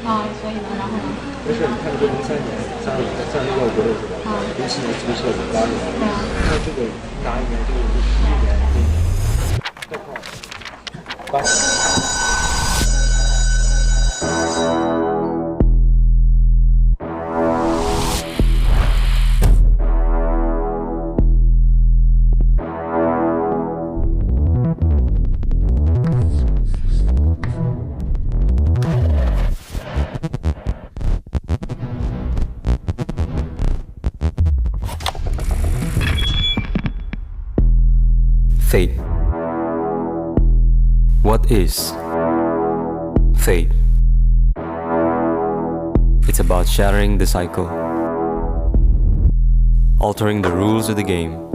所以呢，然后呢？没事，你看这03年、36个国的是吧？07年注册58年，那这个哪一年？这个11年，这块8。Fate. What is fate? It's about shattering the cycle, altering the rules of the game.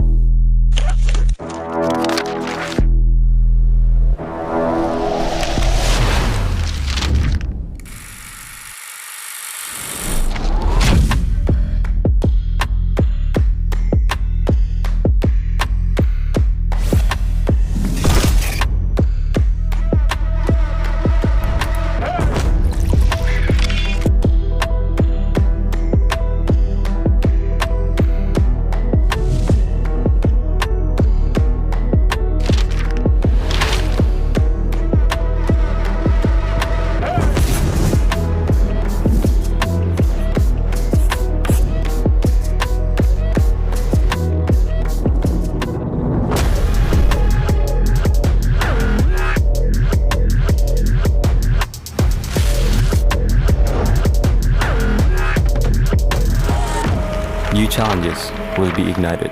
New challenges will be ignited,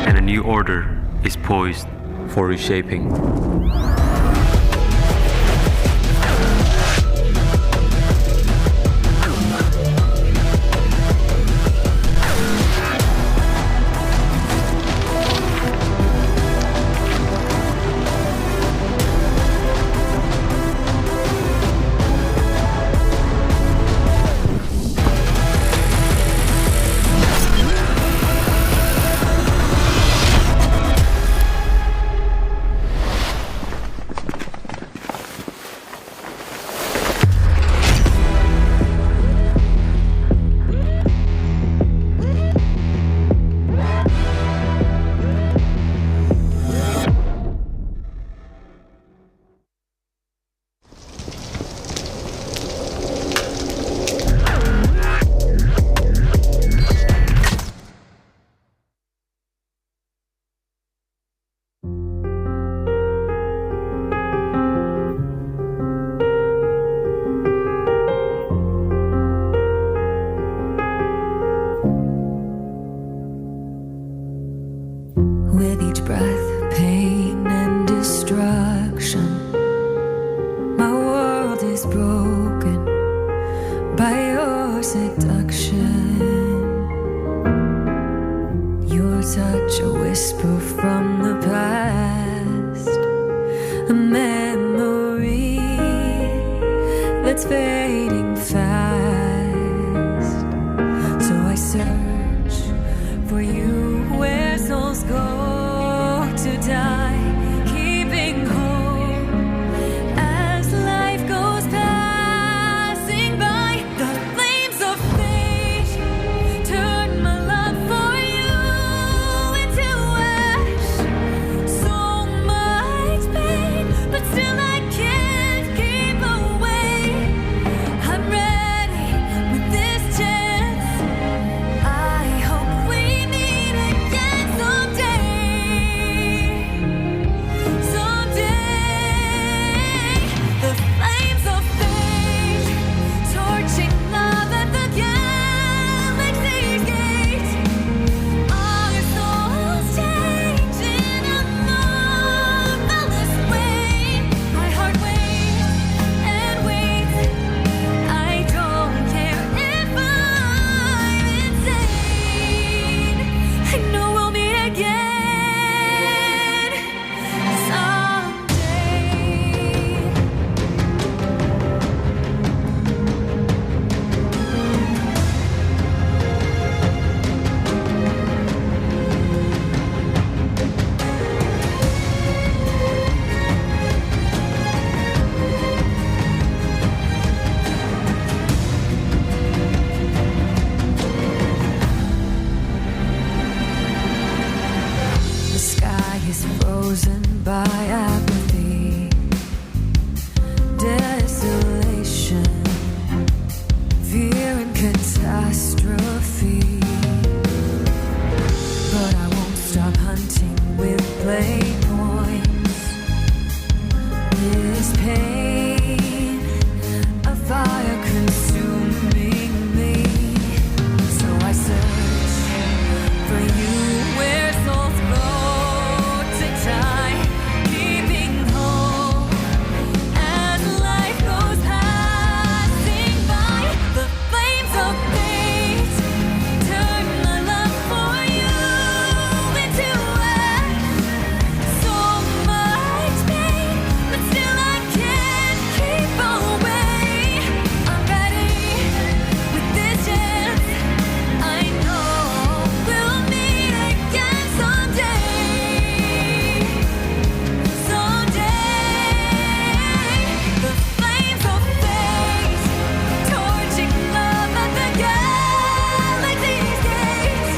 and a new order is poised for reshaping. With each breath, pain and destruction, my world is broken by your seduction. Your touch, a whisper from the past, a memory that's fading fast. So I search for you where souls go to die, keeping hope as life goes passing by. The flames of fate turn my love for you into ash. So much pain, but still I can't keep away. catastrophe. But I won't stop hunting with BLADEPOINTs. This pain, a fire consuming me. So I search for you where souls go to die, keeping hope as life goes passing by. The flames of fate turn my love for you into ash. So much pain, but still I can't keep away. I'm ready with this chance. I know we'll meet again someday. Someday, the flames of fate torching love at the galaxy's gates.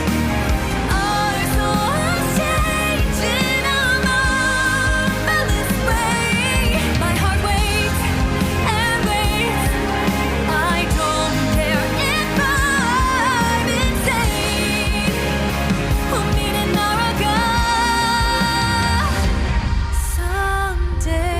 Our souls change in a marvelous way. My heart waits and waits. I don't care if I'm insane. We'll meet in NARAKA someday.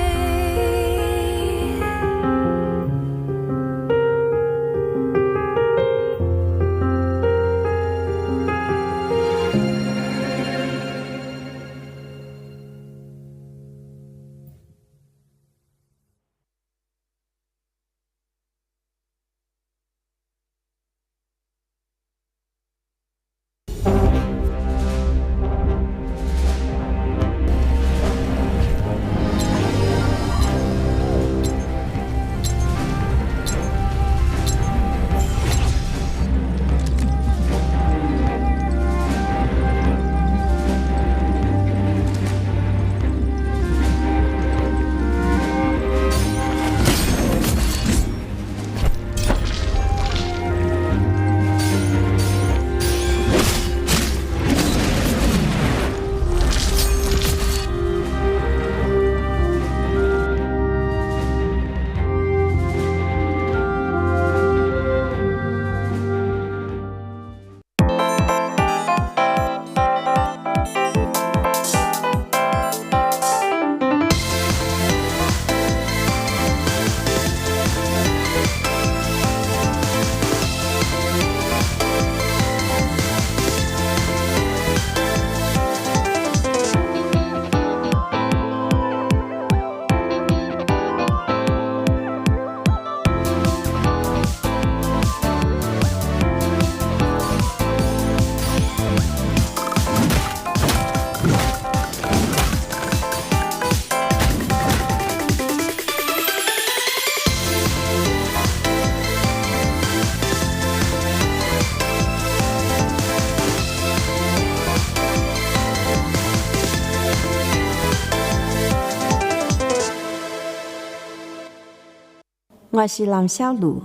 我是蓝小璐，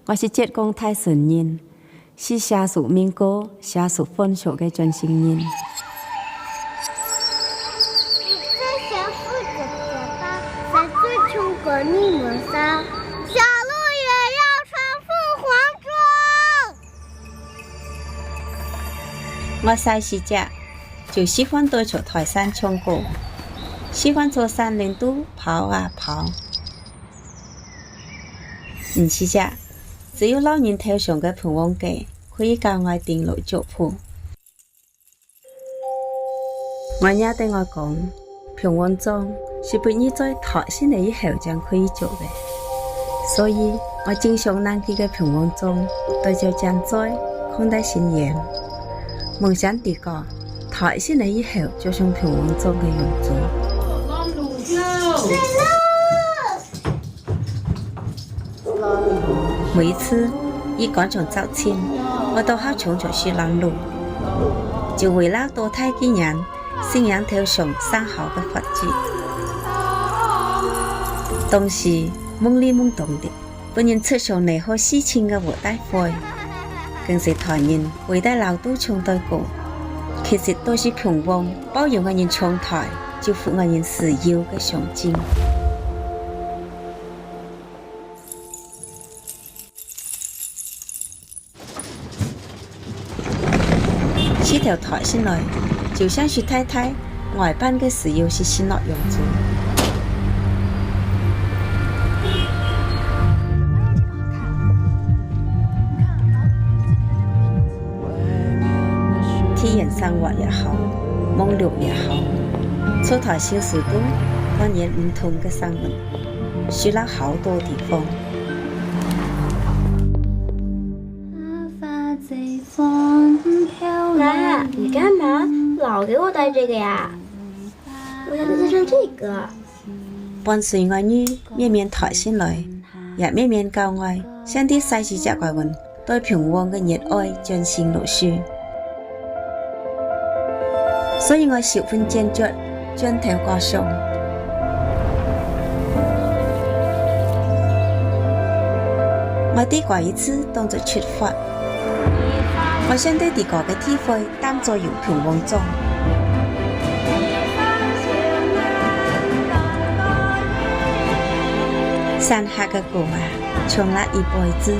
我是浙江泰顺人，是写述民歌、写述分手的真心人。你最想负责的吧，在最穷的你们仨，小鹿也要穿凤凰装。我细时只就喜欢对着台山唱歌，喜欢在山林都跑啊跑。唔是只，只有老人头上嘅盆王记可以教我定路脚步。我爷对我讲，盆王装是俾你在台上嚟以后才可以做嘅，所以我经常拿佢嘅盆王装对着正在看待心眼。梦想地个台上嚟以后就像盆王装嘅样子。每一次以赶场走前，我都好抢着去拦路，就为了多睇几人信仰头上生好的法子。当时懵里懵懂的，本人出上嚟好事情嘅活大会，更是台人为大老都唱对歌，其实都是平王包容我人唱台，就符我人自由嘅象征。西条台先来，就像徐太太外班嘅时候是先落用住。体验生活也好，梦绿也好，出台小时都当然唔同嘅生活，去了好多地方。妈，你干嘛老给我带这个呀？我要带上这个。伴随我女面面台先来，也面面教我，像啲細事隻怪運對平旺嘅熱愛進行落去。所以我十分堅決將頭掛上。我啲過一次當作出發，我想對啲個嘅體會當作有平旺中。山下嘅歌啊，唱了一輩子。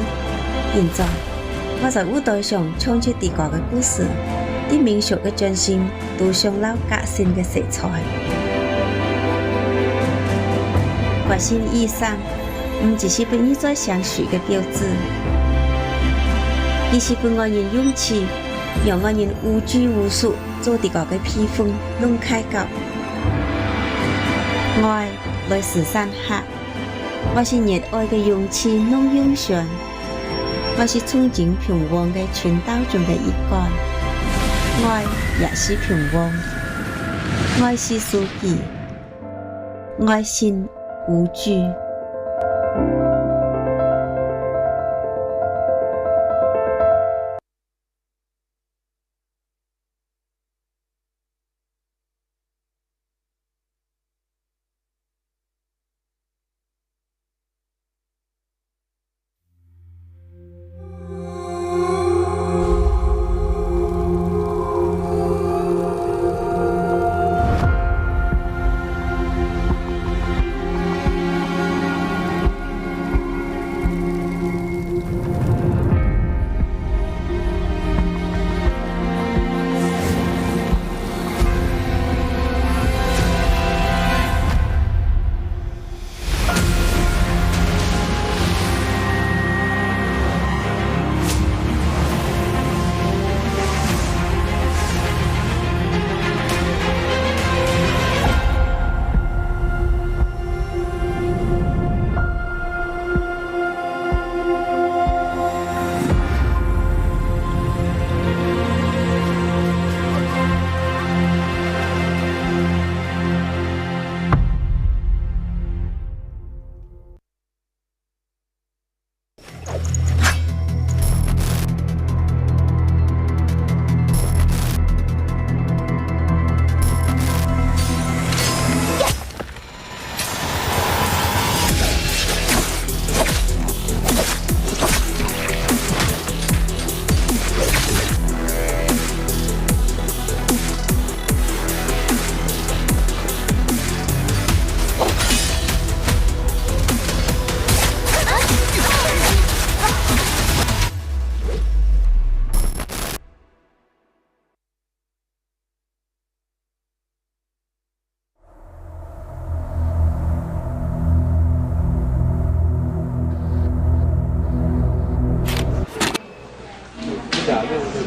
現在我在舞台上唱出啲個嘅故事，啲民俗嘅進行都上了革新嘅色彩。革新衣裳唔只是俾你在相處嘅標誌，而是俾我人勇氣，讓我人無拘無束做啲個嘅披風弄開角。愛來自山下。我是熱愛嘅勇氣弄勇上，我是憧憬平旺嘅傳道中嘅一員。愛也是平旺，愛是書記，愛心無懼。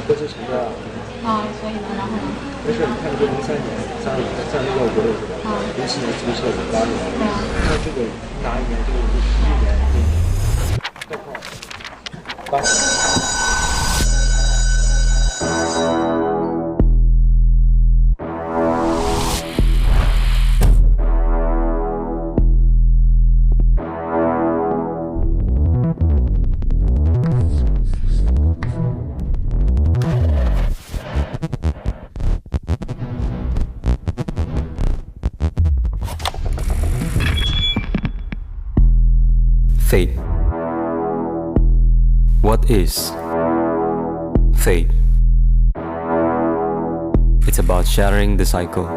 各自成家。所以呢，然后呢？没事，你看这03年36要国的是吧？07年注册58年，那这个哪一年？这个51年，概况80。Fate. What is fate? It's about shattering the cycle,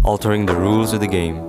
altering the rules of the game.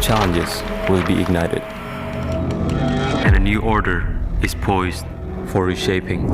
challenges will be ignited, and a new order is poised for reshaping.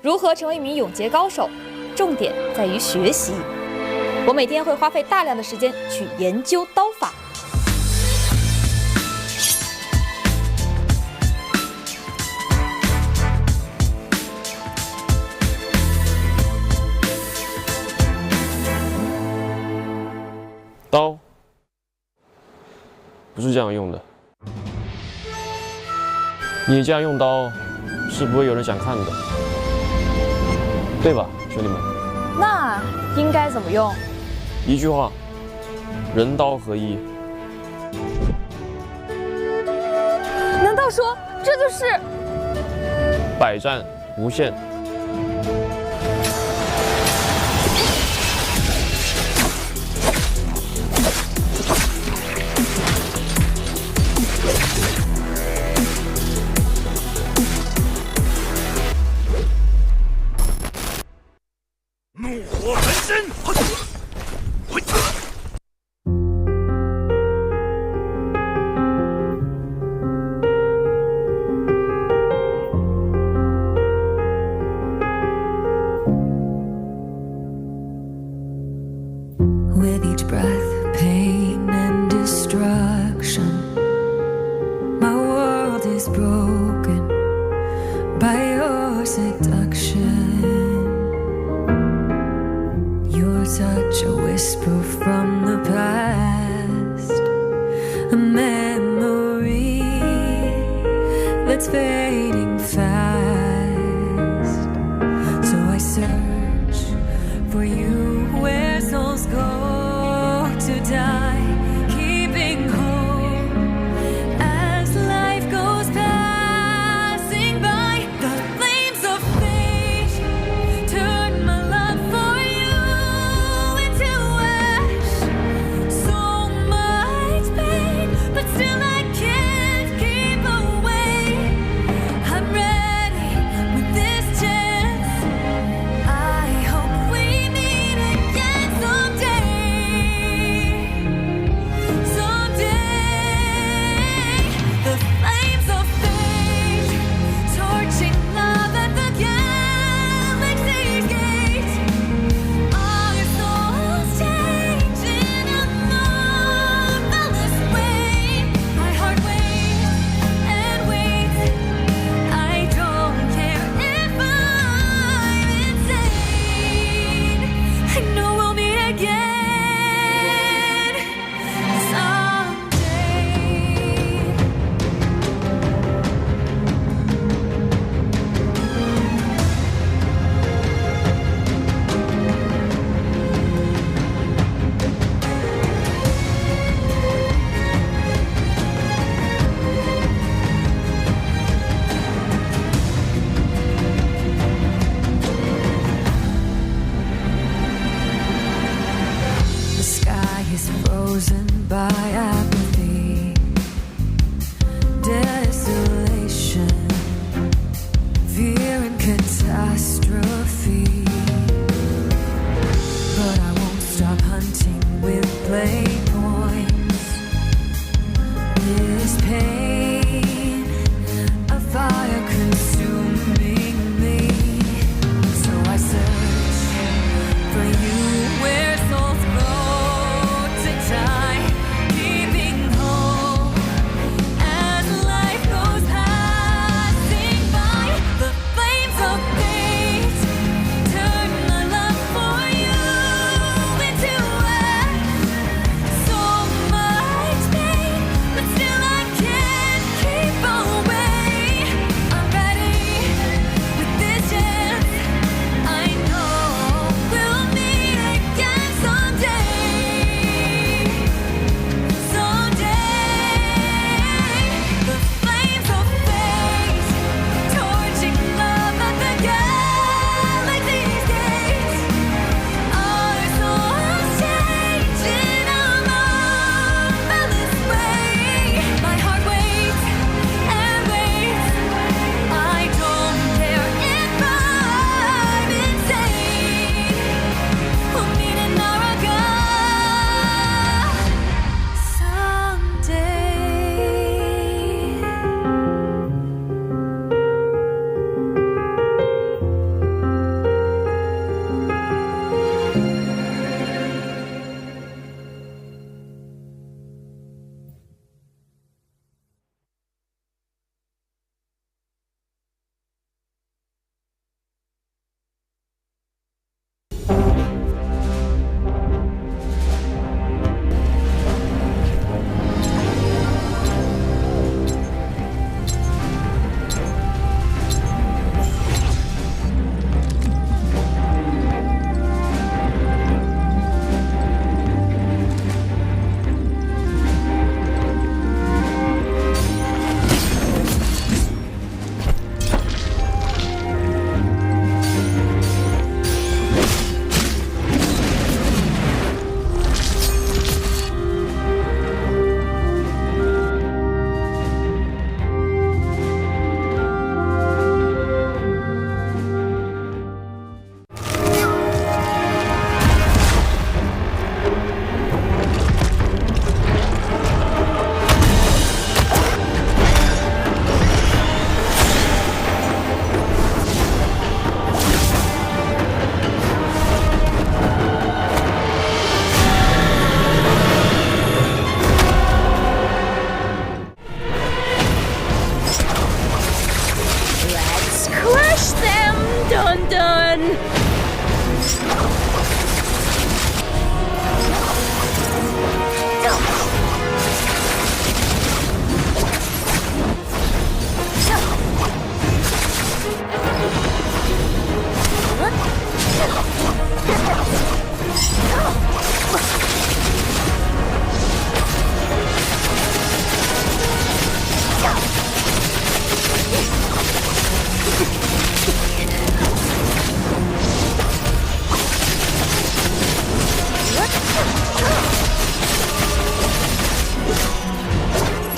如何成为一名永劫高手？重点在于学习。我每天会花费大量的时间去研究刀法。刀不是这样用的，你这样用刀是不会有人想看的，对吧，兄弟们？那应该怎么用？一句话，人刀合一。难道说这就是百战无限？With each breath, pain and destruction. My world is broken by your seduction. Your touch, a whisper from the past, a memory that's fading fast. So I search for you where souls go to die, keeping hope as life goes passing by. The flames of fate turn my love for you into ash. So much pain, but still I can't keep away. I'm ready with this chance. I hope we meet again someday. Someday, the flames of fate torching love at the galaxy's gate. Our souls change in a marvelous way. My heart waits and waits. I don't care if I'm insane. I know we'll meet again someday. The sky is frozen by apathy, desolation, fear and catastrophe. But I won't stop hunting with blade points. This pain, a fire consuming me. So I search for you where souls go to die, keeping hope as life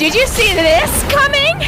Did you see this coming?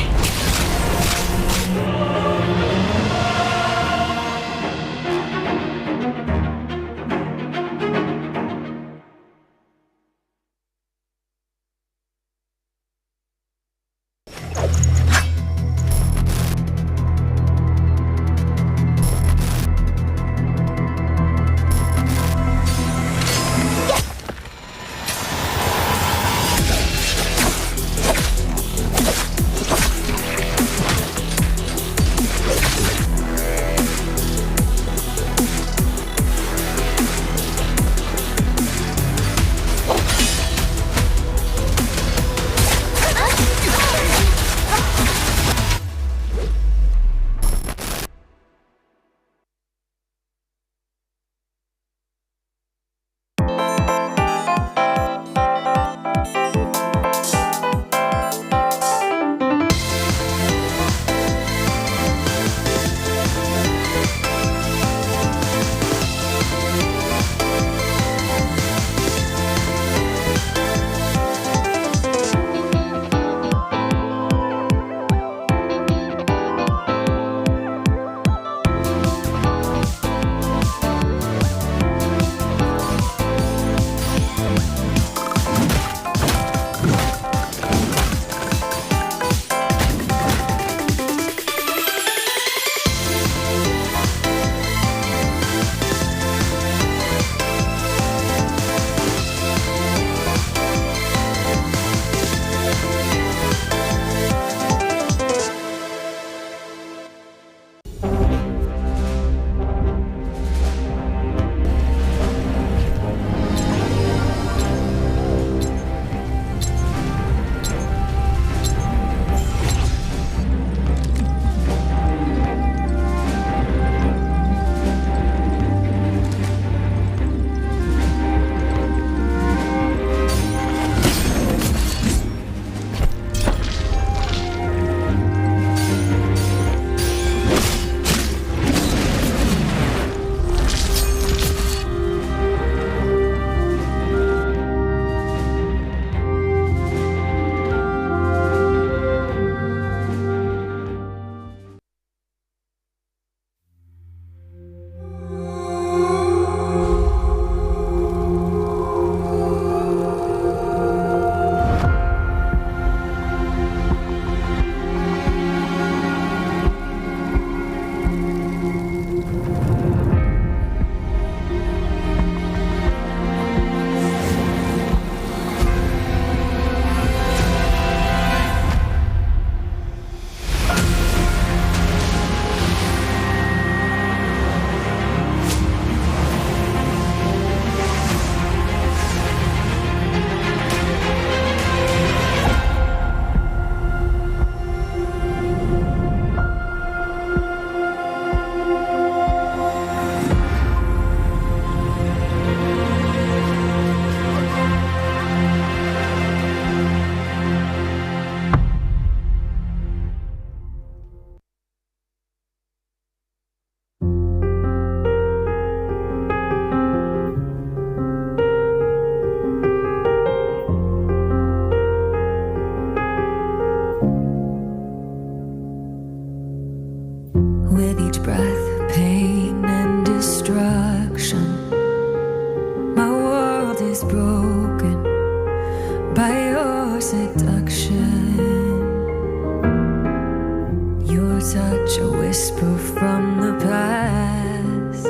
Such a whisper from the past,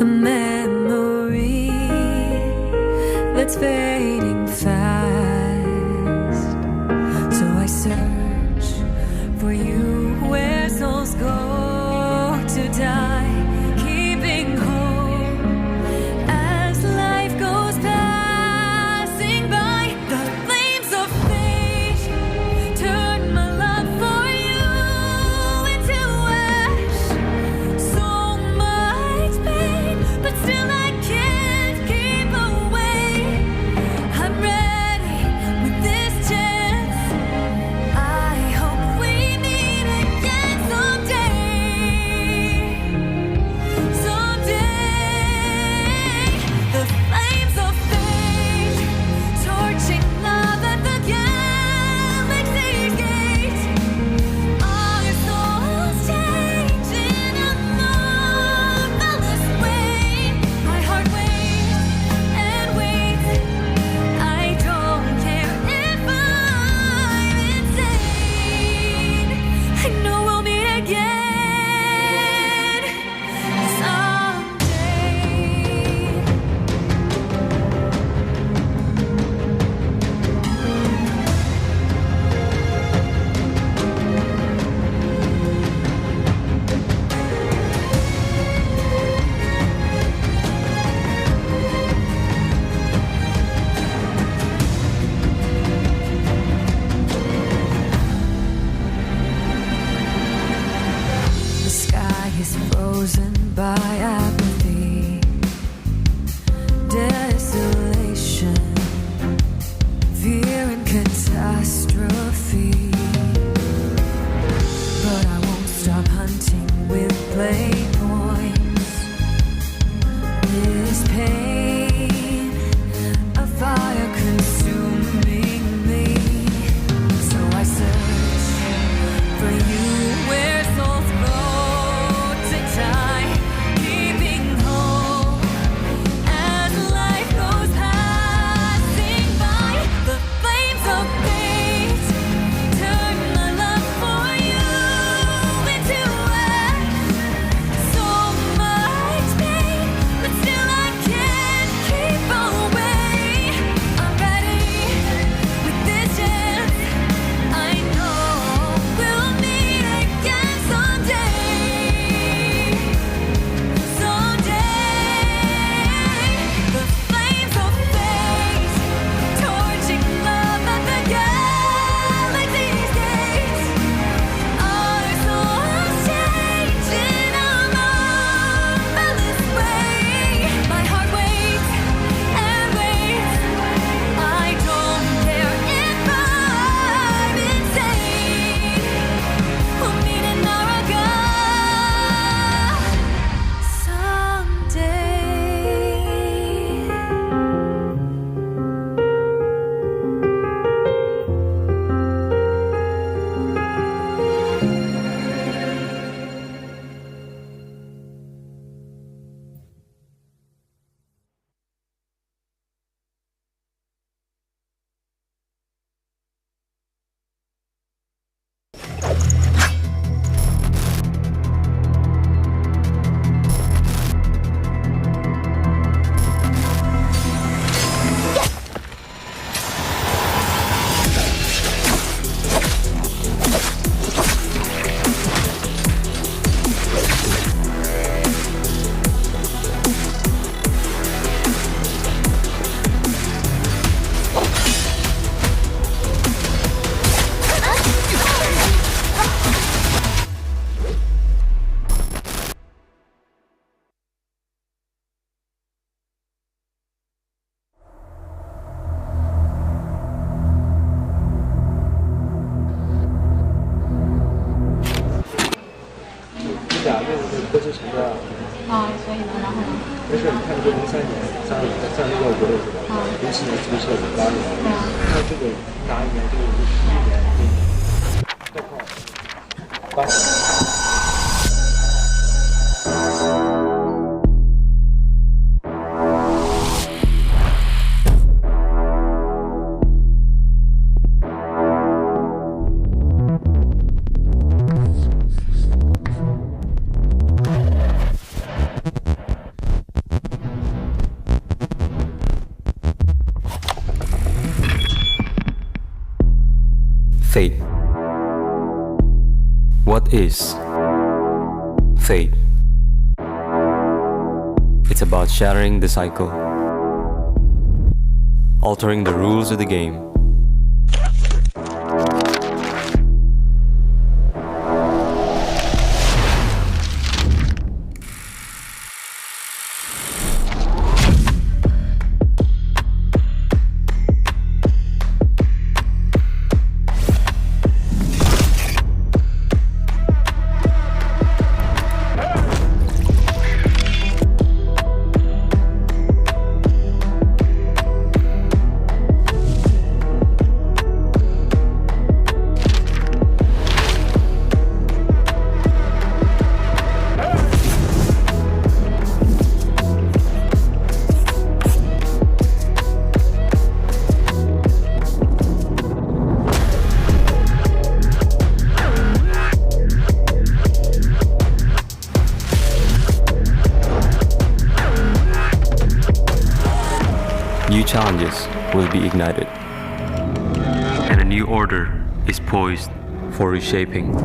a memory that's fading fast. So I search for you where souls go to die, keeping hope as life goes passing by. The flames of fate turn my love for you into ash. So much pain, but still I can't keep away. I'm ready 所以呢，然后呢？没事，你看这03年3月要国的是吧？04年注册58年，像这个哪一年这个51年这概况80。Fate. What is fate? It's about shattering the cycle, altering the rules of the game. New challenges will be ignited, and a new order is poised for reshaping.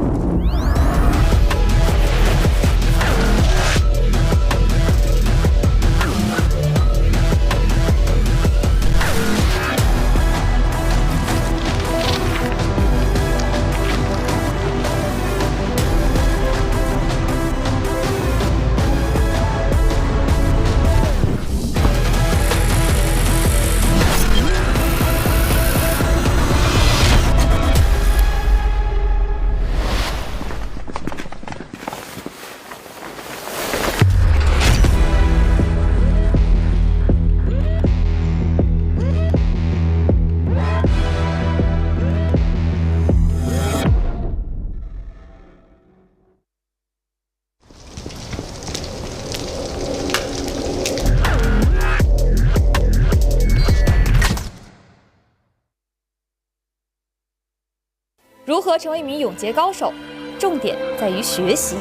如何成为一名永劫高手？重点在于学习。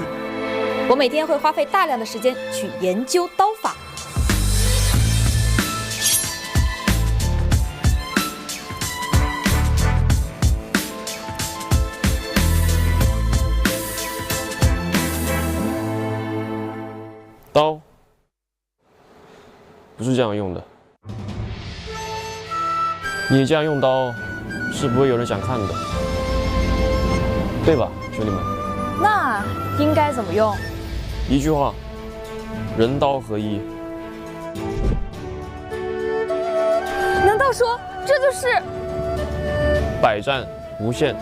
我每天会花费大量的时间去研究刀法。刀不是这样用的，你这样用刀是不会有人想看的，对吧，兄弟们？那应该怎么用？一句话，人刀合一。难道说这就是百战无限？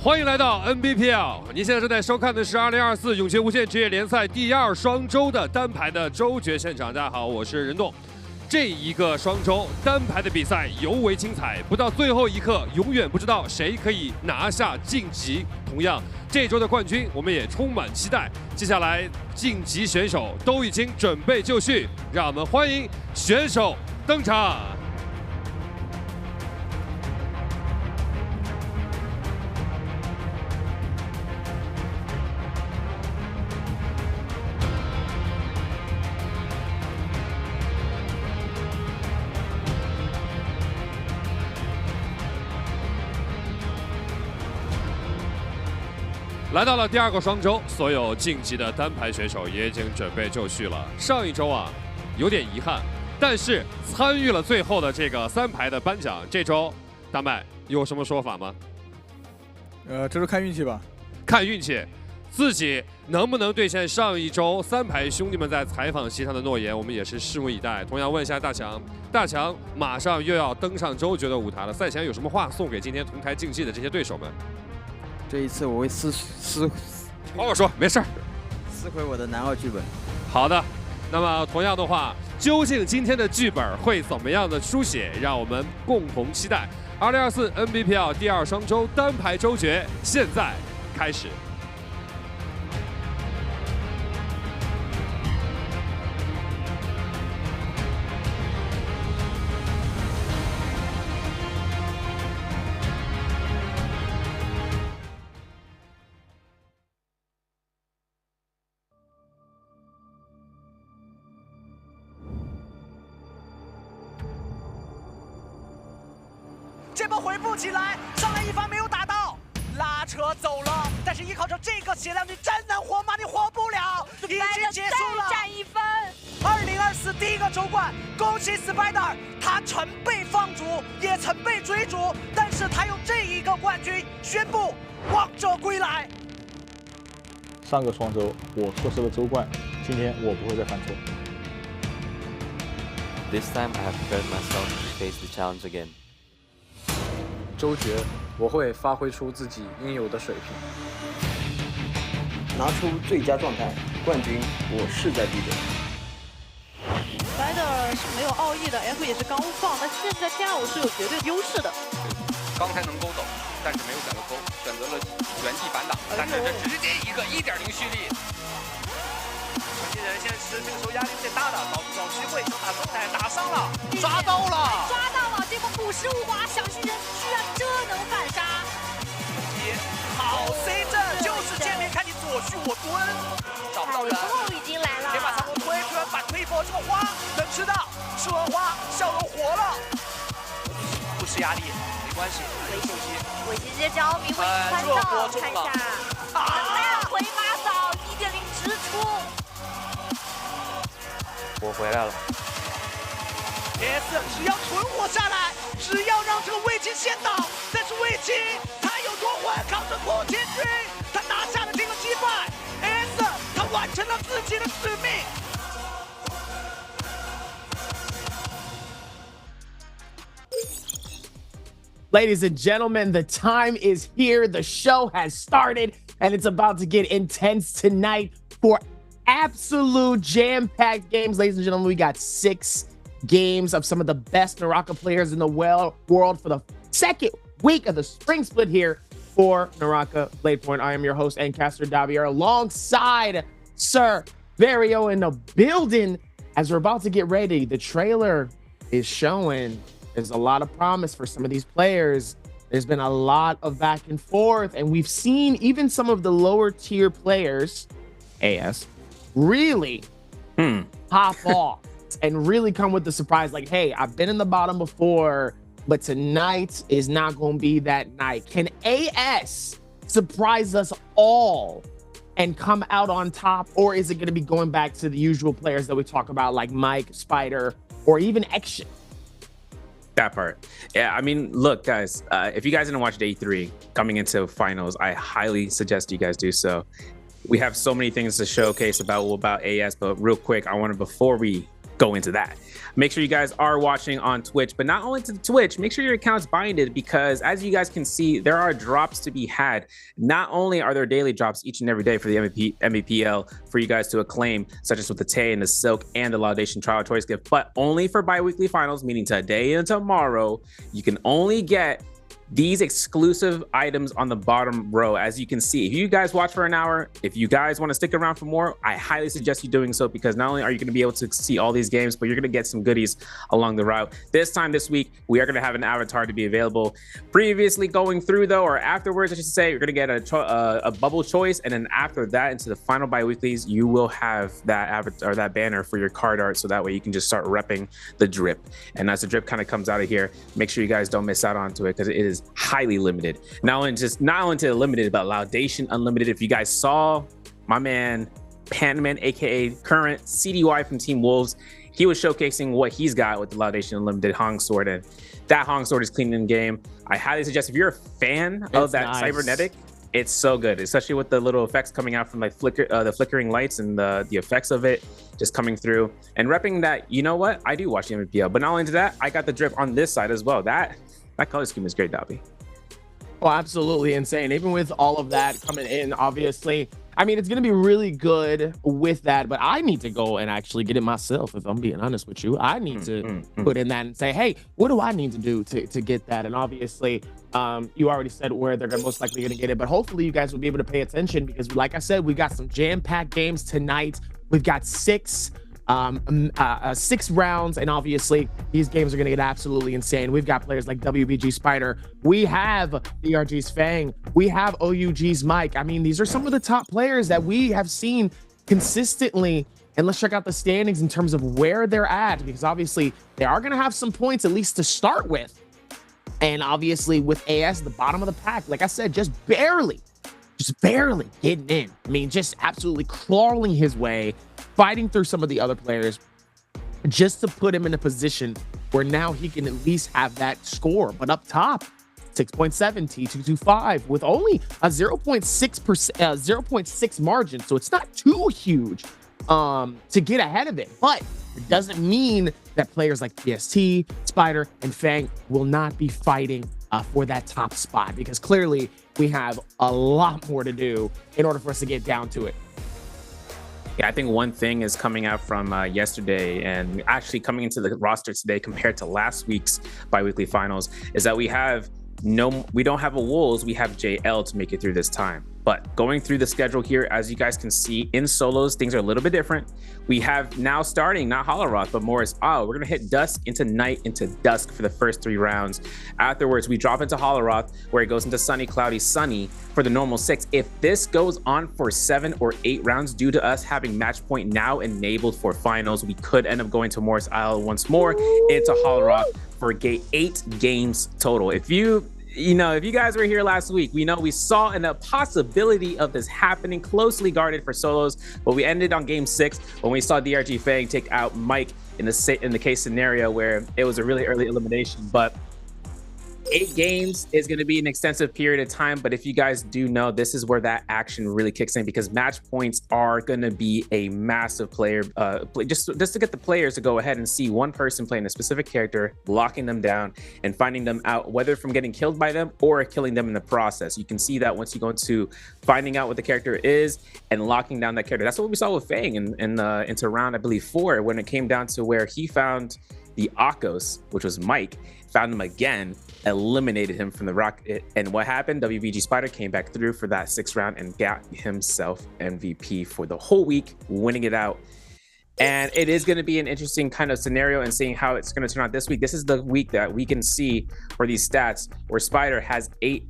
欢迎来到 Nbpl， 您现在正在收看的是2024永劫无限职业联赛第2双周的单排的周决现场。大家好，我是任栋。这一个双周单排的比赛尤为精彩，不到最后一刻，永远不知道谁可以拿下晋级。同样，这周的冠军我们也充满期待。接下来晋级选手都已经准备就绪，让我们欢迎选手登场。来到了第2个双周，所有晋级的单排选手也已经准备就绪了。上一周啊，有点遗憾，但是参与了最后的这个3排的颁奖。这周大麦有什么说法吗？这周看运气吧。看运气，自己能不能兑现上一周3排兄弟们在采访席上的诺言，我们也是拭目以待。同样问一下大强，大强马上又要登上周决的舞台了，赛前有什么话送给今天同台竞技的这些对手们？这一次我会好好说，没事儿。撕毁我的男二剧本。好的，那么同样的话，究竟今天的剧本会怎么样的书写？让我们共同期待。2024 Nbpl 第2双周单排周决现在开始。这波回不起来，上来一发没有打到，拉扯走了。但是依靠着这个血量，你真能活吗？你活不了，已经结束了。再战1分。2024第1个周冠，恭喜 Spider， 他曾被放逐，也曾被追逐，但是他用这一个冠军宣布王者归来。上个双周我错失了周冠，今天我不会再犯错。This time I have prepared myself to face the challenge again. 周决，我会发挥出自己应有的水平，拿出最佳状态，冠军我势在必得。Spider 是没有奥义的 ，F 也是刚放，那现在天2是有绝对优势的。刚才能勾走，但是没有选择勾，选择了原地反打，但是这直接一个1.0蓄力。成年人现在是这个时候压力有点大的，找机会想打中台，打伤了，抓到了，结果捕食无华，小新人居然这能反杀。好 C 阵，就是见面看你左虚我蹲，找不到人，已经来了，可以把三波推，突然反推一波，这么花能吃到，吃完花笑容活了，不吃压力没关系，尾期直接着迷，尾看到看一下，回马扫1.0直出，我回来了。S 只要存活下来，只要让这个卫青先倒，但是卫青他有夺魂，靠着破千军，他拿下了这个击败 S， 他完成了自己的使命。Ladies and gentlemen, the time is here. The show has started, and it's about to get intense tonight for absolute jam-packed games. Ladies and gentlemen, we got 6 games of some of the best NARAKA players in the world for the second week of the spring split here for NARAKA BLADEPOINT. I am your host, Caster Davier, alongside Sir Vario in the building. As we're about to get ready, the trailer is showing there's a lot of promise for some of these players. There's been a lot of back and forth, and we've seen even some of the lower tier players, AS, really pop off and really come with the surprise. Like, hey, I've been in the bottom before, but tonight is not going to be that night. Can AS surprise us all and come out on top, or is it going to be going back to the usual players that we talk about, like Mike, Spider, or even Action? That part. Yeah, I mean, look, guys, if you guys didn't watch Day 3 coming into finals, I highly suggest you guys do so. We have so many things to showcase about AS, but real quick, I want to, before we go into that. Make sure you guys are watching on Twitch, but not only to Twitch, make sure your account's binded, because as you guys can see, there are drops to be had. Not only are there daily drops each and every day for the Nbpl for you guys to acclaim, such as with the Tay and the Silk and the Laudation Trial Choice Gift, but only for bi-weekly finals, meaning today and tomorrow, you can only get these exclusive items on the bottom row. As you can see, if you guys watch for an hour, if you guys want to stick around for more, I highly suggest you doing so, because not only are you going to be able to see all these games, but you're going to get some goodies along the route. This week, we are going to have an avatar to be available. Previously going through though, or afterwards, I should say, you're going to get a bubble choice, and then after that, into the final bi-weeklies, you will have that avatar, or that banner for your card art, so that way you can just start repping the drip. And as the drip kind of comes out of here, make sure you guys don't miss out onto it, because it is highly limited. Not only to limited, but Laudation Unlimited. If you guys saw my man Panman, aka current CDY from Team Wolves, he was showcasing what he's got with the Laudation Unlimited Hong Sword, and that Hong Sword is clean in game. I highly suggest, if you're a fan of that cybernetic, it's so good, especially with the little effects coming out from like the flickering lights and the effects of it just coming through and repping that. You know what? I do watch the Nbpl, but not only to that, I got the drip on this side as well. That color scheme is great, Dobby. Oh, absolutely insane. Even with all of that coming in, obviously, I mean, it's going to be really good with that, but I need to go and actually get it myself. If I'm being honest with you, I need to put in that and say, hey, what do I need to do to get that? And obviously, you already said where they're most likely going to get it, but hopefully you guys will be able to pay attention, because like I said, we've got some jam-packed games tonight. We've got 6 rounds, and obviously these games are going to get absolutely insane. We've got players like WBG Spider, we have DRG's Fang, we have OUG's Mike. I mean, these are some of the top players that we have seen consistently. And let's check out the standings in terms of where they're at, because obviously they are going to have some points at least to start with. And obviously with AS, the bottom of the pack, like I said, just barely getting in. I mean, just absolutely crawling his way, fighting through some of the other players just to put him in a position where now he can at least have that score. But up top, 6.7 T225 with only a 0.6 margin. So it's not too huge to get ahead of it. But it doesn't mean that players like PST, Spider, and Fang will not be fighting for that top spot, because clearly we have a lot more to do in order for us to get down to it. Yeah, I think one thing is coming out from yesterday, and actually coming into the roster today compared to last week's bi-weekly finals, is that we don't have a Wolves, we have JL to make it through this time. But going through the schedule here, as you guys can see, in solos, things are a little bit different. We have now starting, not Hollow Rock, but more is, we're going to hit dusk into night into dusk for the first 3 rounds. Afterwards, we drop into Hollow Rock, where it goes into sunny, cloudy, sunny for the normal 6. If this goes on for 7 or 8 rounds, due to us having match point now enabled for finals, we could end up going to Morris Isle once more into Hollow Rock for 8 games total. If you guys were here last week, we saw a possibility of this happening, closely guarded for solos, but we ended on game 6 when we saw DRG Fang take out Mike in the case scenario where it was a really early elimination. But 8 games is going to be an extensive period of time, but if you guys do know, this is where that action really kicks in, because match points are going to be a massive player, just to get the players to go ahead and see one person playing a specific character, locking them down and finding them out, whether from getting killed by them or killing them in the process. You can see that once you go into finding out what the character is and locking down that character. That's what we saw with Fang into round, I believe, 4, when it came down to where he found the Akos, which was Mike, found him again, eliminated him from the rock. And what happened? WBG Spider came back through for that 6th round and got himself MVP for the whole week, winning it out. And it is going to be an interesting kind of scenario and seeing how it's going to turn out this week. This is the week that we can see for these stats where Spider has 8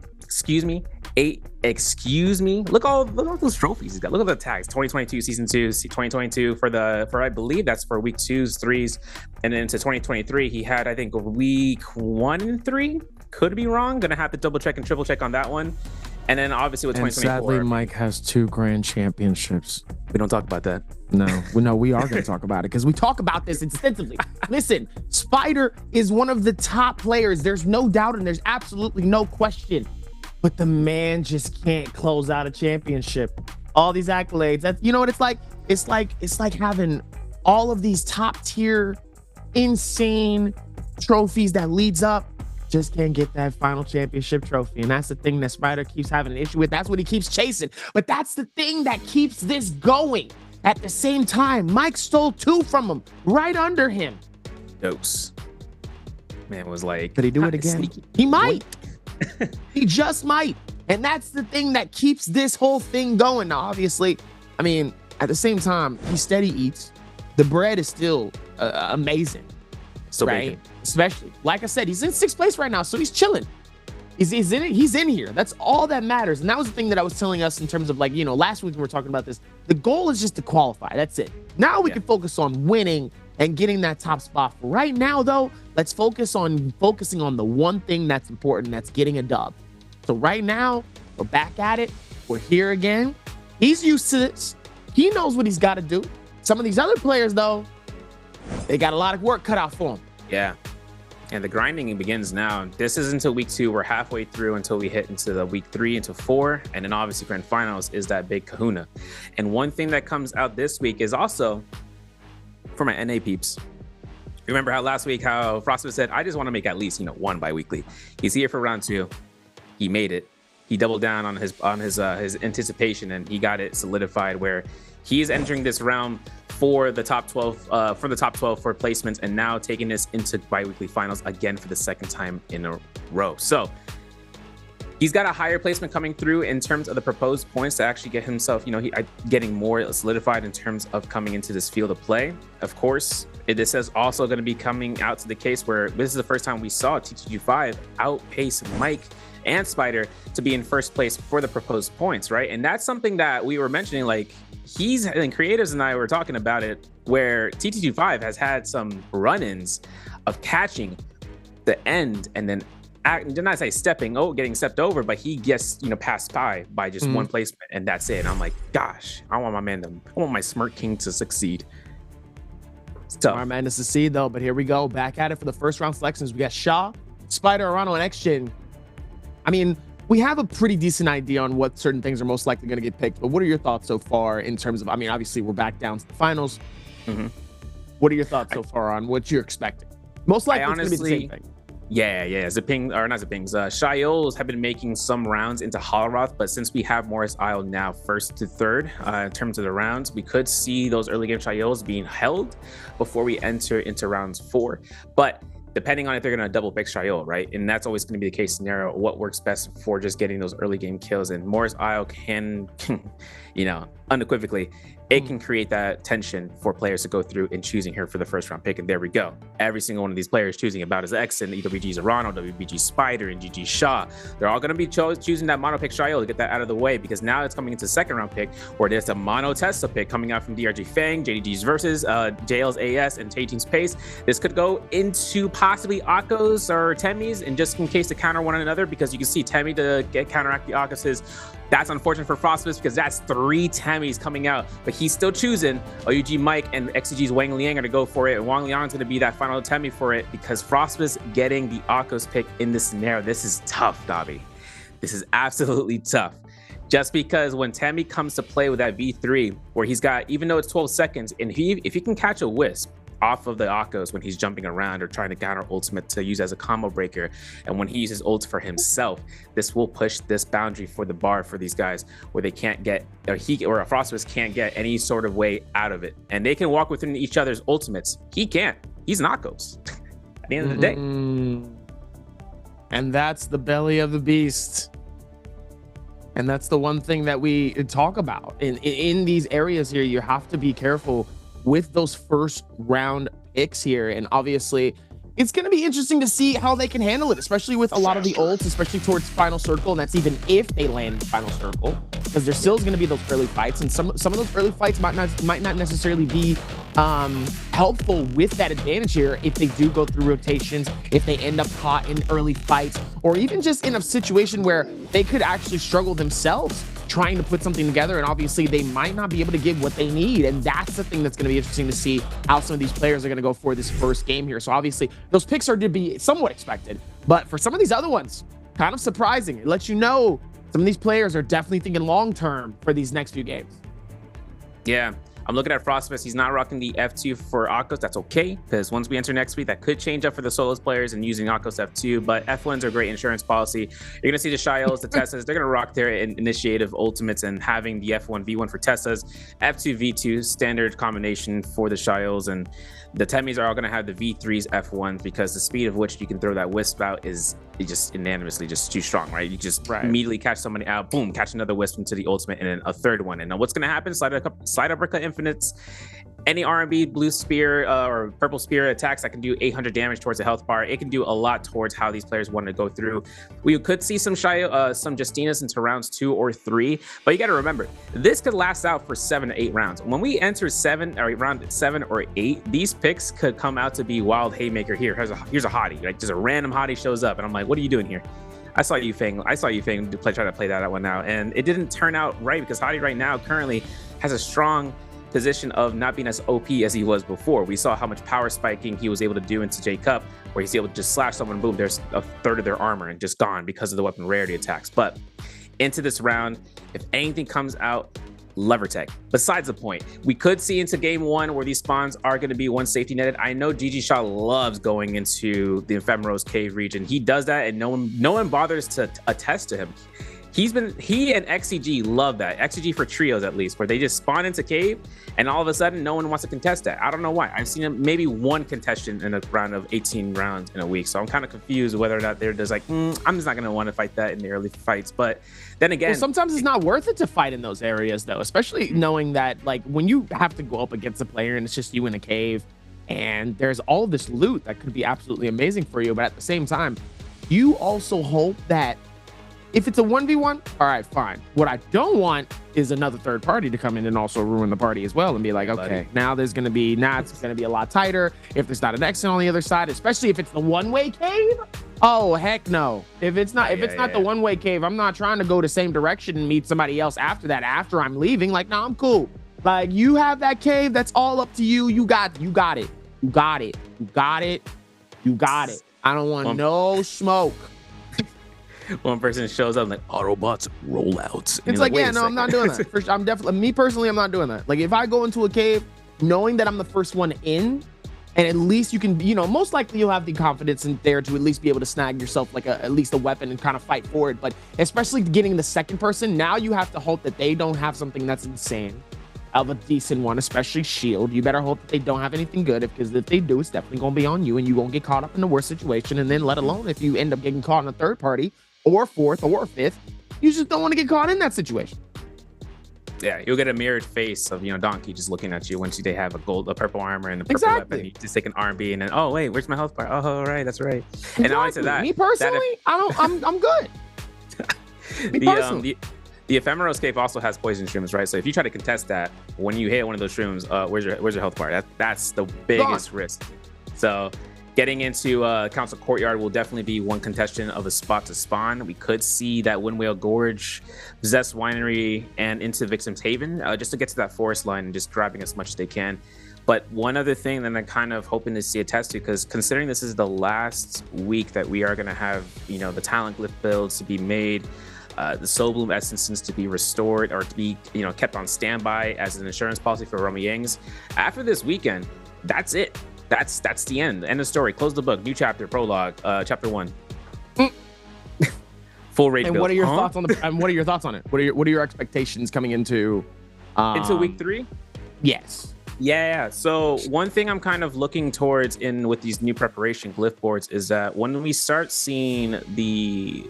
Look all those trophies he's got. Look at the tags. 2022 season 2, 2022 for I believe that's for week 2s, 3s, and then into 2023 he had, I think, week 1 and 3. Could be wrong. Gonna have to double check and triple check on that one. And then obviously with 2024. Sadly, Mike has 2 grand championships. We don't talk about that. No, we are going to talk about it, because we talk about this extensively. Listen, Spider is one of the top players. There's no doubt and there's absolutely no question. But the man just can't close out a championship. All these accolades. That's, you know what it's like? It's like having all of these top tier, insane trophies that leads up, just can't get that final championship trophy. And that's the thing that Spider keeps having an issue with. That's what he keeps chasing. But that's the thing that keeps this going. At the same time, Mike stole 2 from him, right under him. Dose. Man was like, could he do it again? Sneaky. He might. He just might. And that's the thing that keeps this whole thing going. Now, obviously, I mean, at the same time, he steady eats. The bread is still amazing. So right? bacon. Especially, like I said, he's in 6th place right now, so he's chilling. He's in it. He's in here. That's all that matters. And that was the thing that I was telling us in terms of, like, you know, last week we were talking about this. The goal is just to qualify. That's it. Now we can focus on winning and getting that top spot. For right now, though, let's focusing on the one thing that's important. That's getting a dub. So right now, we're back at it. We're here again. He's used to this. He knows what he's got to do. Some of these other players, though, they got a lot of work cut out for them. Yeah. And the grinding begins now. This is until week 2. We're halfway through until we hit into the week 3 into 4. And then obviously grand finals is that big kahuna. And one thing that comes out this week is also for my NA peeps. Remember how last week how Frostman said, I just want to make at least, 1 bi-weekly. He's here for round 2. He made it. He doubled down on his anticipation, and he got it solidified where he's entering this round for the top 12 for placements, and now taking this into bi-weekly finals again for the 2nd time in a row. So he's got a higher placement coming through in terms of the proposed points to actually get himself, getting more solidified in terms of coming into this field of play. Of course, this is also going to be coming out to the case where this is the first time we saw TTG5 outpace Mike and Spider to be in 1st place for the proposed points, right? And that's something that we were mentioning, like, and creatives and I were talking about it, where TT25 has had some run-ins of catching the end and then did not say getting stepped over, but he gets, passed by just 1 placement, and that's it. And I'm like, gosh, I want my Smirk King to succeed. It's tough. Our man to succeed, though, but here we go. Back at it for the 1st round selections. We got Shaw, Spider, Arano, and X-Jin. I mean, we have a pretty decent idea on what certain things are most likely going to get picked, but what are your thoughts so far in terms of, I mean, obviously we're back down to the finals. What are your thoughts so far on what you're expecting? Most likely it's going to be the same thing. Yeah. Shiols have been making some rounds into Holoroth, but since we have Morris Isle now 1st to 3rd in terms of the rounds, we could see those early game Shiols being held before we enter into rounds 4. But depending on if they're going to double pick Shail, right? And that's always going to be the case scenario, what works best for just getting those early game kills. And Morris Isle can, unequivocally, it can create that tension for players to go through in choosing her for the 1st round pick. And there we go. Every single one of these players choosing about his X and EWG's Arano, WBG Spider, and GG Shaw. They're all going to be choosing that mono pick Shail to get that out of the way, because now it's coming into the 2nd round pick where there's a mono Tesla pick coming out from DRG Fang, JDG's Versus, JL's AS, and Tay Team's Pace. This could go into possibly Akos or Temmys, and just in case to counter one another, because you can see Temmy to counteract the Akoses. That's unfortunate for Frostbus because that's 3 Tammys coming out, but he's still choosing OUG Mike and XCG's Wang Liang are to go for it. And Wang Liang's going to be that final Tammy for it because Frostbus getting the Akos pick in this scenario. This is tough, Dobby. This is absolutely tough. Just because when Tammy comes to play with that V3, where he's got, even though it's 12 seconds, and if he can catch a Wisp off of the Akos when he's jumping around or trying to counter ultimate to use as a combo breaker, and when he uses ult for himself, this will push this boundary for the bar for these guys where they can't get, or a Frostbus can't get any sort of way out of it. And they can walk within each other's ultimates. He can't. He's an Akos at the end of the day. And that's the belly of the beast. And that's the one thing that we talk about in these areas here. You have to be careful with those 1st round picks here. And obviously it's going to be interesting to see how they can handle it, especially with a lot of the ults, especially towards final circle. And that's even if they land in final circle, because there still is going to be those early fights. And some of those early fights might not necessarily be helpful with that advantage here if they do go through rotations, if they end up caught in early fights, or even just in a situation where they could actually struggle themselves trying to put something together, and obviously they might not be able to give what they need. And that's the thing that's going to be interesting to see how some of these players are going to go for this 1st game here. So obviously those picks are to be somewhat expected, but for some of these other ones, kind of surprising. It lets you know some of these players are definitely thinking long term for these next few games. Yeah, I'm looking at Frostmas. He's not rocking the F2 for Akos. That's okay, because once we enter next week, that could change up for the solos players and using Akos F2. But F1s are a great insurance policy. You're going to see the Shios, the Tessas. They're going to rock their initiative ultimates and having the F1 V1 for Tessas, F2 V2 standard combination for the Shios, and the Temis are all going to have the V3s F1s because the speed of which you can throw that wisp out is just unanimously just too strong, right? You just immediately catch somebody out, boom, catch another wisp into the ultimate, and then a third one. And now what's going to happen? Slide uppercut infinites. Any R&B blue spear or purple spear attacks that can do 800 damage towards the health bar. It can do a lot towards how these players want to go through. We could see some Justinas into rounds 2 or 3, but you got to remember, this could last out for 7 to 8 rounds. When we enter round 7 or 8, these picks could come out to be wild haymaker here. Here's a hottie, like just a random hottie shows up, and I'm like, what are you doing here? I saw you, Fang. Try to play that one out, and it didn't turn out right because Hottie right now currently has a strong position of not being as OP as he was before. We saw how much power spiking he was able to do into J-Cup, where he's able to just slash someone, boom, there's a third of their armor and just gone because of the weapon rarity attacks. But into this round, if anything comes out, lever tech. Besides the point, we could see into game 1 where these spawns are going to be one safety netted. I know GG Shaw loves going into the Ephemeral's cave region. He does that, and no one bothers to attest to him. He and XCG love that. XCG for trios, at least, where they just spawn into cave and all of a sudden no one wants to contest that. I don't know why. I've seen maybe one contestant in a round of 18 rounds in a week. So I'm kind of confused whether or not they're just like, I'm just not going to want to fight that in the early fights. But then again, well, sometimes it's not worth it to fight in those areas, though, especially knowing that, like, when you have to go up against a player and it's just you in a cave and there's all this loot that could be absolutely amazing for you. But at the same time, you also hope that if it's a 1v1, all right, fine. What I don't want is another third party to come in and also ruin the party as well and be like, okay, now it's going to be a lot tighter. If there's not an exit on the other side, especially if it's the one-way cave. Oh, heck no. If it's not the one-way cave, I'm not trying to go the same direction and meet somebody else after that, after I'm leaving. Like, no, I'm cool. Like, you have that cave, that's all up to you. You got it. You got it. You got it. You got it. I don't want no smoke. One person shows up like Autobots rollouts. It's like, yeah, no, I'm not doing that. I'm definitely, me personally, I'm not doing that. Like, if I go into a cave knowing that I'm the first one in, and at least you can, most likely you'll have the confidence in there to at least be able to snag yourself like at least a weapon and kind of fight for it. But especially getting the second person, now you have to hope that they don't have something that's insane of a decent one, especially shield. You better hope that they don't have anything good, because if they do, it's definitely going to be on you and you won't get caught up in the worst situation. And then let alone if you end up getting caught in a third party, or fourth or fifth, you just don't want to get caught in that situation. Yeah, you'll get a mirrored face of Donkey just looking at you once they have a purple armor and a purple weapon. You just take an R&B and then, oh wait, where's my health bar? Oh right, that's right. Exactly. And not only that, me personally, I'm good. The Ephemeral's cave also has poison shrooms, right? So if you try to contest that, when you hit one of those shrooms, where's your health bar? That's the biggest risk. So getting into Council Courtyard will definitely be one contestant of a spot to spawn. We could see that Windwhale Gorge, Possessed Winery, and into Vixen's Haven, just to get to that forest line and just grabbing as much as they can. But one other thing that I'm kind of hoping to see a test to, because considering this is the last week that we are going to have, the talent glyph builds to be made, the Soul Bloom essences to be restored or to be, kept on standby as an insurance policy for Romy Yangs. After this weekend, that's it. That's the end of story. Close the book. New chapter, prologue, chapter 1. Full rate. And what are your thoughts on what are your thoughts on it? What are your expectations coming into week 3? Yes. Yeah. So one thing I'm kind of looking towards with these new preparation glyph boards is that when we start seeing the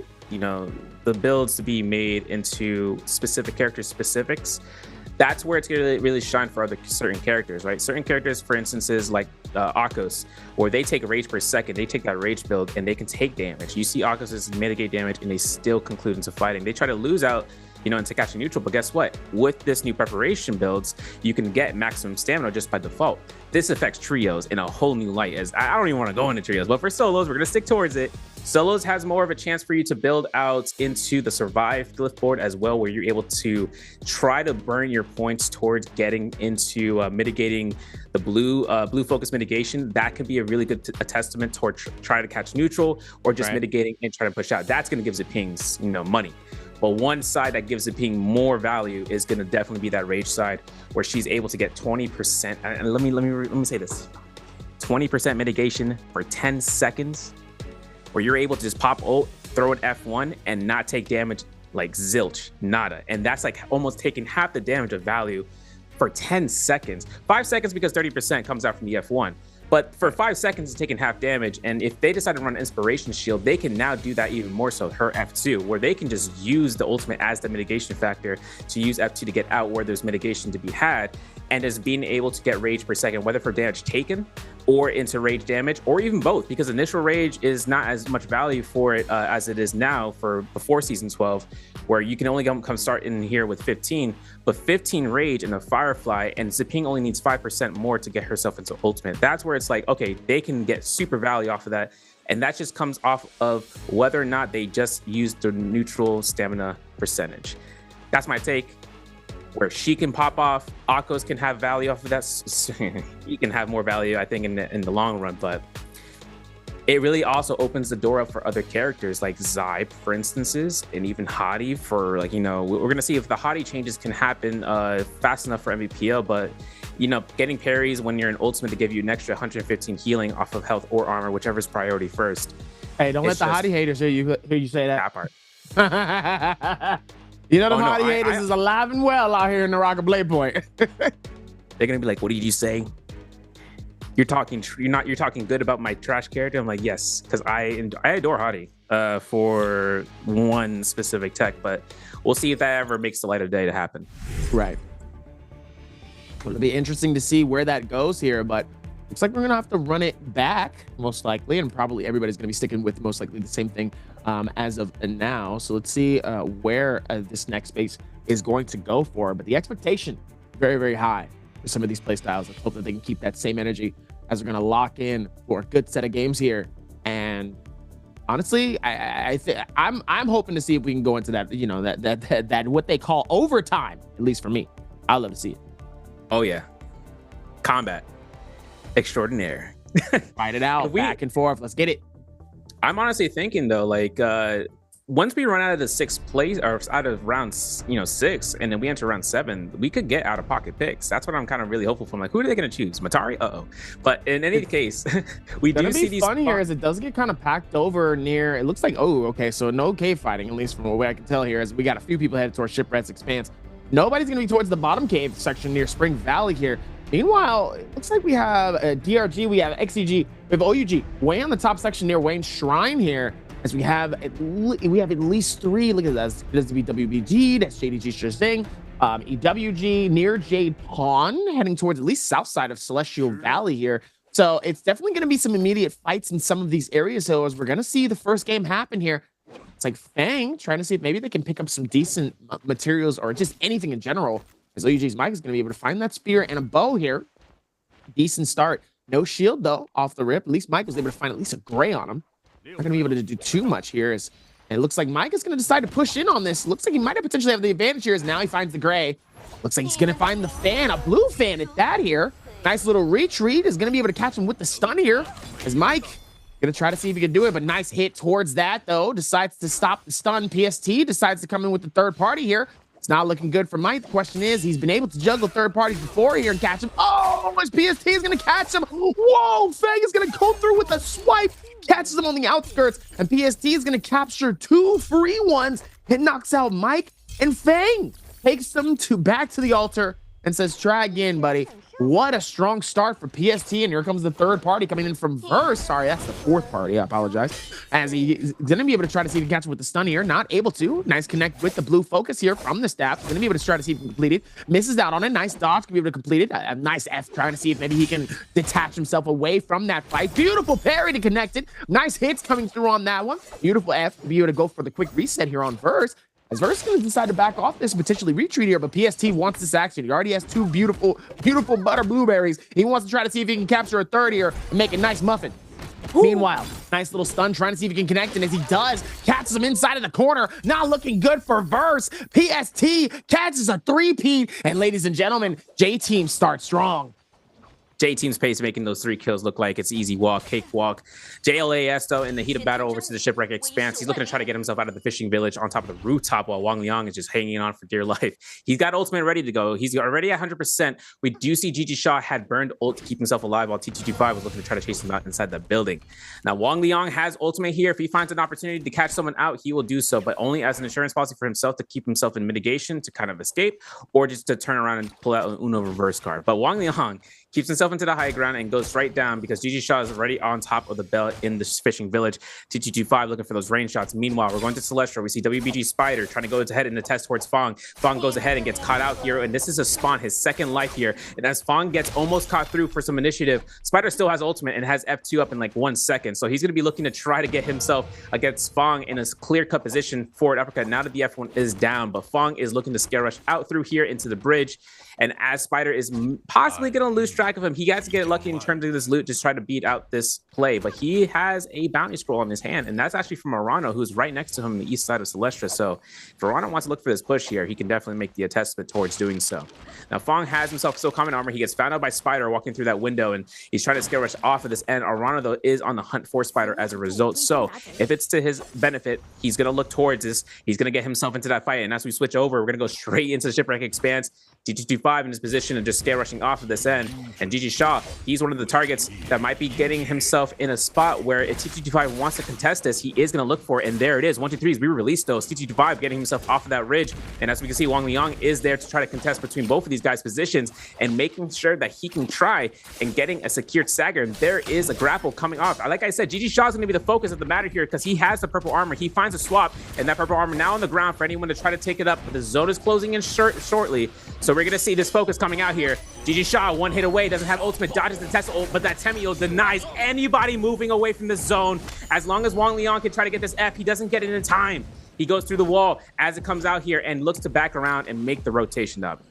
builds to be made into specific character specifics, that's where it's going to really shine for certain characters, right? Certain characters, for instance, is like Akos, where they take a rage per second, they take that rage build and they can take damage. You see Akos mitigate damage and they still conclude into fighting. They try to lose out, into catching neutral, but guess what? With this new preparation builds, you can get maximum stamina just by default. This affects trios in a whole new light. As I don't even want to go into trios, but for solos, we're going to stick towards it. Solos has more of a chance for you to build out into the survive glyph board as well, where you're able to try to burn your points towards getting into mitigating the blue focus mitigation. That could be a really good testament toward trying to catch neutral or just mitigating and trying to push out. That's going to give the pings, money. But one side that gives it being more value is going to definitely be that rage side, where she's able to get 20%. And let me say this: 20% mitigation for 10 seconds, where you're able to just pop ult, throw an F1, and not take damage like zilch, nada. And that's like almost taking half the damage of value for 10 seconds. 5 seconds because 30% comes out from the F1. But for 5 seconds, it's taking half damage. And if they decide to run Inspiration Shield, they can now do that even more so, her F2, where they can just use the ultimate as the mitigation factor to use F2 to get out where there's mitigation to be had. And just being able to get rage per second, whether for damage taken or into rage damage, or even both, because initial rage is not as much value for it as it is now for before season 12, where you can only come start in here with 15, but 15 rage in a Firefly, and Ziping only needs 5% more to get herself into ultimate. That's where it's like, okay, they can get super value off of that. And that just comes off of whether or not they just use the neutral stamina percentage. That's my take. Where she can pop off, Akos can have value off of that. He can have more value, I think, in the long run. But it really also opens the door up for other characters like Zybe, for instances, and even Hottie. For like, you know, we're gonna see if the Hottie changes can happen fast enough for Nbpl. But you know, getting parries when you're in ultimate to give you an extra 115 healing off of health or armor, whichever is priority first. Hey, don't let the Hottie haters hear you say that. That part. You know, the Hottie haters is alive and well out here in NARAKA BLADEPOINT. They're gonna be like, "What did you say? You're talking good about my trash character." I'm like, yes, because I adore Hottie for one specific tech, but we'll see if that ever makes the light of day to happen. Right. Well, it'll be interesting to see where that goes here, but looks like we're gonna have to run it back most likely, and probably everybody's gonna be sticking with most likely the same thing as of now. So let's see where this next space is going to go for. But the expectation very, very high for some of these play styles. Let's hope that they can keep that same energy as we're going to lock in for a good set of games here. And honestly, I'm hoping to see if we can go into that, you know, that what they call overtime, at least for me. I'd love to see it. Oh yeah, combat extraordinaire. Fight it out, back and forth. Let's get it. I'm honestly thinking though, like once we run out of the sixth place or out of round 6, and then we enter round 7, we could get out of pocket picks. That's what I'm kind of really hopeful for. I'm like, who are they going to choose? Matari? But in any case, we do see these. Funny here is it does get kind of packed over near. It looks like, oh, okay, so no cave fighting, at least from the way I can tell here, as we got a few people headed towards Shipwreck's Expanse. Nobody's going to be towards the bottom cave section near Spring Valley here. Meanwhile, it looks like we have DRG, we have XCG, we have OUG way on the top section near Wayne's Shrine here, as we have at least 3. Look at that. That's WBG, that's JDG Shazing, EWG near Jade Pawn, heading towards at least south side of Celestial Valley here. So it's definitely going to be some immediate fights in some of these areas. So as we're going to see the first game happen here, it's like Fang trying to see if maybe they can pick up some decent materials or just anything in general. As OUG's Mike is going to be able to find that spear and a bow here. Decent start. No shield, though, off the rip. At least Mike was able to find at least a gray on him. Not going to be able to do too much here. And it looks like Mike is going to decide to push in on this. Looks like he might have potentially have the advantage here as now he finds the gray. Looks like he's going to find the fan, a blue fan at that here. Nice little retreat. Is going to be able to catch him with the stun here. As Mike going to try to see if he can do it, but nice hit towards that, though. Decides to stop the stun. PST decides to come in with the third party here. It's not looking good for Mike. The question is, he's been able to juggle third parties before here and catch him. Oh, his PST is going to catch him. Whoa, Fang is going to go through with a swipe. Catches him on the outskirts, and PST is going to capture 2 free ones and knocks out Mike, and Fang takes them back to the altar and says, try again, buddy. What a strong start for PST, and here comes the third party coming in from Verse. Sorry, that's the fourth party. I apologize. As he's going to be able to try to see if he can catch him with the stun here. Not able to. Nice connect with the blue focus here from the staff. Going to be able to try to see if he can complete it. Misses out on it. Nice dodge. Can be able to complete it. A nice F trying to see if maybe he can detach himself away from that fight. Beautiful parry to connect it. Nice hits coming through on that one. Beautiful F to be able to go for the quick reset here on Verse. As Verse is going to decide to back off this, potentially retreat here, but PST wants this action. He already has 2 beautiful, beautiful butter blueberries. He wants to try to see if he can capture a third here and make a nice muffin. Ooh. Meanwhile, nice little stun, trying to see if he can connect, and as he does, catches him inside of the corner. Not looking good for Verse. PST catches a 3-peat, and ladies and gentlemen, J-Team starts strong. J Team's pace making those 3 kills look like it's easy walk, cakewalk. JLAS, though, in the heat of battle over to the Shipwreck Expanse, he's looking to try to get himself out of the fishing village on top of the rooftop while Wang Liang is just hanging on for dear life. He's got ultimate ready to go. He's already at 100%. We do see GG Shaw had burned ult to keep himself alive while T225 was looking to try to chase him out inside the building. Now, Wang Liang has ultimate here. If he finds an opportunity to catch someone out, he will do so, but only as an insurance policy for himself to keep himself in mitigation to kind of escape, or just to turn around and pull out an Uno reverse card. But Wang Liang keeps himself into the high ground and goes right down because GG Shaw is already on top of the belt in the fishing village. T225 looking for those range shots. Meanwhile, we're going to Celestial. We see WBG Spider trying to go ahead in the test towards Fong. Fong goes ahead and gets caught out here, and this is a spawn, his second life here. And as Fong gets almost caught through for some initiative, Spider still has ultimate and has F2 up in like 1 second. So he's going to be looking to try to get himself against Fong in a clear-cut position forward uppercut now that the F1 is down. But Fong is looking to scare rush out through here into the bridge. And as Spider is possibly going to lose track of him, he has to get lucky in terms of this loot, just try to beat out this play. But he has a bounty scroll in his hand, and that's actually from Arano, who's right next to him on the east side of Celestra. So if Arano wants to look for this push here, he can definitely make the attestment towards doing so. Now, Fong has himself still common armor. He gets found out by Spider walking through that window, and he's trying to scare rush off of this end. Arano, though, is on the hunt for Spider as a result. So if it's to his benefit, he's going to look towards this. He's going to get himself into that fight. And as we switch over, we're going to go straight into the Shipwreck Expanse. T225 in his position and just scare rushing off of this end. And GG Shaw, he's one of the targets that might be getting himself in a spot where if T225 wants to contest this, he is going to look for it. And there it is. 1, 2, 3 is re-released though. T225 getting himself off of that ridge. And as we can see, Wang Liang is there to try to contest between both of these guys' positions and making sure that he can try and getting a secured stagger. And there is a grapple coming off. Like I said, GG Shaw is going to be the focus of the matter here because he has the purple armor. He finds a swap, and that purple armor now on the ground for anyone to try to take it up. But the zone is closing in shortly. So we're going to see this focus coming out here. GG Shaw, 1 hit away, doesn't have ultimate, dodges the Tesla ult, but that Temio denies anybody moving away from the zone. As long as Wang Liang can try to get this F, he doesn't get it in time. He goes through the wall as it comes out here and looks to back around and make the rotation up.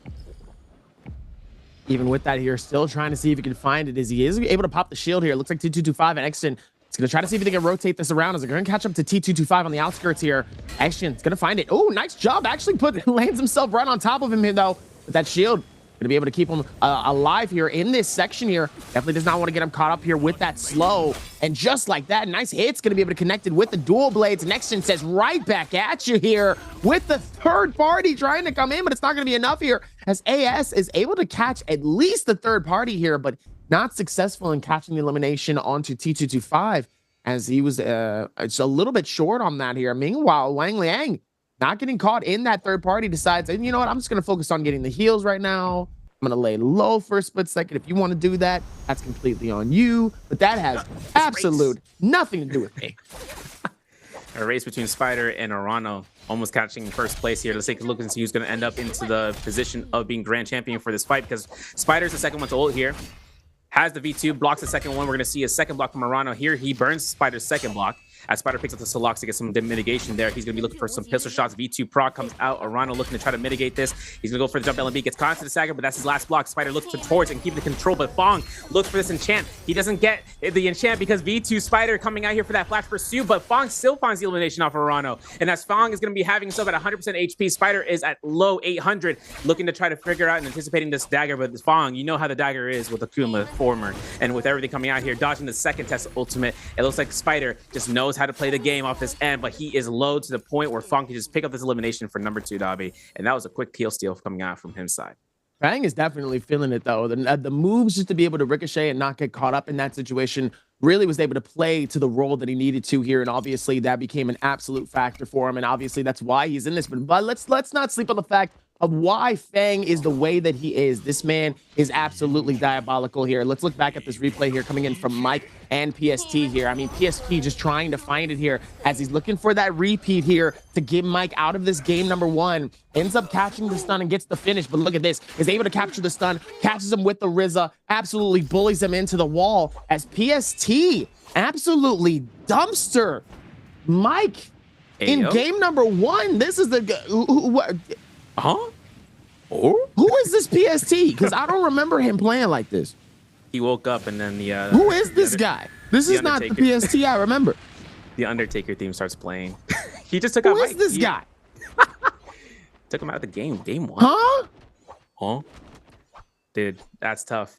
Even with that here, still trying to see if he can find it. Is he able to pop the shield here? It looks like T225 and Exton is going to try to see if they can rotate this around. Is it going to catch up to T225 on the outskirts here? Exton is going to find it. Oh, nice job. Actually lands himself right on top of him here, though. With that shield, going to be able to keep him alive here in this section here. Definitely does not want to get him caught up here with that slow. And just like that, nice hit's going to be able to connect it with the dual blades. Nexton says right back at you here with the third party trying to come in, but it's not going to be enough here as AS is able to catch at least the third party here, but not successful in catching the elimination onto T225 as he was it's a little bit short on that here. Meanwhile, Wang Liang, not getting caught in that third party, decides, and you know what, I'm just going to focus on getting the heals right now. I'm going to lay low for a split second. If you want to do that, that's completely on you. But that has absolute nothing to do with me. A race between Spider and Arano, almost catching first place here. Let's take a look and see who's going to end up into the position of being grand champion for this fight, because Spider's the second one to ult here. Has the V2, blocks the second one. We're going to see a second block from Arano here. He burns Spider's second block. As Spider picks up the Solox to get some mitigation there, he's going to be looking for some pistol shots. V2 proc comes out. Arano looking to try to mitigate this. He's going to go for the jump LMB. Gets caught into the stagger, but that's his last block. Spider looks towards and keep the control, but Fong looks for this enchant. He doesn't get the enchant because V2 Spider coming out here for that flash pursuit, but Fong still finds the elimination off of Arano. And as Fong is going to be having himself at 100% HP, Spider is at low 800, looking to try to figure out and anticipating this dagger, but Fong, you know how the dagger is with Akuma former, and with everything coming out here, dodging the second test ultimate, it looks like Spider just knows how to play the game off this end, but he is low to the point where Fong can just pick up this elimination for number 2 Dobby, and that was a quick kill steal coming out from his side. Fang is definitely feeling it though. The moves just to be able to ricochet and not get caught up in that situation really was able to play to the role that he needed to here, and obviously that became an absolute factor for him, and obviously that's why he's in this. But let's not sleep on the fact of why Fang is the way that he is. This man is absolutely diabolical here. Let's look back at this replay here coming in from Mike and PST here. I mean, PST just trying to find it here as he's looking for that repeat here to get Mike out of this game number 1. Ends up catching the stun and gets the finish, but look at this. Is able to capture the stun, catches him with the RZA, absolutely bullies him into the wall as PST absolutely dumpster Mike in game number 1. This is the... Huh? Who is this PST? Because I don't remember him playing like this. He woke up and then the... Who is this guy? This is not the PST I remember. The Undertaker theme starts playing. He just took out Mike. Who is this guy? Took him out of the game. Game 1. Huh? Huh? Dude, that's tough.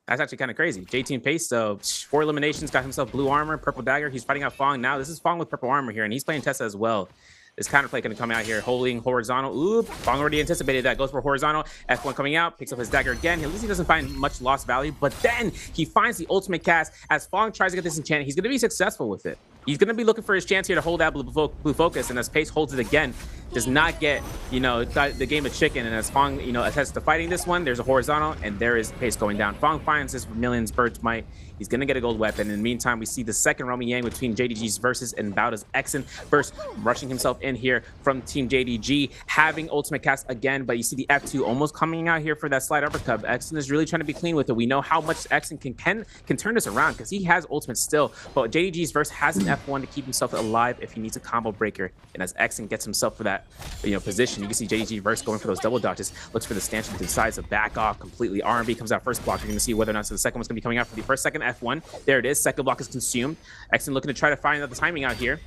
That's actually kind of crazy. J-Team Pace, so 4 eliminations, got himself blue armor, purple dagger. He's fighting out Fong now. This is Fong with purple armor here, and he's playing Tessa as well. This counterplay going to come out here, holding horizontal. Oop, Fong already anticipated that. Goes for horizontal. F1 coming out, picks up his dagger again. At least he doesn't find much lost value, but then he finds the ultimate cast. As Fong tries to get this enchant, he's going to be successful with it. He's going to be looking for his chance here to hold that blue focus, and as Pace holds it again, does not get, you know, the game of chicken. And as Fong, you know, attests to fighting this one, there's a horizontal, and there is Pace going down. Fong finds his millions bird's might. He's going to get a gold weapon. In the meantime, we see the second Romy Yang between JDG's versus and Bauda's Exen. First, rushing himself in here from Team JDG, having ultimate cast again, but you see the F2 almost coming out here for that slide uppercut. Exen is really trying to be clean with it. We know how much Exen can turn this around because he has ultimate still, but JDG's verse has an F1 to keep himself alive if he needs a combo breaker. And as Exen gets himself for that, you know, position, you can see JDG verse going for those double dodges, looks for the stanchion, decides to back off completely. R&B comes out first block. You're going to see whether or not the second one's going to be coming out for the first, second F1. There it is. Second block is consumed. Exen looking to try to find out the timing out here.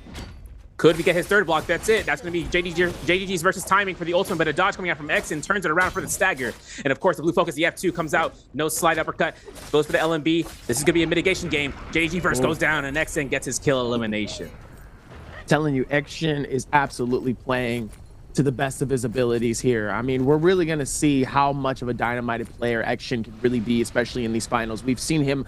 Could we get his third block? That's it. That's going to be JDG's versus timing for the ultimate, but a dodge coming out from Exen turns it around for the stagger. And of course, the blue focus, the F2 comes out. No slide uppercut. Goes for the LMB. This is going to be a mitigation game. JDG versus goes down, and Exen gets his kill elimination. Telling you, Exen is absolutely playing to the best of his abilities here. I mean, we're really going to see how much of a dynamited player Exen can really be, especially in these finals. We've seen him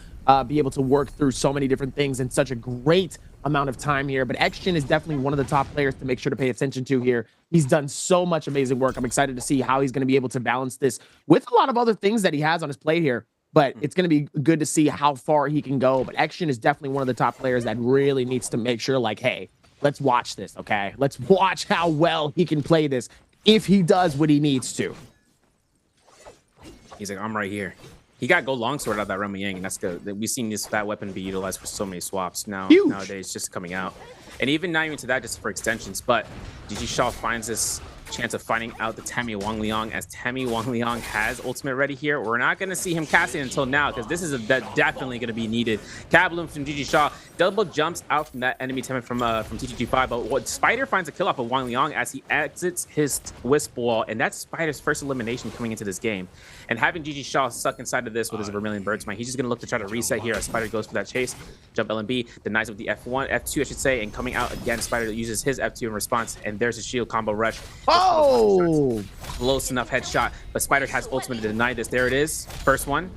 be able to work through so many different things in such a great amount of time here, but Exen is definitely one of the top players to make sure to pay attention to here. He's done so much amazing work. I'm excited to see how he's going to be able to balance this with a lot of other things that he has on his plate here, but it's going to be good to see how far he can go. But Exen is definitely one of the top players that really needs to make sure, like, hey, let's watch this, okay? Let's watch how well he can play this if he does what he needs to. He's like, I'm right here. He got gold longsword out of that Romy Yang, and that's good. We've seen that weapon be utilized for so many swaps nowadays, just coming out. And even not even to that, just for extensions. But GG Shaw finds this chance of finding out the Tammy Wang Liang, as Tammy Wang Liang has ultimate ready here. We're not going to see him casting until now, because this is definitely going to be needed. Kabloom from GG Shaw double jumps out from that enemy teammate from TGG5, but what Spider finds a kill off of Wang Liang as he exits his wisp wall, and that's Spider's first elimination coming into this game. And having GG Shaw stuck inside of this with his Vermilion Bird's Might, he's just going to look to try to reset here as Spider goes for that chase. Jump LMB, denies with the F1, F2 I should say, and coming out again, Spider uses his F2 in response, and there's a shield combo rush. Oh! Close enough headshot, but Spider has ultimate to deny this. There it is. First one.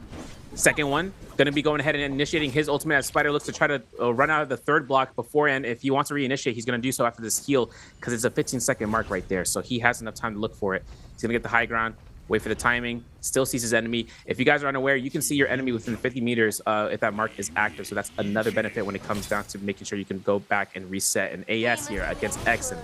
Second one. Going to be going ahead and initiating his ultimate as Spider looks to try to run out of the third block beforehand. If he wants to reinitiate, he's going to do so after this heal because it's a 15-second mark right there. So he has enough time to look for it. He's going to get the high ground, wait for the timing, still sees his enemy. If you guys are unaware, you can see your enemy within 50 meters if that mark is active. So that's another benefit when it comes down to making sure you can go back and reset an AS here against Exen.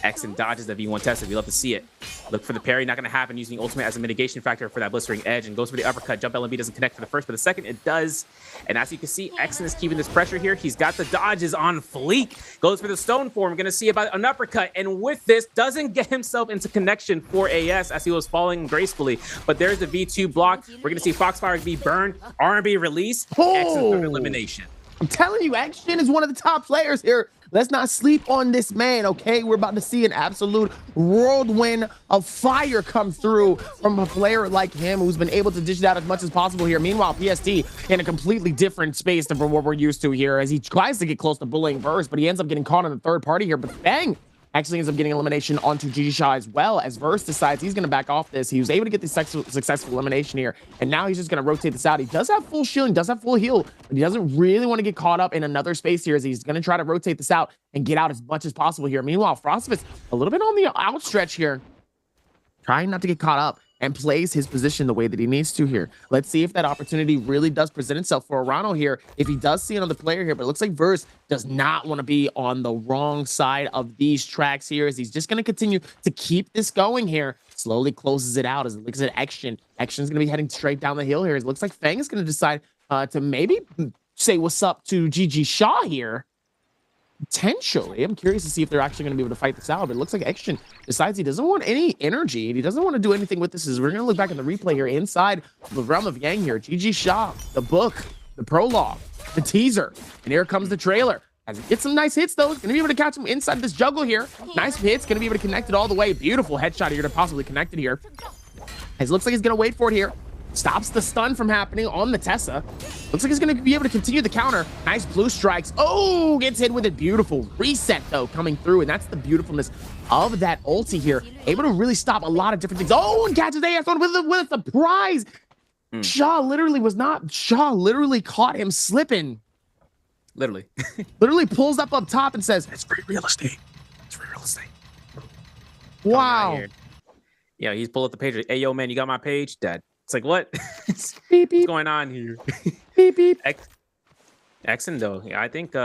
Exen dodges the V1 Tesla. We love to see it. Look for the parry, not going to happen, using ultimate as a mitigation factor for that blistering edge, and goes for the uppercut. Jump LMB doesn't connect for the first, but the second it does. And as you can see, Exen is keeping this pressure here. He's got the dodges on fleek. Goes for the stone form. Going to see about an uppercut, and with this, doesn't get himself into connection for AS as he was falling gracefully. But there's the V2 block. We're going to see Foxfire be burned, R&B release, Exen third elimination. I'm telling you, Exen is one of the top players here. Let's not sleep on this man, okay? We're about to see an absolute whirlwind of fire come through from a player like him who's been able to dish it out as much as possible here. Meanwhile, PST in a completely different space than from what we're used to here as he tries to get close to bullying Verse, but he ends up getting caught in the third party here. But bang! Actually ends up getting elimination onto GG Shaw as well, as Verse decides he's going to back off this. He was able to get the successful elimination here, and now he's just going to rotate this out. He does have full shielding, does have full heal, but he doesn't really want to get caught up in another space here, as he's going to try to rotate this out and get out as much as possible here. Meanwhile, Frostfist a little bit on the outstretch here, trying not to get caught up, and plays his position the way that he needs to here. Let's see if that opportunity really does present itself for Arano here, if he does see another player here. But it looks like Verse does not want to be on the wrong side of these tracks here, as he's just going to continue to keep this going here. Slowly closes it out as it looks at Exen. Exen's going to be heading straight down the hill here. It looks like Fang is going to decide to maybe say what's up to GG Shaw here. Potentially. I'm curious to see if they're actually going to be able to fight this out, but it looks like Exen decides he doesn't want any energy and he doesn't want to do anything with this. As we're going to look back at the replay here inside the realm of Yang here. GG Shaw, the book, the prologue, the teaser, and here comes the trailer. As he gets some nice hits though, going to be able to catch him inside this juggle here. Nice hits, going to be able to connect it all the way. Beautiful headshot here to possibly connect it here. As it looks like he's going to wait for it here. stops the stun from happening on the Tessa. Looks like he's going to be able to continue the counter. Nice blue strikes. Oh, gets hit with it. Beautiful reset, though, coming through. And that's the beautifulness of that ulti here. Able to really stop a lot of different things. Oh, and catches AF1 with a surprise. Shaw literally caught him slipping. Literally. Literally pulls up top and says, it's free real estate. It's free real estate. Wow. Yeah, he's pulled up the page. Hey, yo, man, you got my page? Dad. It's like, what? Beep, beep. What's going on here? Beep, beep. Exen, though, yeah, I think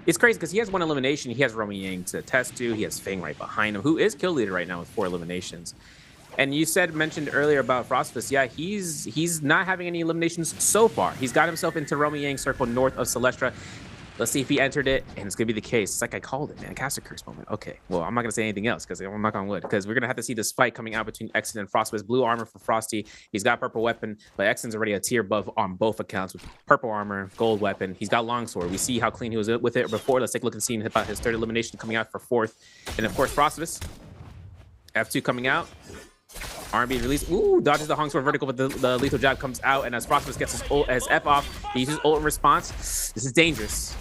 it's crazy because he has 1 elimination. He has Romy Yang to test to. He has Fang right behind him, who is kill leader right now with 4 eliminations. And you mentioned earlier about Frostfist. Yeah, he's not having any eliminations so far. He's got himself into Romy Yang circle north of Celestra. Let's see if he entered it, and it's gonna be the case. It's like I called it, man. Caster Curse moment. Okay, well, I'm not gonna say anything else because I'm knock on wood, because we're gonna have to see this fight coming out between Exen and Frostfist. Blue armor for Frosty. He's got purple weapon, but Exen's already a tier above on both accounts with purple armor, gold weapon. He's got longsword. We see how clean he was with it before. Let's take a look and see about his 3rd elimination coming out for 4th. And of course, Frostfist. F2 coming out. R&B release. Ooh, dodges the Hongsword vertical, but the lethal jab comes out, and as Frostfist gets his F off, he uses ult in response. This is dangerous.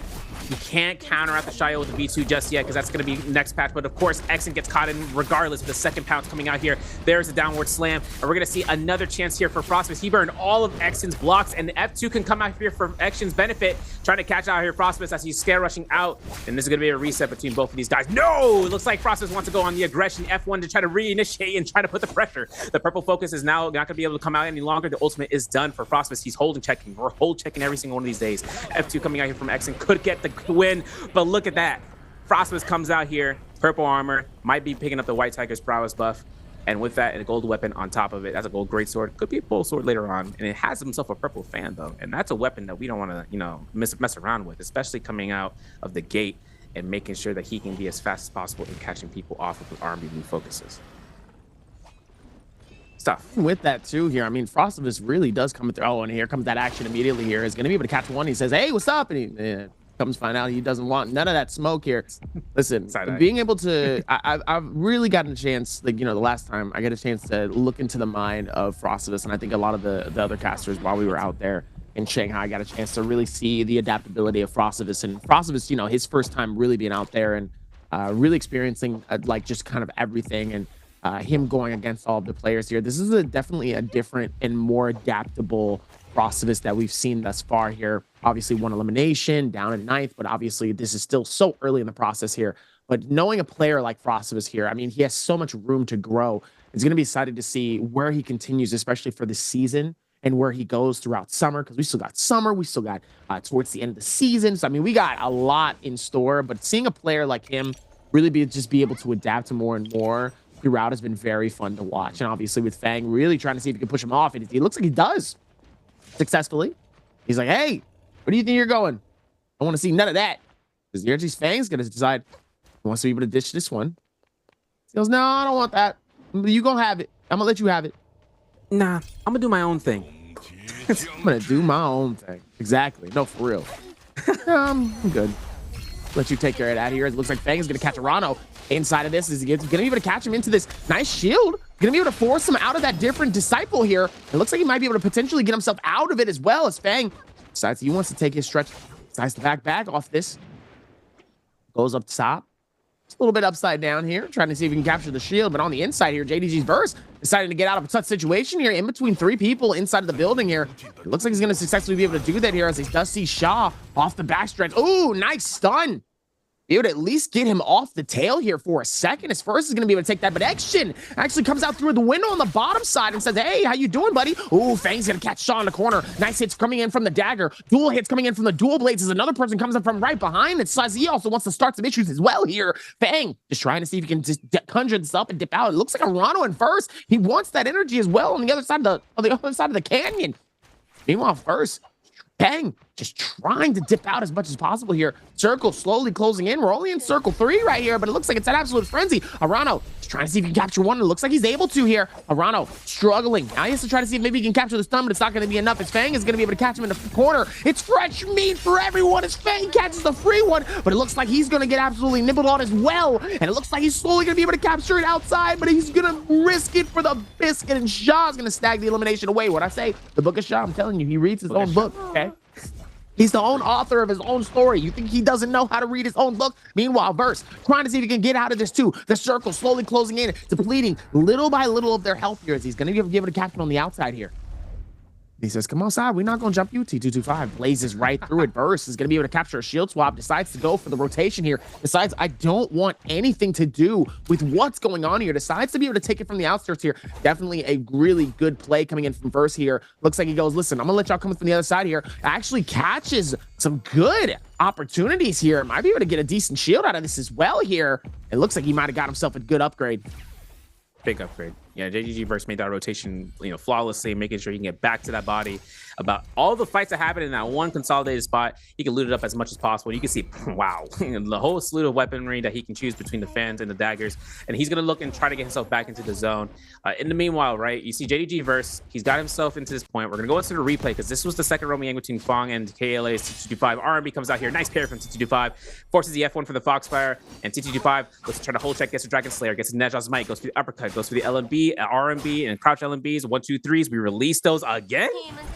You can't counter out the Shio with the V2 just yet, because that's going to be next patch. But of course, Exen gets caught in regardless with the 2nd pounce coming out here. There's a downward slam, and we're going to see another chance here for Frostfist. He burned all of Exen's blocks, and the F2 can come out here for Exen's benefit, trying to catch out here Frostfist as he's scare rushing out. And this is going to be a reset between both of these guys. No! It looks like Frostfist wants to go on the aggression F1 to try to reinitiate and try to put the pressure. The purple focus is now not going to be able to come out any longer. The ultimate is done for Frostfist. He's holding checking. We're hold checking every single one of these days. F2 coming out here from Exen could get the win. But look at that. Frostfist comes out here, purple armor, might be picking up the White Tiger's prowess buff. And with that, and a gold weapon on top of it. That's a gold greatsword. Could be a full sword later on. And it has himself a purple fan, though. And that's a weapon that we don't want to, mess around with, especially coming out of the gate and making sure that he can be as fast as possible in catching people off with his R&B blue focuses. Stuff. With that, too, here, I mean, Frostfist really does come through. Oh, and here comes that action immediately here. He's going to be able to catch one. He says, hey, what's up? And he comes find out he doesn't want none of that smoke here. Listen, being able to, I've really gotten a chance, the last time I got a chance to look into the mind of Frostfist, and I think a lot of the other casters while we were out there in Shanghai got a chance to really see the adaptability of Frostfist. And Frostfist, his first time really being out there and really experiencing just kind of everything, and him going against all of the players here. This is definitely a different and more adaptable Frostfist that we've seen thus far here. Obviously 1 elimination, down in 9th, but obviously this is still so early in the process here. But knowing a player like Frostfist here, I mean, he has so much room to grow. It's going to be excited to see where he continues, especially for the season, and where he goes throughout summer, because we still got summer, we still got towards the end of the season. So, I mean, we got a lot in store, but seeing a player like him really be able to adapt to more and more throughout has been very fun to watch. And obviously with Fang really trying to see if he can push him off, and it looks like he does successfully. He's like, hey, where do you think you're going? I want to see none of that. Because Yerji's Fang's going to decide he wants to be able to ditch this one. He goes, no, I don't want that. You gonna have it. I'm gonna let you have it. Nah, I'm gonna do my own thing. I'm gonna do my own thing. Exactly. No, for real. I'm good. Let you take care of that here. It looks like Fang is gonna catch Arano inside of this. Is he gonna be able to catch him into this nice shield? Gonna be able to force him out of that different disciple here. It looks like he might be able to potentially get himself out of it as well, as Fang decides he wants to take his stretch. Decides to back off this. Goes up top. It's a little bit upside down here, trying to see if he can capture the shield. But on the inside here, JDG's burst deciding to get out of a tough situation here in between 3 people inside of the building here. It looks like he's going to successfully be able to do that here as he does see Shaw off the backstretch. Ooh, nice stun. He would at least get him off the tail here for a second. His first is going to be able to take that, but Action actually comes out through the window on the bottom side and says, hey, how you doing, buddy? Ooh, Fang's going to catch Shaw in the corner. Nice hits coming in from the dagger. Dual hits coming in from the dual blades as another person comes in from right behind. It says he also wants to start some issues as well here. Fang just trying to see if he can just conjure this up and dip out. It looks like Arano in first. He wants that energy as well on the other side of the canyon. Meanwhile, first, Fang just trying to dip out as much as possible here. Circle slowly closing in. We're only in circle 3 right here, but it looks like it's an absolute frenzy. Arano is trying to see if he can capture one. It looks like he's able to here. Arano struggling. Now he has to try to see if maybe he can capture the stun, but it's not going to be enough. His Fang is going to be able to catch him in the corner. It's fresh meat for everyone. His Fang catches the free one, but it looks like he's going to get absolutely nibbled on as well. And it looks like he's slowly going to be able to capture it outside, but he's going to risk it for the biscuit, and Shaw's going to snag the elimination away. What I say, the book of Shaw, I'm telling you, he reads his own book, okay? He's the own author of his own story. You think he doesn't know how to read his own book? Meanwhile, Verse trying to see if he can get out of this too. The circle slowly closing in, depleting little by little of their health here as he's going to be able to capture on the outside here. He says, come outside. We're not going to jump you. T225 blazes right through it. Verse is going to be able to capture a shield swap. Decides to go for the rotation here. Decides, I don't want anything to do with what's going on here. Decides to be able to take it from the outskirts here. Definitely a really good play coming in from Verse here. Looks like he goes, listen, I'm going to let y'all come in from the other side here. Actually catches some good opportunities here. Might be able to get a decent shield out of this as well here. It looks like he might have got himself a good upgrade. Big upgrade. Yeah, JGG Verse made that rotation, flawlessly, making sure he can get back to that body. About all the fights that happen in that one consolidated spot, he can loot it up as much as possible. You can see, wow, the whole slew of weaponry that he can choose between the fans and the daggers. And he's going to look and try to get himself back into the zone. In the meanwhile, right, you see JDG Verse, he's got himself into this point. We're going to go into the replay because this was the second roaming game between Fong and KLA's T225. RMB comes out here. Nice parry from T225. Forces the F1 for the Foxfire. And T225 looks to try to hold check, gets a Dragon Slayer, gets a Nejaw's Might, goes for the uppercut, goes for the LMB, RMB, and crouch LMBs, 1, 2, 3s. We release those again.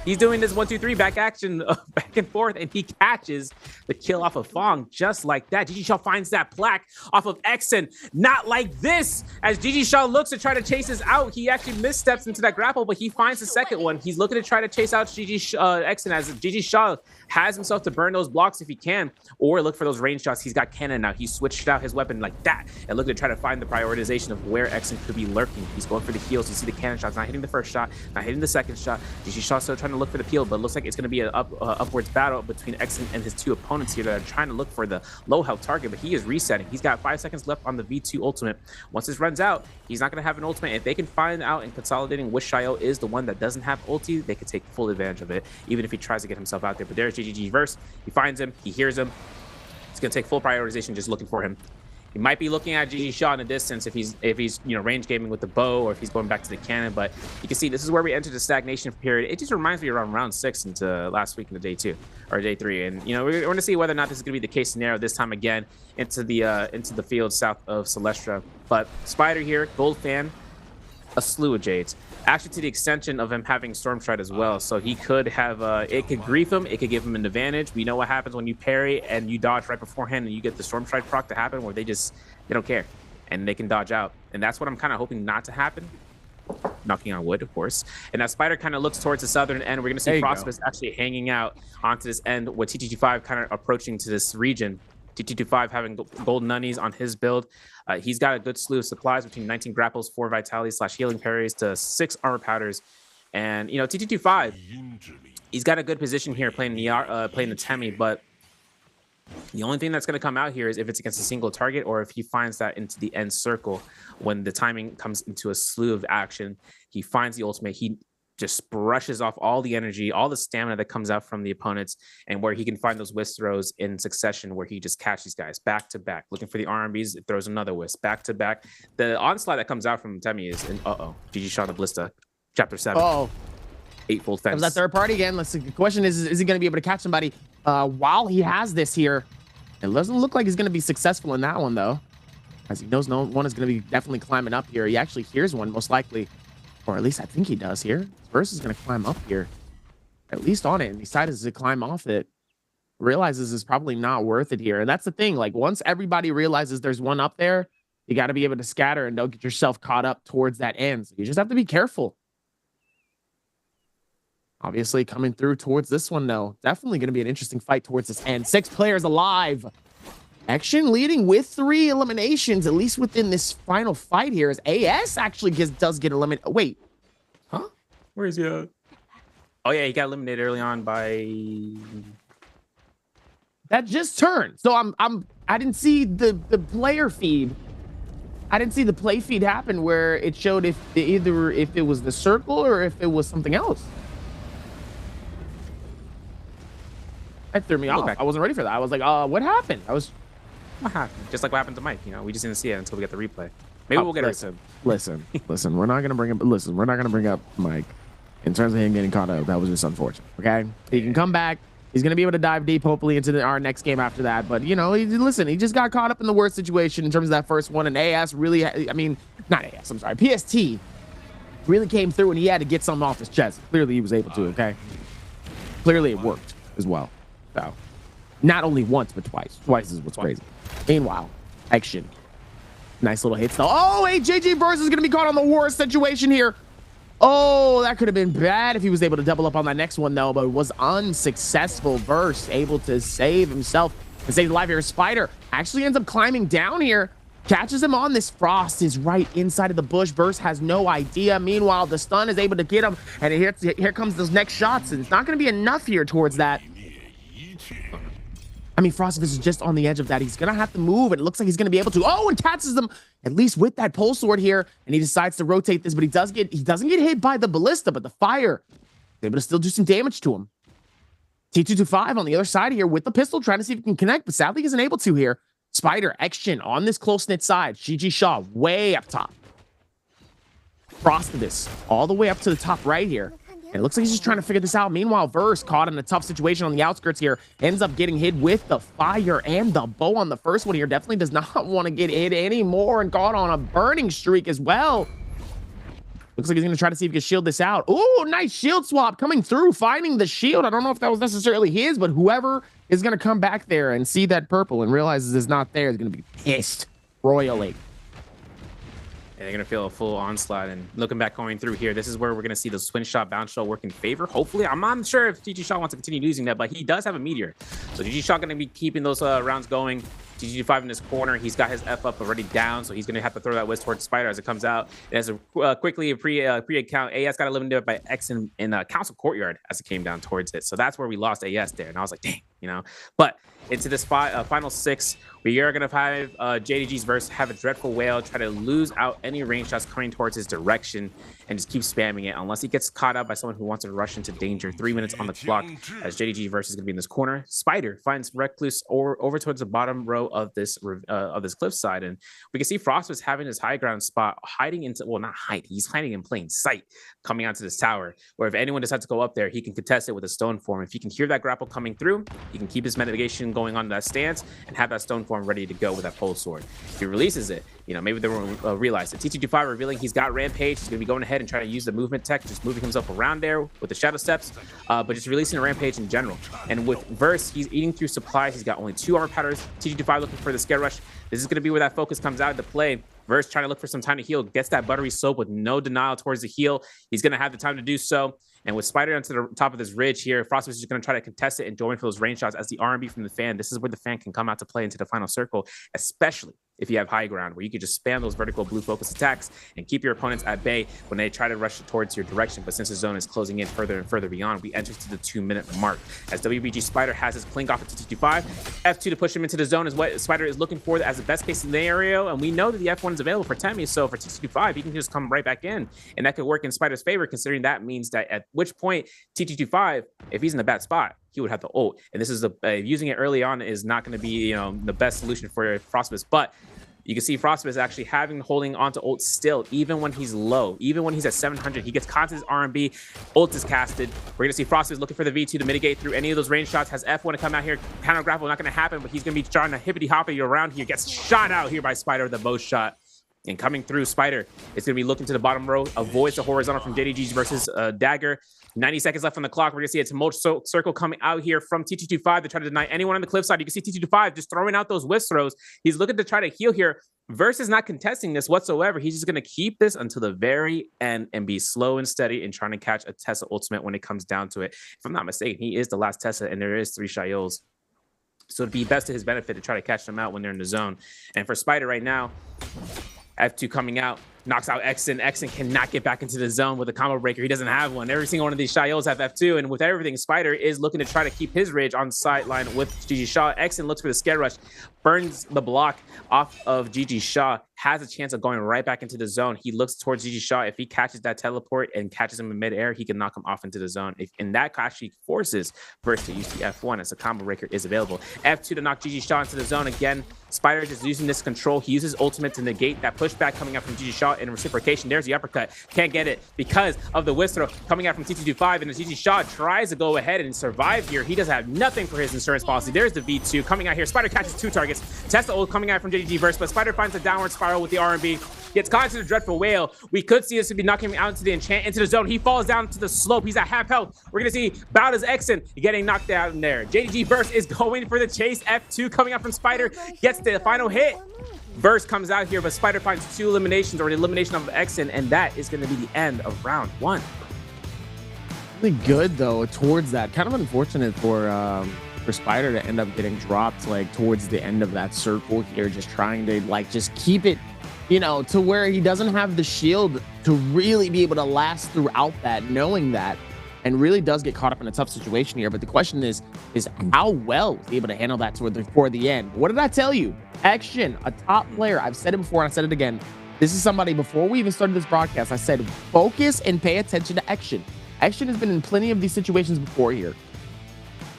He's doing this 1, 2, 3 back action, back and forth, and he catches the kill off of Fong just like that. GG Shaw finds that plaque off of Exen. Not like this. As GG Shaw looks to try to chase us out, he actually missteps into that grapple, but he finds the second one. He's looking to try to chase out Exen as GG Shaw has himself to burn those blocks if he can, or look for those range shots. He's got cannon now. He switched out his weapon like that and look to try to find the prioritization of where Exen could be lurking. He's going for the heals. You see the cannon shots, not hitting the first shot, not hitting the second shot. GG Shaw still trying to look for the peel, but it looks like it's going to be an upwards battle between Exen and his two opponents here that are trying to look for the low health target, but he is resetting. He's got 5 seconds left on the V2 ultimate. Once this runs out, he's not going to have an ultimate. If they can find out and consolidating which Shio is the one that doesn't have ulti, they can take full advantage of it, even if he tries to get himself out there. But there's GGG Verse. He finds him. He hears him. He's going to take full prioritization just looking for him. He might be looking at GG Shaw in the distance if he's range gaming with the bow or if he's going back to the cannon, but you can see this is where we enter the stagnation period. It just reminds me around round 6 into last week into day 2 or day 3, and we're going to see whether or not this is going to be the case scenario this time again into the field south of Celestra. But Spider here, gold fan, a slew of Jades. Actually, to the extension of him having Stormstride as well. So he could have, it could grief him, it could give him an advantage. We know what happens when you parry and you dodge right beforehand and you get the Stormstride proc to happen where they don't care and they can dodge out. And that's what I'm kind of hoping not to happen. Knocking on wood, of course. And that Spider kind of looks towards the southern end. We're going to see Frostbus actually hanging out onto this end with T225 kind of approaching to this region. T225 having gold nunnies on his build. He's got a good slew of supplies between 19 grapples, 4 vitality / healing parries to 6 armor powders. And, T225, he's got a good position here playing the Temi, but the only thing that's going to come out here is if it's against a single target or if he finds that into the end circle when the timing comes into a slew of action. He finds the ultimate. He just brushes off all the energy, all the stamina that comes out from the opponents, and where he can find those wisp throws in succession where he just catches guys back to back, looking for the RMBs, it throws another wisp back to back. The onslaught that comes out from Temi is, GG Shaw the Ballista, chapter 7. Oh, eightfold fence. That was that third party again. The question is he going to be able to catch somebody while he has this here? It doesn't look like he's going to be successful in that one, though, as he knows no one is going to be definitely climbing up here. He actually hears one, most likely. Or at least I think he does here. Verse is going to climb up here, at least on it, and decides to climb off it. Realizes it's probably not worth it here. And that's the thing. Like, once everybody realizes there's one up there, you got to be able to scatter and don't get yourself caught up towards that end. So you just have to be careful. Obviously, coming through towards this one, though. Definitely going to be an interesting fight towards this end. 6 players alive. Action leading with 3 eliminations, at least within this final fight here, as AS actually does get eliminated. Wait, huh? Where is he at? Oh yeah, he got eliminated early on by that just turned. So I didn't see the player feed. I didn't see the play feed happen where it showed if it was the circle or if it was something else. That threw me off. I wasn't ready for that. I was like, what happened? What happened? Just like what happened to Mike. You know, we just didn't see it until we get the replay. Maybe we'll get it. Listen. We're not gonna bring up Mike. In terms of him getting caught up, that was just unfortunate. Okay, he can come back. He's gonna be able to dive deep, hopefully, into our next game after that. But you know, he just got caught up in the worst situation in terms of that first one. And AS really, I mean, not AS. I'm sorry, PST really came through, and he had to get something off his chest. Clearly, he was able to. Okay, clearly it worked as well. So, not only once but twice. Twice is what's crazy. Meanwhile, action. Nice little hits though. Oh, hey, JJ Verse is gonna be caught on the worst situation here. Oh, that could have been bad if he was able to double up on that next one, though, but it was unsuccessful. Verse able to save himself and save the life here. Spider actually ends up climbing down here, catches him on this. Frost is right inside of the bush. Verse has no idea. Meanwhile, the stun is able to get him, and here comes those next shots, and it's not going to be enough here towards that. I mean, Frostifus is just on the edge of that. He's going to have to move, and it looks like he's going to be able to. Oh, and catches them, at least with that pole sword here, and he decides to rotate this, but he doesn't get hit by the ballista, but the fire is able to still do some damage to him. T225 on the other side here with the pistol, trying to see if he can connect, but sadly he isn't able to here. Spider, X-Shin on this close-knit side. GG Shaw way up top. Frostifus all the way up to the top right here. And it looks like he's just trying to figure this out. Meanwhile, Verse, caught in a tough situation on the outskirts here, ends up getting hit with the fire and the bow on the first one here. Definitely does not want to get hit anymore, and caught on a burning streak as well. Looks like he's going to try to see if he can shield this out. Oh, nice shield swap coming through, finding the shield. I don't know if that was necessarily his, but whoever is going to come back there and see that purple and realizes it's not there is going to be pissed royally. And they're going to feel a full onslaught. And looking back going through here, this is where we're going to see the twin shot, bounce shot work in favor. Hopefully, I'm not sure if GG Shot wants to continue using that, but he does have a meteor. So GG Shot going to be keeping those rounds going. GG5 in his corner. He's got his F up already down, so he's going to have to throw that whiz towards Spider as it comes out. It has a quickly a pre-account. AS got eliminated by X in Council Courtyard as it came down towards it. So that's where we lost AS there. And I was like, dang, you know. But into this final six, we are going to have JDG's verse have a dreadful whale, try to lose out any range shots coming towards his direction, and just keep spamming it unless he gets caught out by someone who wants to rush into danger. 3 minutes on the clock as JDG verse is going to be in this corner. Spider finds Recluse over towards the bottom row of this cliffside, and we can see Frost was having his high ground spot, hiding into, well, not hiding, he's hiding in plain sight, coming onto this tower, where if anyone decides to go up there, he can contest it with a stone form. If he can hear that grapple coming through, he can keep his mitigation going on that stance and have that stone form ready to go with that pole sword. If he releases it, you know, maybe they won't realize it. T225 revealing he's got Rampage. He's going to be going ahead and trying to use the movement tech, just moving himself around there with the shadow steps, but just releasing a Rampage in general. And with Verse, he's eating through supplies. He's got only 2 armor powders. T225 looking for the scare rush. This is going to be where that focus comes out into play. Verse trying to look for some time to heal, gets that buttery soap with no denial towards the heal. He's going to have the time to do so. And with Spider onto the top of this ridge here, Frost is just going to try to contest it and join for those range shots as the R&B from the fan. This is where the fan can come out to play into the final circle, especially if you have high ground, where you can just spam those vertical blue focus attacks and keep your opponents at bay when they try to rush towards your direction. But since the zone is closing in further and further beyond, we enter to the 2-minute mark as WBG Spider has his clink off of T225. F2 to push him into the zone is what Spider is looking for as the best case scenario, and we know that the F1 is available for Temi, so for T225 he can just come right back in, and that could work in Spider's favor, considering that means that at which point T225, if he's in the bad spot, he would have to ult, and this is using it early on is not going to be, you know, the best solution for Frostbus. But you can see Frostbus actually holding on to ult still, even when he's low, even when he's at 700. He gets constant R&B, ult is casted. We're going to see Frostbus looking for the V2 to mitigate through any of those range shots. Has F1 to come out here. Counter grapple not going to happen, but he's going to be trying to hippity-hoppity around here. Gets shot out here by Spider with the bow shot. And coming through, Spider is going to be looking to the bottom row, avoids the horizontal from JDG's versus Dagger. 90 seconds left on the clock. We're going to see a tumultuous circle coming out here from T225 to try to deny anyone on the cliffside. You can see T225 just throwing out those whisk throws. He's looking to try to heal here. Verse is not contesting this whatsoever. He's just going to keep this until the very end and be slow and steady in trying to catch a Tessa ultimate when it comes down to it. If I'm not mistaken, he is the last Tessa, and there is 3 Shiols. So it'd be best to his benefit to try to catch them out when they're in the zone. And for Spider right now, F2 coming out, knocks out Exen. Exen cannot get back into the zone with a combo breaker. He doesn't have one. Every single one of these Shios have F2, and with everything, Spider is looking to try to keep his ridge on the sideline with GG Shaw. Exen looks for the scare rush, burns the block off of GG Shaw, has a chance of going right back into the zone. He looks towards GG Shaw. If he catches that teleport and catches him in midair, he can knock him off into the zone. And that actually forces Burst to use the F1 as a combo breaker is available. F2 to knock GG Shaw into the zone again. Spider just using this control. He uses ultimate to negate that pushback coming out from GG Shaw in reciprocation. There's the uppercut. Can't get it because of the whisk throw coming out from T225. And as GG Shaw tries to go ahead and survive here, he does have nothing for his insurance policy. There's the V2 coming out here. Spider catches 2 targets. Testa ult coming out from JDG Verse, but Spider finds a downward spiral with the R&B. Gets caught into the Dreadful Whale. We could see this to be knocking him out into the enchant, into the zone. He falls down to the slope. He's at half health. We're going to see Bowda's Exen getting knocked out in there. JDG Verse is going for the chase. F2 coming out from Spider. Gets the final hit. Verse comes out here, but Spider finds 2 eliminations, or the elimination of Exen, and that is going to be the end of round 1. Really good though towards that. Kind of unfortunate for Spider to end up getting dropped like towards the end of that circle here, just trying to like just keep it, you know, to where he doesn't have the shield to really be able to last throughout that, knowing that, and really does get caught up in a tough situation here. But the question is how well is he able to handle that toward the end? What did I tell you? Action, a top player. I've said it before and I said it again. This is somebody, before we even started this broadcast, I said focus and pay attention to Action. Action has been in plenty of these situations before here.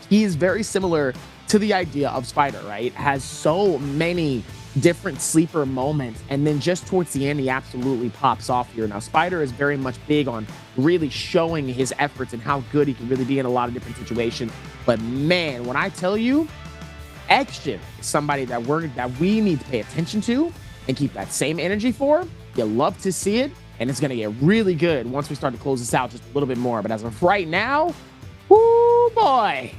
He is very similar to the idea of Spider, right? Has so many different sleeper moments, and then just towards the end, he absolutely pops off here. Now, Spider is very much big on really showing his efforts and how good he can really be in a lot of different situations. But man, when I tell you, Action is somebody that we need to pay attention to and keep that same energy for. You love to see it, and it's going to get really good once we start to close this out just a little bit more. But as of right now, whoo boy,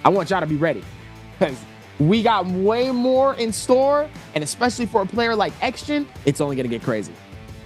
I want y'all to be ready, because we got way more in store, and especially for a player like Action, it's only going to get crazy.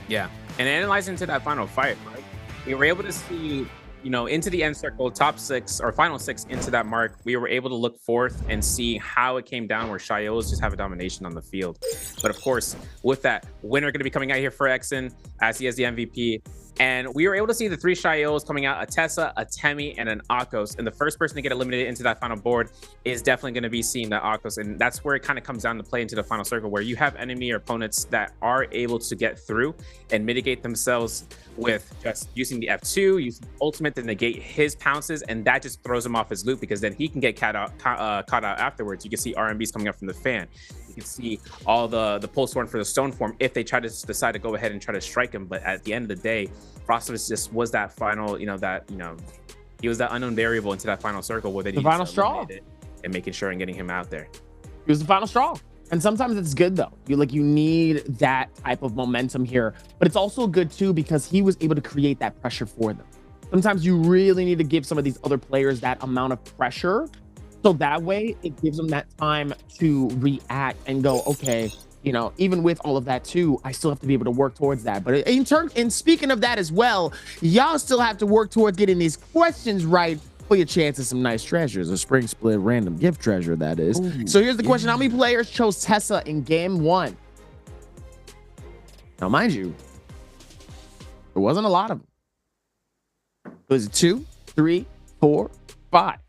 Yeah, and analyzing to that final fight, right? We were able to see, you know, into the end circle, top 6 or final 6 into that mark. We were able to look forth and see how it came down, where Shios just have a domination on the field. But of course, with that, winner going to be coming out here for Exen, as he has the MVP. And we were able to see the 3 Shios coming out, a Tessa, a Temi, and an Akos. And the first person to get eliminated into that final board is definitely going to be seeing that Akos. And that's where it kind of comes down to play into the final circle, where you have enemy or opponents that are able to get through and mitigate themselves with just using the F2, using ultimate to negate his pounces, and that just throws him off his loop, because then he can get caught out afterwards. You can see RMBs coming up from the fan. You can see all the pulse horn for the stone form if they try to decide to go ahead and try to strike him. But at the end of the day, Frostus just was that final, he was that unknown variable into that final circle where they the final straw and making sure and getting him out there. He was the final straw. And sometimes it's good though. You need that type of momentum here, but it's also good too because he was able to create that pressure for them. Sometimes you really need to give some of these other players that amount of pressure, so that way it gives them that time to react and go, okay, you know, even with all of that too, I still have to be able to work towards that. But and speaking of that as well, y'all still have to work towards getting these questions right for your chance of some nice treasures, a spring split random gift treasure, that is. Ooh, so here's the question. How many players chose Tessa in game 1? Now, mind you, there wasn't a lot of them. It was 2, 3, 4, 5.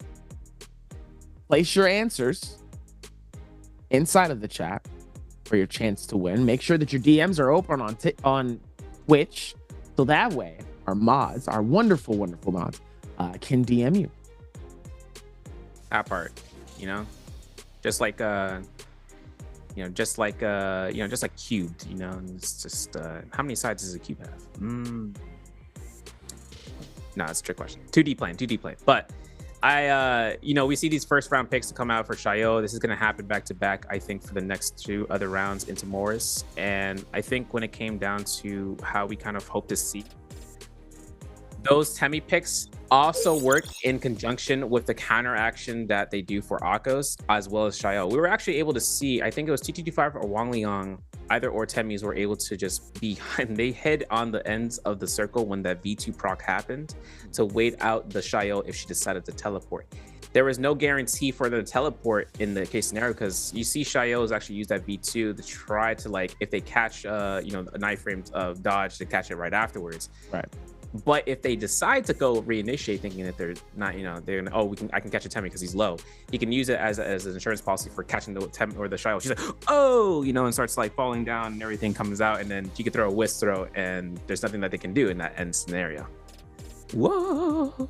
Place your answers inside of the chat for your chance to win. Make sure that your DMs are open on Twitch, so that way our mods, our wonderful mods, can DM you. That part, just like cubed, it's just how many sides does a cube have? No, it's a trick question. 2D plane. But we see these first round picks to come out for Shio. This is going to happen back to back, I think, for the next 2 other rounds into Morris. And I think when it came down to how we kind of hope to see those Temi picks also work in conjunction with the counter action that they do for Akos as well as Shio. We were actually able to see, I think it was T225 or Wang Liang, either or Temis were able to just be behind. They hid on the ends of the circle when that V2 proc happened to wait out the Shio if she decided to teleport. there was no guarantee for them to teleport in the case scenario, because you see Shayo's actually use that V2 to try to, like, if they catch a knife frame of dodge, to catch it right afterwards. Right. But if they decide to go reinitiate, thinking that they're not, they're gonna, I can catch a Temmie because he's low, he can use it as an insurance policy for catching the Temmie or the Shayo. She's like, and starts like falling down and everything comes out, and then she can throw a whisk throw, and there's nothing that they can do in that end scenario. Whoa.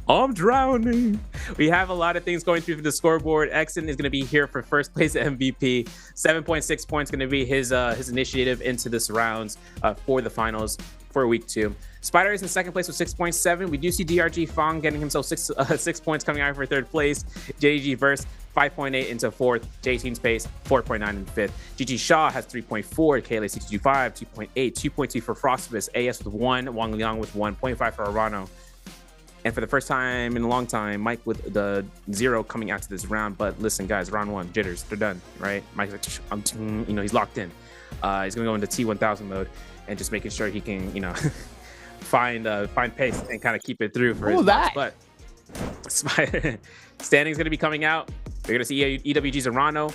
I'm drowning. We have a lot of things going through the scoreboard. Exon is going to be here for first place at MVP. 7.6 points going to be his initiative into this rounds for the finals for week 2. Spider is in second place with 6.7. We do see DRG Fong getting himself 6 points, coming out for third place. JG Verse 5.8 into fourth. J-Team's Pace 4.9 in fifth. GG Shaw has 3.4. KLA 625 2.8. 2.2 for Frostbus. AS with 1. Wang Liang with 1.5 for Arano. And for the first time in a long time, Mike with the 0 coming out to this round. But listen, guys, round 1, jitters, they're done, right? Mike's like, he's locked in. He's gonna go into T1000 mode and just making sure he can, find pace and kind of keep it through for his box. But standings gonna be coming out. We're gonna see EWG's Arano.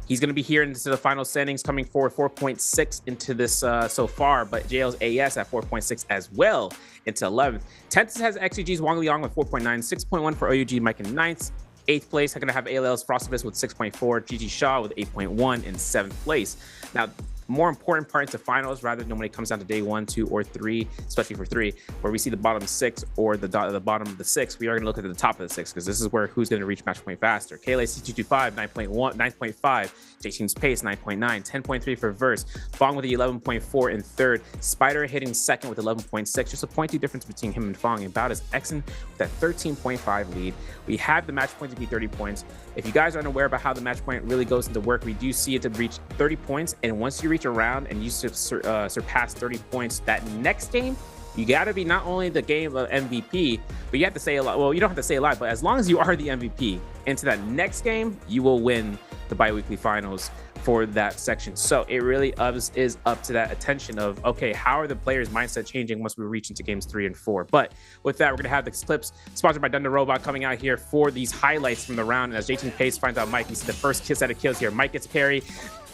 He's going to be here into the final standings, coming forward 4.6 into this so far, but JL's AS at 4.6 as well into 11th. 10th has XEG's Wang Liang with 4.9, 6.1 for OUG Mike in 9th. 8th place, I'm going to have ALL's Frostbus with 6.4, GG Shaw with 8.1 in 7th place. Now, more important part into finals, rather than when it comes down to day 1, 2, or 3, especially for 3, where we see the bottom 6 or the bottom of the 6, we are going to look at the top of the 6, because this is where who's going to reach match point faster. KLA C225 9.1, 9.5, J-Team's Pace 9.9, 10.3 for Verse, Fong with the 11.4 in third, Spider hitting second with 11.6, just a 0.2 difference between him and Fong, about as Exon with that 13.5 lead. We have the match point to be 30 points. If you guys are unaware about how the match point really goes into work, we do see it to reach 30 points, and once you reach a round and you surpass 30 points, that next game, you got to be not only the game of MVP, but you have to say a lot. Well, you don't have to say a lot, but as long as you are the MVP into that next game, you will win the bi-weekly finals for that section. So it really is up to that attention of, okay, how are the players' mindset changing once we reach into games 3 and 4? But with that, we're going to have the clips sponsored by Dunder Robot coming out here for these highlights from the round. And as J-Team Pace finds out Mike, you see the first set of kills here. Mike gets a parry.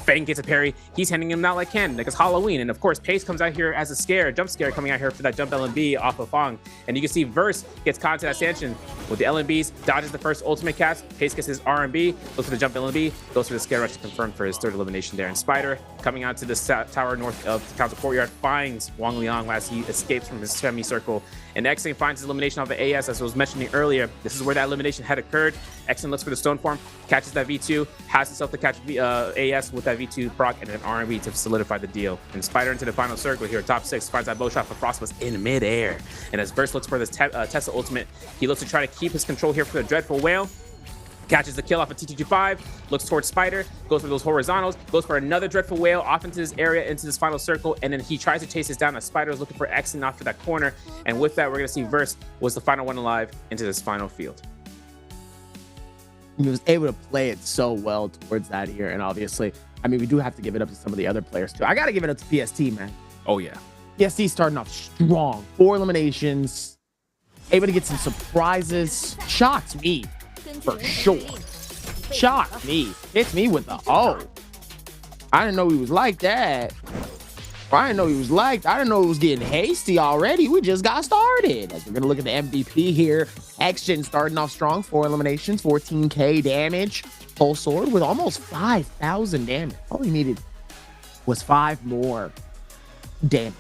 Fang gets a parry. He's handing him out like candy, like it's Halloween. And of course, Pace comes out here as a jump scare coming out here for that jump LMB off of Fong. And you can see Verse gets caught into that stanchion with the LMBs, dodges the first ultimate cast. Pace gets his RMB, goes for the jump LMB, goes for the scare rush to confirm for his third elimination there. And Spider coming out to the tower north of the council courtyard finds Wang Liang as he escapes from his semicircle. And Exon finds his elimination off of AS, as I was mentioning earlier. This is where that elimination had occurred. Exon looks for the stone form, catches that V2, has himself to catch AS with that V2 proc and an RMB to solidify the deal. And Spider into the final circle here, top 6, finds that bow shot for Frostbus in midair. And as Verse looks for this Tesla ultimate, he looks to try to keep his control here for the Dreadful Whale. Catches the kill off of T225, looks towards Spider, goes for those horizontals, goes for another Dreadful Whale off into this area, into this final circle, and then he tries to chase this down as Spider is looking for Exon off to that corner. And with that, we're going to see Verse was the final one alive into this final field. He was able to play it so well towards that here, and obviously, I mean, we do have to give it up to some of the other players too. I got to give it up to PST, man. Oh, yeah. PST starting off strong. 4 eliminations, able to get some surprises. Shocks me. For sure. Shocked me. Hits me with the I didn't know he was like that. I didn't know he was I didn't know he was getting hasty already. We just got started. As we're going to look at the MVP here. Action starting off strong. 4 eliminations, 14k damage. Full sword with almost 5,000 damage. All he needed was 5 more damage.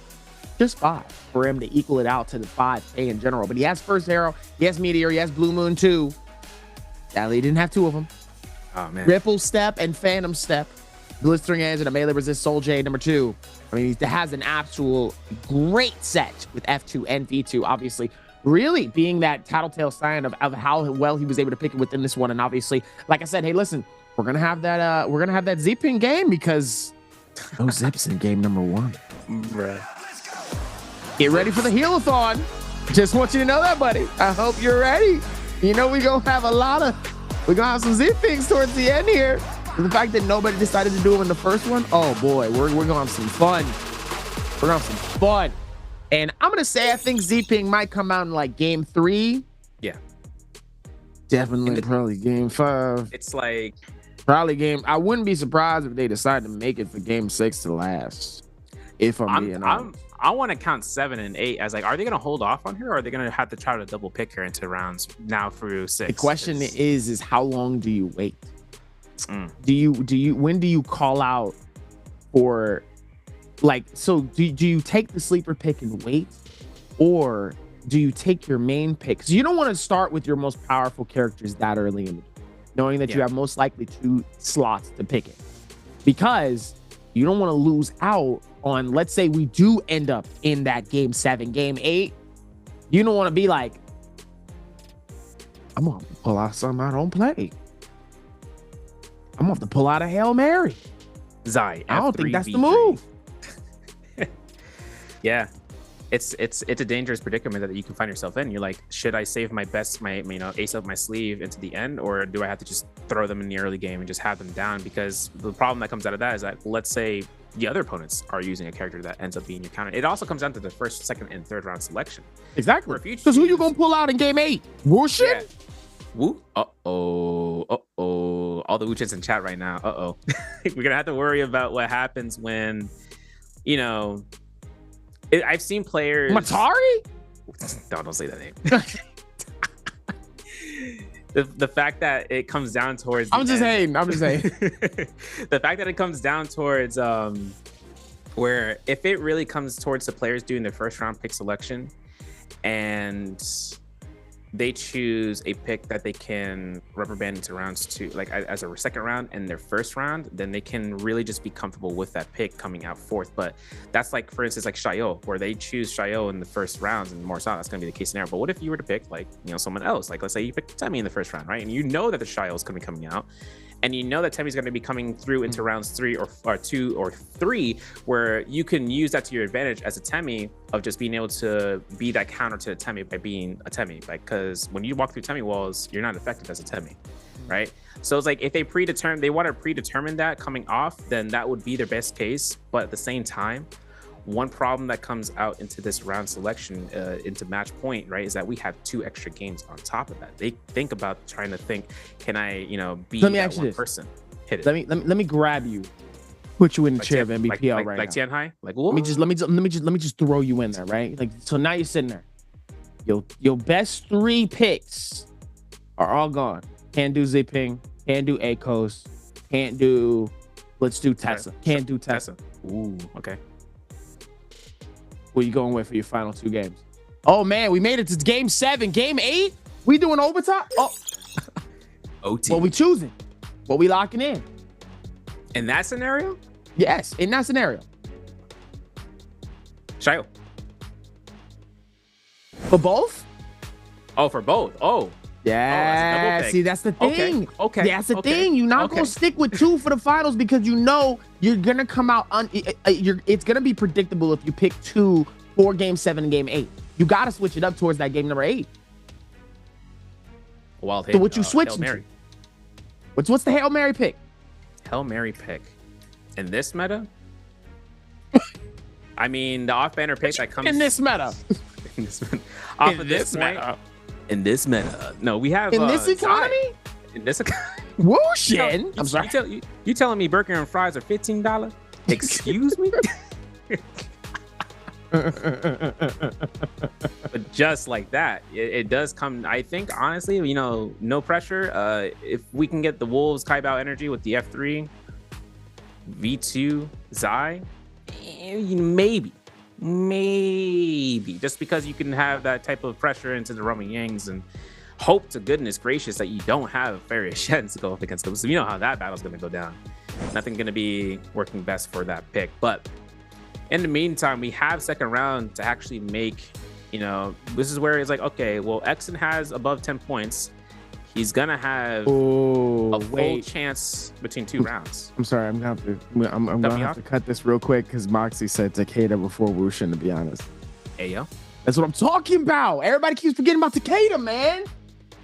Just 5 for him to equal it out to the 5k in general. But he has First Arrow. He has Meteor. He has Blue Moon too. Sadly, he didn't have 2 of them. Oh, man. Ripple Step and Phantom Step. Blistering Edge and a melee resist Soul J number 2. I mean, he has an actual great set with F2 and V2, obviously. Really being that tattletale sign of how well he was able to pick it within this one. And obviously, like I said, hey, listen, we're gonna have that zipping game because no zips in game number 1. Bruh. Get ready for the heal-a-thon. Just want you to know that, buddy. I hope you're ready. You know, we're gonna have some zippings towards the end here. And the fact that nobody decided to do them in the first one, oh boy, we're gonna have some fun. We're gonna have some fun. And I'm gonna say I think Z-Ping might come out in like game 3. Yeah. Definitely probably game 5. It's like probably game. I wouldn't be surprised if they decide to make it for game 6 to last. If I'm being honest. I want to count 7 and 8 as like, are they going to hold off on her, or are they going to have to try to double pick her into rounds now through 6? The question is how long do you wait? When do you call out for, like, so do you take the sleeper pick and wait, or do you take your main pick? Because you don't want to start with your most powerful characters that early in the game, knowing that you have most likely 2 slots to pick it, because you don't want to lose out on, let's say we do end up in that game 7, game 8. You don't want to be like, I'm gonna pull out something I don't play. I'm gonna have to pull out a Hail Mary. Zai, I don't think that's the move. Yeah, it's a dangerous predicament that you can find yourself in. You're like, should I save my best, my ace up my sleeve into the end, or do I have to just throw them in the early game and just have them down? Because the problem that comes out of that is that, let's say the other opponents are using a character that ends up being your counter. It also comes down to the first, second, and third round selection. Exactly. Because who you gonna pull out in game 8? Wushin? Yeah. Woo. Uh-oh. All the Wuchins in chat right now. Uh-oh. We're gonna have to worry about what happens when, I've seen players. Matari? Don't say that name. The fact that it comes down towards I'm just saying. The fact that it comes down towards where if it really comes towards the players doing their first round pick selection and they choose a pick that they can rubber band into rounds 2, like as a second round and their first round, then they can really just be comfortable with that pick coming out 4th. But that's like, for instance, like Xiao, where they choose Xiao in the first rounds, and more so that's going to be the case scenario. But what if you were to pick like, someone else? Like, let's say you pick Temi in the first round, right? And you know that the Xiao is going to be coming out, and you know that Temi's going to be coming through into rounds 3 or 2 or 3, where you can use that to your advantage as a Temi of just being able to be that counter to the Temi by being a Temi. Because when you walk through Temi walls, you're not effective as a Temi, right? So it's like if they want to predetermine that coming off, then that would be their best case. But at the same time, one problem that comes out into this round selection, into match point, right, is that we have 2 extra games on top of that. They think about trying to think, can I, be that one person? Hit it. Let me grab you, put you in the chair of NBPL right now. Like Tianhai? Like, let me just throw you in there, right? Like, so now you're sitting there. Your best 3 picks are all gone. Can't do Ziping. Can't do Akos. Can't do. Let's do Tessa. Can't do Tessa. Ooh, okay. What are you going with for your final 2 games? Oh man, we made it to game 7, game 8. We doing overtime? Oh, OT. What we choosing? What we locking in? In that scenario? Yes, in that scenario. Shayo. For both? Oh, for both. Oh. Yeah. See, that's the thing. Okay. That's the thing. You're not gonna stick with 2 for the finals because you know you're gonna come out. It's gonna be predictable if you pick 2 for game 7 and game 8. You gotta switch it up towards that game number 8. Wild so what you switching to? What's the Hail Mary pick? Hail Mary pick in this meta? I mean, the off-banner pick that comes in this meta. In this meta, no, we have in this economy. In this economy, Wushin. I'm sorry. You telling me burger and fries are $15? Excuse me. But just like that, it does come. I think honestly, no pressure. If we can get the Wolves Kaibao energy with the F3, V2 Zai, maybe just because you can have that type of pressure into the Roman Yangs and hope to goodness gracious that you don't have Farius Shens to go up against them. So you know how that battle's going to go down. Nothing going to be working best for that pick. But in the meantime, we have second round to actually make, this is where it's like, okay, well, Exon has above 10 points. He's gonna have a full chance between 2 rounds. I'm sorry, I'm gonna have to cut this real quick because Moxie said Takeda before Wushin, to be honest. Hey yo, that's what I'm talking about. Everybody keeps forgetting about Takeda, man.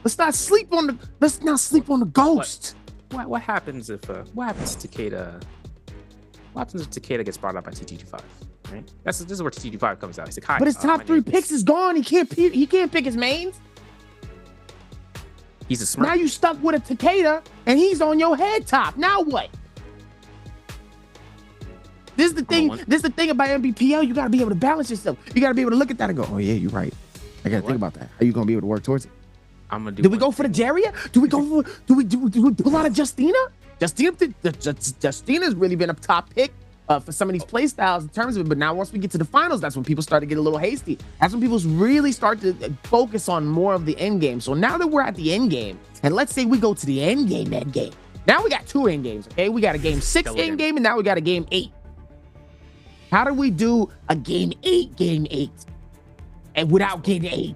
Let's not sleep on the ghost. What happens if what happens to Takeda? What happens if Takeda gets brought up by TT25? Right? This is where TT25 comes out. He's like, hi. But his top 3 picks is gone. He can't pick his mains. He's a smart. Now you stuck with a Takeda, and he's on your head top. Now what? This is the thing. This is the thing about NBPL. You got to be able to balance yourself. You got to be able to look at that and go, oh yeah, you're right. I got to think about that. Are you gonna be able to work towards it? I'm gonna do. Do we go for the Jaria? Do we go for? Do we pull out of Justina? Justina's really been a top pick for some of these play styles in terms of it. But now once we get to the finals, that's when people start to get a little hasty. That's when people really start to focus on more of the end game. So now that we're at the end game, and let's say we go to the end game. Now we got 2 end games. Okay, we got a game 6 end game, and now we got a game 8. How do we do a game 8, and without game 8?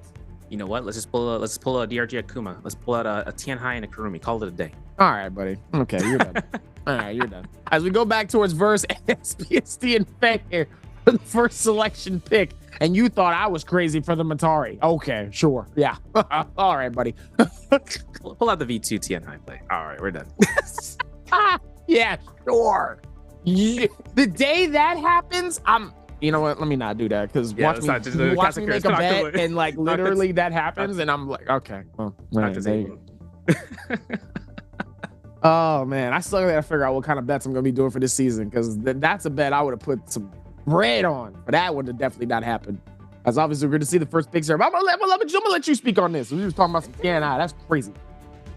You know what? Let's pull a DRG Akuma. Let's pull out a Tianhai and a Kurumi. Call it a day. All right, buddy. Okay, you're done. All right, you're done. As we go back towards verse SPST and Fang here for the first selection pick, and you thought I was crazy for the Matari. Okay, sure. Yeah. All right, buddy. Pull out the V2 Tianhai play. All right, we're done. Yeah, sure. Yeah. The day that happens, you know what? Let me not do that because watch me make a bet and like literally that happens and I'm like, okay. Well, oh man, I still gotta figure out what kind of bets I'm gonna be doing for this season because that's a bet I would have put some bread on, but that would have definitely not happened. As obviously we're gonna see the first picks here. I'm gonna let you speak on this. We were talking about some TNI. That's crazy.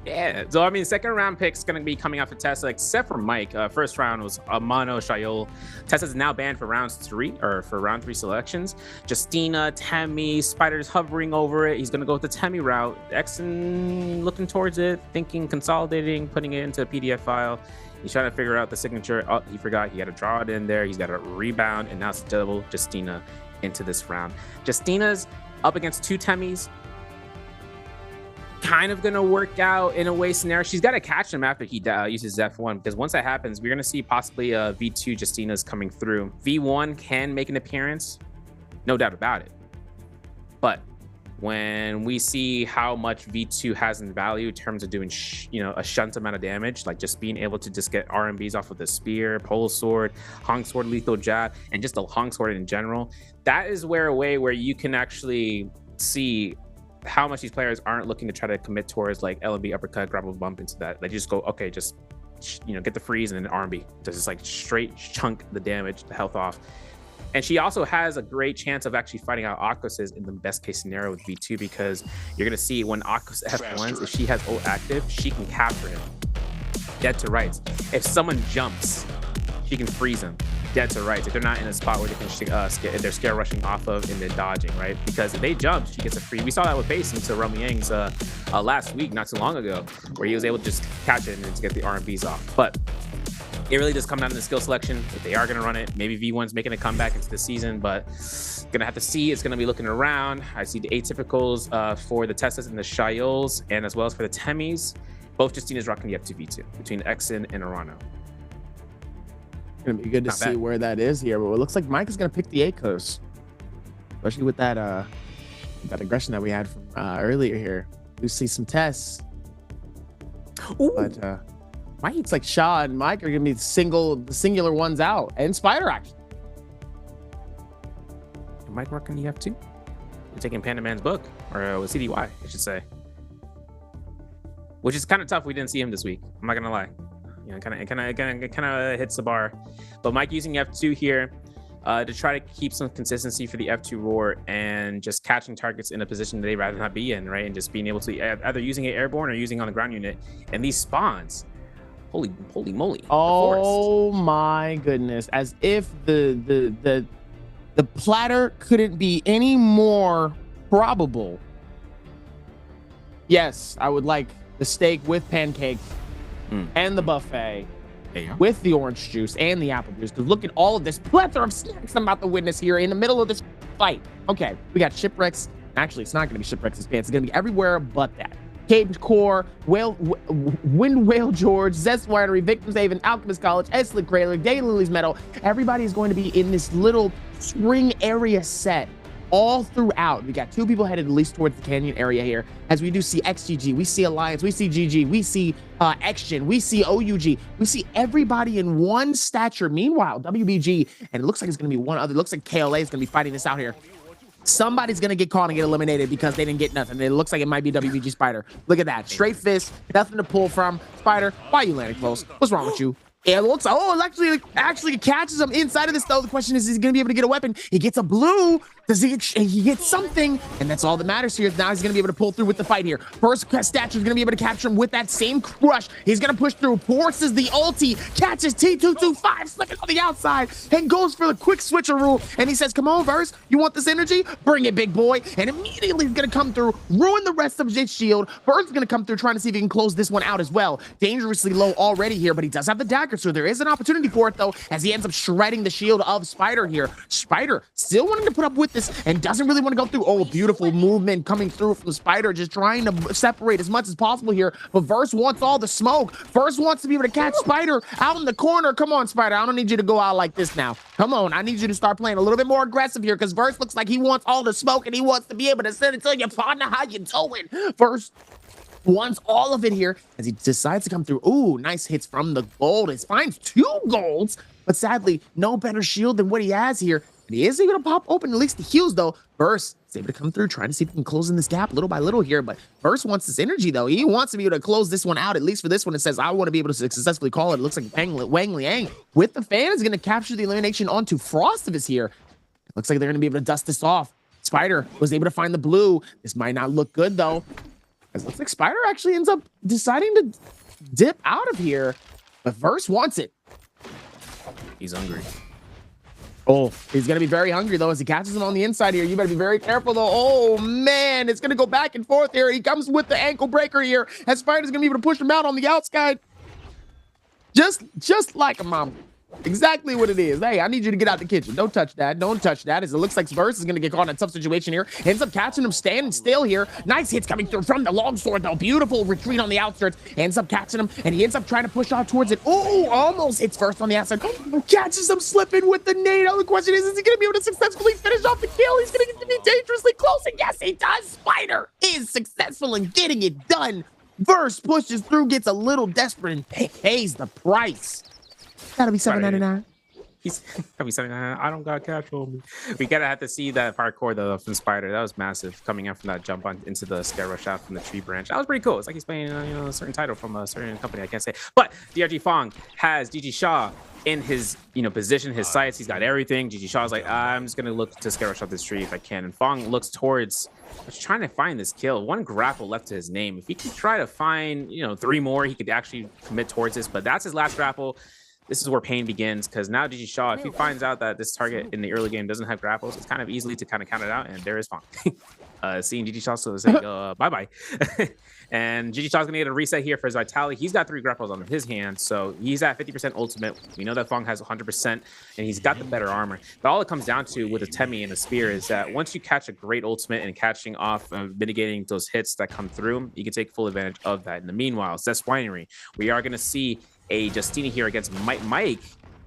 Yeah, so I mean, second round picks gonna be coming off of Tessa, except for Mike. First round was Amano Shayol. Tessa's now banned for round 3 selections. Justina, Temmie, Spider's hovering over it. He's gonna go with the Temmie route. Exon looking towards it, thinking, consolidating, putting it into a PDF file. He's trying to figure out the signature. Oh, he forgot. He got to draw it in there. He's got to rebound, and now it's double Justina into this round. Justina's up against 2 Temmies. Kind of gonna work out in a way scenario. She's got to catch him after he uses F1 because once that happens, we're gonna see possibly V2 Justina's coming through. V1 can make an appearance, no doubt about it. But when we see how much V2 has in value in terms of doing a shunt amount of damage, like just being able to just get RMBs off with the spear, pole sword, Hong sword, lethal jab, and just a Hong sword in general, that is a way where you can actually see how much these players aren't looking to try to commit towards like LB uppercut, grapple bump into that. They just go, okay, just get the freeze and then RMB. Just like straight chunk the damage, the health off. And she also has a great chance of actually fighting out Akos in the best case scenario with V2 because you're gonna see when Akos F1s, if she has ult active, she can capture him dead to rights. If someone jumps, she can freeze him dead to rights if they're not in a spot where they can if they're scare rushing off of and then dodging, right? Because if they jump, she gets a free. We saw that with Base into Romy Yang's last week, not too long ago, where he was able to just catch it and then to get the RMBs off. But it really does come down to the skill selection. If they are going to run it, maybe V1's making a comeback into the season, but gonna have to see. It's going to be looking around. I see the atypicals for the Tessas and the Shayols, and as well as for the Temmies. Both Justina's rocking the F2 V2 between Exin and Arano. Gonna be good to see where that is here, but it looks like Mike is gonna pick the Akos, especially with that aggression that we had from earlier here. We see some tests. Ooh. But Mike, it's like Shaw and Mike are gonna be the singular ones out, and Spider actually. Mike rocking the F2. We're taking Panda Man's book, or CDY, I should say. Which is kind of tough. We didn't see him this week. I'm not gonna lie. Kind of hits the bar. But Mike using F2 here to try to keep some consistency for the F2 roar and just catching targets in a position that they'd rather not be in, right? And just being able to either using it airborne or using on the ground unit. And these spawns, holy moly! Oh my goodness! As if the platter couldn't be any more probable. Yes, I would like the steak with pancakes. And the buffet with the orange juice and the apple juice. Because look at all of this plethora of snacks I'm about to witness here in the middle of this fight. Okay, we got shipwrecks. Actually, it's not going to be shipwrecks in pants. It's going to be everywhere but that. Cape Core, Wind Whale George, Zest Winery, Victims Haven, Alchemist College, Eslick Grayler, Daylilies Meadow. Everybody is going to be in this little spring area set. All throughout, we got 2 people headed at least towards the canyon area here, as we do see XGG, we see Alliance, we see GG, we see XGen, we see OUG, we see everybody in one stature. Meanwhile, WBG, and it looks like it's going to be one other, looks like KLA is going to be fighting this out here. Somebody's going to get caught and get eliminated because they didn't get nothing. It looks like it might be WBG Spider. Look at that. Straight fist. Nothing to pull from. Spider, why are you landing close? What's wrong with you? It looks, oh, it actually catches him inside of this, though. The question is he going to be able to get a weapon? He gets a blue. Does he get something? And that's all that matters here. Now he's going to be able to pull through with the fight here. First statue is going to be able to capture him with that same crush. He's going to push through, forces the ulti, catches T225, slipping on the outside, and goes for the quick switcheroo. And he says, come on, Verse, you want this energy? Bring it, big boy. And immediately he's going to come through, ruin the rest of his shield. Verse is going to come through, trying to see if he can close this one out as well. Dangerously low already here, but he does have the dagger, so there is an opportunity for it, though, as he ends up shredding the shield of Spider here. Spider still wanting to put up with this and doesn't really want to go through. Oh, beautiful movement coming through from Spider, just trying to separate as much as possible here. But Verse wants all the smoke. Verse wants to be able to catch Spider out in the corner. Come on, Spider. I don't need you to go out like this now. Come on. I need you to start playing a little bit more aggressive here because Verse looks like he wants all the smoke and he wants to be able to send it to your partner. How you doing? Verse wants all of it here as he decides to come through. Ooh, nice hits from the gold. He finds 2 golds, but sadly, no better shield than what he has here. And he is able to pop open at least the heals, though. Verse is able to come through, trying to see if he can close in this gap little by little here. But Verse wants this energy, though. He wants to be able to close this one out, at least for this one. It says, I want to be able to successfully call it. It looks like Wang Liang with the fan is going to capture the elimination onto Frostivus here. It looks like they're going to be able to dust this off. Spider was able to find the blue. This might not look good, though. It looks like Spider actually ends up deciding to dip out of here. But Verse wants it. He's hungry. Oh, he's going to be very hungry, though, as he catches him on the inside here. You better be very careful, though. Oh, man, it's going to go back and forth here. He comes with the ankle breaker here, as Spider's going to be able to push him out on the outside. Just like a mom. Exactly what it is. Hey, I need you to get out the kitchen. Don't touch that. Don't touch that. As it looks like Verse is going to get caught in a tough situation here. Ends up catching him standing still here. Nice hits coming through from the longsword, though. Beautiful retreat on the outskirts. Ends up catching him, and he ends up trying to push out towards it. Oh, almost hits Verse on the outside. Catches him slipping with the nade. The question is he going to be able to successfully finish off the kill? He's going to get to be dangerously close, and yes, he does. Spider is successful in getting it done. Verse pushes through, gets a little desperate, and pays the price. That'll be $7.99. He's gotta be $7.99. I don't got cash on me. We gotta have to see that parkour though from Spider. That was massive, coming out from that jump on into the scare rush out from the tree branch. That was pretty cool. It's like he's playing a certain title from a certain company. I can't say, but DRG Fong has GG Shaw in his position, his sights. He's got everything. GG Shaw's like, I'm just gonna look to scare rush out this tree if I can. And Fong looks towards. He's trying to find this kill. 1 grapple left to his name. If he could try to find 3 more, he could actually commit towards this. But that's his last grapple. This is where pain begins, because now GG Shaw, if he finds out that this target in the early game doesn't have grapples, it's kind of easily to kind of count it out, and there is Fong. Seeing GG Shaw so saying bye-bye. And GG Shaw's gonna get a reset here for his vitality. He's got 3 grapples on his hand, so he's at 50% ultimate. We know that Fong has 100%, and he's got the better armor. But all it comes down to with a Temi and a spear is that once you catch a great ultimate and catching off, mitigating those hits that come through, you can take full advantage of that. In the meanwhile, Zest Winery, we are gonna see a Justini here against Mike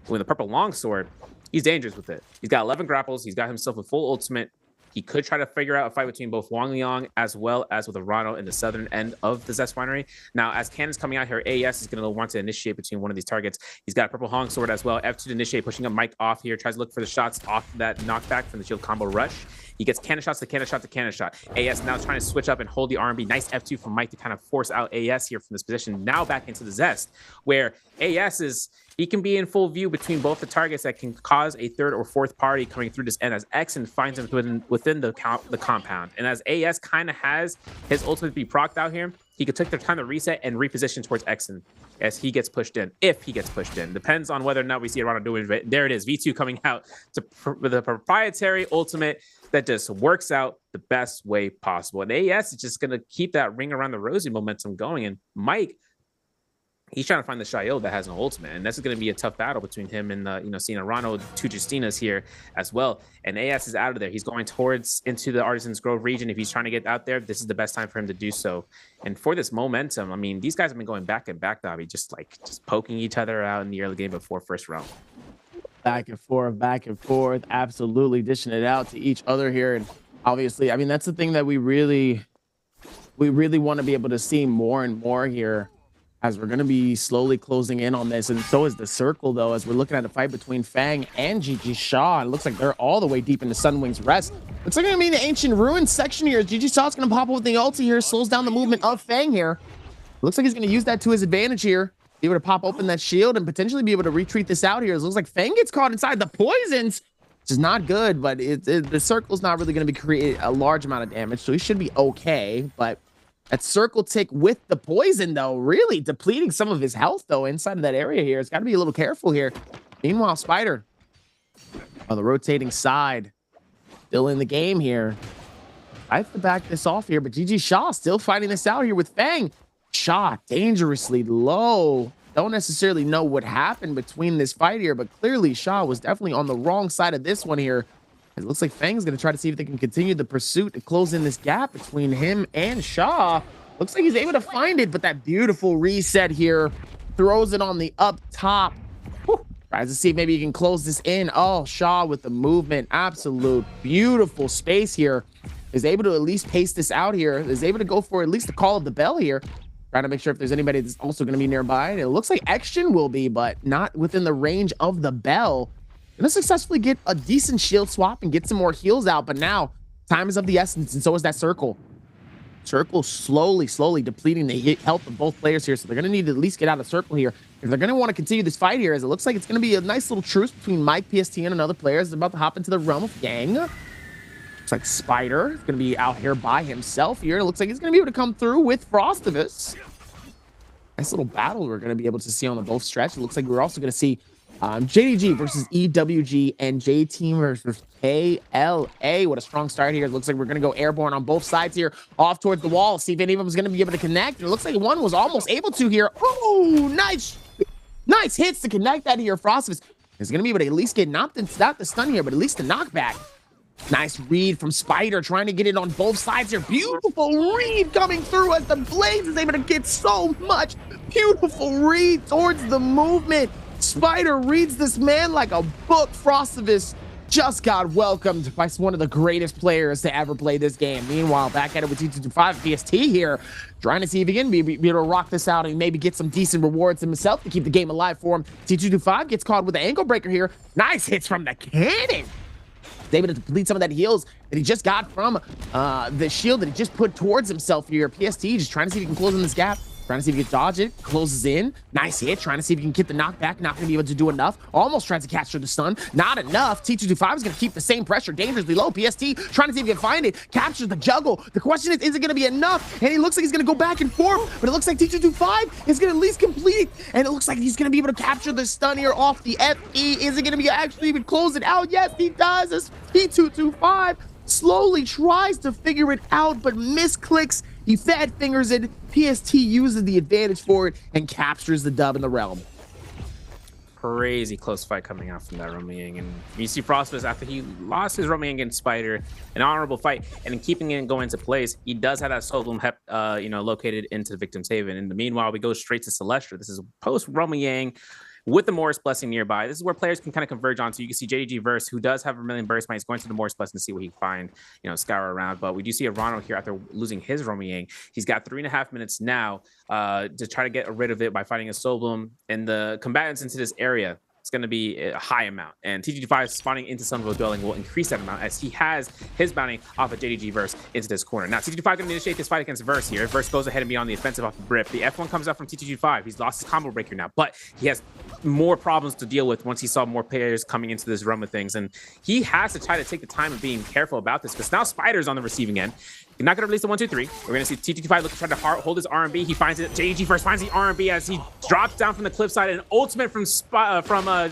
with a purple longsword. He's dangerous with it. He's got 11 grapples. He's got himself a full ultimate. He could try to figure out a fight between both Wang Liang as well as with Arano in the southern end of the Zest Winery. Now, as cannons coming out here, AES is going to want to initiate between one of these targets. He's got a purple longsword as well. F2 to initiate, pushing up Mike off here. Tries to look for the shots off that knockback from the shield combo rush. He gets cannon shots to cannon shot to cannon shot. AS now trying to switch up and hold the RMB. Nice F2 from Mike to kind of force out AS here from this position. Now back into the Zest, where AS is, he can be in full view between both the targets that can cause a 3rd or 4th party coming through this end, as Exen finds him within the compound. And as AS kind of has his ultimate be procced out here, he could take their time to reset and reposition towards Exen as he gets pushed in, if he gets pushed in. Depends on whether or not we see Arano doing it. There it is, V2 coming out with a proprietary ultimate that just works out the best way possible. And AES is just going to keep that ring around the rosy momentum going. And Mike, he's trying to find the Shail that has no ultimate. And this is going to be a tough battle between him and, seeing Arano, 2 Justinas here as well. And AES is out of there. He's going into the Artisan's Grove region. If he's trying to get out there, this is the best time for him to do so. And for this momentum, I mean, these guys have been going back and back, Dobby, just poking each other out in the early game before first round. Back and forth, absolutely dishing it out to each other here. And obviously, I mean, that's the thing that we really want to be able to see more and more here as we're going to be slowly closing in on this. And so is the circle, though, as we're looking at a fight between Fang and GG Shaw. It looks like they're all the way deep into Sunwing's rest. Looks like going to be the Ancient Ruins section here. GG Shaw's going to pop up with the ulti here, slows down the movement of Fang here. Looks like he's going to use that to his advantage here. Be able to pop open that shield and potentially be able to retreat this out here. It looks like Fang gets caught inside the poisons, which is not good, but the circle's not really going to be creating a large amount of damage, so he should be okay. But that circle tick with the poison, though, really depleting some of his health, though, inside of that area here. It's got to be a little careful here. Meanwhile, Spider on the rotating side, still in the game here. I have to back this off here, but GG Shaw still fighting this out here with Fang. Shaw dangerously low. Don't necessarily know what happened between this fight here, but clearly Shaw was definitely on the wrong side of this one here. It looks like Fang's going to try to see if they can continue the pursuit to close in this gap between him and Shaw. Looks like he's able to find it, but that beautiful reset here throws it on the up top. Whew. Tries to see if maybe he can close this in. Oh, Shaw with the movement. Absolute beautiful space here. Is able to at least pace this out here. Is able to go for at least the call of the bell here. Trying to make sure if there's anybody that's also going to be nearby. And it looks like Action will be, but not within the range of the bell. Gonna successfully get a decent shield swap and get some more heals out. But now time is of the essence, and so is that circle. Circle slowly depleting the health of both players here. So they're going to need to at least get out of circle here. If they're going to want to continue this fight here, as it looks like it's going to be a nice little truce between Mike, PST, and another player. Is about to hop into the realm of Gang. Looks like Spider is going to be out here by himself here. It looks like he's going to be able to come through with Frostivus. Nice little battle we're going to be able to see on the both stretch. It looks like we're also going to see JDG versus EWG and J-Team versus KLA. What a strong start here. It looks like we're going to go airborne on both sides here, off towards the wall. See if any of them is going to be able to connect. It looks like one was almost able to here. Oh, nice hits to connect that here. Frostivus is going to be able to at least get not the stun here, but at least the knockback. Nice read from Spider, trying to get it on both sides here. Beautiful read coming through as the Blaze is able to get so much. Beautiful read towards the movement. Spider reads this man like a book. Frostivus just got welcomed by one of the greatest players to ever play this game. Meanwhile, back at it with T225 PST here, trying to see if he can be able to rock this out and maybe get some decent rewards himself to keep the game alive for him. T225 gets caught with the ankle breaker here. Nice hits from the cannon. He's able to deplete some of that heals that he just got from the shield that he just put towards himself here. PST just trying to see if he can close in this gap. Trying to see if he can dodge it. Closes in. Nice hit. Trying to see if he can get the knockback. Not going to be able to do enough. Almost tries to capture the stun. Not enough. T225 is going to keep the same pressure. Dangerously low. PST trying to see if he can find it. Captures the juggle. The question is it going to be enough? And he looks like he's going to go back and forth. But it looks like T225 is going to at least complete it. And it looks like he's going to be able to capture the stun here off the FE. Is it going to be actually even close it out? Yes, he does. As T225 slowly tries to figure it out, but misclicks. He fat fingers it. PST uses the advantage for it and captures the dub in the realm. Crazy close fight coming out from that Roaming. And you see Frostivus, after he lost his Roaming against Spider, an honorable fight, and in keeping it going into place, he does have that Soul Bloom located into the Victim's Haven. In the meanwhile, we go straight to Celestia. This is post Roaming with the Morris Blessing nearby. This is where players can kind of converge onto. You can see JDG Verse, who does have a million burst mites, going to the Morris Blessing to see what he can find, scour around. But we do see Arano here after losing his Roaming. He's got 3.5 minutes now to try to get rid of it by fighting a Soul Bloom. And the combatants into this area, it's going to be a high amount. And TGG5 spawning into Sunville Dwelling will increase that amount as he has his bounty off of JDG Verse into this corner. Now, TGG5 going to initiate this fight against Verse here. Verse goes ahead and be on the offensive off the Rip. The F1 comes out from TGG5. He's lost his combo breaker now, but he has more problems to deal with once he saw more players coming into this realm of things. And he has to try to take the time of being careful about this because now Spider's on the receiving end. You're not going to release the 1-2-3. We're going to see TGG5 looking to try to hold his R&B. He finds it. JDG Verse finds the R&B as he drops down from the cliffside. An ultimate from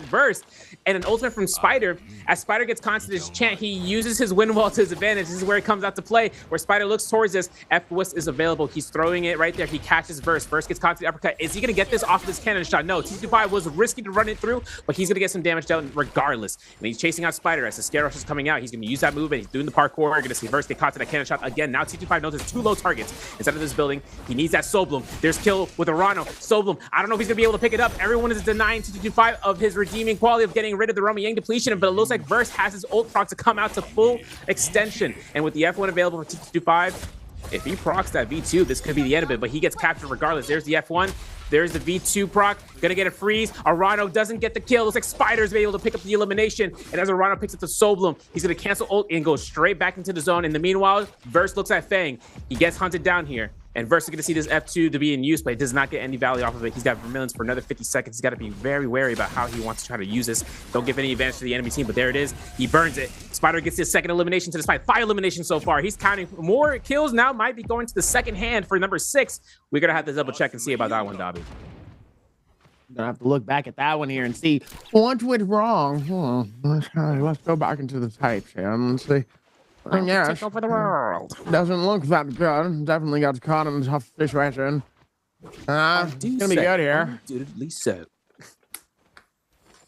Verse and an ultimate from Spider. As Spider gets caught to this chant, he uses his wind wall to his advantage. This is where it comes out to play, where Spider looks towards this. F-Wisp is available. He's throwing it right there. He catches Verse. Verse gets caught to the uppercut. Is he going to get this off of this cannon shot? No. TGG5 was risky to run it through, but he's going to get some damage done regardless. And he's chasing out Spider as the scare rush is coming out. He's going to use that movement. He's doing the parkour. We're going to see Verse get caught to that cannon shot again. Now TGG5 knows there's two low targets inside of this building. He needs that Soul Bloom. There's kill with Arano. Soul Bloom. I don't know if he's going to be able to pick it up. Everyone is denying TGG5 of his redeeming quality of getting rid of the Romy Yang depletion, but it looks like Verse has his ult proc to come out to full extension. And with the F1 available for TGG5, If he procs that V2, this could be the end of it, but he gets captured regardless. There's the F1. There's the V2 proc. Gonna get a freeze. Arano doesn't get the kill. Looks like Spider's able to pick up the elimination. And as Arano picks up the Soul Bloom, he's gonna cancel ult and go straight back into the zone. In the meanwhile, Verse looks at Fang. He gets hunted down here. And Verse is gonna see this F2 to be in use, but he does not get any value off of it. He's got Vermilions for another 50 seconds. He's got to be very wary about how he wants to try to use this. Don't give any advantage to the enemy team, but there it is. He burns it. Spider gets his second elimination to this fight. 5 eliminations so far. He's counting more kills now. Might be going to the second hand for number 6. We're gonna have to double check and see about that one, Dobby. Gonna have to look back at that one here and see what went wrong. Let's go back into the tapes here and see. Yeah, take over the world. Doesn't look that good. Definitely got caught in a tough situation. It's gonna be good here. Undoubtedly so.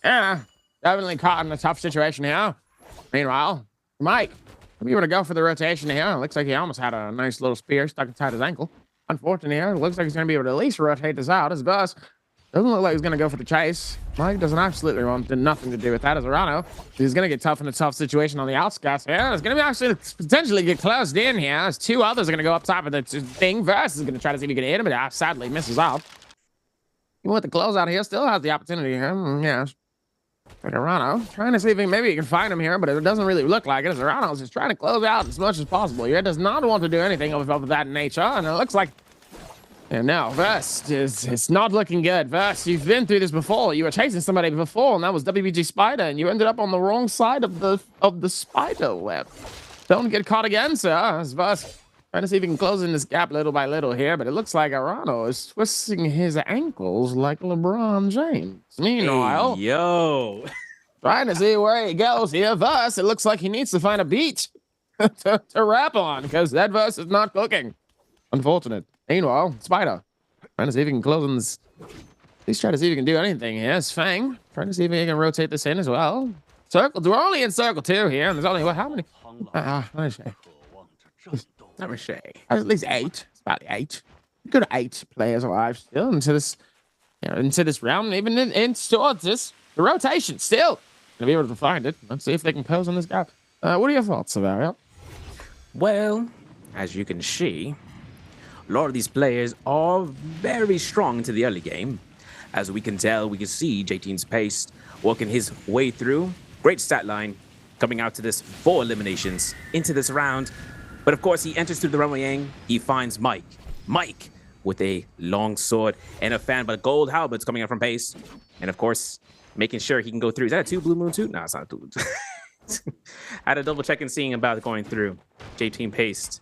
Yeah, definitely caught in a tough situation here. Meanwhile, Mike, we were to go for the rotation here. It looks like he almost had a nice little spear stuck inside his ankle. Unfortunately, here, it looks like he's gonna be able to at least rotate this out. His boss doesn't look like he's gonna go for the chase. Mike doesn't absolutely want nothing to do with that as Arano. He's gonna get tough in a tough situation on the outskirts here. It's gonna be actually potentially get closed in here. As 2 others are gonna go up top of the thing. Verse is gonna try to see if he can hit him, but sadly misses out. Even with the closeout here, still has the opportunity here. Yes. Like Arano, trying to see if maybe he can find him here, but it doesn't really look like it. As Arano's just trying to close out as much as possible here. Does not want to do anything of that nature, and it looks like. And now, Verse, it's not looking good. Verse, you've been through this before. You were chasing somebody before, and that was WBG Spider, and you ended up on the wrong side of the spider web. Don't get caught again, sir. As Verse trying to see if he can close in this gap little by little here, but it looks like Arano is twisting his ankles like LeBron James. Meanwhile, hey, yo, trying to see where he goes here. Verse, it looks like he needs to find a beat to rap on, because that Verse is not cooking. Unfortunate. Meanwhile, Spider trying to see if he can close on this. He's trying to see if he can do anything here. It's Fang trying to see if he can rotate this in as well. Circle. We're only in circle 2 here, and there's only how many? Let me see. At least 8. It's about 8. Good 8 players alive still into this, into this round. Even in towards this the rotation still gonna be able to find it. Let's see if they can pose on this guy. What are your thoughts about it? Well, as you can see, a lot of these players are very strong into the early game. As we can tell, we can see JT's Pace working his way through. Great stat line coming out to this 4 eliminations into this round. But of course, he enters through the runway Yang. He finds Mike. Mike with a long sword and a fan, but gold halberds coming out from Pace. And of course, making sure he can go through. Is that a 2 Blue Moon 2? No, it's not a 2. I had a double check and seeing about going through. JT Pace.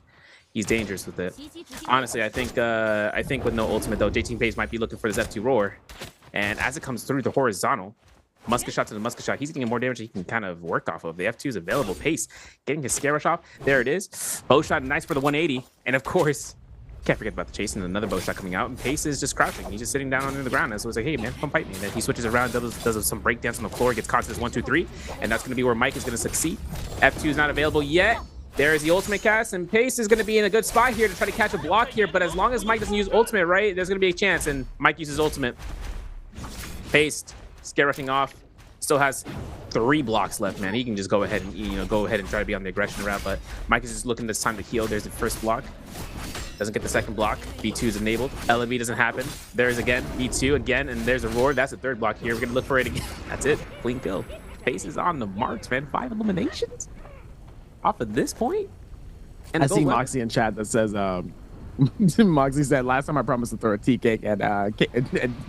He's dangerous with it. Honestly, I think with no ultimate though, JT Pace might be looking for this F2 roar. And as it comes through the horizontal, musket shot to the musket shot, he's getting more damage he can kind of work off of. The F2 is available. Pace getting his scare rush off. There it is. Bow shot nice for the 180. And of course, can't forget about the chase and another bow shot coming out. And Pace is just crouching. He's just sitting down under the ground. And so it's like, hey man, come fight me. And then he switches around, does some breakdance on the floor, gets caught to this 1, 2, 3. And that's gonna be where Mike is gonna succeed. F2 is not available yet. There is the ultimate cast, and Pace is going to be in a good spot here to try to catch a block here, but as long as Mike doesn't use ultimate, right, there's going to be a chance, and Mike uses ultimate. Pace, scare rushing off, still has 3 blocks left, man. He can just go ahead and, try to be on the aggression route, but Mike is just looking this time to heal. There's the first block. Doesn't get the second block. B2 is enabled. LMB doesn't happen. There's again, B2 again, and there's a roar. That's the 3rd block here. We're going to look for it again. That's it. Clean kill. Pace is on the marks, man. 5 eliminations. Off at this point, and I see Moxie in chat that says, Moxie said, last time I promised to throw a tea cake at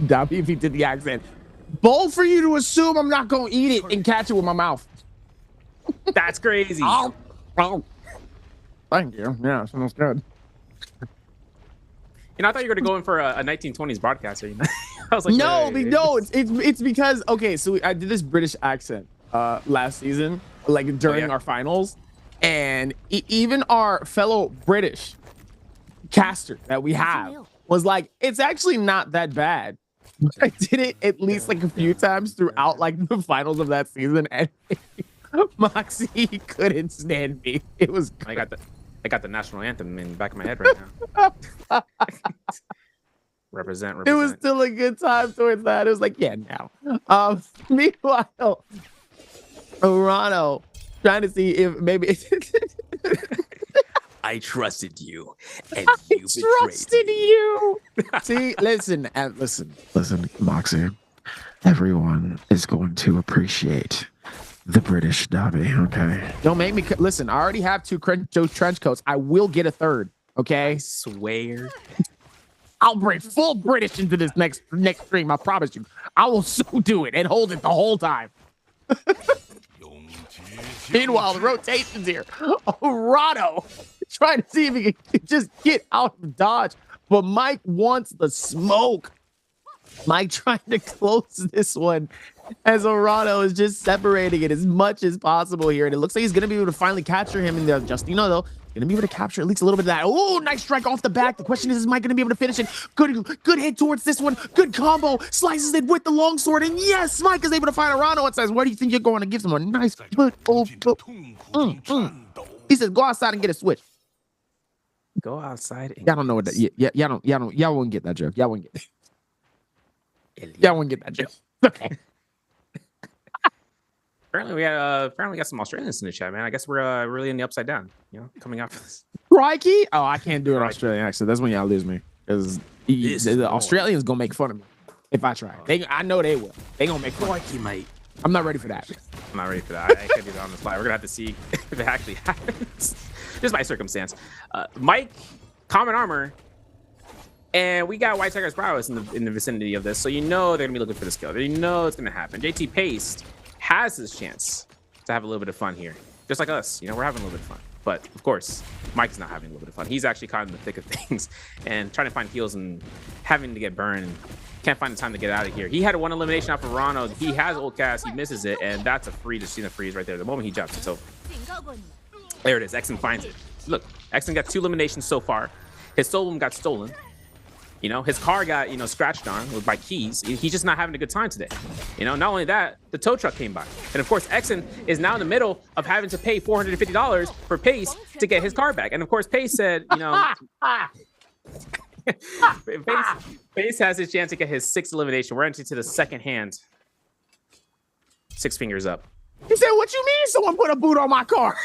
Dobby if he did the accent. Bold for you to assume I'm not going to eat it and catch it with my mouth. That's crazy. Oh. Thank you. Yeah, sounds good. I thought you were going to go in for a 1920s broadcaster. I was like, no, it's because, okay, so I did this British accent last season, like during our finals. And even our fellow British caster that we have was like, it's actually not that bad. I did it at least like a few times throughout like the finals of that season, and Moxie couldn't stand me. It was I got the national anthem in the back of my head right now. represent. It was still a good time towards that. It was like, yeah, now. Meanwhile, Arano trying to see if maybe I trusted you, and I you betrayed trusted me. you. See, listen, Moxie. Everyone is going to appreciate the British Dobby, okay? Don't make me listen. I already have two trench coats. I will get a third, okay? I swear. I'll bring full British into this next stream. I promise you. I will so do it and hold it the whole time. Meanwhile, the rotation's here. Rado trying to see if he can just get out of dodge, but Mike wants the smoke. Mike trying to close this one as Orano is just separating it as much as possible here. And it looks like he's going to be able to finally capture him in the Justino, though. Going to be able to capture at least a little bit of that. Oh, nice strike off the back. The question is Mike going to be able to finish it? Good hit towards this one. Good combo. Slices it with the longsword. And yes, Mike is able to find Orano and says, where do you think you're going to give him a nice good old... He says, go outside and get a switch. Go outside. And y'all don't know what that... Y'all won't get that joke. Y'all won't get it. Y'all won't get that joke. Okay. Apparently we got some Australians in the chat, man. I guess we're really in the upside down, you know, coming out for this. Crikey! Oh, I can't do an Australian accent. That's when y'all lose me. Because the Australians gonna make fun of me if I try. I know they will. They gonna make fun. Crikey, mate. I'm not ready for that. I'm not ready for that. I can't be on the fly. We're gonna have to see if it actually happens. Just by circumstance. Mike, common armor. And we got White Tiger's prowess in the vicinity of this, so you know they're gonna be looking for the skill. You know it's gonna happen. JT Paste has his chance to have a little bit of fun here, just like us. You know, we're having a little bit of fun, but of course, Mike's not having a little bit of fun. He's actually caught in the thick of things and trying to find heals and having to get burned. Can't find the time to get out of here. He had one elimination off of Ronald. He has ult cast. He misses it, and that's a free to see the freeze right there. The moment he jumps, it's over. There it is. Exen finds it. Look, Exen got 2 eliminations so far. His soul got stolen. You know, his car got, you know, scratched on by keys. He's just not having a good time today. You know, not only that, the tow truck came by. And of course, Exen is now in the middle of having to pay $450 for Pace to get his car back. And of course, Pace said, you know, Pace has his chance to get his 6th elimination. We're entering to the second hand. 6 fingers up. He said, what you mean someone put a boot on my car?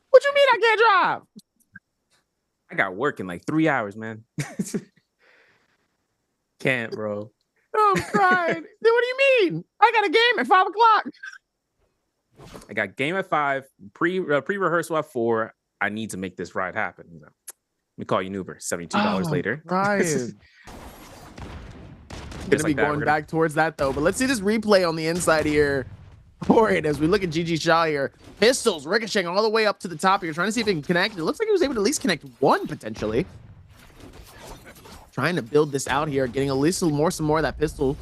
What you mean I can't drive? I got work in like 3 hours, man. Can't, bro. Oh, I'm crying. What do you mean? I got a game at 5 o'clock. I got game at 5, pre-rehearsal at 4. I need to make this ride happen. You know? Let me call you an Uber. $72 later. Ryan. Gonna be going back towards that though. But let's see this replay on the inside here for it as we look at GG Shaw here. Pistols ricocheting all the way up to the top here, trying to see if he can connect. It looks like he was able to at least connect one potentially. Trying to build this out here, getting at least some more of that pistol.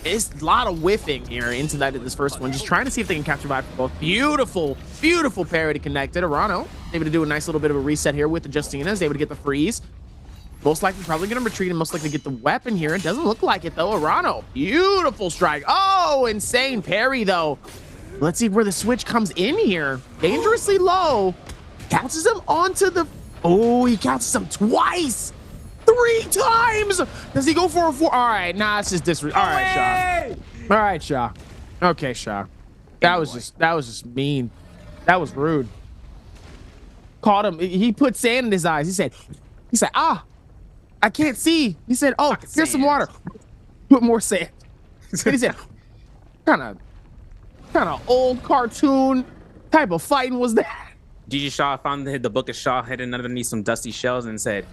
It's a lot of whiffing here into this first one. Just trying to see if they can capture by both. Beautiful, beautiful parry to connect it. Arano able to do a nice little bit of a reset here with the Justina. Is able to get the freeze. Most likely probably going to retreat and most likely get the weapon here. It doesn't look like it though. Arano, beautiful strike. Oh, insane parry though. Let's see where the switch comes in here. Dangerously low. Catches him onto the... Oh, he catches him twice. 3 times. Does he go for a 4? All right, nah, it's just disrespect. All right, Shaw. All right, Shaw. Okay, Shaw. That was just mean. That was rude. Caught him. He put sand in his eyes. He said, ah, I can't see. He said, oh, here's some water. Put more sand. And he said, kind of old cartoon type of fighting was that? GG Shaw found the book of Shaw hidden underneath some dusty shells and said,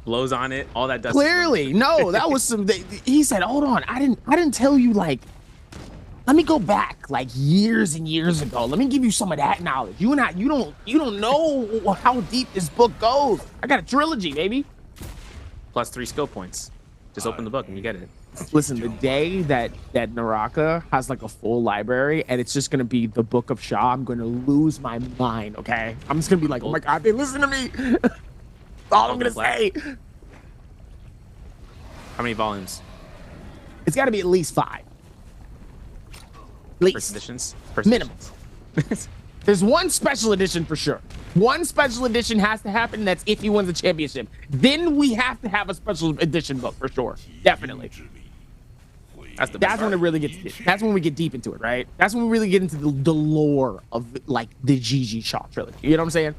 blows on it, all that dust. Clearly, no, that was some. He said, "Hold on, I didn't tell you. Like, let me go back like years and years ago. Let me give you some of that knowledge. You don't know how deep this book goes. I got a trilogy, baby. Plus 3 skill points. Just open the book and you get it. Listen, the day that NARAKA has like a full library and it's just gonna be the Book of Shaw, I'm gonna lose my mind. Okay, I'm just gonna be like, oh my god, they listen to me." All I'm gonna say. How many volumes? It's got to be at least 5. At least. First editions? Minimum. There's one special edition for sure. One special edition has to happen. That's if he wins the championship. Then we have to have a special edition book for sure. Definitely. That's when it really gets. That's when we get deep into it, right? That's when we really get into the lore of like the GG Shaw trilogy. You know what I'm saying?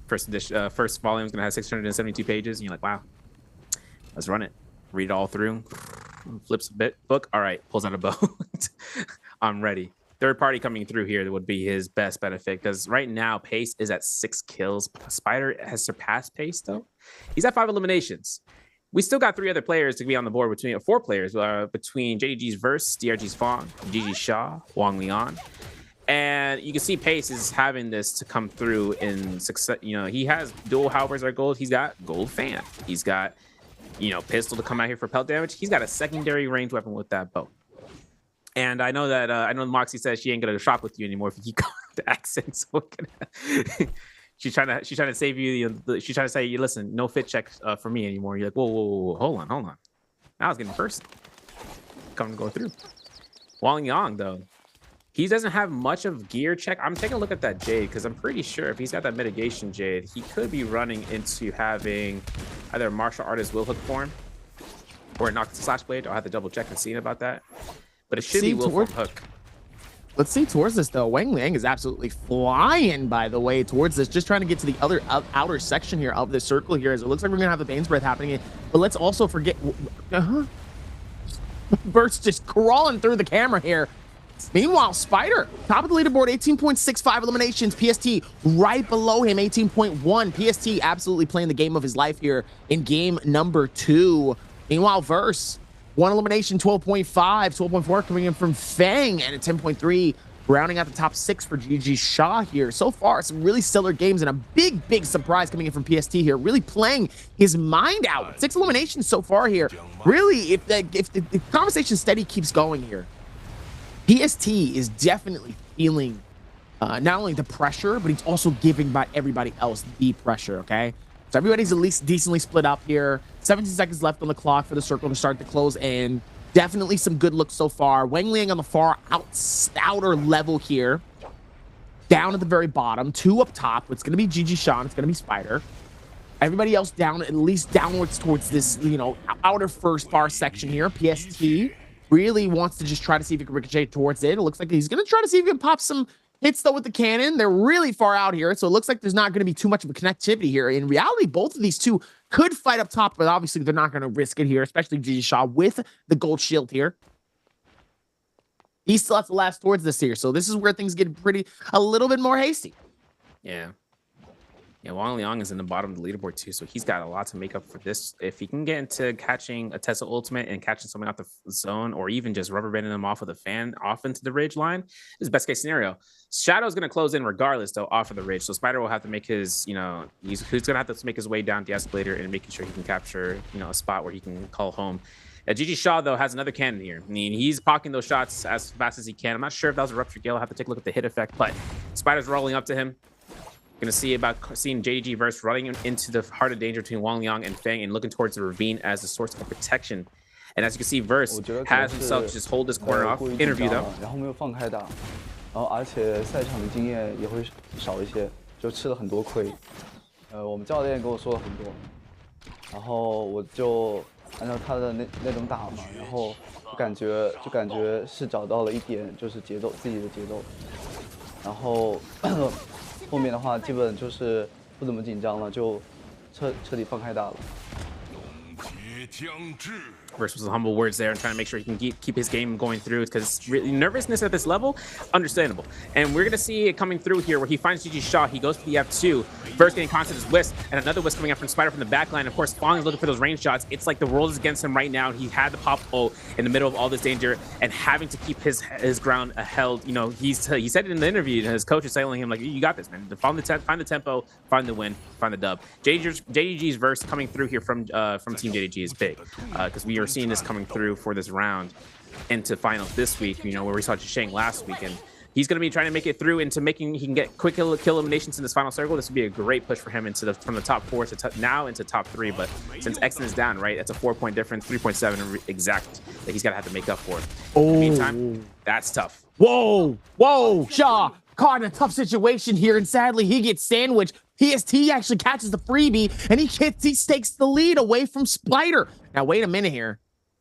First volume is gonna have 672 pages, and you're like, wow, let's run it. Read it all through. Flips a bit book. All right, pulls out a bow. I'm ready. Third party coming through here would be his best benefit because right now Pace is at 6 kills. Spider has surpassed Pace though. He's at 5 eliminations. We still got 3 other players to be on the board between 4 players between JDG's Verse, DRG's Fong, GG Shaw, Wang Liang. And you can see Pace is having this to come through in success. You know, he has dual halberds are gold. He's got gold fan. He's got, you know, pistol to come out here for pelt damage. He's got a secondary ranged weapon with that bow. And I know that I know Moxie says she ain't gonna shop with you anymore if you keep going with the accent. So she's trying to save you. She's trying to say, listen, no fit check for me anymore. You're like, whoa, hold on. Now I was getting first. Come go through. Wang Yang though. He doesn't have much of gear check. I'm taking a look at that Jade because I'm pretty sure if he's got that mitigation Jade, he could be running into having either a martial artist will hook form or a knock slash blade. I'll have to double check and see about that. But it should be will form hook. Let's see towards this though. Wang Liang is absolutely flying, by the way, towards this. Just trying to get to the other outer section here of the circle here, as it looks like we're gonna have the Bane's Breath happening. But let's also forget. Burt's just crawling through the camera here. Meanwhile, Spider, top of the leaderboard, 18.65 eliminations. PST right below him, 18.1. PST absolutely playing the game of his life here in game number 2. Meanwhile, Verse, 1 elimination, 12.5. 12.4 coming in from Fang, and a 10.3 rounding out the top 6 for GG Shaw here. So far, some really stellar games and a big surprise coming in from PST here. Really playing his mind out. 6 eliminations so far here. Really, if the conversation steady keeps going here, PST is definitely feeling not only the pressure, but he's also giving everybody else the pressure, okay? So everybody's at least decently split up here. 17 seconds left on the clock for the circle to start to close, and definitely some good looks so far. Wang Liang on the far outer level here. Down at the very bottom, 2 up top. It's going to be GG Shaw, it's going to be Spider. Everybody else down, at least downwards towards this, you know, outer first far section here. PST really wants to just try to see if he can ricochet towards it. It looks like he's going to try to see if he can pop some hits, though, with the cannon. They're really far out here, so it looks like there's not going to be too much of a connectivity here. In reality, both of these two could fight up top, but obviously they're not going to risk it here, especially GG Shaw with the gold shield here. He still has to last towards this here, so this is where things get a little bit more hasty. Yeah. Yeah, Wang Liang is in the bottom of the leaderboard too, so he's got a lot to make up for this. If he can get into catching a Tesla ultimate and catching someone out the zone, or even just rubber banding them off with a fan off into the ridge line, is best case scenario. Shadow's going to close in regardless, though, off of the ridge. So Spider will have to make his, you know, he's going to have to make his way down the escalator and making sure he can capture, you know, a spot where he can call home. GG Shaw, though, has another cannon here. I mean, he's pocketing those shots as fast as he can. I'm not sure if that was a Rupture Gale. I'll have to take a look at the hit effect, but Spider's rolling up to him. Gonna see about seeing JDG Verse running into the heart of danger between Wang Liang and Fang and looking towards the ravine as the source of protection. And as you can see, Verse has himself to just hold this corner off. Interview though. 然后没有放开打，然后而且赛场的经验也会少一些，就吃了很多亏。我们教练跟我说了很多，然后我就按照他的那种打嘛，然后感觉是找到了一点就是节奏，自己的节奏，然后。后面的话基本就是不怎么紧张了，就彻底放开打了。 Verse with some humble words there and trying to make sure he can keep his game going through, because really nervousness at this level, understandable. And we're going to see it coming through here where he finds GG Shaw. He goes for the F2. First getting concept is Wisp, and another Wisp coming up from Spider from the back line. Of course, Fong is looking for those range shots. It's like the world is against him right now. He had the pop ult in the middle of all this danger and having to keep his ground held. You know, he said it in the interview, and his coach is telling him, like, you got this, man. Find the tempo, find the win, find the dub. JDG's Verse coming through here from Team JDG is big, because we are seeing this coming through for this round into finals this week, you know, where we saw Shang last week, and he's going to be trying to make it through into he can get quick kill eliminations in this final circle. This would be a great push for him into from the top 4 to now into top 3, but since Exton is down, right, that's a 4-point difference, 3.7 exact that he's got to have to make up for. In the meantime, that's tough. Whoa, Shaw caught in a tough situation here, and sadly he gets sandwiched. PST actually catches the freebie, and he stakes the lead away from Spider. Now, wait a minute here.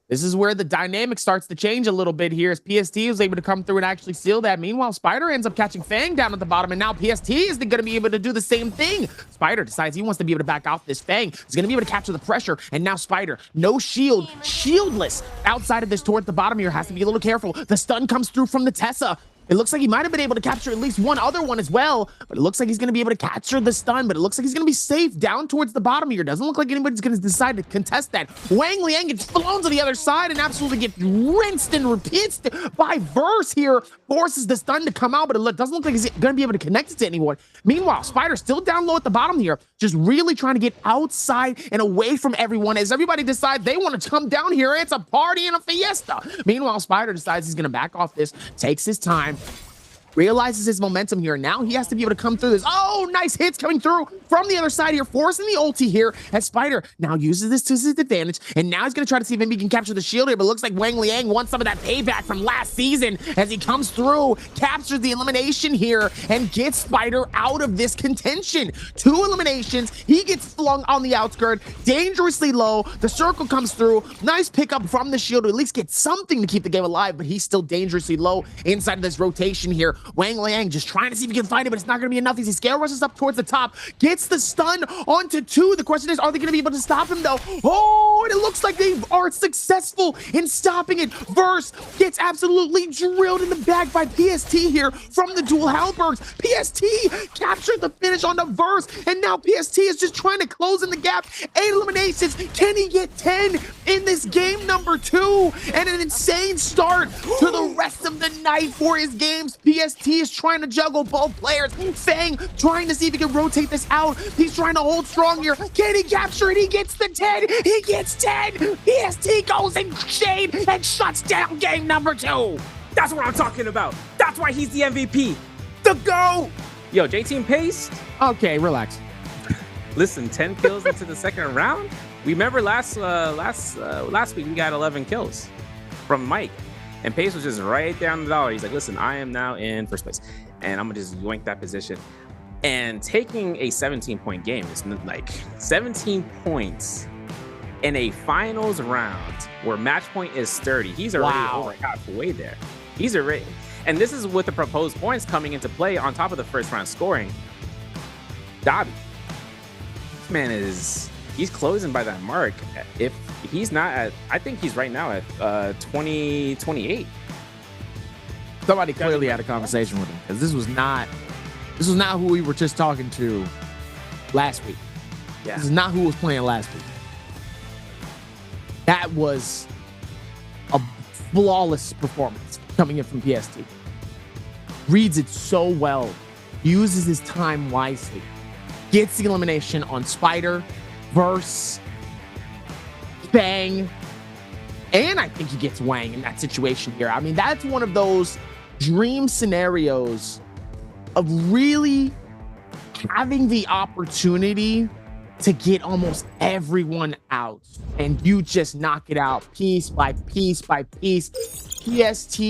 This is where the dynamic starts to change a little bit here as PST is able to come through and actually seal that. Meanwhile, Spider ends up catching Fang down at the bottom, and now PST is going to be able to do the same thing. Spider decides he wants to be able to back off this Fang. He's going to be able to capture the pressure, and now Spider, no shield, shieldless outside of this towards the bottom here, has to be a little careful. The stun comes through from the Tessa. It looks like he might have been able to capture at least one other one as well, but it looks like he's going to be able to capture the stun, but it looks like he's going to be safe down towards the bottom here. Doesn't look like anybody's going to decide to contest that. Wang Liang gets flown to the other side and absolutely gets rinsed and repeats by Verse here. Forces the stun to come out, but it doesn't look like he's going to be able to connect it to anyone. Meanwhile, Spider still down low at the bottom here, just really trying to get outside and away from everyone as everybody decides they want to come down here. It's a party and a fiesta. Meanwhile, Spider decides he's going to back off this, takes his time, realizes his momentum here. Now he has to be able to come through this. Oh, nice hits coming through from the other side here, forcing the ulti here as Spider now uses this to his advantage. And now he's going to try to see if maybe he can capture the shield here, but it looks like Wang Liang wants some of that payback from last season as he comes through, captures the elimination here, and gets Spider out of this contention. 2 eliminations. He gets flung on the outskirt, dangerously low. The circle comes through. Nice pickup from the shield to at least get something to keep the game alive, but he's still dangerously low inside of this rotation here. Wang Liang just trying to see if he can find it, but it's not going to be enough. As he scale rushes up towards the top, gets the stun onto 2. The question is, are they going to be able to stop him though? Oh, and it looks like they are successful in stopping it. Verse gets absolutely drilled in the back by PST here from the dual Halbergs. PST captured the finish on the Verse, and now PST is just trying to close in the gap. 8 eliminations. Can he get 10 in this game number 2? And an insane start to the rest of the night for his games. PST is trying to juggle both players. Fang trying to see if he can rotate this out. He's trying to hold strong here. Can he capture it? He gets the 10. He gets 10. PST goes in shade and shuts down game number 2. That's what I'm talking about. That's why he's the MVP. The GOAT. Yo, J-Team Pace. Okay, relax. Listen, 10 kills into the second round. We remember last week we got 11 kills from Mike. And Pace was just right there on the dollar. He's like, listen, I am now in first place. And I'm going to just yoink that position. And taking a 17-point game is like 17 points in a finals round where match point is 30. He's already over halfway there. He's already. And this is with the proposed points coming into play on top of the first round scoring. Dobby. This man he's closing by that mark. If he's not at, I think he's right now at 28. Somebody clearly had a conversation with him because this was not who we were just talking to last week. Yeah. This is not who was playing last week. That was a flawless performance coming in from PST. Reads it so well, uses his time wisely, gets the elimination on Spider, Verse, Bang, and I think he gets Wang in that situation here. I mean, that's one of those dream scenarios of really having the opportunity to get almost everyone out and you just knock it out piece by piece by piece. PST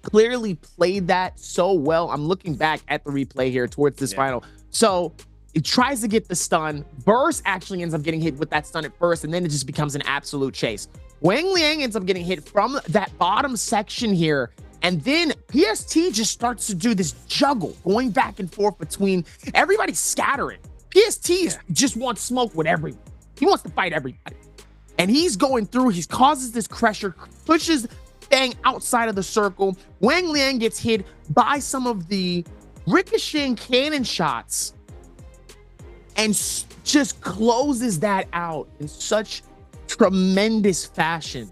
clearly played that so well. I'm looking back at the replay here towards this final. So it tries to get the stun. Burst actually ends up getting hit with that stun at first, and then it just becomes an absolute chase. Wang Liang ends up getting hit from that bottom section here, and then PST just starts to do this juggle, going back and forth between everybody scattering. PST just wants smoke with everyone. He wants to fight everybody. And he's going through, he causes this pressure, pushes Bang outside of the circle. Wang Liang gets hit by some of the ricocheting cannon shots and just closes that out in such tremendous fashion.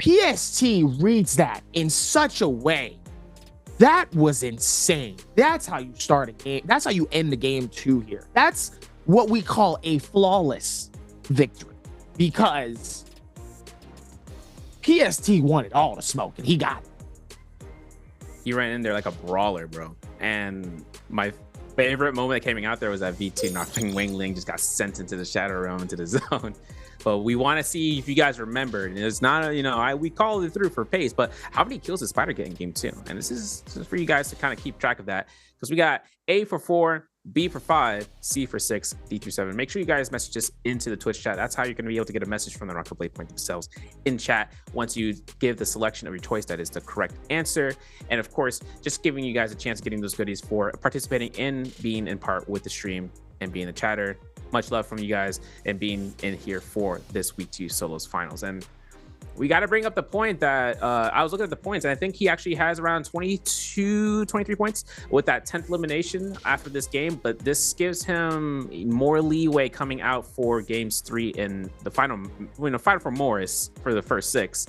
PST reads that in such a way. That was insane. That's how you start a game. That's how you end the game 2 here. That's what we call a flawless victory, because PST wanted all the smoke and he got it. He ran in there like a brawler, bro. And my favorite moment that came out there was that V2 knocking Wang Ling just got sent into the shadow realm, into the zone. But we want to see if you guys remembered. And it's not, we called it through for Pace, but how many kills did Spider get in game 2? And this is for you guys to kind of keep track of that, because we got A for 4, B for 5, C for 6, D through 7. Make sure you guys message us into the Twitch chat. That's how you're going to be able to get a message from the NARAKA BLADEPOINT themselves in chat once you give the selection of your choice that is the correct answer. And of course, just giving you guys a chance of getting those goodies for participating in being in part with the stream and being the chatter. Much love from you guys and being in here for this Week 2 Solos Finals. And we got to bring up the point that I was looking at the points, and I think he actually has around 23 points with that 10th elimination after this game. But this gives him more leeway coming out for games 3 in the final, final for Morris for the first 6,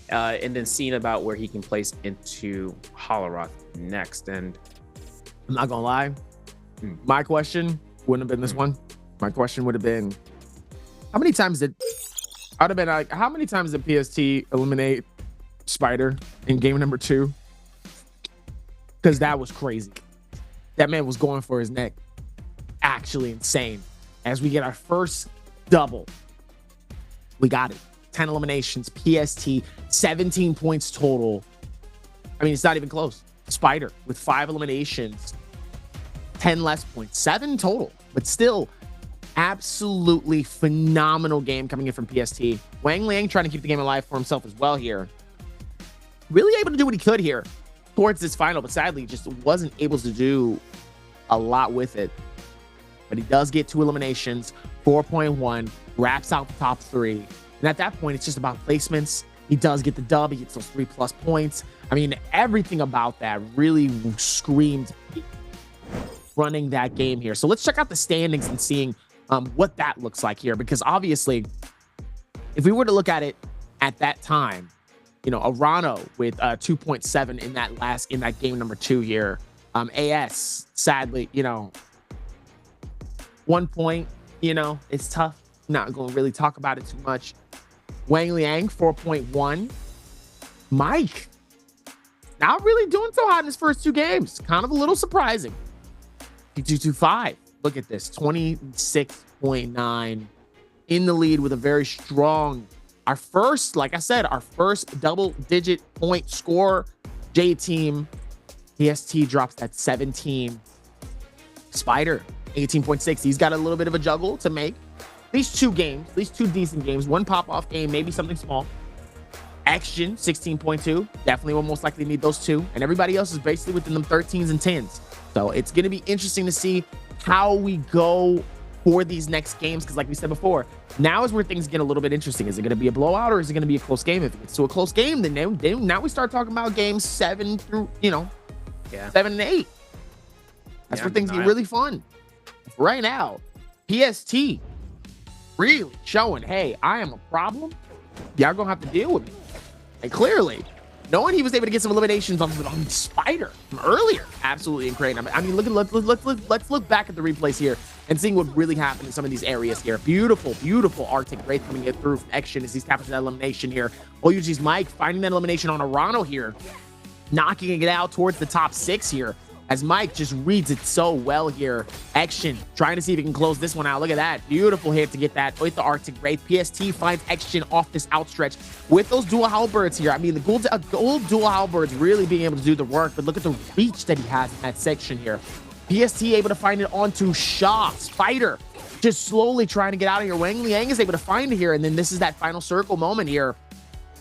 and then seeing about where he can place into Holoroth next. And I'm not gonna lie, my question wouldn't have been this one. My question would have been, how many times did I'd have been like, how many times did PST eliminate Spider in game number 2? Because that was crazy. That man was going for his neck. Actually insane. As we get our first double, we got it. 10 eliminations, PST, 17 points total. I mean, it's not even close. Spider with 5 eliminations, 10 less points, 7 total, but still absolutely phenomenal game coming in from PST. Wang Liang trying to keep the game alive for himself as well here. Really able to do what he could here towards this final, but sadly just wasn't able to do a lot with it. But he does get 2 eliminations, 4.1, wraps out the top 3. And at that point, it's just about placements. He does get the dub. He gets those 3+ points. I mean, everything about that really screamed running that game here. So let's check out the standings and seeing what that looks like here, because obviously if we were to look at it at that time, you know, Arano with 2.7 in that game number 2 here. AS, sadly, you know, 1 point, you know, it's tough. Not going to really talk about it too much. Wang Liang, 4.1. Mike, not really doing so hot in his first 2 games. Kind of a little surprising. 225. Look at this, 26.9 in the lead with a very strong, our first, like I said, our first double-digit point score. J-Team, PST drops that 17. Spider, 18.6. He's got a little bit of a juggle to make. These 2 games, these 2 decent games, 1 pop-off game, maybe something small. Action, 16.2. Definitely will most likely need those 2. And everybody else is basically within them 13s and 10s. So it's going to be interesting to see how we go for these next games, because like we said before, now is where things get a little bit interesting. Is it going to be a blowout or is it going to be a close game? If it gets to a close game, then now we start talking about games 7 through, you know, 7 and 8. That's where things get really fun. Right now, PST really showing, hey, I am a problem. Y'all gonna have to deal with me. And clearly, knowing he was able to get some eliminations on Spider from earlier, absolutely incredible. I mean, let's look back at the replays here and seeing what really happened in some of these areas here. Beautiful, beautiful Arctic Wraith coming in through action as he's capturing that elimination here. OUG's Mike finding that elimination on Arano here, knocking it out towards the top 6 here, as Mike just reads it so well here. Action, trying to see if he can close this one out. Look at that. Beautiful hit to get that with the Arctic Wraith. PST finds Action off this outstretch with those dual halberds here. I mean, the gold dual halberds really being able to do the work, but look at the reach that he has in that section here. PST able to find it onto Shaw. Spider just slowly trying to get out of here. Wang Liang is able to find it here, and then this is that final circle moment here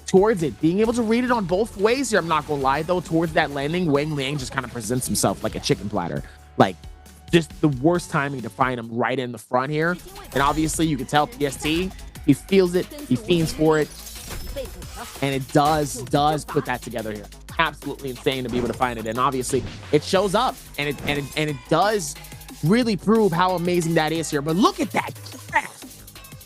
towards it, being able to read it on both ways here. I'm not gonna lie though, towards that landing, Wang Liang just kind of presents himself like a chicken platter, like just the worst timing to find him right in the front here. And obviously you can tell PST, he feels it, he fiends for it, and it does put that together here. Absolutely insane to be able to find it, and obviously it shows up, and it does really prove how amazing that is here. But look at that,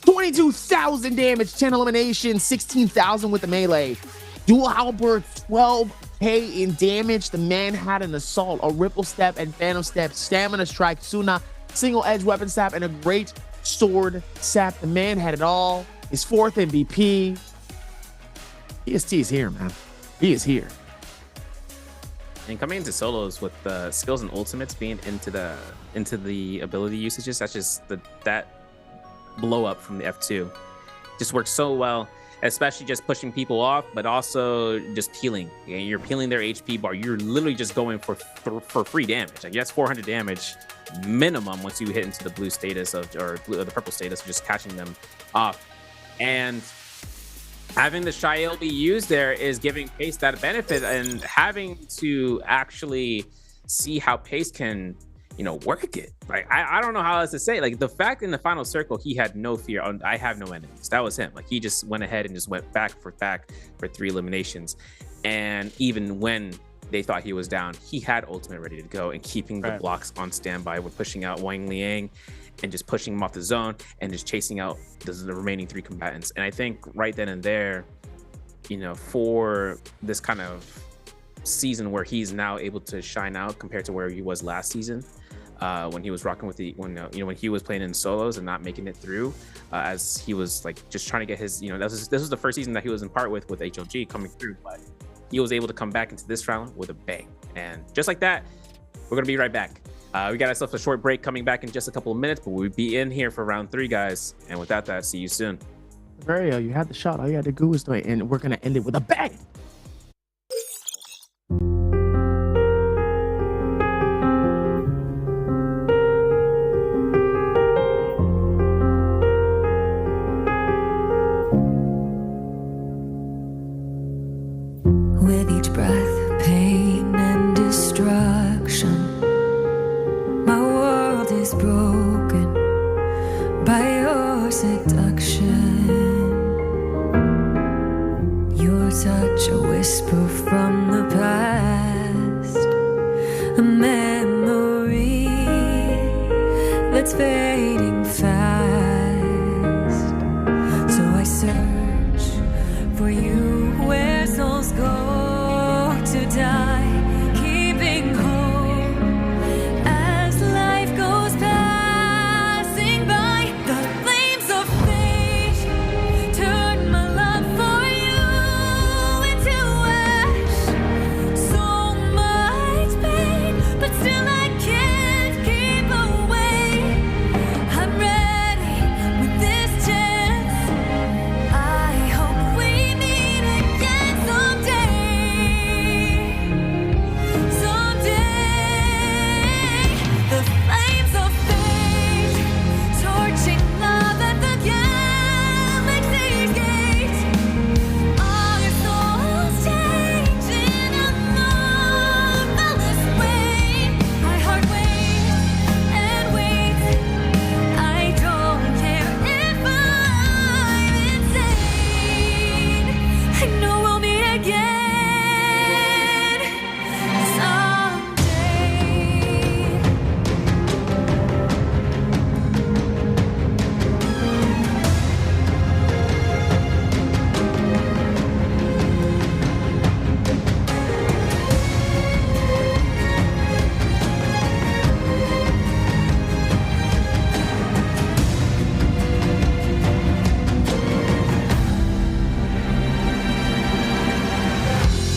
22,000 damage, 10 eliminations, 16,000 with the melee. Dual halberd, 12k in damage. The man had an assault, a ripple step and phantom step, stamina strike, Suna, single edge weapon sap, and a great sword sap. The man had it all. His 4th MVP. PST is here, man. He is here. And coming into solos with the skills and ultimates being into the ability usages, that's just that blow up from the F2 just works so well, especially just pushing people off, but also just peeling. You're peeling their HP bar. You're literally just going for free damage. Like, that's 400 damage minimum once you hit into the blue status of the purple status of just catching them off. And having the Shael be used there is giving Pace that benefit, and having to actually see how Pace can, you know, work it. Like, I don't know how else to say. Like, the fact in the final circle, he had no fear. I have no enemies. That was him. Like, he just went ahead and just went back for 3 eliminations. And even when they thought he was down, he had ultimate ready to go, and keeping the blocks on standby with pushing out Wang Liang and just pushing him off the zone and just chasing out the remaining 3 combatants. And I think right then and there, you know, for this kind of season where he's now able to shine out compared to where he was last season, when he was rocking with when he was playing in solos and not making it through, as he was like just trying to get his, this was the first season that he was in part with HLG coming through, but he was able to come back into this round with a bang. And just like that, we're gonna be right back. We got ourselves a short break, coming back in just a couple of minutes, but we'll be in here for round 3, guys. And without that, see you soon. Very, you had the shot. All you had to do was do it, and we're gonna end it with a bang. With each breath, pain and destruction. My world is broken by your seduction. Your touch, a whisper from the past, a memory that's fading fast. So I search for you where souls go to die, keeping hope as life goes passing by. The flames of fate turn my love for you into ash. So much pain, but still I can't keep away. I'm ready with this chance. I hope we meet again someday. Someday. The flames of fate, torching love at the galaxy's gate. All your souls change in a marvelous way. My heart waits and waits. I don't care if I'm insane. I know we'll meet again someday.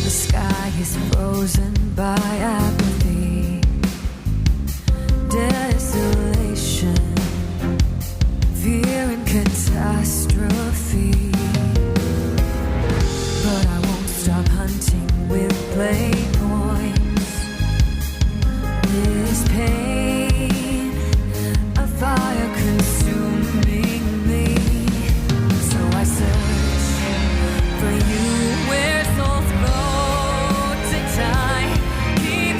The sky is frozen by apathy, desolation, fear and catastrophe. But I won't stop hunting with blade points. This pain, a fire consuming me. So I search for you where souls go to die. Keep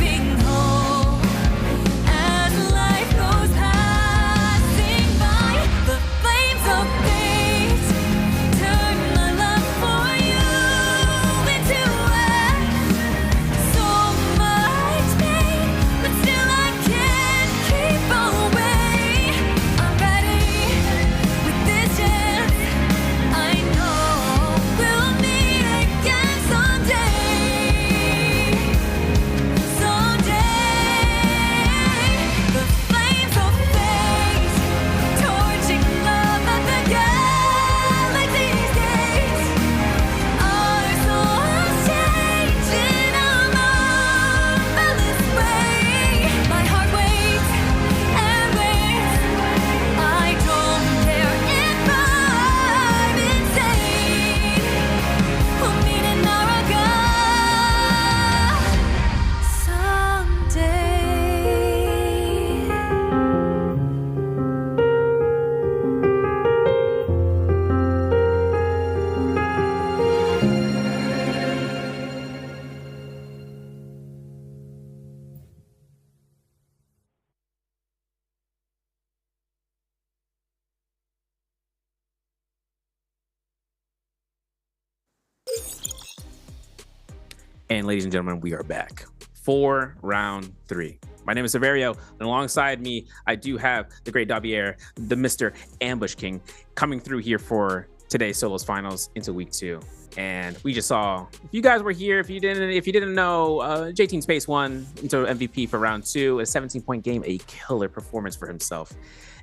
And ladies and gentlemen, we are back for round 3. My name is Severio, and alongside me, I do have the great Davier, the Mr. Ambush King, coming through here for today's solos finals into week 2. And we just saw, if you guys were here, if you didn't know, J Team Space won into MVP for round 2, a 17-point game, a killer performance for himself.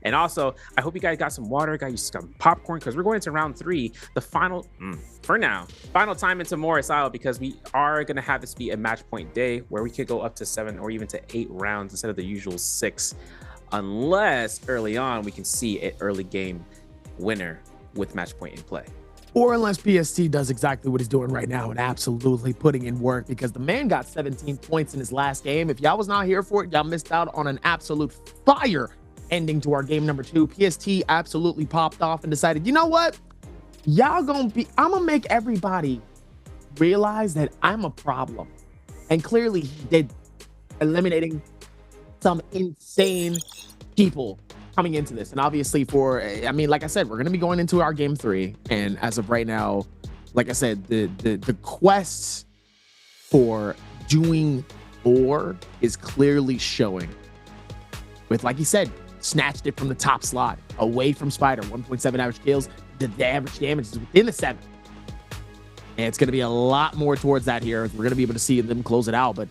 And also, I hope you guys got some water, got you some popcorn, because we're going into round 3, the final, for now, final time into Morris Isle, because we are going to have this be a match point day where we could go up to 7 or even to 8 rounds instead of the usual 6, unless early on we can see an early game winner with match point in play. Or unless PST does exactly what he's doing right now and absolutely putting in work, because the man got 17 points in his last game. If y'all was not here for it, y'all missed out on an absolute fire ending to our game number 2. PST absolutely popped off and decided, you know what? I'm gonna make everybody realize that I'm a problem. And clearly he did, eliminating some insane people coming into this. And obviously like I said, we're gonna be going into our game 3. And as of right now, like I said, the quest for doing more is clearly showing. With, like he said, snatched it from the top slot, away from Spider, 1.7 average kills. The average damage is within the 7. And it's going to be a lot more towards that here. We're going to be able to see them close it out. But,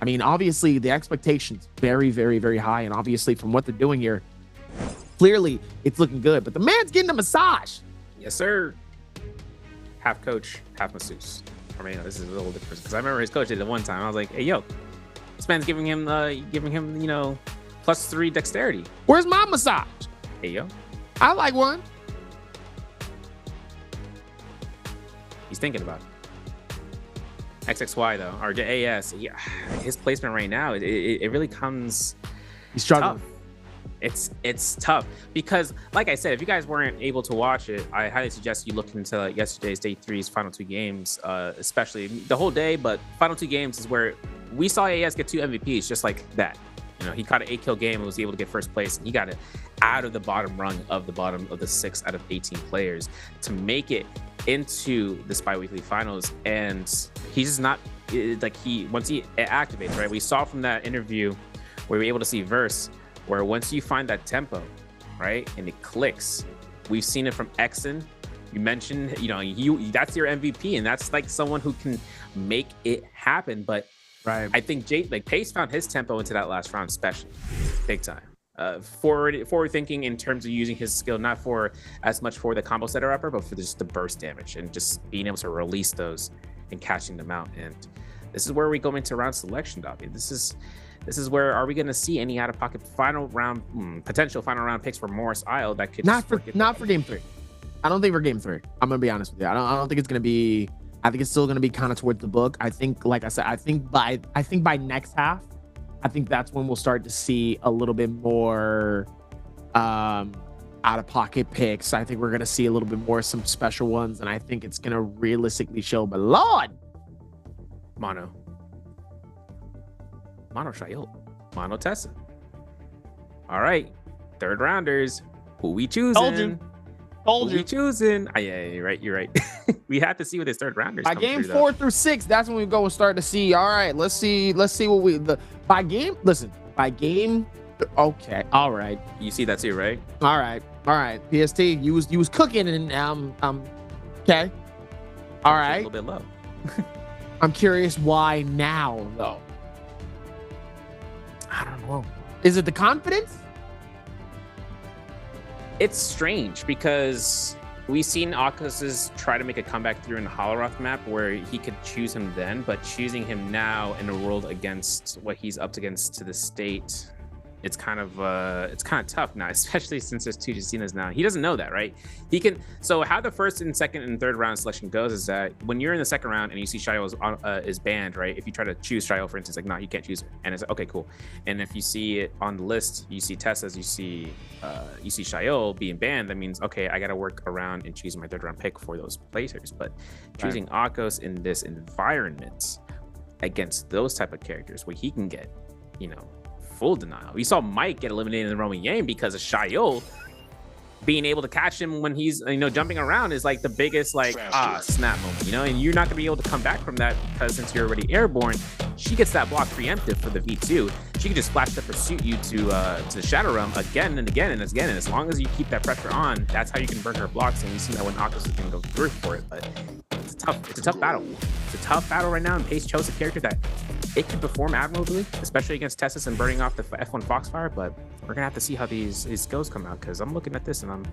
I mean, obviously, the expectations very, very, very high. And obviously, from what they're doing here, clearly, it's looking good. But the man's getting a massage. Yes, sir. Half coach, half masseuse. I mean, this is a little different, because I remember his coach did it one time. I was like, hey, yo, this man's giving him, you know, +3 dexterity. Where's my massage? Hey, yo. I like one. He's thinking about it. XXY, though, or AS, yeah, his placement right now, it really comes... He's struggling. Tough. It's tough, because, like I said, if you guys weren't able to watch it, I highly suggest you look into yesterday's Day 3's final 2 games, especially the whole day, but final 2 games is where we saw AS get 2 MVPs just like that. You know, he caught an 8-kill game and was able to get first place, and he got it out of the bottom rung of the 6 out of 18 players to make it into the Biweekly finals. And he's just not once he activates, right? We saw from that interview where we were able to see Verse, where once you find that tempo, right, and it clicks. We've seen it from Exon. You mentioned, you know, that's your MVP, and that's like someone who can make it happen. But right, I think Pace found his tempo into that last round, especially big time. Forward thinking in terms of using his skill, not for as much for the combo setter upper, but for just the burst damage and just being able to release those and catching them out. And this is where we go into round selection, Dobby. This is where, are we going to see any out of pocket potential final round picks for Morris Isle that could not for game 3. I don't think for game 3. I'm gonna be honest with you. I don't think it's gonna be. I think it's still gonna be kind of towards the book. I think, like I said, I think by next half, I think that's when we'll start to see a little bit more out of pocket picks. I think we're gonna see a little bit more some special ones, and I think it's gonna realistically show. But Lord, Mono Shail, Mono Tessa. All right, 3rd rounders. Who we choosing? Told you. We choosing. Yeah, you're right. We have to see what his 3rd rounders. By game 4 through 6, that's when we go and start to see. All right, let's see what by game. Listen, by game. Okay, all right. You see that too, right? All right. PST, you was cooking, and okay. All right. A little bit low. I'm curious why now though. I don't know. Is it the confidence? It's strange because we've seen Akos try to make a comeback through in the Holoroth map where he could choose him then, but choosing him now in a world against what he's up against to the state, it's kind of tough now, especially since there's 2 Justinas now. He doesn't know that, right? So how the 1st and 2nd and 3rd round selection goes is that when you're in the 2nd round and you see Shayo is banned, right? If you try to choose Shayo, for instance, like, no, you can't choose her. And it's like, okay, cool. And if you see it on the list, you see Tessa's, you see Shayo being banned, that means, okay, I got to work around and choosing my 3rd round pick for those placers. But choosing Akos in this environment against those type of characters where he can get, you know, full denial. We saw Mike get eliminated in the Roman game because of Shayo. being able to catch him when he's, you know, jumping around is like the biggest like snap moment, you know, and you're not gonna be able to come back from that because since you're already airborne, she gets that block preemptive for the V2. She can just flash the pursuit you to the Shadow Realm again and again and again, and as long as you keep that pressure on, that's how you can burn her blocks. And you see that when Akos is gonna go through for it, but it's a tough battle. It's a tough battle right now, and Pace chose a character that it can perform admirably, especially against Tessus and burning off the F1 Foxfire, but we're gonna have to see how these skills come out, because I'm looking at this and I'm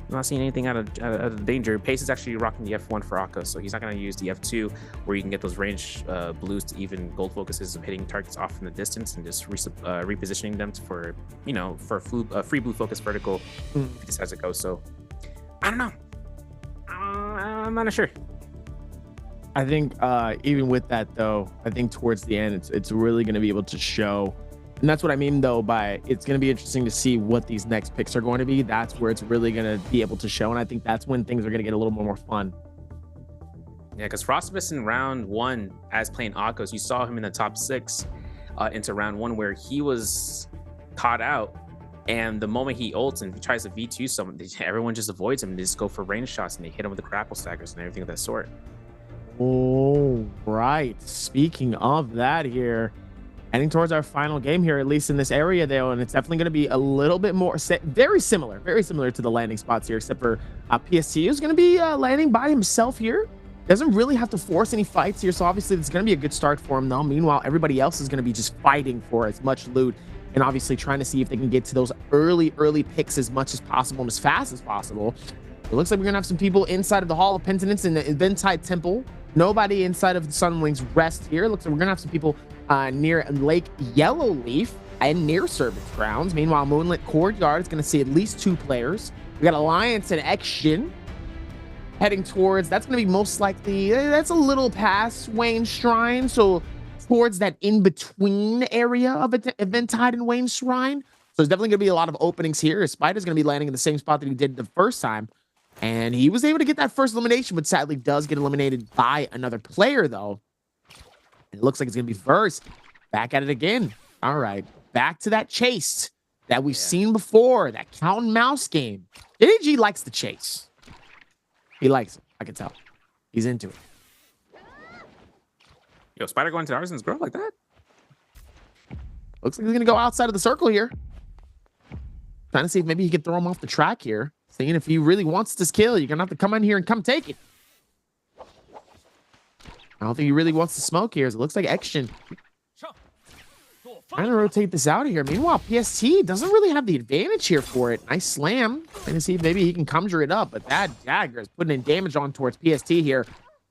not seeing anything out of danger. Pace is actually rocking the F1 for Akos, so he's not gonna use the F2 where you can get those range blues to even gold focuses of hitting targets off from the distance and just repositioning them for, you know, for free blue focus vertical if he decides to go. So I don't know. I'm not sure. I think even with that though, I think towards the end it's really going to be able to show, and that's what I mean though by it's going to be interesting to see what these next picks are going to be. That's where it's really going to be able to show, and I think that's when things are going to get a little more fun. Yeah, because Frostbus in round 1 as playing Akos, you saw him in the top 6 into round 1 where he was caught out, and the moment he ults and he tries to V2 someone, everyone just avoids him and they just go for range shots and they hit him with the grapple staggers and everything of that sort. Oh, right. Speaking of that here, heading towards our final game here, at least in this area though, and it's definitely going to be a little bit more, very similar to the landing spots here, except for PST is going to be landing by himself here. Doesn't really have to force any fights here, so obviously it's going to be a good start for him though. Meanwhile, everybody else is going to be just fighting for as much loot and obviously trying to see if they can get to those early picks as much as possible and as fast as possible. It looks like we're going to have some people inside of the Hall of Penitence in the Eventide Temple. Nobody inside of the Sunwing's Rest here. Looks like we're gonna have some people near Lake Yellowleaf and near Servants Grounds. Meanwhile, Moonlit Courtyard is gonna see at least 2 players. We got Alliance and Extion heading towards. That's gonna be most likely. That's a little past Wayne Shrine, so towards that in between area of Eventide and Wayne Shrine. So there's definitely gonna be a lot of openings here. Spider's gonna be landing in the same spot that he did the first time. And he was able to get that first elimination, but sadly does get eliminated by another player, though. And it looks like it's going to be first. Back at it again. All right. Back to that chase that we've seen before, that cat and mouse game. JDG likes the chase. He likes it. I can tell. He's into it. Yo, Spider going to Arsenal's girl like that? Looks like he's going to go outside of the circle here. Trying to see if maybe he can throw him off the track here. Saying if he really wants this kill, you're going to have to come in here and come take it. I don't think he really wants to smoke here. It looks like Extion trying to rotate this out of here. Meanwhile, PST doesn't really have the advantage here for it. Nice slam. Trying to see if maybe he can conjure it up, but that dagger is putting in damage on towards PST here.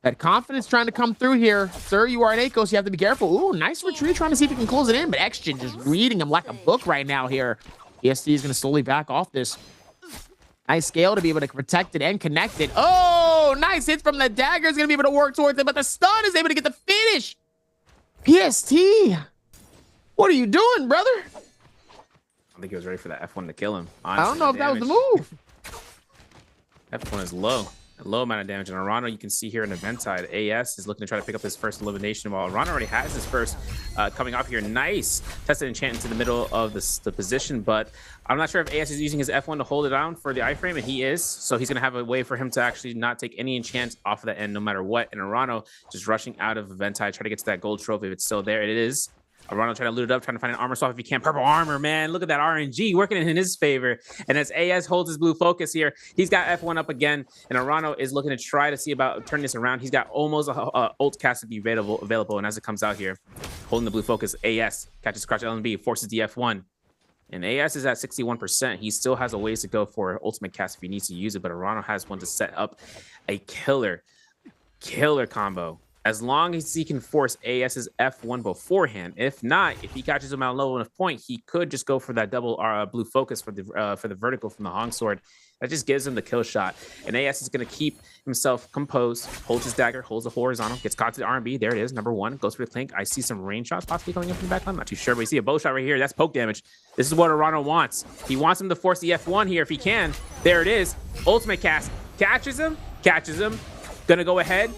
That confidence trying to come through here. Sir, you are an Akos. You have to be careful. Ooh, nice retreat trying to see if he can close it in, but Extion just reading him like a book right now here. PST is going to slowly back off this. Nice scale to be able to protect it and connect it. Oh, nice hits from the dagger is going to be able to work towards it, but the stun is able to get the finish. PST, what are you doing, brother? I don't think he was ready for that F1 to kill him. I Honestly, don't know if that was the move. F1 is low. A low amount of damage. And Arano, you can see here in Eventide, AS is looking to try to pick up his first elimination, while Arano already has his first coming off here. Nice. Tested enchant into the middle of the position, but I'm not sure if AS is using his F1 to hold it down for the iframe, and he is. So he's going to have a way for him to actually not take any enchant off of the end no matter what. And Arano just rushing out of Eventide, try to get to that gold trophy if it's still there. It is. Arano trying to loot it up, trying to find an armor swap if he can. Purple armor, man. Look at that RNG working in his favor. And as AS holds his blue focus here, he's got F1 up again. And Arano is looking to try to see about turning this around. He's got almost a ult cast to be available. And as it comes out here, holding the blue focus, AS catches Crouch LNB, forces the F1. And AS is at 61%. He still has a ways to go for ultimate cast if he needs to use it. But Arano has one to set up a killer combo. As long as he can force AS's F1 beforehand. If not, if he catches him out low enough point, he could just go for that double blue focus for the vertical from the Hong Sword. That just gives him the kill shot. And AS is going to keep himself composed, holds his dagger, holds the horizontal, gets caught to the RB. There it is, number 1. Goes for the clink. I see some range shots possibly coming up from the back line. I'm not too sure, but we see a bow shot right here. That's poke damage. This is what Arano wants. He wants him to force the F1 here if he can. There it is. Ultimate cast. Catches him. Gonna go ahead.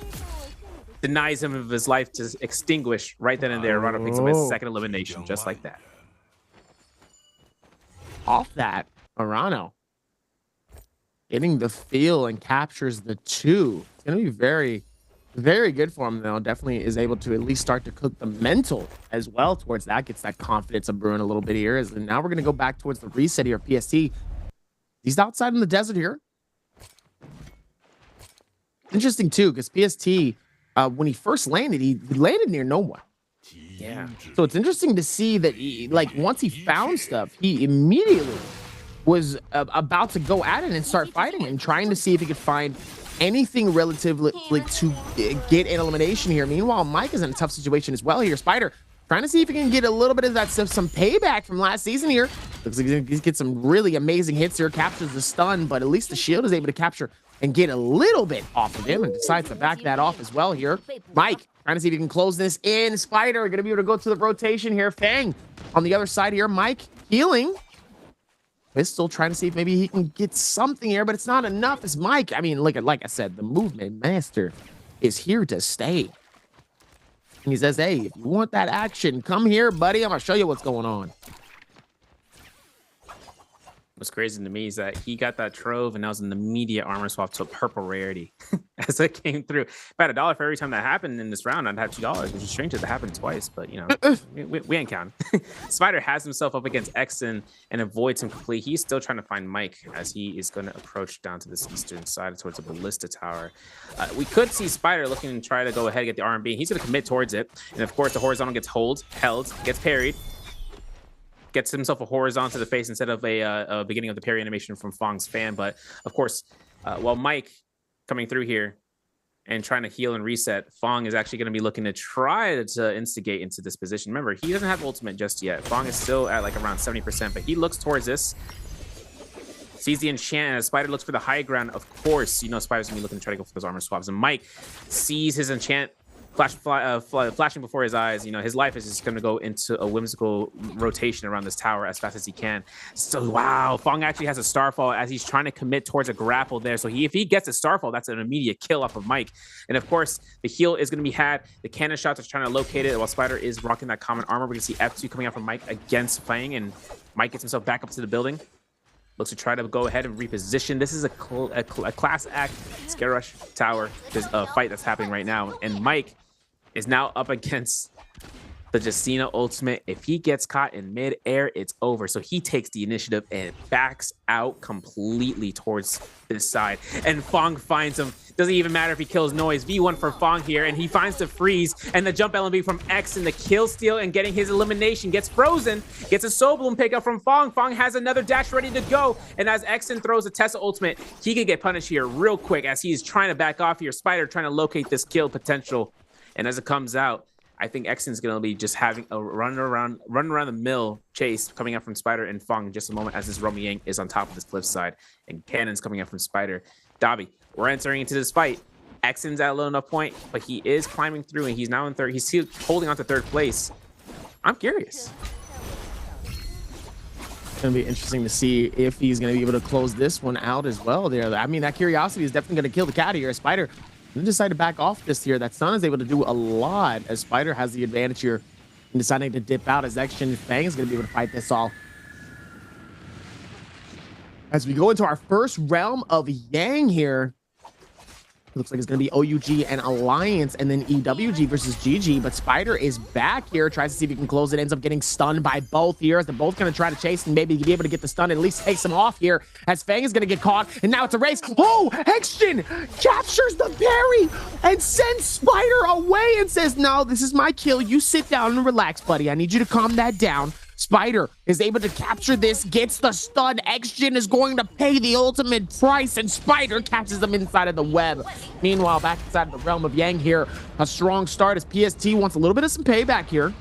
Denies him of his life to extinguish right then and there. Arano picks up his second elimination, just like that. Off that, Arano getting the feel and captures the 2. It's going to be very, very good for him, though. Definitely is able to at least start to cook the mental as well towards that. Gets that confidence of brewing a little bit here. And now we're going to go back towards the reset here of PST. He's outside in the desert here. Interesting, too, because PST, when he first landed, he landed near no one. Yeah. So it's interesting to see that, once he found stuff, he immediately was about to go at it and start fighting and trying to see if he could find anything relatively to get an elimination here. Meanwhile, Mike is in a tough situation as well here. Spider trying to see if he can get a little bit of that some payback from last season here. Looks like he's gonna get some really amazing hits here. Captures the stun, but at least the shield is able to capture and get a little bit off of him and decides to back that off as well here. Mike trying to see if he can close this in. Spider gonna be able to go to the rotation here. Fang on the other side here. Mike healing. Pistol trying to see if maybe he can get something here, but it's not enough as Mike. I mean, like I said, the movement master is here to stay. And he says, hey, if you want that action, come here, buddy. I'm going to show you what's going on. What's crazy to me is that he got that trove and that was an immediate armor swap to a purple rarity as it came through. About $1 for every time that happened in this round. I'd have $2, which is strange that happened twice, but you know, we ain't counting. Spider has himself up against Exon and avoids him completely. He's still trying to find Mike as he is going to approach down to this eastern side towards the ballista tower. We could see Spider looking to try to go ahead and get the R&B. He's going to commit towards it. And of course, the horizontal gets held, gets parried. Gets himself a horizontal to the face instead of a beginning of the parry animation from Fong's fan. But of course, while Mike coming through here and trying to heal and reset, Fong is actually going to be looking to try to instigate into this position. Remember, he doesn't have ultimate just yet. Fong is still at like around 70%, but he looks towards this. Sees the enchant, as Spider looks for the high ground. Of course, you know Spider's going to be looking to try to go for those armor swaps. And Mike sees his enchant flashing before his eyes. You know, his life is just going to go into a whimsical rotation around this tower as fast as he can. So, wow, Fong actually has a starfall as he's trying to commit towards a grapple there. So if he gets a starfall, that's an immediate kill off of Mike. And of course, the heal is going to be had. The cannon shots are trying to locate it while Spider is rocking that common armor. We're going to see F2 coming out from Mike against Fang, and Mike gets himself back up to the building. Looks to try to go ahead and reposition. This is a class act Scare Rush Tower fight that's happening right now. And Mike is now up against the Justina ultimate. If he gets caught in mid-air, it's over. So he takes the initiative and backs out completely towards this side. And Fong finds him. Doesn't even matter if he kills Noise. V1 for Fong here, and he finds the freeze and the jump LMB from X and the kill steal and getting his elimination. Gets frozen, gets a Soul Bloom pickup from Fong. Fong has another dash ready to go. And as Exon throws a Tesla ultimate, he can get punished here real quick as he's trying to back off here. Spider trying to locate this kill potential. And as it comes out, I think Exon's going to be just having a run around the mill chase coming up from Spider and Fong in just a moment as this Romy Yang is on top of this cliffside. And cannons coming up from Spider. Dabi, we're entering into this fight. Exon's at a low enough point, but he is climbing through and he's now in third. He's still holding on to third place. I'm curious. It's going to be interesting to see if he's going to be able to close this one out as well there. I mean, that curiosity is definitely going to kill the cat here. Spider decide to back off this here. That stun is able to do a lot as Spider has the advantage here in deciding to dip out as Action Fang is going to be able to fight this all. As we go into our first realm of Yang here, it looks like it's going to be OUG and Alliance and then EWG versus GG, but Spider is back here, tries to see if he can close it, ends up getting stunned by both here as they're both going to try to chase and maybe be able to get the stun and at least takes him off here as Fang is going to get caught, and now it's a race. Oh, Hexton captures the parry and sends Spider away and says, no, this is my kill. You sit down and relax, buddy. I need you to calm that down. Spider is able to capture this, gets the stun. X-Jin is going to pay the ultimate price, and Spider catches them inside of the web. Meanwhile, back inside of the realm of Yang here, a strong start as PST wants a little bit of some payback here.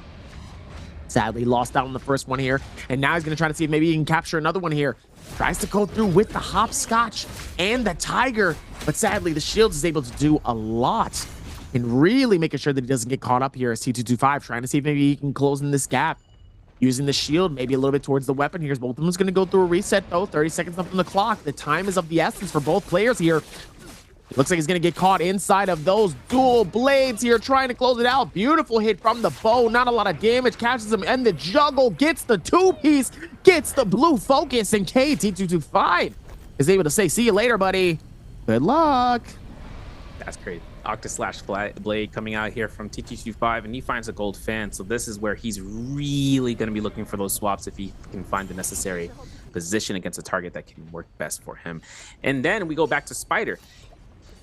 Sadly, lost out on the first one here, and now he's going to try to see if maybe he can capture another one here. Tries to go through with the hopscotch and the tiger, but sadly, the shields is able to do a lot and really making sure that he doesn't get caught up here as T225, trying to see if maybe he can close in this gap. Using the shield, maybe a little bit towards the weapon here. Both of them is going to go through a reset, though. 30 seconds up on the clock. The time is of the essence for both players here. It looks like he's going to get caught inside of those dual blades here, trying to close it out. Beautiful hit from the bow. Not a lot of damage. Catches him, and the juggle gets the two-piece, gets the blue focus, and KT225 is able to say, see you later, buddy. Good luck. That's great. Octa/Blade coming out here from TT25, and he finds a gold fan. So this is where he's really going to be looking for those swaps if he can find the necessary position against a target that can work best for him. And then we go back to Spider.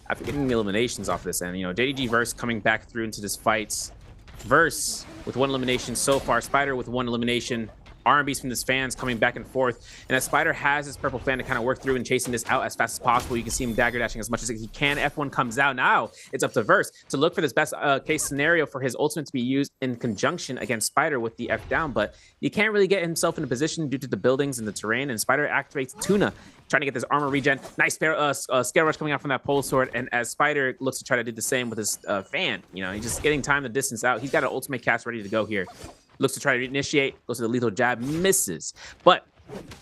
After getting the eliminations off this end, you know, JDG Verse coming back through into this fight. Verse with 1 elimination so far. Spider with 1 elimination. R&Bs from this fans coming back and forth. And as Spider has his purple fan to kind of work through and chasing this out as fast as possible, you can see him dagger dashing as much as he can. F1 comes out. Now it's up to Verse to look for this best case scenario for his ultimate to be used in conjunction against Spider with the F down. But you can't really get himself in a position due to the buildings and the terrain. And Spider activates Tuna, trying to get this armor regen. Nice scale rush coming out from that pole sword. And as Spider looks to try to do the same with his fan, you know, he's just getting time to distance out. He's got an ultimate cast ready to go here. Looks to try to initiate, goes to the lethal jab, misses. But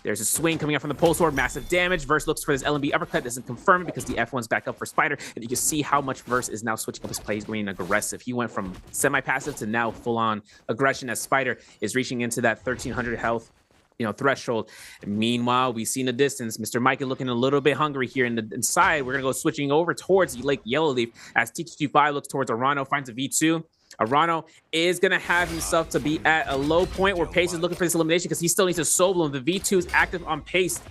there's a swing coming up from the pole sword, massive damage. Verse looks for this LMB uppercut, doesn't confirm it because the F1's back up for Spider. And you can see how much Verse is now switching up his play. He's going aggressive. He went from semi-passive to now full-on aggression as Spider is reaching into that 1300 health, you know, threshold. And meanwhile, we see in the distance, Mr. Micah looking a little bit hungry here in the inside. We're going to go switching over towards Lake Yellowleaf as T25 looks towards Arano, finds a V2. Arano is going to have himself to be at a low point where Pace is looking for this elimination because he still needs a soul bloom. The V2 is active on Pace.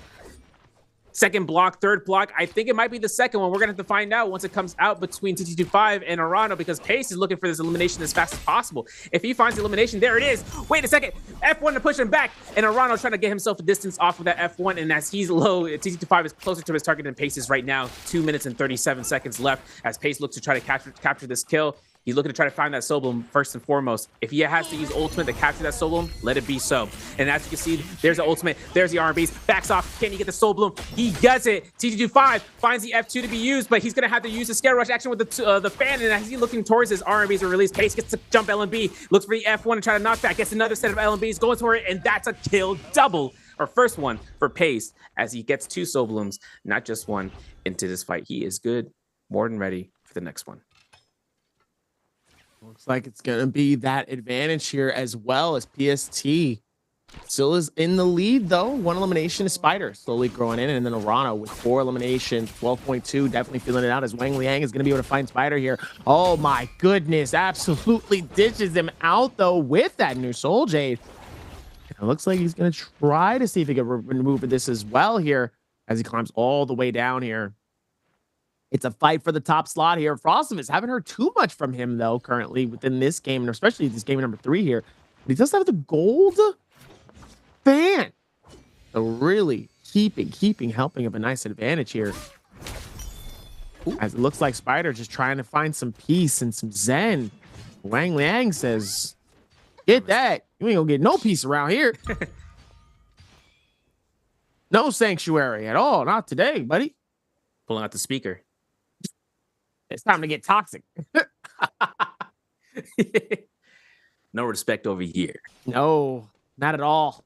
Second block, third block. I think it might be the second one. We're going to have to find out once it comes out between TT25 and Arano because Pace is looking for this elimination as fast as possible. If he finds the elimination, there it is. Wait a second. F1 to push him back. And Arano trying to get himself a distance off of that F1. And as he's low, TT25 is closer to his target than Pace is right now. 2 minutes and 37 seconds left as Pace looks to try to capture this kill. He's looking to try to find that soul bloom first and foremost. If he has to use ultimate to capture that soul bloom, let it be so. And as you can see, there's the ultimate, there's the RBs, backs off. Can he get the soul bloom? He gets it. TT25 finds the F2 to be used, but he's gonna have to use the scare rush action with the fan. And as he's looking towards his RBs are released, Pace gets to jump LMB, looks for the F1 and try to knock back, gets another set of LMBs, going for it, and that's a kill double. Or first one for Pace as he gets 2 soul blooms, not just 1, into this fight. He is good, more than ready for the next one. Looks like it's going to be that advantage here as well as PST still is in the lead, though. 1 elimination is Spider slowly growing in, and then Arano with 4 eliminations, 12.2, definitely feeling it out as Wang Liang is going to be able to find Spider here. Oh my goodness, absolutely dishes him out, though, with that new Soul Jade. And it looks like he's going to try to see if he can remove this as well here as he climbs all the way down here. It's a fight for the top slot here. Frostivus, haven't heard too much from him, though, currently within this game, and especially this game number 3 here. But he does have the gold fan. So really keeping helping up a nice advantage here. As it looks like Spider just trying to find some peace and some zen. Wang Liang says, get that. You ain't gonna get no peace around here. No sanctuary at all. Not today, buddy. Pulling out the speaker. It's time to get toxic. No respect over here. No, not at all.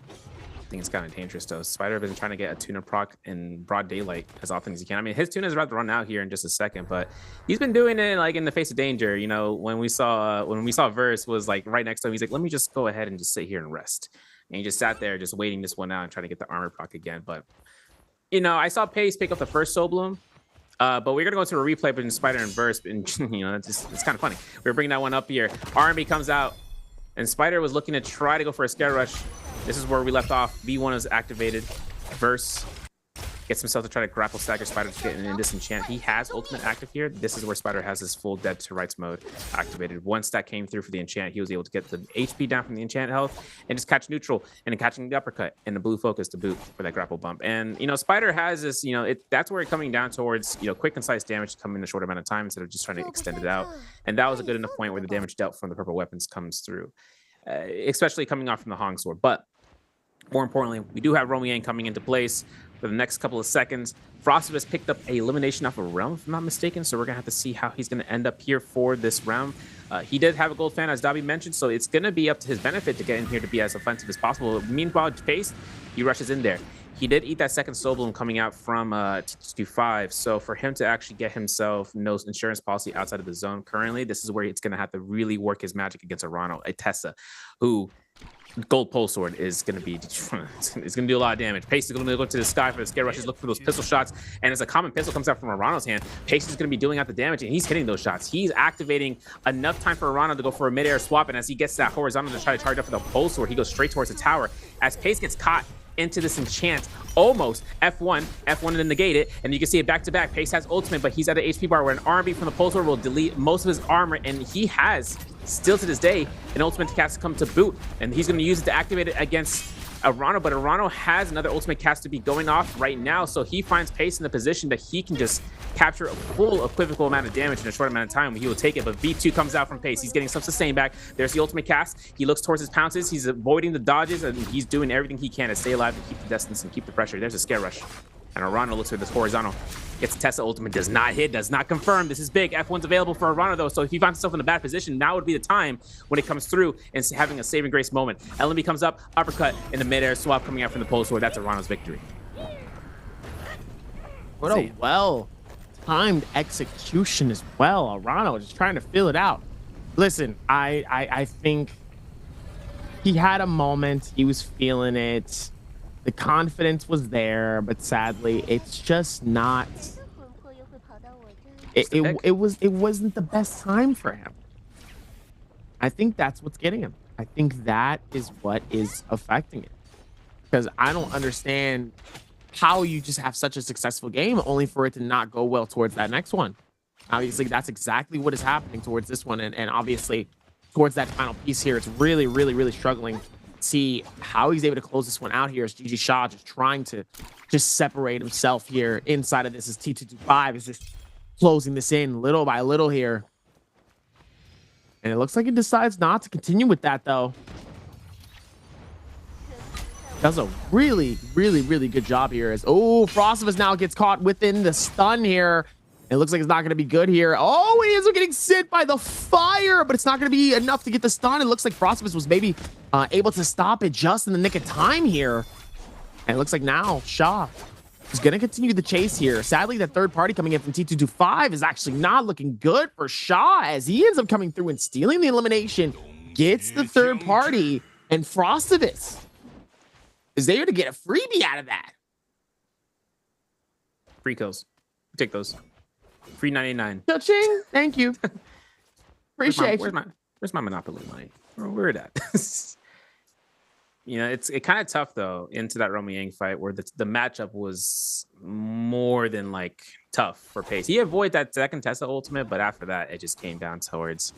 I think it's kind of dangerous, though. Spider been trying to get a tuna proc in broad daylight as often as he can. I mean, his tuna is about to run out here in just a second, but he's been doing it like in the face of danger. You know, when we saw Verse was like right next to him, he's like, let me just go ahead and just sit here and rest. And he just sat there just waiting this one out and trying to get the armor proc again. But, you know, I saw Pace pick up the first Soul Bloom. But we're gonna go to a replay between Spider and Verse, and you know, it's kind of funny. We're bringing that one up here. R&B comes out, and Spider was looking to try to go for a scare rush. This is where we left off. B1 is activated. Verse gets himself to try to grapple stagger Spider to get in disenchant. He has ultimate active here. This is where Spider has his full dead to rights mode activated. Once that came through for the enchant, he was able to get the HP down from the enchant health and just catch neutral and then catching the uppercut and the blue focus to boot for that grapple bump. And, you know, Spider has this, you know, that's where it's coming down towards, you know, quick, concise damage to come in a short amount of time instead of just trying to extend it out. And that was a good enough point where the damage dealt from the purple weapons comes through, especially coming off from the Hong Sword. But more importantly, we do have Romiang coming into place for the next couple of seconds. Frostivus picked up a elimination off a realm, if I'm not mistaken, so we're gonna have to see how he's gonna end up here for this round. He did have a gold fan, as Dobby mentioned, so it's gonna be up to his benefit to get in here to be as offensive as possible. Meanwhile, Pace, he rushes in there. He did eat that second Soul Bloom coming out from T25, so for him to actually get himself no insurance policy outside of the zone currently, this is where it's gonna have to really work his magic against Arano, a Tessa, who gold pole sword is going to be it's going to do a lot of damage. Pace is going to go to the sky for the scare rushes, look for those pistol shots, and as a common pistol comes out from Arano's hand, Pace is going to be doing out the damage, and he's hitting those shots. He's activating enough time for Arano to go for a mid-air swap, and as he gets that horizontal to try to charge up for the pole sword, he goes straight towards the tower. As Pace gets caught into this enchant, almost F1 to negate it, and you can see it back to back. Pace has ultimate, but he's at an HP bar where an RB from the pole sword will delete most of his armor, and he has still to this day an ultimate cast to come to boot, and he's going to use it to activate it against Arano, but Arano has another ultimate cast to be going off right now, so he finds Pace in the position that he can just capture a full equivocal amount of damage in a short amount of time. He will take it, but V2 comes out from Pace. He's getting some sustain back. There's the ultimate cast. He looks towards his pounces. He's avoiding the dodges, and he's doing everything he can to stay alive and keep the distance and keep the pressure. There's a scare rush. And Arano looks for this horizontal. Gets Tessa ultimate, does not hit, does not confirm. This is big. F1's available for Arano though, so if he finds himself in a bad position, now would be the time when it comes through and having a saving grace moment. LMB comes up, uppercut in the mid-air swap coming out from the pole sword. That's Arano's victory. What a well-timed execution as well. Arano just trying to fill it out. Listen, I think he had a moment. He was feeling it. The confidence was there, but sadly, it's just not. It wasn't the best time for him. I think that's what's getting him. I think that is what is affecting it. Because I don't understand how you just have such a successful game only for it to not go well towards that next one. Obviously, that's exactly what is happening towards this one, and obviously towards that final piece here, it's really, really, really struggling. See how he's able to close this one out here as GG Shaw just trying to just separate himself here inside of this as T225 is just closing this in little by little here. And it looks like he decides not to continue with that though. Does a really, really, really good job here as Frostivus now gets caught within the stun here. It looks like it's not going to be good here. Oh, he ends up getting sent by the fire, but it's not going to be enough to get the stun. It looks like Frostivus was maybe able to stop it just in the nick of time here. And it looks like now Shaw is going to continue the chase here. Sadly, that third party coming in from T225 is actually not looking good for Shaw as he ends up coming through and stealing the elimination, gets the third party, and Frostivus is there to get a freebie out of that. Free kills. Take those. Free 99. Cha-ching. Thank you. Appreciate you. Where's my Monopoly money? Where it at? You know, it's kind of tough though into that Romy Yang fight where the matchup was more than like tough for Pace. He avoided that second Tessa ultimate, but after that it just came down towards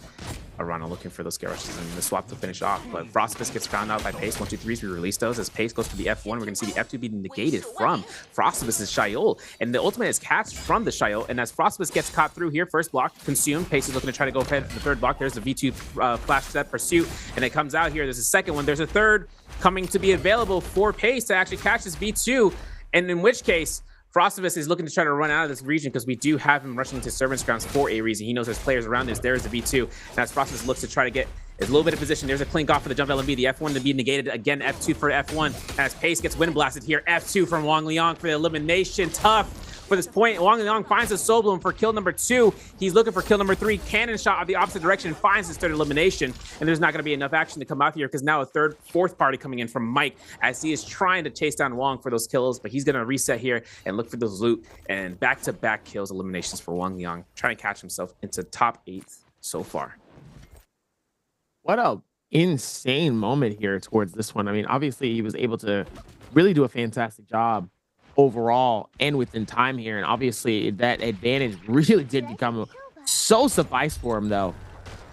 Arano looking for those scare rushes and the swap to finish off. But Frostivus gets found out by Pace. 1, 2, 3s, we release those. As Pace goes for the F1, we're going to see the F2 be negated from Frostivus' Shayol. And the ultimate is cast from the Shayol. And as Frostivus gets caught through here, first block consumed. Pace is looking to try to go ahead for the third block. There's the V2 flash set pursuit. And it comes out here. There's a second one. There's a third coming to be available for Pace to actually catch this V2. And in which case, Frostivus is looking to try to run out of this region because we do have him rushing into Servant's Grounds for a reason. He knows there's players around this. There's the V2. And as Frostivus looks to try to get a little bit of position, there's a clink off for the jump LMB. The F1 to be negated again. F2 for F1. As Pace gets wind blasted here. F2 from Wang Liang for the elimination. Tough. For this point, Wang Liang finds a Soul Bloom for kill number 2. He's looking for kill number 3. Cannon shot of the opposite direction, finds his third elimination. And there's not going to be enough action to come out here because now a fourth party coming in from Mike as he is trying to chase down Wang for those kills, but he's going to reset here and look for those loot and back-to-back kills, eliminations for Wang Liang, trying to catch himself into top 8 so far. What a insane moment here towards this one. I mean, obviously he was able to really do a fantastic job overall and within time here, and obviously that advantage really did become so suffice for him though,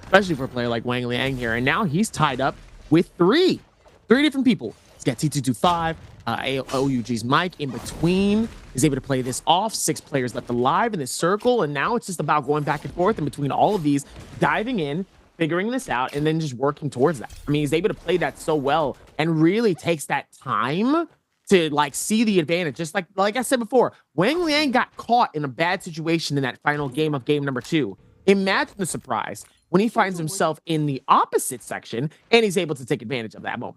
especially for a player like Wang Liang here. And now he's tied up with three different people. He's got T225, OUG's Mike in between. He's able to play this off. 6 players left alive in this circle, and now it's just about going back and forth in between all of these, diving in, figuring this out, and then just working towards that. I mean, he's able to play that so well and really takes that time to like see the advantage. Just like I said before, Wang Liang got caught in a bad situation in that final game of game number 2. Imagine the surprise when he finds himself in the opposite section and he's able to take advantage of that moment.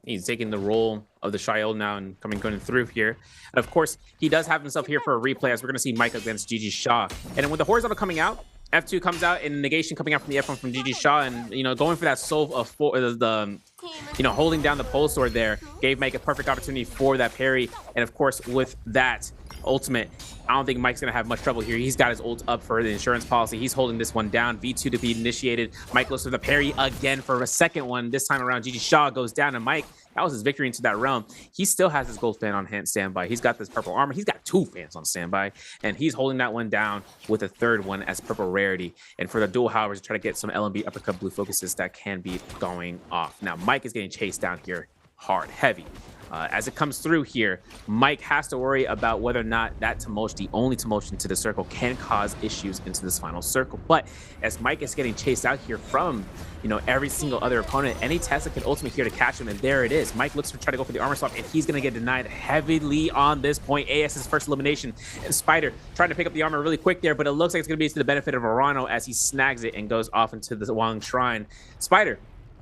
He's taking the role of the Shayol now and coming through here. And of course, he does have himself here for a replay as we're going to see Mike against GG Shaw. And with the horizontal coming out, F2 comes out and negation coming out from the F1 from GG Shaw, and going for that soul of holding down the pole sword there gave Mike a perfect opportunity for that parry. And of course, with that ultimate, I don't think Mike's gonna have much trouble here. He's got his ult up for the insurance policy. He's holding this one down. V2 to be initiated. Mike looks for the parry again for a second one. This time around, GG Shaw goes down, and Mike, that was his victory into that realm. He still has his gold fan on hand standby. He's got this purple armor. He's got 2 fans on standby, and he's holding that one down with a third one as purple rarity. And for the dual, however, to try to get some LMB uppercut blue focuses that can be going off. Now, Mike is getting chased down here hard, heavy. As it comes through here, Mike has to worry about whether or not that Tamosh, the only Tamosh into the circle, can cause issues into this final circle. But as Mike is getting chased out here from, every single other opponent, any Tesla can ultimate here to catch him, and there it is. Mike looks to try to go for the armor swap, and he's going to get denied heavily on this point. AS's first elimination, and Spider trying to pick up the armor really quick there, but it looks like it's going to be to the benefit of Arano as he snags it and goes off into the Wang Shrine. Spider,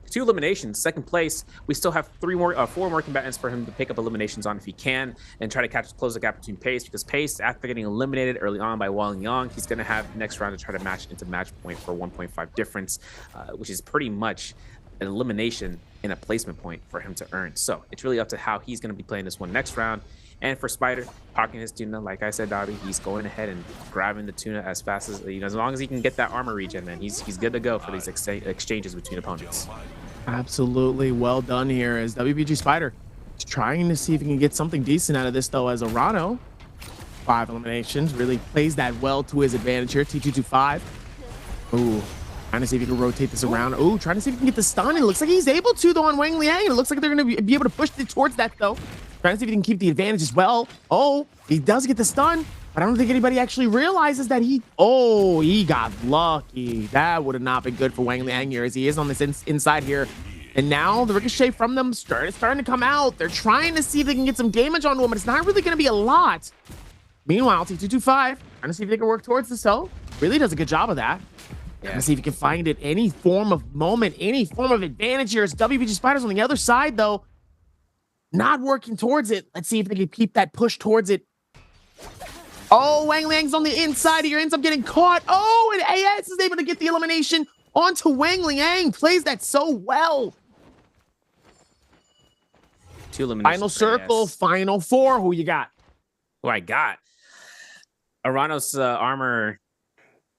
2 eliminations, second place. We still have 4 more combatants for him to pick up eliminations on if he can, and try to close the gap between Pace, because Pace, after getting eliminated early on by Wang Yang, he's going to have next round to try to match into match point for 1.5 difference, which is pretty much an elimination and a placement point for him to earn. So it's really up to how he's going to be playing this one next round. And for Spider, parking his tuna, like I said, Darby, he's going ahead and grabbing the tuna as fast as, as long as he can get that armor regen, man, he's good to go for these exchanges between opponents. Absolutely well done here as WBG Spider is trying to see if he can get something decent out of this, though, as Arano, 5 eliminations, really plays that well to his advantage here. T225. Ooh, trying to see if he can rotate this around. Ooh, trying to see if he can get the stun. It looks like he's able to, though, on Wang Liang. It looks like they're going to be able to push it towards that, though. Trying to see if he can keep the advantage as well. Oh, he does get the stun, but I don't think anybody actually realizes that he got lucky. That would have not been good for Wang Liang here, as he is on this inside here. And now the ricochet from them starting to come out. They're trying to see if they can get some damage onto him, but it's not really going to be a lot. Meanwhile, T225 trying to see if they can work towards the cell. Really does a good job of that. Yeah. Trying to see if he can find it, any form of moment, any form of advantage here. As WBG Spider's on the other side, though, not working towards it. Let's see if they can keep that push towards it. Oh, Wang Liang's on the inside here, ends up getting caught. Oh, and AS is able to get the elimination onto Wang Liang. Plays that so well. 2 eliminations. Final circle, final 4. Who you got? Who I got? Arano's armor,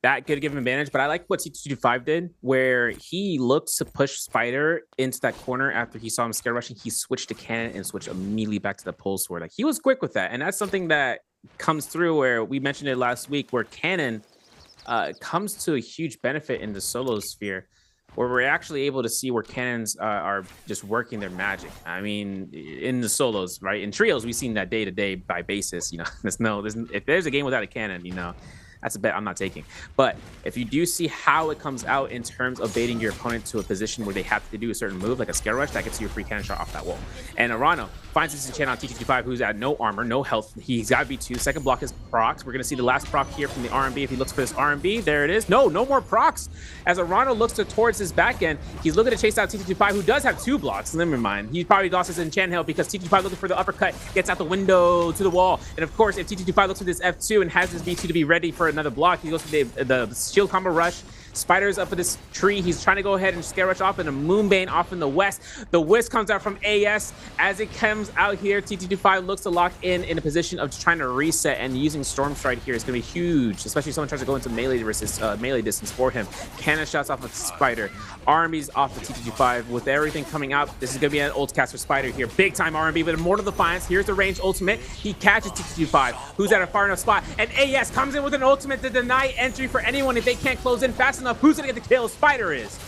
that could give him advantage, but I like what T225 did, where he looked to push Spider into that corner after he saw him scare rushing. He switched to cannon and switched immediately back to the pole sword. Like, he was quick with that, and that's something that comes through, where we mentioned it last week, where cannon comes to a huge benefit in the solo sphere, where we're actually able to see where cannons are just working their magic. I mean, in the solos, right? In trios, we've seen that day-to-day by basis. If there's a game without a cannon, that's a bet I'm not taking. But if you do see how it comes out in terms of baiting your opponent to a position where they have to do a certain move, like a scare rush, that gets you a free cannon shot off that wall. And Arano finds this enchant on T225, who's at no armor, no health. He's got B2. Second block is procs. We're going to see the last proc here from the RMB. If he looks for this RMB, there it is. No more procs. As Arano looks towards his back end, he's looking to chase out T225, who does have 2 blocks. Never mind. He probably lost his enchant health because T225 looking for the uppercut, gets out the window to the wall. And of course, if T225 looks for this F2 and has this B2 to be ready for another block, he goes for the shield combo rush. Spider's up for this tree. He's trying to go ahead and scare rush off in a Moonbane off in the west. The whisk comes out from AS. As it comes out here, T225 looks to lock in a position of trying to reset, and using Storm Stride here is going to be huge, especially if someone tries to go into melee distance for him. Cannon shots off of Spider. RMB's off of T225. With everything coming out, this is going to be an ult cast for Spider here. Big time RMB with Immortal Defiance. Here's the ranged ultimate. He catches T225, who's at a far enough spot, and AS comes in with an ultimate to deny entry for anyone if they can't close in fast enough. Who's gonna get the kill? Spider is.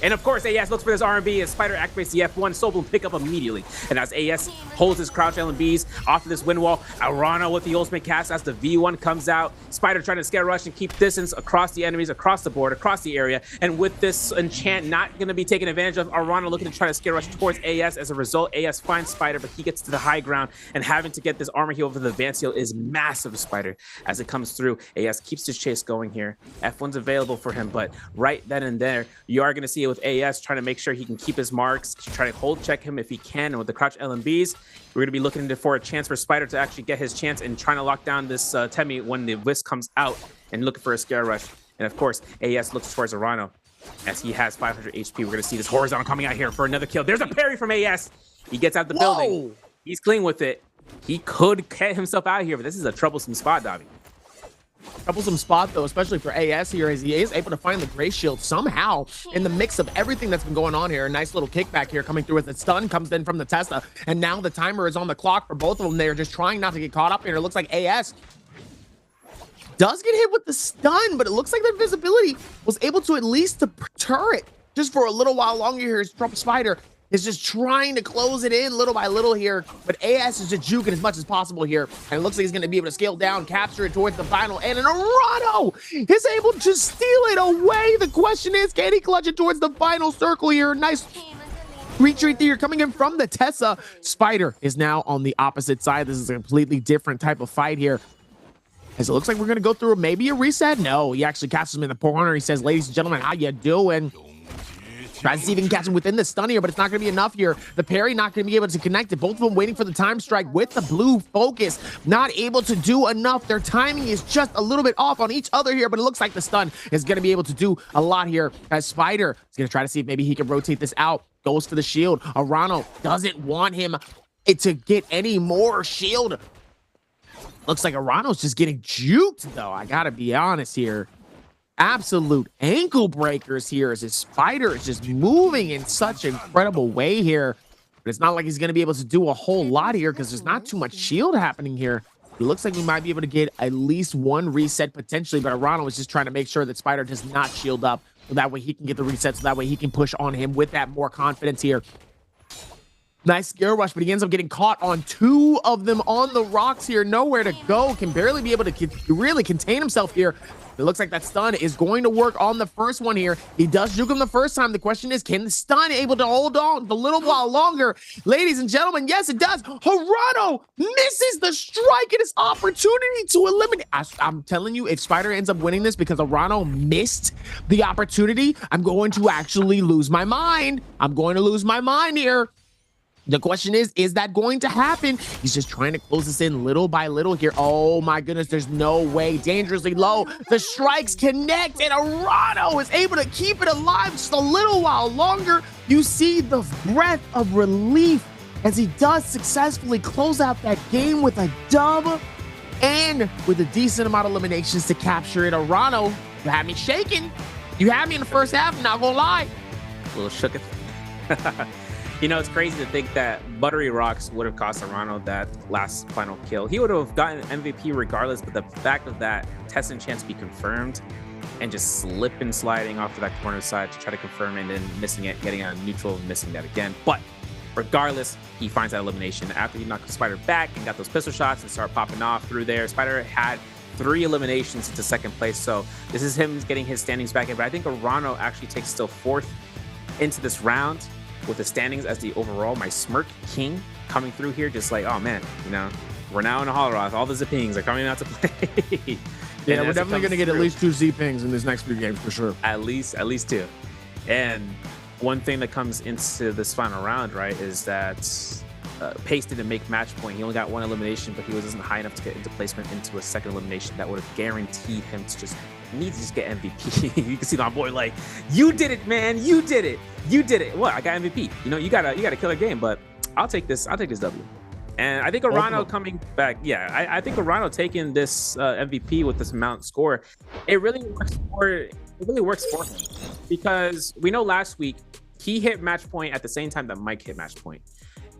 And of course, AS looks for this RMB as Spider activates the F1. Soul Bloom pick up immediately. And as AS holds his crouch LMBs off of this wind wall, Arano with the ultimate cast as the V1 comes out. Spider trying to scare rush and keep distance across the enemies, across the board, across the area. And with this enchant not going to be taken advantage of, Arano looking to try to scare rush towards AS. As a result, AS finds Spider, but he gets to the high ground, and having to get this armor heal over the advance heal is massive to Spider. As it comes through, AS keeps his chase going here. F1's available for him, but right then and there, you are going to see it with AS trying to make sure he can keep his marks, try to hold check him if he can. And with the crouch LMBs, we're going to be looking for a chance for Spider to actually get his chance and trying to lock down this Temi when the whisk comes out, and looking for a scare rush. And of course, AS looks towards Arano as he has 500 HP. We're going to see this horizontal coming out here for another kill. There's a parry from AS. He gets out the building. He's clean with it. He could get himself out here, but this is a troublesome spot, Dobby. Troublesome spot, though, especially for AS here, as he is able to find the Gray Shield somehow in the mix of everything that's been going on here. A nice little kickback here coming through with the stun comes in from the Tesla, and now the timer is on the clock for both of them. They're just trying not to get caught up here. It looks like AS does get hit with the stun, but it looks like their visibility was able to at least deter it just for a little while longer here. Trump Spider is just trying to close it in little by little here, but AS is just juking as much as possible here, and it looks like he's going to be able to scale down, capture it towards the final, and an Arano is able to steal it away. The question is, can he clutch it towards the final circle here? Nice retreat here coming in from the Tessa. Spider is now on the opposite side. This is a completely different type of fight here, as it looks like we're going to go through maybe a reset. No, he actually catches him in the corner. He says, ladies and gentlemen, how you doing? Tries to see if he can catch him within the stun here, but it's not going to be enough here. The parry not going to be able to connect it. Both of them waiting for the time strike with the blue focus. Not able to do enough. Their timing is just a little bit off on each other here, but it looks like the stun is going to be able to do a lot here, as Spider is going to try to see if maybe he can rotate this out. Goes for the shield. Arano doesn't want him to get any more shield. Looks like Arano's just getting juked, though. I got to be honest here. Absolute ankle breakers here as his Spider is just moving in such an incredible way here. But it's not like he's going to be able to do a whole lot here because there's not too much shield happening here. It looks like we might be able to get at least one reset potentially, but Arano is just trying to make sure that Spider does not shield up. So that way he can get the reset, so that way he can push on him with that more confidence here. Nice scare rush, but he ends up getting caught on two of them on the rocks here. Nowhere to go. Can barely be able to really contain himself here. It looks like that stun is going to work on the first one here. He does juke him the first time. The question is, can the stun able to hold on a little while longer? Ladies and gentlemen, yes, it does. Arano misses the strike and his opportunity to eliminate. I'm telling you, if Spider ends up winning this because Arano missed the opportunity, I'm going to actually lose my mind. I'm going to lose my mind here. The question is that going to happen? He's just trying to close this in little by little here. Oh my goodness, there's no way. Dangerously low. The strikes connect, and Arano is able to keep it alive just a little while longer. You see the breath of relief as he does successfully close out that game with a dub and with a decent amount of eliminations to capture it. Arano, you had me shaking. You had me in the first half, I'm not gonna lie. A little shook it. You know, it's crazy to think that Buttery Rocks would have cost Arano that last final kill. He would have gotten MVP regardless, but the fact of that testing chance to be confirmed and just slipping sliding off to that corner side to try to confirm and then missing it, getting a neutral and missing that again. But regardless, he finds that elimination. After he knocked Spider back and got those pistol shots and started popping off through there, Spider had 3 eliminations into second place. So this is him getting his standings back in. But I think Arano actually takes still 4th into this round, with the standings as the overall. My Smirk King coming through here, just like, oh man, you know, we're now in a Holoroth. All the Zipings are coming out to play. Yeah, we're definitely going to get at least 2 Z-Pings in this next few games for sure. At least 2. And one thing that comes into this final round, right, is that Pace didn't make match point. He only got 1 elimination, but he wasn't high enough to get into placement into a second elimination that would have guaranteed him to just get MVP. You can see my boy like, you did it, man. You did it. You did it. What? I got MVP. You know, you got a killer game, but I'll take this W. And I think Arano coming back, yeah, I think Arano taking this MVP with this amount score, it really works for him, because we know last week he hit match point at the same time that Mike hit match point.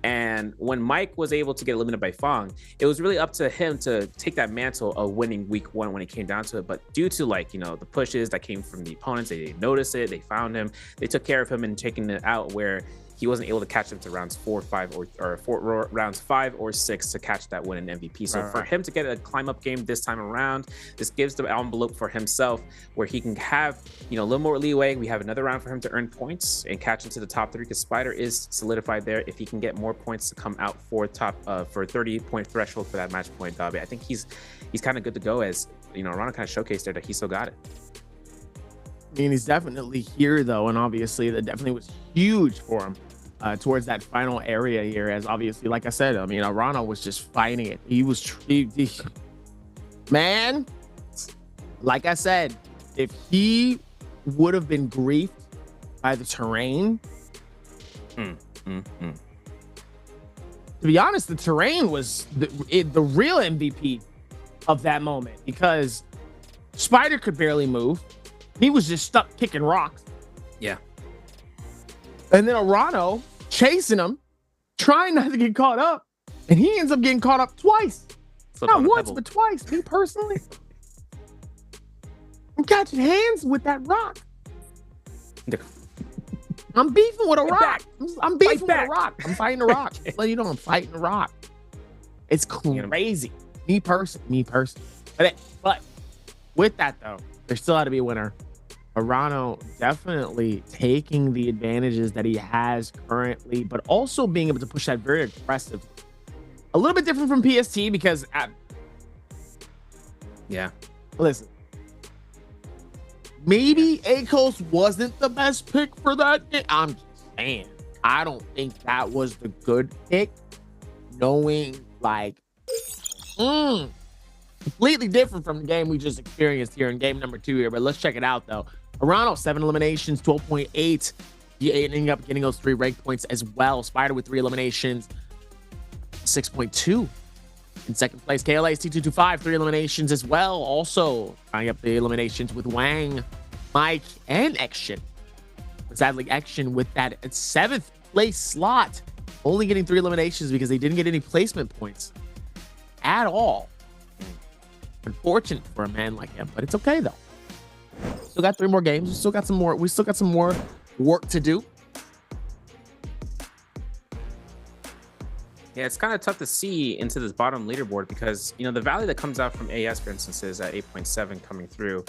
And when Mike was able to get eliminated by Fong, it was really up to him to take that mantle of winning week 1 when it came down to it. But due to, like, you know, the pushes that came from the opponents, they didn't notice it, they found him, they took care of him and taking it out where he wasn't able to catch them to rounds 4, 5, or rounds 5 or 6 to catch that win in MVP. So for him to get a climb up game this time around, this gives the envelope for himself where he can have, you know, a little more leeway. We have another round for him to earn points and catch into the top 3, because Spider is solidified there. If he can get more points to come out for top for 30-point threshold for that match point, Dobby, I think he's kind of good to go, as, you know, Arano kind of showcased there that he still got it. I mean, he's definitely here though, and obviously that definitely was huge for him. Towards that final area here, as obviously, like I said, I mean, Arano was just fighting it. Man, like I said, if he would have been griefed by the terrain, to be honest, the terrain was the real MVP of that moment, because Spider could barely move. He was just stuck kicking rocks. Yeah. And then Arano chasing him, trying not to get caught up. And he ends up getting caught up twice. Not once, but twice. Me personally. I'm catching hands with that rock. I'm beefing with a rock. I'm beefing with a rock. I'm fighting a rock. Let you know I'm fighting a rock. It's crazy. Me personally. But with that though, there still had to be a winner. Arano definitely taking the advantages that he has currently, but also being able to push that very aggressive. A little bit different from PST because listen, maybe Akos wasn't the best pick for that. I'm just saying, I don't think that was the good pick, knowing like completely different from the game we just experienced here in game number 2 here. But let's check it out though. Arano, 7 eliminations, 12.8. He ending up getting those 3 rank points as well. Spider with 3 eliminations, 6.2. In second place, KLA is T225, 3 eliminations as well. Also tying up the eliminations with Wang, Mike, and Action. Sadly, Action with that 7th place slot, only getting 3 eliminations because they didn't get any placement points at all. Unfortunate for a man like him, but it's okay though. Still got 3 more games. We still got some more work to do. Yeah, it's kind of tough to see into this bottom leaderboard because, you know, the value that comes out from AS, for instance, is at 8.7 coming through.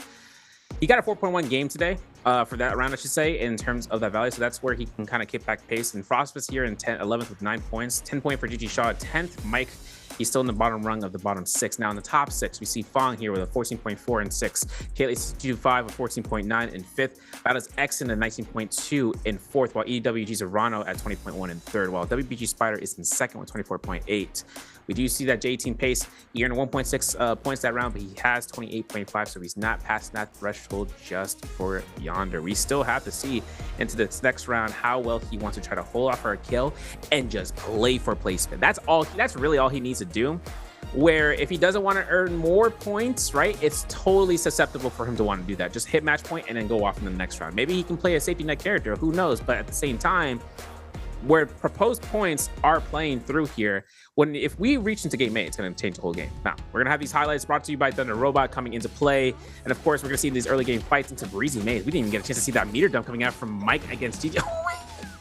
He got a 4.1 game today for that round, I should say, in terms of that value. So that's where he can kind of kick back pace. And Frostbus here in 11th with 9 points, 10 point for GG Shaw, 10th. Mike, he's still in the bottom rung of the bottom 6. Now in the top 6, we see Fong here with a 14.4 and 6. Kaylee 225 with 14.9 in 5th. Battles Exon at 19.2 in 4th, while EWG's Arano at 20.1 in 3rd, while WBG Spider is in 2nd with 24.8. We do see that J-Team pace. He earned 1.6 points that round, but he has 28.5, so he's not passing that threshold just for Yonder. We still have to see into this next round how well he wants to try to hold off for a kill and just play for placement. That's really all he needs to do. Where if he doesn't want to earn more points, right, it's totally susceptible for him to want to do that. Just hit match point and then go off in the next round. Maybe he can play a safety net character, who knows? But at the same time, where proposed points are playing through here, if we reach into game 8, it's going to change the whole game. Now, we're going to have these highlights brought to you by Thunder Robot coming into play. And of course, we're going to see these early game fights into Breezy Maze. We didn't even get a chance to see that meter dump coming out from Mike against DJ.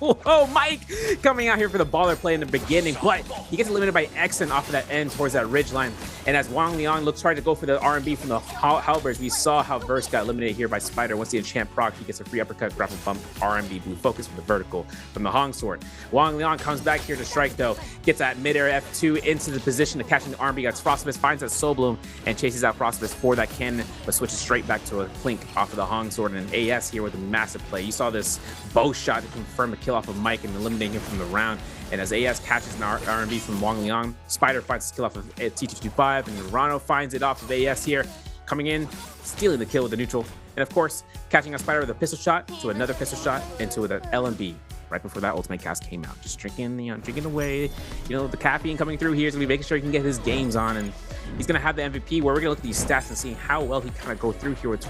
Whoa, Mike coming out here for the baller play in the beginning, but he gets eliminated by Exon off of that end towards that ridge line. And as Wang Liang looks hard to go for the R&B from the Halberds, we saw how Verse got eliminated here by Spider. Once the enchant proc, he gets a free uppercut, grapple bump, R&B blue focus with the vertical from the Hong Sword. Wang Liang comes back here to strike though, gets that mid-air F2 into the position to catch the R&B, got Frostbus, finds that Soul Bloom, and chases out Frostbus for that cannon, but switches straight back to a Clink off of the Hong Sword, and an AS here with a massive play. You saw this bow shot to confirm a kill off of Mike and eliminating him from the round. And as AS catches an R&B from Wang Liang, Spider finds the kill off of T225, and Rano finds it off of AS here, coming in, stealing the kill with the neutral, and of course, catching a Spider with a pistol shot to another pistol shot into the LMB right before that ultimate cast came out. Just drinking away, the caffeine coming through here is gonna be making sure he can get his games on, and he's gonna have the MVP where we're gonna look at these stats and see how well he kind of go through here with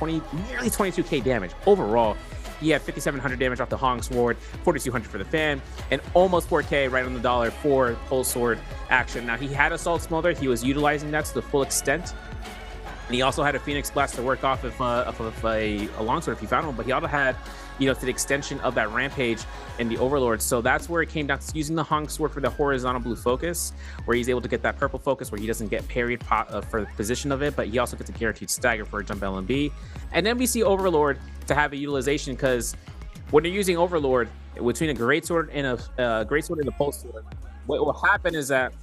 nearly 22k damage overall. He had 5,700 damage off the Hong Sword, 4,200 for the fan, and almost 4K right on the dollar for Pole Sword action. Now, he had Assault Smolder. He was utilizing that to the full extent. And he also had a Phoenix Blast to work off of a Longsword if he found one, but he also had, to the extension of that Rampage and the Overlord. So that's where it came down to using the Hong Sword for the horizontal blue focus, where he's able to get that purple focus where he doesn't get parried for the position of it, but he also gets a guaranteed stagger for a jump LMB. And then we see Overlord to have a utilization, because when you're using Overlord between a Greatsword and a Pulse Sword, what will happen is that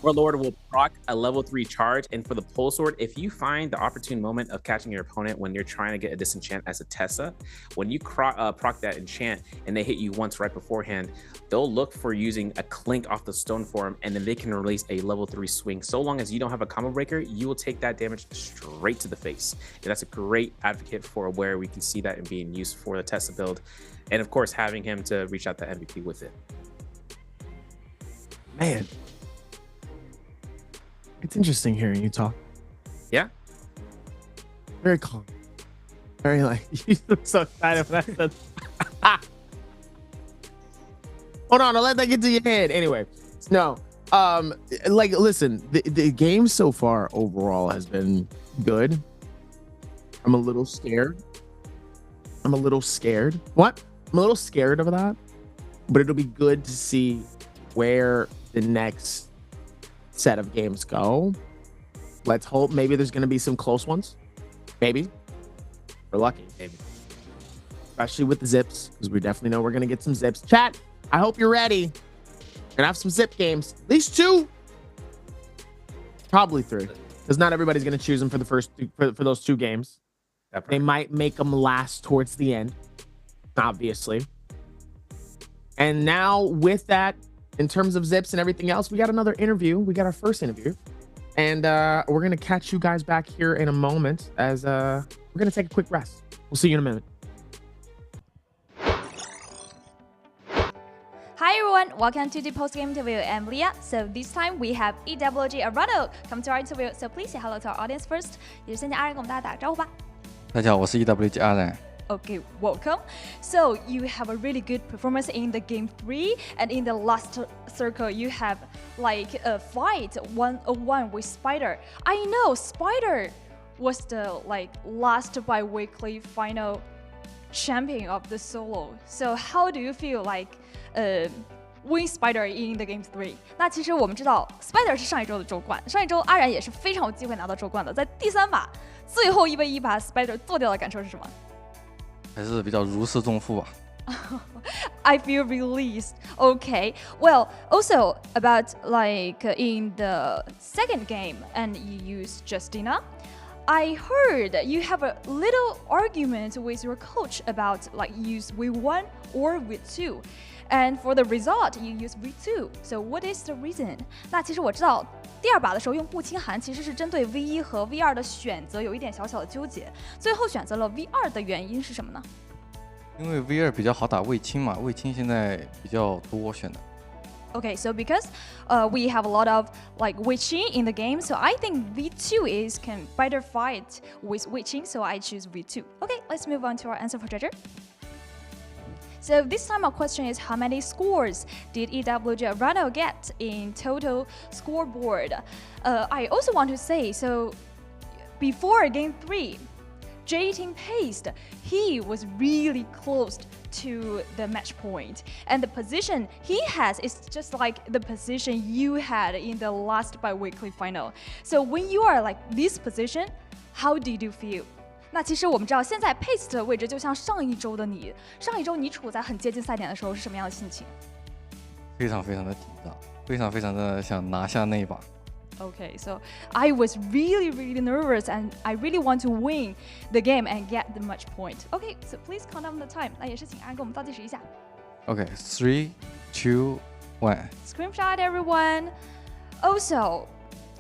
Warlord will proc a level 3 charge, and for the pole sword, if you find the opportune moment of catching your opponent when you're trying to get a disenchant as a Tessa, when you proc that enchant and they hit you once right beforehand, they'll look for using a clink off the stone form, and then they can release a level 3 swing. So long as you don't have a combo breaker, you will take that damage straight to the face. And that's a great advocate for where we can see that in being used for the Tessa build, and of course having him to reach out to MVP with it. Man, it's interesting hearing you talk. Yeah. Very calm. Very like, you look so excited when I said, hold on, I'll let that get to your head. Anyway, no, like, listen, the game so far overall has been good. I'm a little scared. What? I'm a little scared of that, but it'll be good to see where the next set of games go. Let's hope maybe there's going to be some close ones. Maybe. We're lucky. Maybe. Especially with the zips, because we definitely know we're going to get some zips. Chat, I hope you're ready. We're going to have some zip games. At least 2. Probably 3. Because not everybody's going to choose them for the first for those 2 games. They might make them last towards the end, obviously. And now with that, in terms of zips and everything else, we got another interview. We got our first interview. And we're going to catch you guys back here in a moment as we're going to take a quick rest. We'll see you in a minute. Hi everyone, welcome to the post-game interview. I'm Leah. So this time we have EWG Arano come to our interview. So please say hello to our audience first. 也是先请阿然跟我们大家打个招呼吧。大家好，我是 EWG 阿然。Okay, welcome. So you have a really good performance in the game 3, and in the last circle you have like a fight 1-on-1 with Spider. I know Spider was the like last bi-weekly final champion of the solo. So how do you feel like win Spider in the game 3？ 那其实我们知道 Spider 是上一周的周冠，上一周阿然也是非常有机会拿到周冠的，在第3把最后1v1把 Spider 做掉的感受是什么？还是比较如释重负吧。I feel released. Okay. Well, also about like in the second game and you use Justina, I heard you have a little argument with your coach about like use V1 or V2. And for the result, you use V2. So what is the reason? 那其实我知道第2把的时候用步轻寒其实是针对 V1 和 V2 的选择有一点小小的纠结，最后选择了 V2 的原因是什么呢？因为 V2 比较好打卫青嘛，卫青现在比较多选的。Okay, so because we have a lot of like Wei-Qing in the game, so I think V2 can better fight with Wei-Qing, so I choose V2. Okay, let's move on to our answer for treasure. So this time our question is how many scores did EWG Arano get in total scoreboard? I also want to say, so before game 3, J-Team Paste, he was really close to the match point. And the position he has is just like the position you had in the last bi-weekly final. So when you are like this position, how did you feel? 那其实我们知道，现在 Pace 的位置就像上一周的你，上一周你处在很接近赛点的时候是什么样的心情？非常非常的紧张，非常非常的想拿下那一把。Okay, so I was really nervous and I really want to win the game and get the match point. Okay, so please count down the time. 那也是请安给我们倒计时一下。Okay, 3, 2, 1. Screenshot everyone. Also,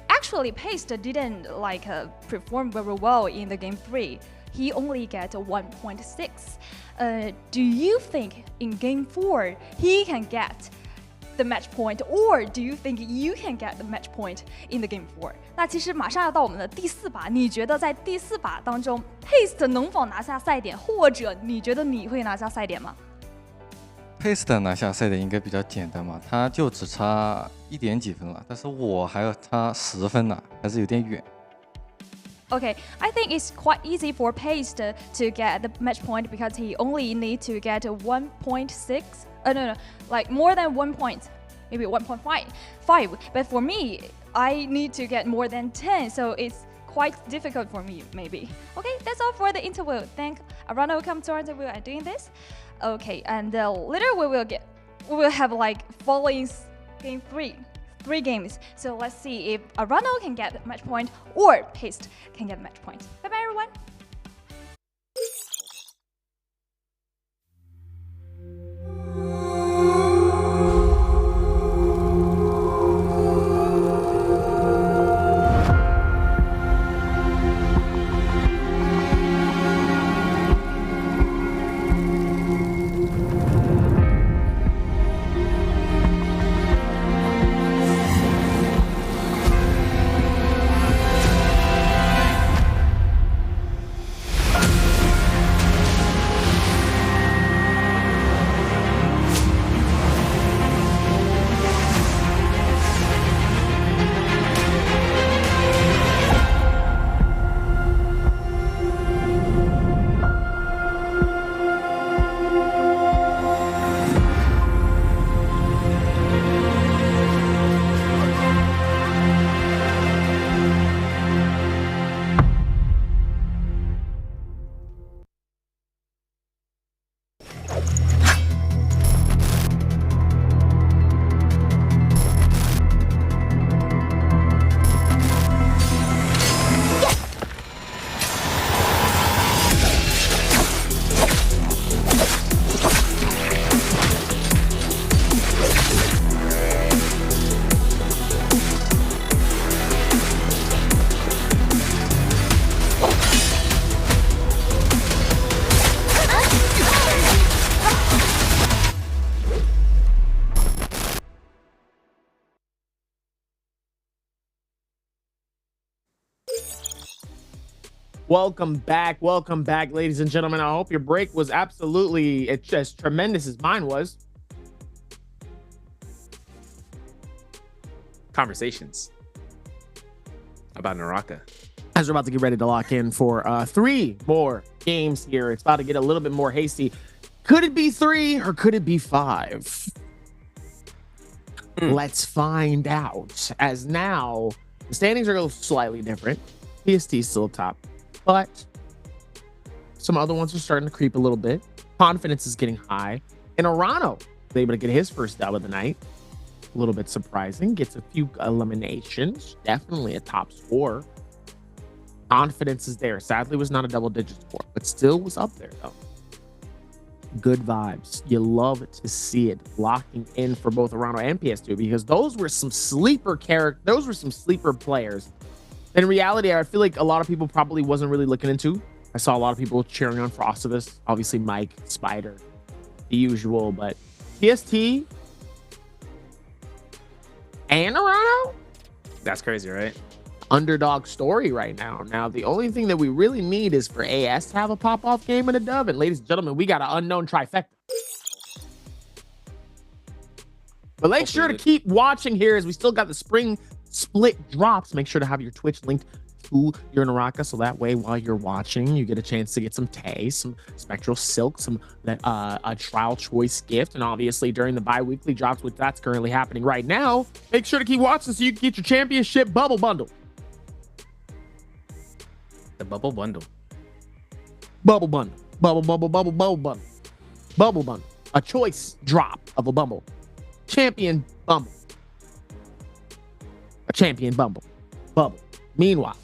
actually, Paste didn't like perform very well in the game 3. He only got 1.6. Do you think in game 4 he can get the match point, or do you think you can get the match point in the game 4? 那其实马上要到我们的第4把，你觉得在第4把当中 Paste 能否拿下赛点，或者你觉得你会拿下赛点吗？ Paste 拿下赛点应该比较简单嘛，他就只差1点几分了，但是我还要差10分呢，还是有点远。Okay, I think it's quite easy for Paste to get the match point because he only need to get 1.6. No, like more than 1 point, maybe 1.5. But for me, I need to get more than 10, so it's quite difficult for me, maybe. Okay, that's all for the interview. Thank Arano come to our interview and doing this. Okay, and later we will have like following game 3. 3 games. So let's see if Arano can get match point or Paste can get match point. Bye bye everyone. Welcome back, ladies and gentlemen. I hope your break was absolutely as tremendous as mine was. Conversations about NARAKA. As we're about to get ready to lock in for 3 more games here, it's about to get a little bit more hasty. Could it be 3 or could it be 5? Let's find out. As now, the standings are slightly different. PST is still top, but some other ones are starting to creep a little bit. Confidence is getting high. And Arano is able to get his first dub of the night. A little bit surprising. Gets a few eliminations. Definitely a top score. Confidence is there. Sadly, was not a double-digit score, but still was up there, though. Good vibes. You love to see it locking in for both Arano and PS2 because those were some sleeper Those were some sleeper players. In reality, I feel like a lot of people probably wasn't really looking into. I saw a lot of people cheering on Frostivus. Obviously, Mike, Spider, the usual. But PST and Arano? That's crazy, right? Underdog story right now. Now, the only thing that we really need is for AS to have a pop-off game and a dub. And ladies and gentlemen, we got an unknown trifecta. But make sure to keep watching here as we still got the spring split drops. Make sure to have your Twitch linked to your NARAKA, so that way while you're watching you get a chance to get some Tay, some Spectral Silk, some a trial choice gift, and obviously during the bi-weekly drops, which that's currently happening right now, make sure to keep watching so you can get your championship bubble bundle. The bubble bundle. Bubble bundle. Bubble bundle. Bubble bundle. A choice drop of a bumble. Champion bumble. A champion bumble. Bubble. Meanwhile,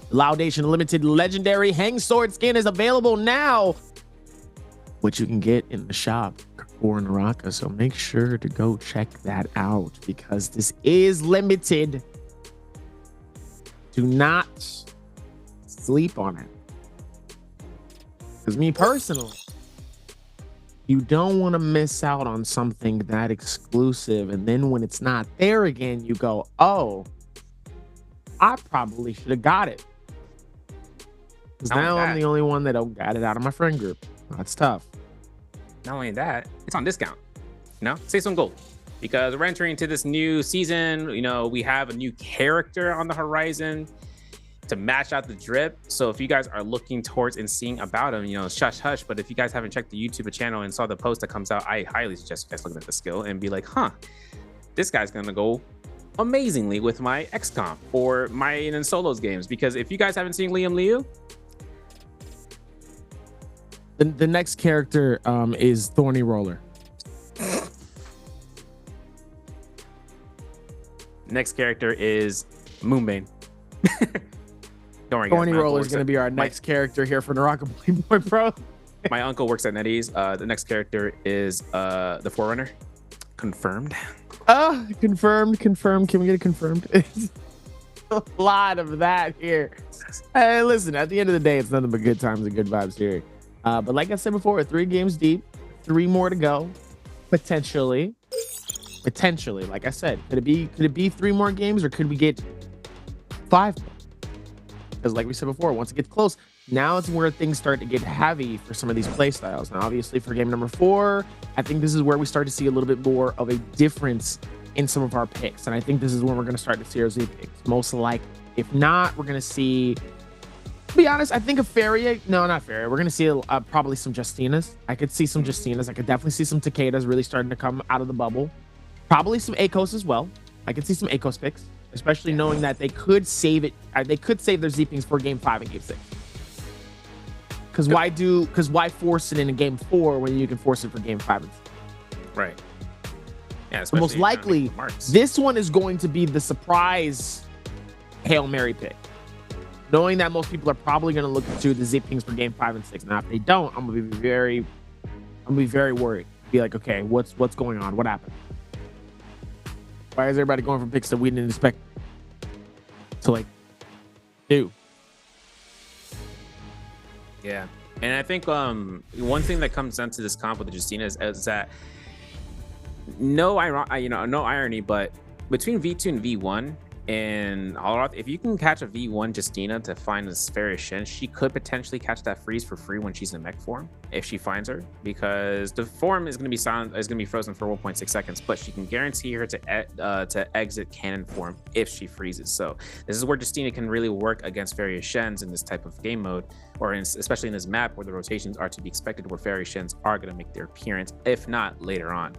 the Laudation Limited Legendary Hang Sword skin is available now, which you can get in the shop for NARAKA. So make sure to go check that out because this is limited. Do not sleep on it. Because me personally, you don't want to miss out on something that exclusive. And then when it's not there again, you go, oh, I probably should have got it. Because now I'm the only one that don't got it out of my friend group. That's tough. Not only that, it's on discount. You know, save some gold. Because we're entering into this new season. You know, we have a new character on the horizon to match out the drip. So if you guys are looking towards and seeing about him, you know, shush hush. But if you guys haven't checked the YouTube channel and saw the post that comes out, I highly suggest you guys looking at the skill and be like, huh, this guy's gonna go amazingly with my XCOM or my in solos games. Because if you guys haven't seen Liam Liu, the next character is Thorny Roller. Next character is Moonbane. Don't worry, guys. Thorny Roller is going to be our next character here for NARAKA Playboy Pro. My uncle works at NetEase. The next character is the Forerunner. Confirmed. Confirmed. Can we get it confirmed? It's a lot of that here. Hey, listen, at the end of the day, it's nothing but good times and good vibes here. But like I said before, 3 games deep, 3 more to go. Potentially, like I said, could it be 3 more games, or could we get 5 more? Because like we said before, once it gets close, now it's where things start to get heavy for some of these play styles. Now, obviously, for game number 4, I think this is where we start to see a little bit more of a difference in some of our picks. And I think this is when we're going to start to see our Z picks. Most likely. If not, we're going to see, to be honest, I think a Feria. No, not Feria. We're going to see probably some Justinas. I could see some Justinas. I could definitely see some Takedas really starting to come out of the bubble. Probably some Akos as well. I could see some Akos picks, especially knowing that they could save it. They could save their Z picks for game 5 and game 6. Because why force it in a game 4 when you can force it for game 5 and 6? Right. Yeah. So most likely, this one is going to be the surprise Hail Mary pick, knowing that most people are probably going to look to the Z pings for game 5 and 6. Now, if they don't, I'm gonna be very worried. Be like, okay, what's going on? What happened? Why is everybody going for picks that we didn't expect to like do? Yeah, and I think one thing that comes down to this comp with the Justina is that no irony, but between V2 and V1 and Holoroth, if you can catch a V1 Justina to find this Feria Shen, she could potentially catch that freeze for free when she's in mech form if she finds her, because the form is going to be frozen for 1.6 seconds, but she can guarantee her to exit cannon form if she freezes. So this is where Justina can really work against Feria Shens in this type of game mode, or especially in this map where the rotations are to be expected, where Feria Shens are going to make their appearance, if not later on.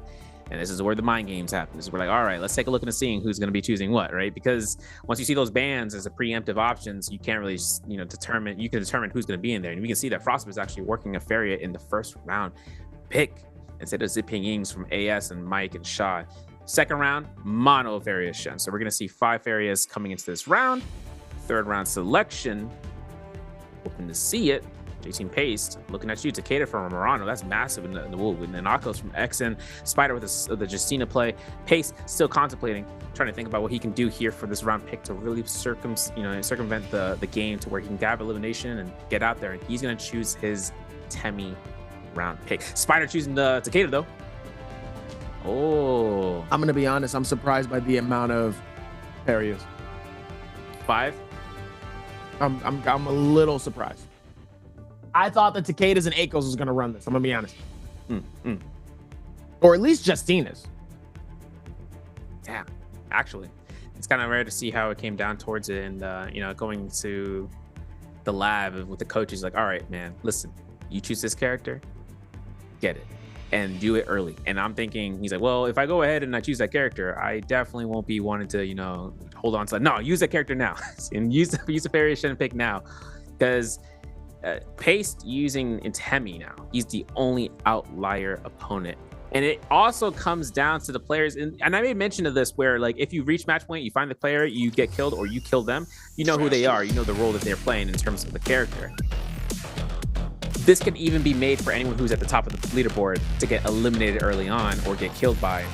And this is where the mind games happen. This is where, like, all right, let's take a look into seeing who's going to be choosing what, right? Because once you see those bans as a preemptive options, you can't really, determine who's going to be in there. And we can see that Frostbite is actually working a Feria in the first round pick instead of zipping Yings from AS and Mike and Shaw. Second round, mono Feria Shen. So we're going to see 5 Ferias coming into this round. Third round selection. Hoping to see it. J-Team Paste, looking at you. Takeda from Murano, that's massive in the wool. And then Akos from Exen, Spider with the Justina play. Paste still contemplating, trying to think about what he can do here for this round pick to really circumvent the game to where he can grab elimination and get out there. And he's gonna choose his Temi round pick. Spider choosing the Takeda though. Oh, I'm gonna be honest. I'm surprised by the amount of Ferias. 5. I'm a little surprised. I thought that Takedas and Akos was going to run this. I'm going to be honest. Or at least Justinas. Yeah, actually. It's kind of rare to see how it came down towards it. And, going to the lab with the coaches, like, all right, man, listen, you choose this character, get it, and do it early. And I'm thinking, he's like, well, if I go ahead and I choose that character, I definitely won't be wanting to, hold on to it. No, use that character now. And use the Feria Shen pick now. Because Paste using Intemi now, he's the only outlier opponent. And it also comes down to the players, and I made mention of this where, like, if you reach match point, you find the player, you get killed or you kill them, you know who they are, you know the role that they're playing in terms of the character. This can even be made for anyone who's at the top of the leaderboard to get eliminated early on or get killed by.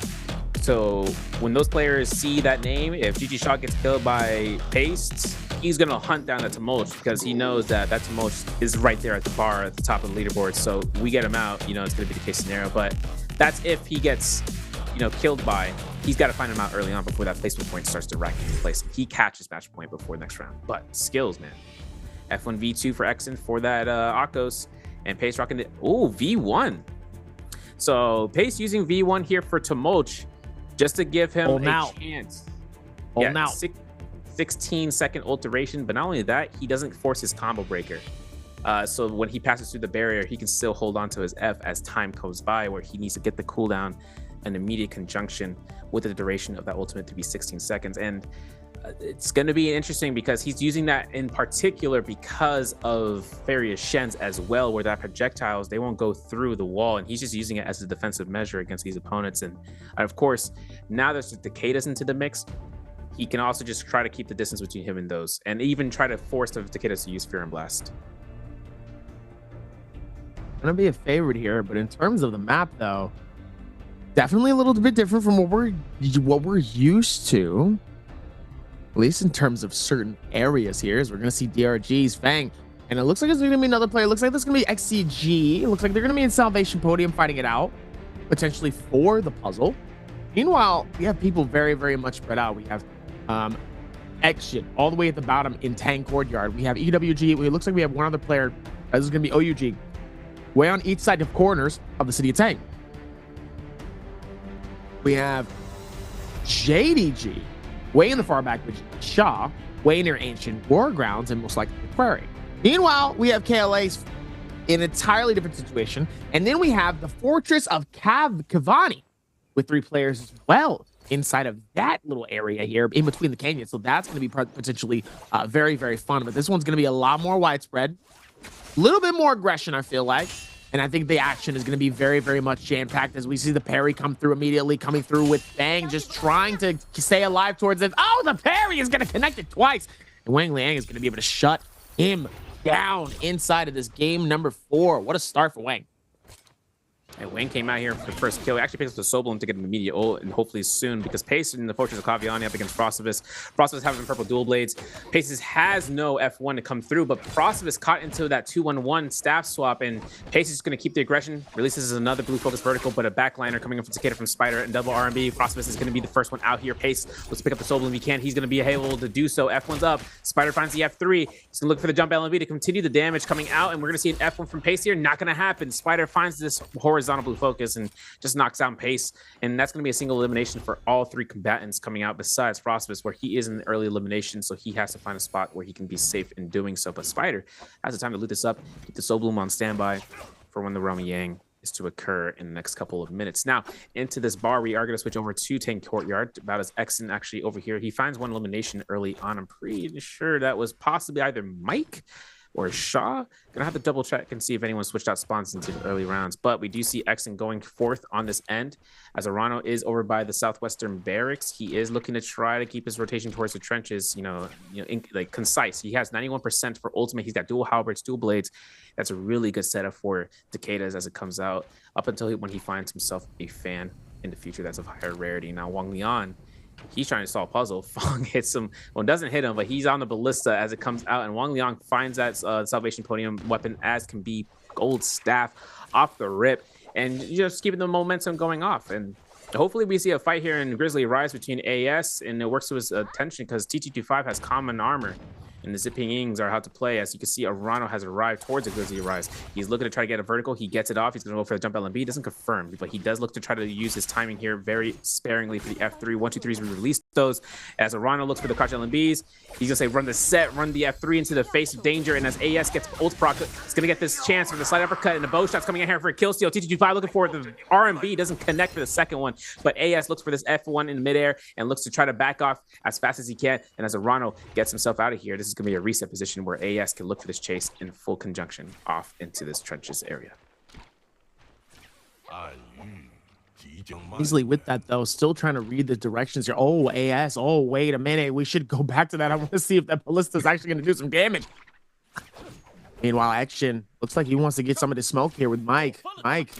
So when those players see that name, if GG Shot gets killed by Paste, he's going to hunt down that Tumulch because he knows that Tumulch is right there at the bar at the top of the leaderboard. So we get him out, it's going to be the case scenario. But that's if he gets, killed by, he's got to find him out early on before that placement point starts to rack into place. He catches match point before the next round. But skills, man. F1 V2 for Exen for that Akos, and Pace rocking it. Oh, V1. So Pace using V1 here for Tumulch just to give him a chance. 16-second alteration, but not only that, he doesn't force his combo breaker. So when he passes through the barrier, he can still hold on to his F as time goes by, where he needs to get the cooldown and immediate conjunction with the duration of that ultimate to be 16 seconds. And it's going to be interesting because he's using that in particular because of Feria Shens as well, where that projectiles, they won't go through the wall, and he's just using it as a defensive measure against these opponents. And of course, now there's the Takedas into the mix. he can also just try to keep the distance between him and those, and even try to force the Takedas to use Fear and Blast. Gonna be a favorite here, but in terms of the map, though, definitely a little bit different from what we're used to. At least in terms of certain areas here, as we're gonna see DRG's Fang, and it looks like there's gonna be another player. It looks like there's gonna be XCG. It looks like they're gonna be in Salvation Podium fighting it out, potentially for the puzzle. Meanwhile, we have people very, very much spread out. We have Action all the way at the bottom in Tang Courtyard. We have EWG. It looks like we have one other player. This is gonna be OUG. Way on each side of corners of the city of Tang. We have JDG way in the far back with Shaw, way near Ancient War Grounds and most likely the Quarry. Meanwhile, we have KLA's in an entirely different situation. And then we have the Fortress of Kavani with 3 players as well inside of that little area here in between the canyons. So that's going to be potentially very, very fun. But this one's going to be a lot more widespread. A little bit more aggression, I feel like. And I think the action is going to be very, very much jam-packed as we see the parry come through immediately, coming through with Fang just trying to stay alive towards it. Oh, the parry is going to connect it twice. And Wang Liang is going to be able to shut him down inside of this game number 4. What a start for Wang. And Wang came out here for the first kill. He actually picks up the Soblin to get an immediate ult, and hopefully soon, because Pace in the Fortress of Kaviani up against Frostivus. Frostivus having purple dual blades. Pace has no F1 to come through, but Frostivus caught into that 2-1-1 staff swap, and Pace is going to keep the aggression. Releases another blue focus vertical, but a backliner coming in from Takeda from Spider and double R&B. Frostivus is going to be the first one out here. Pace looks to pick up the Soblin if he can. He's going to be able to do so. F1's up. Spider finds the F3. He's going to look for the jump LMB to continue the damage coming out, and we're going to see an F1 from Pace here. Not going to happen. Spider finds this horizontal blue focus and just knocks down Pace, and that's going to be a single elimination for all 3 combatants coming out besides Frostivus, where he is in the early elimination, so he has to find a spot where he can be safe in doing so. But Spider has the time to loot this up, keep the Soul Bloom on standby for when the Roma Yang is to occur in the next couple of minutes. Now, into this bar, we are going to switch over to Tang Courtyard, about as Exon actually over here. He finds one elimination early on. I'm pretty sure that was possibly either Mike or Shaw. Gonna have to double check and see if anyone switched out spawns into the early rounds. But we do see Exon going forth on this end, as Arano is over by the southwestern barracks. He is looking to try to keep his rotation towards the trenches, like concise. He has 91% for ultimate. He's got dual halberds, dual blades. That's a really good setup for Takeda's as it comes out, up until when he finds himself a fan in the future that's of higher rarity. Now, Wang Lian, he's trying to solve a puzzle. Fong hits him. Well, doesn't hit him, but he's on the ballista as it comes out. And Wang Liang finds that Salvation Podium weapon, as can be gold staff, off the rip. And just keeping the momentum going off. And hopefully we see a fight here in Grizzly Rise between AS. And it works to his attention because TT25 has common armor. And the Zipping Yings are how to play. As you can see, Arano has arrived towards a Grizzly Rise. He's looking to try to get a vertical. He gets it off. He's going to go for the jump LMB. Doesn't confirm, but he does look to try to use his timing here very sparingly for the F3. 1, 2, 3s, we release those. As Arano looks for the crouch LMBs, he's going to say run the set, run the F3 into the face of danger. And as AS gets ult proc, he's going to get this chance for the slight uppercut, and the bow shot's coming in here for a kill steal. TT25 looking for the RMB, doesn't connect for the second one, but AS looks for this F1 in midair and looks to try to back off as fast as he can. And as Arano gets himself out of here, this is going to be a reset position where AS can look for this chase in full conjunction off into this trenches area. Easily with that, though, still trying to read the directions here. Oh, AS. Oh, wait a minute. We should go back to that. I want to see if that ballista is actually going to do some damage. Meanwhile, Action looks like he wants to get some of the smoke here with Mike. Mike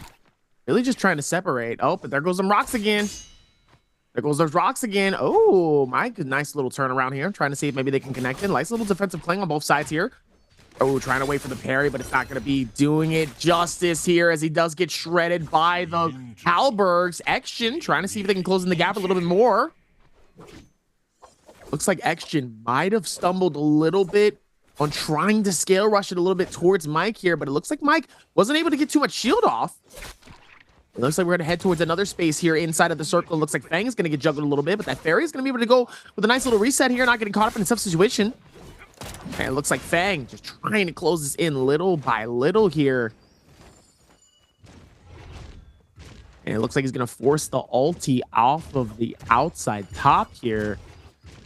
really just trying to separate. Oh, but there goes some rocks again. There goes those rocks again. Oh, Mike, nice little turnaround here. Trying to see if maybe they can connect in. Nice little defensive cling on both sides here. Oh, trying to wait for the parry, but it's not going to be doing it justice here as he does get shredded by the Halbergs. Action trying to see if they can close in the gap a little bit more. Looks like Action might have stumbled a little bit on trying to scale rush it a little bit towards Mike here, but it looks like Mike wasn't able to get too much shield off. It looks like we're going to head towards another space here inside of the circle. It looks like Fang is going to get juggled a little bit, but that Fairy is going to be able to go with a nice little reset here, not getting caught up in a tough situation. And it looks like Fang just trying to close this in little by little here. And it looks like he's going to force the ulti off of the outside top here.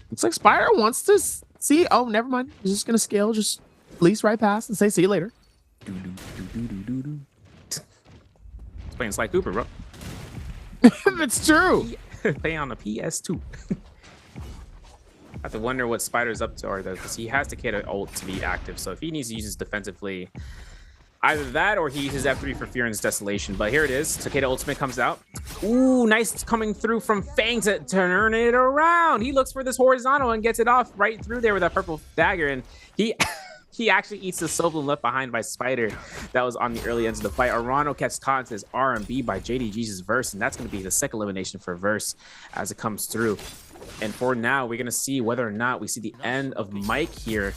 Looks like Spire wants to see. Oh, never mind. He's just going to scale, just fleece right past and say, see you later. Playing Sly Cooper, bro. That's true. Playing on the PS2. have to wonder what Spider's up to, or because he has Takeda ult to be active. So if he needs to use this defensively, either that or he uses F3 for Fear and Desolation. But here it is. Takeda ultimate comes out. Ooh, nice coming through from Fang to turn it around. He looks for this horizontal and gets it off right through there with that purple dagger. And he actually eats the soul bloom left behind by Spider that was on the early ends of the fight. Arano gets caught into his R&B by JDG's Verse, and that's going to be the second elimination for Verse as it comes through. And for now, we're going to see whether or not we see the end of Mike here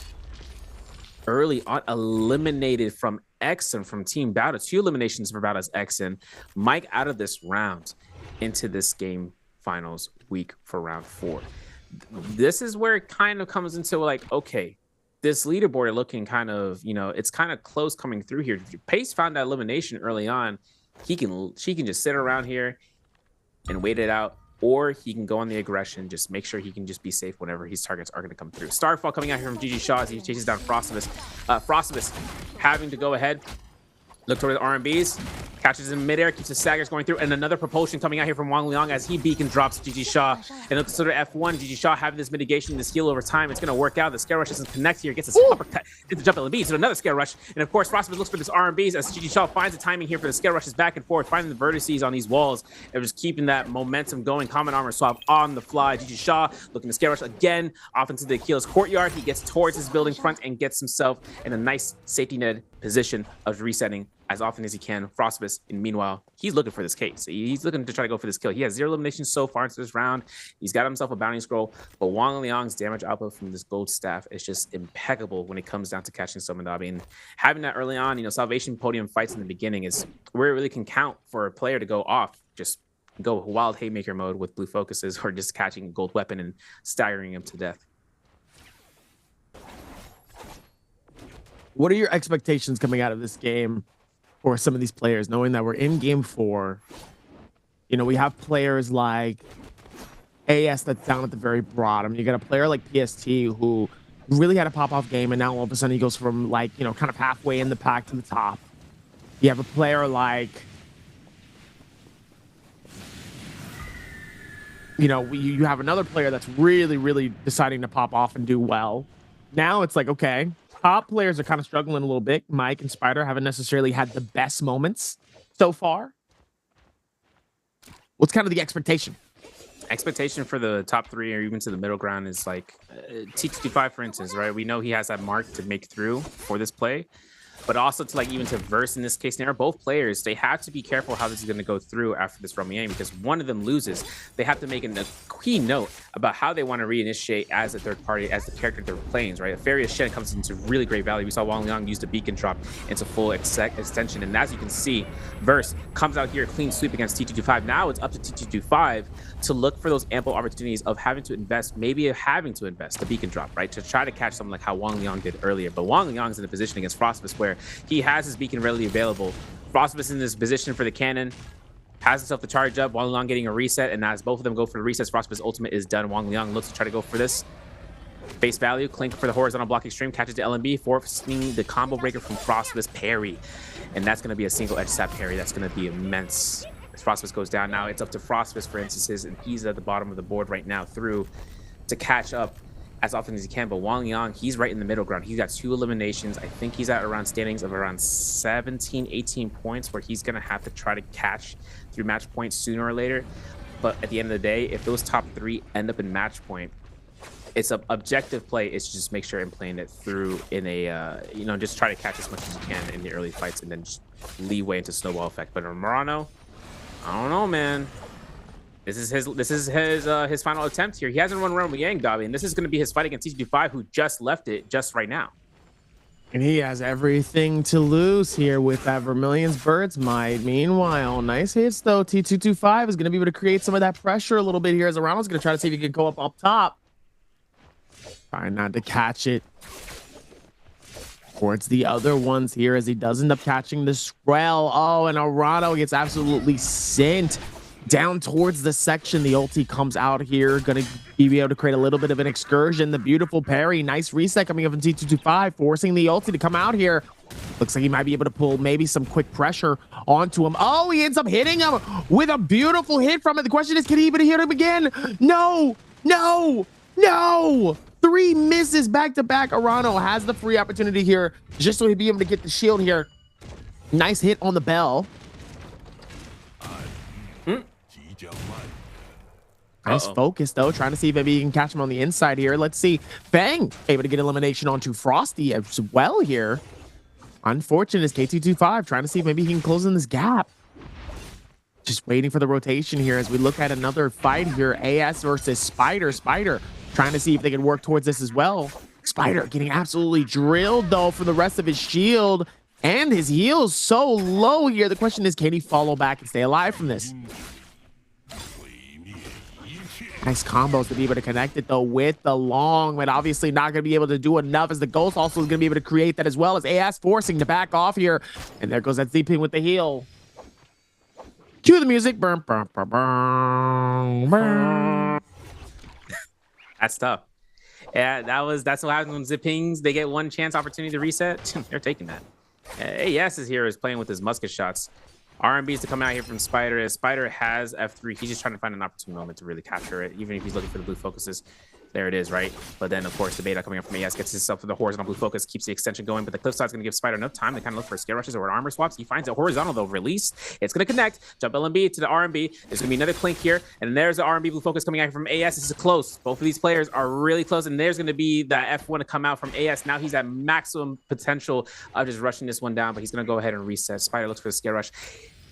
early on, eliminated from Exen from Team Bowda. 2 eliminations for Bowda's Exen. Mike out of this round into this game finals week for round 4. This is where it kind of comes into like, okay, this leaderboard looking kind of, you know, it's kind of close coming through here. If Pace found that elimination early on, she can just sit around here and wait it out, or he can go on the aggression, just make sure he can just be safe whenever his targets are going to come through. Starfall coming out here from GG Shaw as he chases down Frostibus. Frostibus having to go ahead, look toward the RMBs, catches in midair, keeps the staggers going through, and another propulsion coming out here from Wang Liang as he beacon drops GG Shaw. And looks sort of F1, GG Shaw having this mitigation, this heal over time. It's going to work out. The scare rush doesn't connect here. Gets this uppercut into jump LB. So another scare rush. And of course, Frostibus looks for this RMBs as GG Shaw finds the timing here for the scare rushes back and forth, finding the vertices on these walls and just keeping that momentum going. Common armor swap on the fly. GG Shaw looking to scare rush again off into the Achilles courtyard. He gets towards his building front and gets himself in a nice safety net position of resetting as often as he can. Frostibus, and meanwhile, he's looking for this case. He's looking to try to go for this kill. He has 0 eliminations so far into this round. He's got himself a bounty scroll, but Wang Liang's damage output from this gold staff is just impeccable when it comes down to catching Somandabi. And having that early on, you know, Salvation podium fights in the beginning is where it really can count for a player to go off. Just go wild haymaker mode with blue focuses, or just catching a gold weapon and staggering him to death. What are your expectations coming out of this game for some of these players, knowing that we're in game 4? You know, we have players like AS that's down at the very bottom. You got a player like PST who really had a pop-off game, and now all of a sudden he goes from, like, you know, kind of halfway in the pack to the top. You have a player like, you know, you have another player that's really deciding to pop off and do well. Now it's like, okay, top players are kind of struggling a little bit. Mike and Spider haven't necessarily had the best moments so far. What's kind of the expectation? Expectation for the top 3 or even to the middle ground is like T25, for instance, right? We know he has that mark to make through for this play, but also to like even to Verse in this case scenario, both players, they have to be careful how this is going to go through after this Romy aim, because one of them loses. They have to make a key note about how they want to reinitiate as a third party, as the character they're playing, right? Farius Shen comes into really great value. We saw Wang Liang use the beacon drop into full extension, and as you can see, Verse comes out here clean sweep against T225. Now it's up to T225 to look for those ample opportunities of having to invest, maybe having to invest the beacon drop, right? To try to catch something like how Wang Liang did earlier. But Wang Liang's in a position against Frostibus where he has his beacon readily available. Frostibus in this position for the cannon, has himself to charge up. Wang Liang getting a reset, and as both of them go for the resets, Frostibus' ultimate is done. Wang Liang looks to try to go for this. Face value, Clink for the horizontal block extreme, catches the LMB, forcing the combo breaker from Frostibus parry. And that's going to be a single edge sap parry. That's going to be immense. As Frostibus goes down, now it's up to Frostibus, for instances, and he's at the bottom of the board right now through to catch up as often as he can. But Wang Liang, he's right in the middle ground. He's got 2 eliminations. I think he's at around standings of around 17, 18 points, where he's going to have to try to catch through match points sooner or later. But at the end of the day, if those top 3 end up in match point, it's an objective play. It's just make sure I'm playing it through in a, you know, just try to catch as much as you can in the early fights and then just leeway into snowball effect. But Murano, I don't know, man. This is his final attempt here. He hasn't run around with Yang Dabi, and this is going to be his fight against T25, who just left it just right now. And he has everything to lose here with that Vermilion's Bird's Might. Meanwhile, nice hits though. T225 is going to be able to create some of that pressure a little bit here as Arano's going to try to see if he can go up top. Trying not to catch it towards the other ones here as he does end up catching the Skrell. Oh, and Arano gets absolutely sent down towards the section. The ulti comes out here, gonna be able to create a little bit of an excursion. The beautiful parry, nice reset coming up from T225, forcing the ulti to come out here. Looks like he might be able to pull maybe some quick pressure onto him. Oh, he ends up hitting him with a beautiful hit from it. The question is, can he even hit him again? No, no, No! 3 misses back to back. Arano has the free opportunity here just so he'd be able to get the shield here. Nice hit on the bell. Nice focus though, trying to see if maybe he can catch him on the inside here. Let's see. Fang able to get elimination onto Frosty as well here. Unfortunate is K225 trying to see if maybe he can close in this gap. Just waiting for the rotation here as we look at another fight here. AS versus Spider. Spider trying to see if they can work towards this as well. Spider getting absolutely drilled though for the rest of his shield and his heals so low here. The question is, can he follow back and stay alive from this? Nice combos to be able to connect it though with the long, but obviously not going to be able to do enough as the Ghost also is going to be able to create that as well as AS forcing to back off here. And there goes that Z-Ping with the heal. Cue the music. Burn, burn, burn, burn, burn. That's tough. Yeah, that's what happens when Z-Pings, they get one chance opportunity to reset. They're taking that. AS is here is playing with his musket shots. R&B's to come out here from Spider. As Spider has F3, he's just trying to find an opportune moment to really capture it, even if he's looking for the blue focuses. There it is, right? But then, of course, the beta coming up from AS gets himself to the horizontal blue focus, keeps the extension going, but the cliff side's going to give Spider enough time to kind of look for scare rushes or armor swaps. He finds it horizontal, though. Release. It's going to connect. Jump LMB to the R&B. There's going to be another clink here, and there's the R&B blue focus coming out from AS. This is close. Both of these players are really close, and there's going to be the F1 to come out from AS. Now he's at maximum potential of just rushing this one down, but he's going to go ahead and reset. Spider looks for the scare rush.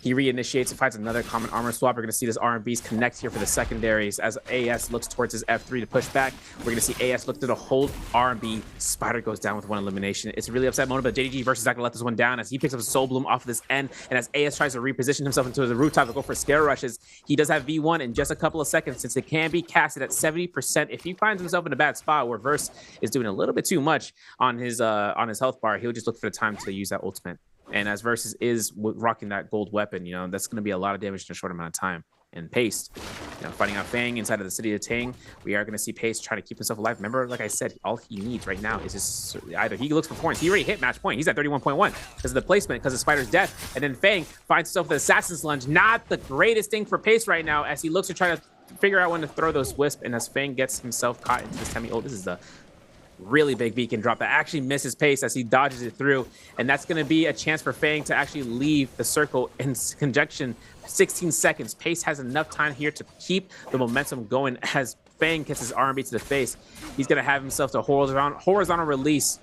He reinitiates and finds another common armor swap. We're going to see this R&Bs connect here for the secondaries as AS looks towards his F3 to push back. We're going to see AS look to the hold R&B. Spider goes down with one elimination. It's a really upset moment, but JDG versus not going to let this one down as he picks up a Soul Bloom off of this end. And as AS tries to reposition himself into the rooftop to go for scare rushes, he does have V1 in just a couple of seconds since it can be casted at 70%. If he finds himself in a bad spot where Verse is doing a little bit too much on his health bar, he'll just look for the time to use that ultimate. And as Versus is rocking that gold weapon, you know, that's going to be a lot of damage in a short amount of time. And Pace, you know, fighting out Fang inside of the city of Tang, we are going to see Pace trying to keep himself alive. Remember, like I said, all he needs right now is just either he looks for points. He already hit match point. He's at 31.1 because of the placement, because of Spider's death. And then Fang finds himself with Assassin's Lunge. Not the greatest thing for Pace right now as he looks to try to figure out when to throw those Wisp. And as Fang gets himself caught into this Temi, this is the really big beacon drop that actually misses Pace as he dodges it through, and that's going to be a chance for Fang to actually leave the circle in conjunction. 16 seconds. Pace has enough time here to keep the momentum going as Fang gets his R&B to the face. He's going to have himself to horizontal release.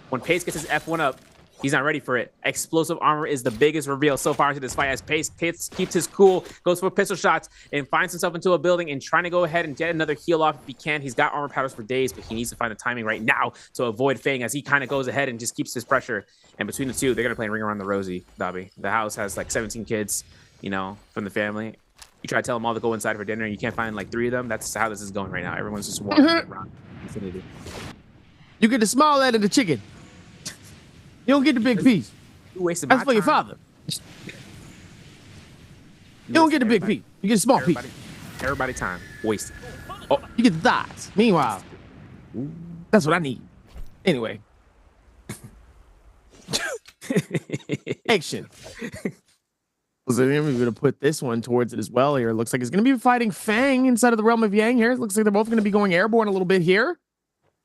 When Pace gets his F1 up, he's not ready for it. Explosive armor is the biggest reveal so far into this fight as Pace keeps his cool, goes for pistol shots, and finds himself into a building and trying to go ahead and get another heal off if he can. He's got armor powders for days, but he needs to find the timing right now to avoid Fang as he kind of goes ahead and just keeps his pressure. And between the two, they're going to play Ring Around the Rosie, Dobby. The house has like 17 kids, you know, from the family. You try to tell them all to go inside for dinner and you can't find like 3 of them. That's how this is going right now. Everyone's just walking around infinity. You get the small end of the chicken. You don't get the big piece. That's for your father. You don't get the big piece. You get a small piece. Everybody time wasted. Oh, you get the thighs. Meanwhile, that's what I need. Anyway. Action. So we're going to put this one towards it as well here. It looks like it's going to be fighting Fang inside of the realm of Yang here. It looks like they're both going to be going airborne a little bit here.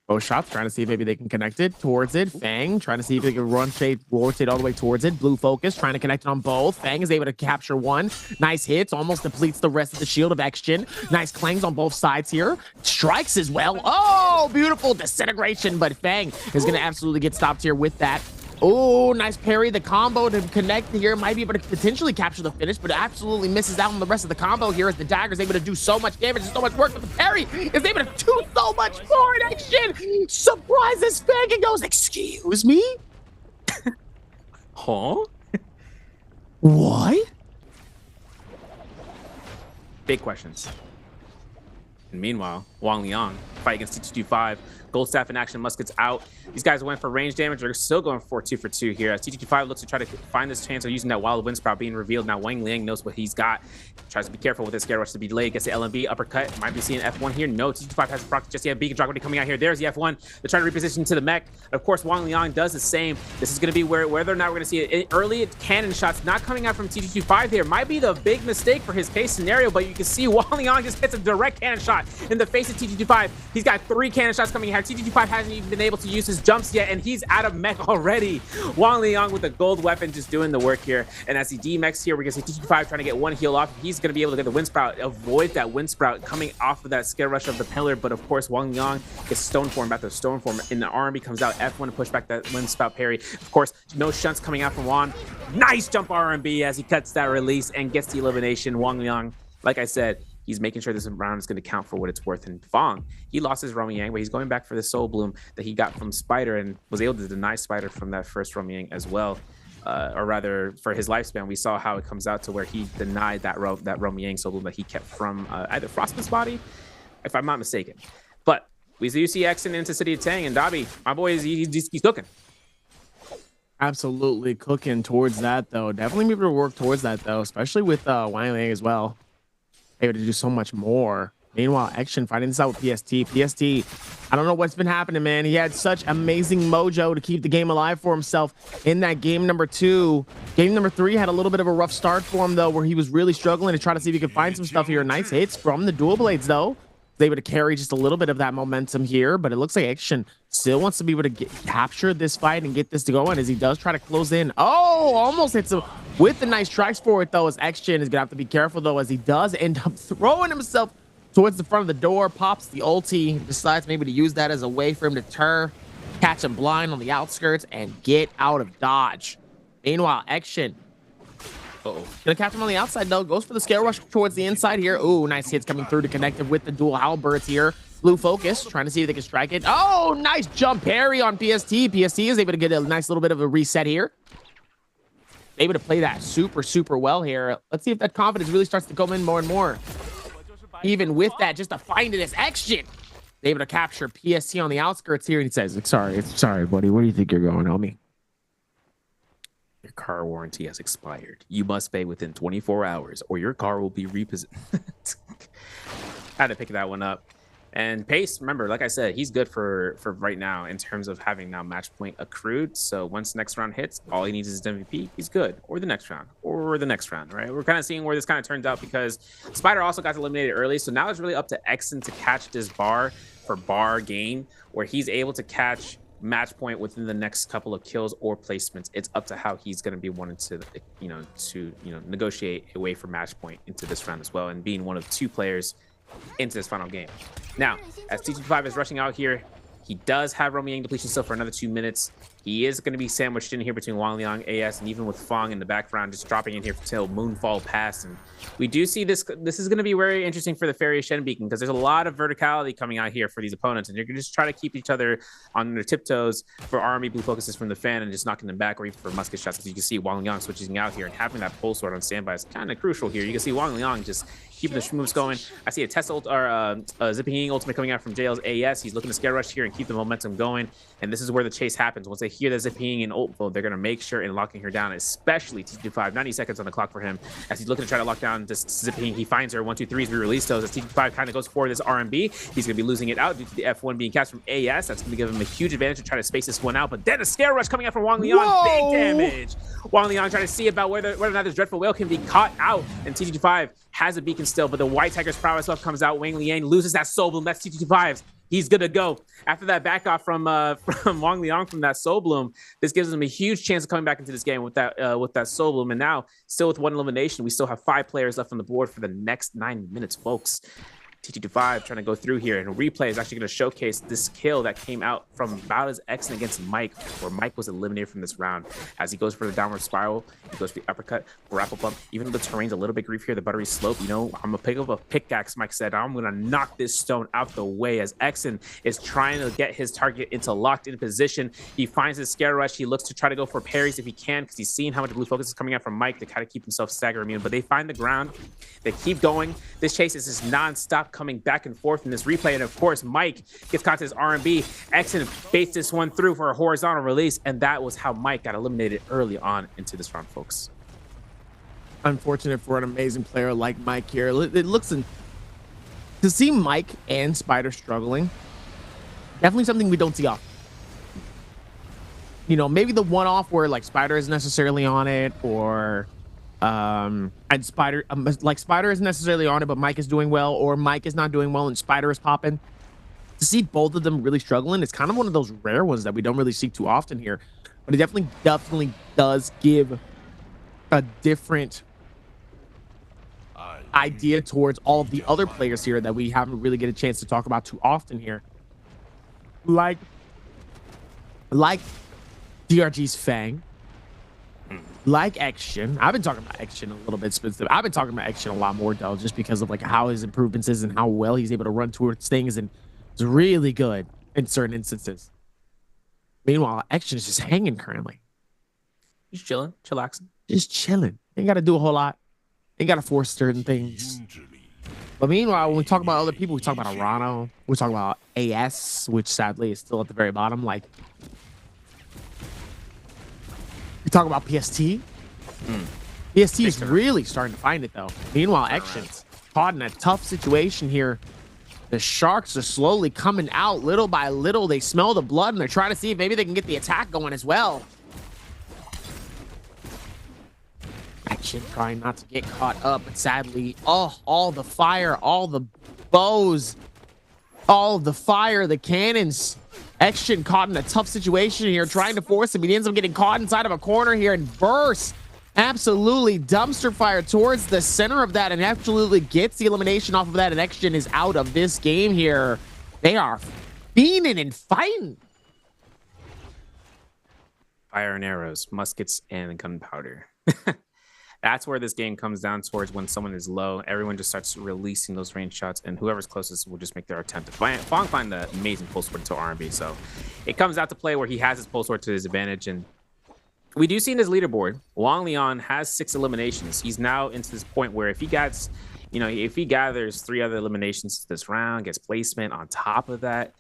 Both shots trying to see if maybe they can connect it towards it. Fang trying to see if they can rotate all the way towards it. Blue focus trying to connect it on both. Fang is able to capture one. Nice hits, almost depletes the rest of the shield of X-Gen. Nice clangs on both sides here. Strikes as well. Oh, beautiful disintegration, but Fang is going to absolutely get stopped here with that. Oh, nice parry. The combo to connect here might be able to potentially capture the finish, but absolutely misses out on the rest of the combo here as the dagger is able to do so much damage and so much work, but the parry is able to do so much more in action. Surprises Fang and goes, excuse me? Huh? What? Big questions. And meanwhile, Wang Liang fight against T225. Gold staff in action, muskets out. These guys went for range damage. They're still going for 2 for 2 here. As T225 looks to try to find this chance of using that wild wind sprout being revealed. Now Wang Liang knows what he's got. Tries to be careful with this scare rush to be delayed. Gets the LMB uppercut. Might be seeing F1 here. No, T225 has proc just yet. Beacon drop already coming out here. There's the F1. They're trying to reposition to the mech. Of course, Wang Liang does the same. This is going to be whether or not we're going to see it early cannon shots not coming out from T225 here. Might be the big mistake for his case scenario, but you can see Wang Liang just gets a direct cannon shot in the face of catches TG25. He's got 3 cannon shots coming here. TG25 hasn't even been able to use his jumps yet, and he's out of mech already. Wang Liang with the gold weapon just doing the work here. And as he demechs here, we're going to see TG25 trying to get 1 heal off. He's going to be able to get the Wind Sprout, avoid that Wind Sprout coming off of that Scare Rush of the pillar. But of course, Wang Liang gets Stone Form back to Stone Form, and the RMB comes out F1 to push back that Wind Sprout parry. Of course, no shunts coming out from Juan. Nice jump RMB as he cuts that release and gets the elimination. Wang Liang, like I said, he's making sure this round is going to count for what it's worth. And Fong, he lost his Romy Yang, but he's going back for the Soul Bloom that he got from Spider and was able to deny Spider from that first Romy Yang as well. Or rather, for his lifespan, we saw how it comes out to where he denied that Romy Yang Soul Bloom that he kept from either Frostman's body, if I'm not mistaken. But we do see Exon into City of Tang, and Dobby, my boy, he's cooking. Absolutely cooking towards that, though. Definitely able to work towards that, though, especially with Wang Liang as well. Able to do so much more. Meanwhile, Action fighting this out with PST. PST, I don't know what's been happening, man. He had such amazing mojo to keep the game alive for himself in that game number 2. Game number 3 had a little bit of a rough start for him, though, where he was really struggling to try to see if he could find some stuff here. Nice hits from the dual blades, though. Was able to carry just a little bit of that momentum here, but it looks like Action still wants to be able to capture this fight and get this to go on as he does try to close in. Oh, almost hits him with the nice strikes for it, though, as Action is gonna have to be careful, though, as he does end up throwing himself towards the front of the door, pops the ulti, decides maybe to use that as a way for him to catch him blind on the outskirts and get out of dodge. Meanwhile, Action gonna catch him on the outside, though. Goes for the Scare Rush towards the inside here. Ooh, nice hits coming through to connect it with the dual halberds here. Blue focus, trying to see if they can strike it. Oh, nice jump parry on PST. PST is able to get a nice little bit of a reset here. Able to play that super well here. Let's see if that confidence really starts to come in more and more. Even with that, just to find it as Action. Able to capture PST on the outskirts here. And he says, sorry, buddy. Where do you think you're going, homie? Your car warranty has expired. You must pay within 24 hours or your car will be repossessed. Had to pick that one up. And Pace, remember, like I said, he's good for right now in terms of having now match point accrued. So once next round hits, all he needs is his MVP. He's good. Or the next round. Or the next round, right? We're kind of seeing where this kind of turns out because Spider also got eliminated early. So now it's really up to Exon to catch this bar for bar game where he's able to catch match point within the next couple of kills or placements. It's up to how he's going to be wanting to negotiate a way for match point into this round as well, and being one of 2 players into this final game. Now, as TG5 is rushing out here, he does have Romy Yang depletion still for another 2 minutes. He is going to be sandwiched in here between Wang Liang, AS, and even with Fong in the background, just dropping in here until Moonfall pass. And we do see this. This is going to be very interesting for the Fairy Shen Beacon because there's a lot of verticality coming out here for these opponents, and you're going to just try to keep each other on their tiptoes for army blue focuses from the fan and just knocking them back, or even for musket shots. As you can see, Wang Liang switching out here and having that pole sword on standby is kind of crucial here. You can see Wang Liang just keeping the moves going. I see a Tesla or Zipping ultimate coming out from JL's AS. He's looking to Scare Rush here and keep the momentum going. And this is where the chase happens. Once they hear the Zipping and ult flow, they're going to make sure in locking her down, especially TG5. 90 seconds on the clock for him as he's looking to try to lock down this Zipping. He finds her. 1, 2, 3 is re-released those as TG5 kind of goes for this RMB. He's going to be losing it out due to the F1 being cast from AS. That's going to give him a huge advantage to try to space this one out. But then a Scare Rush coming out from Wang Liang. Whoa! Big damage. Wang Liang trying to see about whether or not this Dreadful Whale can be caught out. And TG5 has a beacon still, but the White Tiger's prowess left comes out. Wang Liang loses that Soul Bloom. That's TG5's. He's good to go. After that back off from Wang Liang from that Soul Bloom, this gives him a huge chance of coming back into this game with that Soul Bloom. And now, still with 1 elimination, we still have 5 players left on the board for the next 9 minutes, folks. TG5 trying to go through here, and a replay is actually going to showcase this kill that came out from Bowla's Exon against Mike, where Mike was eliminated from this round. As he goes for the downward spiral, he goes for the uppercut, grapple bump. Even though the terrain's a little bit grief here, the buttery slope, I'm gonna pick up a pickaxe, Mike said. I'm gonna knock this stone out the way as Exon is trying to get his target into locked in position. He finds his Scare Rush. He looks to try to go for parries if he can, because he's seen how much blue focus is coming out from Mike to kind of keep himself stagger immune. But they find the ground. They keep going. This chase is just non-stop coming back and forth in this replay. And of course, Mike gets caught to his R&B. Exon baits this one through for a horizontal release. And that was how Mike got eliminated early on into this round, folks. Unfortunate for an amazing player like Mike here. It looks to see Mike and Spider struggling, definitely something we don't see often. Maybe the one-off where like Spider isn't necessarily on it, or And Spider, like Spider isn't necessarily on it, but Mike is doing well, or Mike is not doing well and Spider is popping. To see both of them really struggling, it's kind of one of those rare ones that we don't really see too often here. But it definitely does give a different idea towards all of the other players here that we haven't really get a chance to talk about too often here. Like DRG's Fang, like Action. I've been talking about Action a little bit specific. I've been talking about Action a lot more though, just because of like how his improvements is and how well he's able to run towards things, and it's really good in certain instances. Meanwhile, Action is just hanging currently. He's chilling, chillaxing. Just chilling. Ain't got to do a whole lot. Ain't got to force certain things. But meanwhile, when we talk about other people, we talk about Arano. We talk about AS, which sadly is still at the very bottom. Like, we talk about PST. PST is really starting to find it, though. Meanwhile, Action's caught in a tough situation here. The Sharks are slowly coming out little by little. They smell the blood, and they're trying to see if maybe they can get the attack going as well. Action trying not to get caught up, but sadly, all the fire, all the bows, all the fire, the cannons. Action caught in a tough situation here, trying to force him. He ends up getting caught inside of a corner here and bursts. Absolutely dumpster fire towards the center of that and absolutely gets the elimination off of that. And Action is out of this game here. They are fiending and fighting. Fire and arrows, muskets, and gunpowder. That's where this game comes down towards when someone is low. Everyone just starts releasing those range shots, and whoever's closest will just make their attempt. Fong find the amazing pulse sword to R&B, so it comes out to play where he has his pulse sword to his advantage. And we do see in his leaderboard, Wang Liang has 6 eliminations. He's now into this point where if he gets, if he gathers 3 other eliminations this round, gets placement on top of that,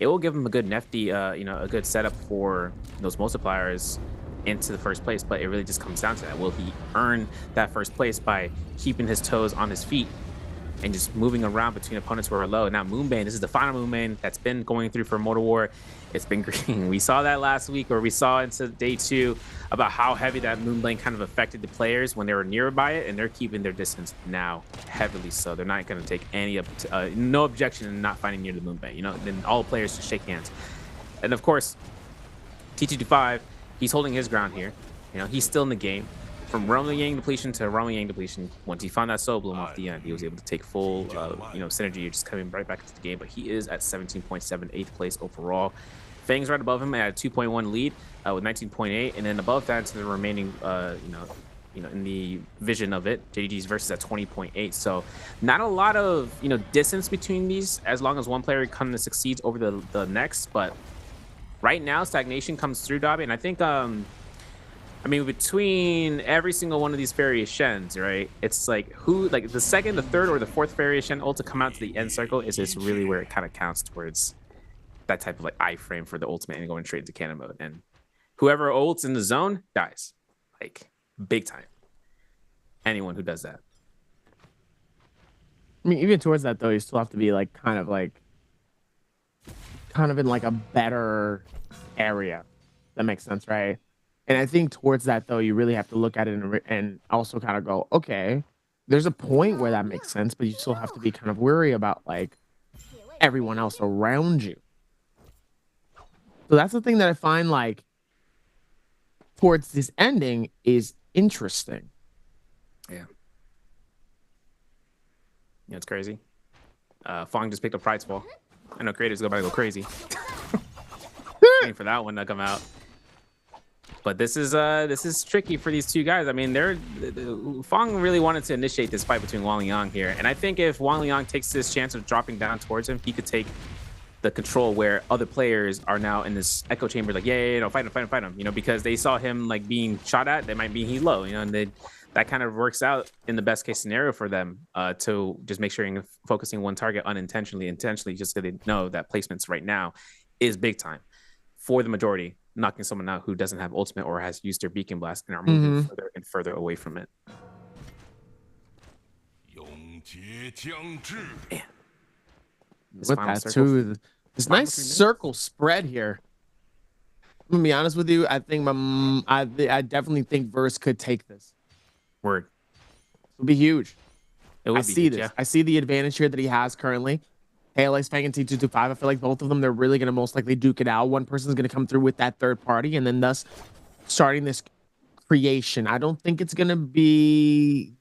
it will give him a good nifty, a good setup for those multipliers into the first place. But it really just comes down to that. Will he earn that first place by keeping his toes on his feet and just moving around between opponents who are low? Now, Moonbane, this is the final Moonbane that's been going through for Mortal War. It's been green. We saw that last week, or we saw into day 2 about how heavy that Moonbane kind of affected the players when they were nearby it, and they're keeping their distance now heavily so. They're not going to take any no objection in not finding near the Moonbane. Then all players just shake hands. And of course, T225, he's holding his ground here. He's still in the game. From Roman Yang depletion to Roman Yang depletion, once he found that Soul Bloom off the end, he was able to take full, synergy, just coming right back into the game. But he is at 17.7, 8th place overall. Fang's right above him at a 2.1 lead with 19.8, and then above that to the remaining, in the vision of it, JDG's versus at 20.8. So not a lot of distance between these, as long as one player kind of succeeds over the next. But right now, stagnation comes through Dobby, and I think between every single one of these variations, right? It's like the second, the third, or the fourth variation ult to come out to the end circle is just really where it kind of counts towards that type of iframe for the ultimate and going straight into cannon mode. And whoever ults in the zone dies, big time. Anyone who does that. Even towards that though, you still have to be kind of in a better area. That makes sense, right? And I think towards that, though, you really have to look at it and also kind of go, okay, there's a point where that makes sense, but you still have to be kind of wary about, everyone else around you. So that's the thing that I find, towards this ending is interesting. Yeah. It's crazy. Fong just picked up Pride's Fall. I know creators go about to go crazy. Waiting for that one to come out. But this is tricky for these two guys. Fong really wanted to initiate this fight between Wang Liang here. And I think if Wang Liang takes this chance of dropping down towards him, he could take the control where other players are now in this echo chamber, fight him, because they saw him being shot at. They might be he's low, and that kind of works out in the best case scenario for them to just make sure you're focusing one target intentionally, just so they know that placements right now is big time for the majority, knocking someone out who doesn't have ultimate or has used their beacon blast and are moving further and further away from it. Man. With that too, this nice circle spread here. I'm gonna be honest with you. I think I definitely think Verse could take this. Word. It'll be huge. It would I be see huge, this. yeah. I see the advantage here that he has currently. ALA's Fang and T225. I feel like both of them, they're really going to most likely duke it out. One person's going to come through with that third party, and then thus starting this creation. I don't think it's going to be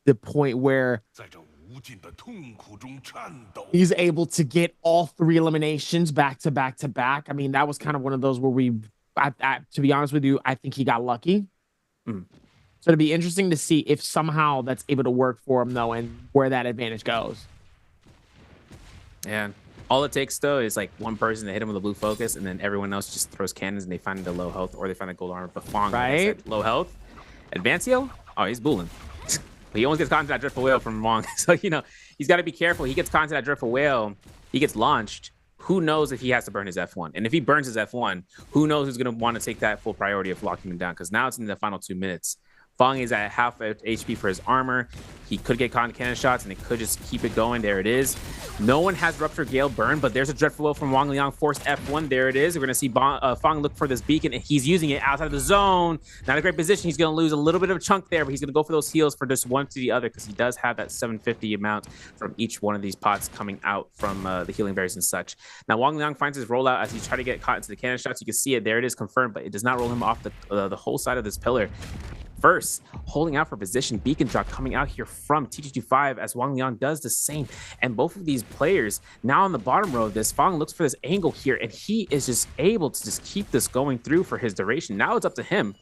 the point where he's able to get all 3 eliminations back to back to back. I mean, that was kind of one of those where to be honest with you, I think he got lucky. Mm. So it'd be interesting to see if somehow that's able to work for him, though, and where that advantage goes. And all it takes, though, is like one person to hit him with a blue focus, and then everyone else just throws cannons and they find the low health or they find a gold armor. But Fong, like I said, low health. Advancio? Oh, he's bulling. But he almost gets caught into that Driftful Whale from Wong. So, you know, he's got to be careful. He gets caught into that Driftful Whale. He gets launched. Who knows if he has to burn his F1? And if he burns his F1, who knows who's going to want to take that full priority of locking him down? Because now it's in the final 2 minutes. Fong is at half HP for his armor. He could get caught in cannon shots, and it could just keep it going. There it is. No one has Rupture Gale burn, but there's a Dreadful Will from Wang Liang. Forced F1. There it is. We're going to see Fong look for this beacon, and he's using it outside of the zone. Not a great position. He's going to lose a little bit of a chunk there, but he's going to go for those heals for just one to the other because he does have that 750 amount from each one of these pots coming out from the healing berries and such. Now, Wang Liang finds his rollout as he's trying to get caught into the cannon shots. You can see it. There it is confirmed, but it does not roll him off the whole side of this pillar. First, holding out for position, beacon drop coming out here from T225 as Wang Liang does the same. And both of these players now on the bottom row of this, Fong looks for this angle here, and he is just able to just keep this going through for his duration. Now it's up to him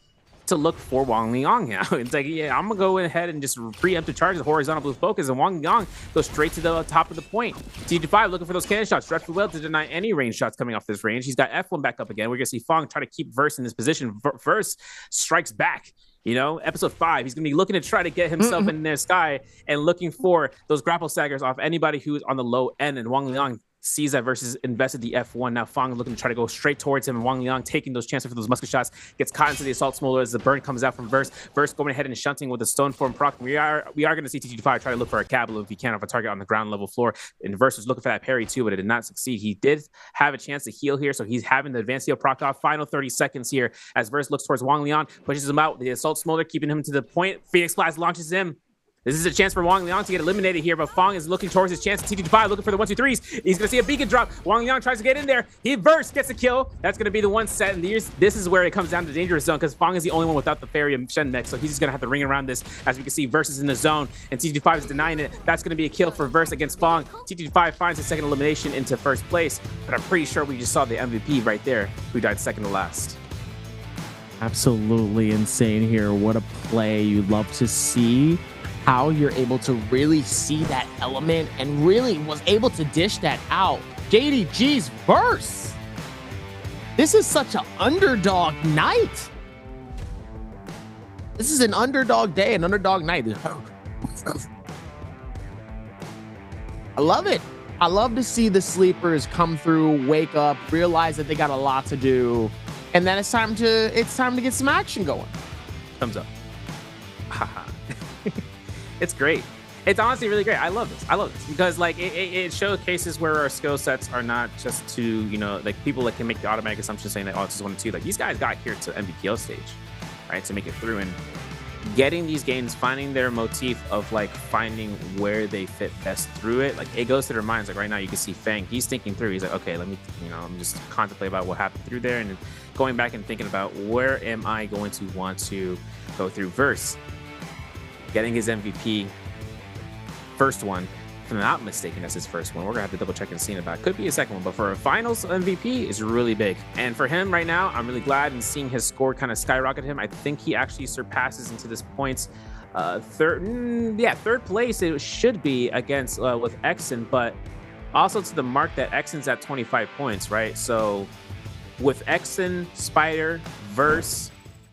to look for Wang Liang now. It's like, yeah, I'm gonna go ahead and just preemptive charge the horizontal blue focus, and Wang Liang goes straight to the top of the point. T225 looking for those cannon shots. Dreadful Will to deny any range shots coming off this range. He's got F1 back up again. We're gonna see Fong try to keep Verse in this position. Verse strikes back. You know, episode 5, he's going to be looking to try to get himself in their sky and looking for those grapple saggers off anybody who's on the low end. And Wang Liang sees that Versus invested the F1. Now Fong looking to try to go straight towards him, and Wang Liang taking those chances for those musket shots, gets caught into the assault smolder as the burn comes out from Verse. Verse going ahead and shunting with the stone form proc. We are going to see T225 try to look for a Kabbalah if he can off a target on the ground level floor. And Verse was looking for that parry too, but it did not succeed. He did have a chance to heal here, so he's having the advanced heal proc off. Final 30 seconds here as Verse looks towards Wang Liang, pushes him out. The assault smolder keeping him to the point. Phoenix Blast launches him. This is a chance for Wang Liang to get eliminated here, but Fong is looking towards his chance. T225 looking for the 1-2-3s. He's going to see a beacon drop. Wang Liang tries to get in there. He Verse gets a kill. That's going to be the one set. And this is where it comes down to dangerous zone because Fong is the only one without the fairy and Shen mech. So he's just going to have to ring around this. As we can see, Verse is in the zone and T225 is denying it. That's going to be a kill for Verse against Fong. T225 finds his second elimination into first place, but I'm pretty sure we just saw the MVP right there who died second to last. Absolutely insane here. What a play. You love to see how you're able to really see that element and really was able to dish that out. JDG's Verse. This is such an underdog night. This is an underdog day, an underdog night. I love it. I love to see the sleepers come through, wake up, realize that they got a lot to do, and then it's time to get some action going. Thumbs up. It's great. It's honestly really great. I love this because like it showcases where our skill sets are not just to, you know, like people that can make the automatic assumption saying that, oh, it's just 1 and 2. Like these guys got here to Nbpl stage, right, to make it through, and getting these games, finding their motif of like finding where they fit best through it. Like it goes to their minds. Like right now you can see Fang, he's thinking through. He's like, okay, let me, you know, I'm just contemplate about what happened through there, and then going back and thinking about where am I going to want to go through. Verse getting his MVP, first one, if I'm not mistaken, that's his first one. We're gonna have to double check and see about it. Could be a second one, but for a finals MVP is really big. And for him right now, I'm really glad and seeing his score kind of skyrocket him. I think he actually surpasses into this points third place. It should be against with Exon, but also to the mark that Exon's at 25 points, right? So with Exon, Spider, Verse,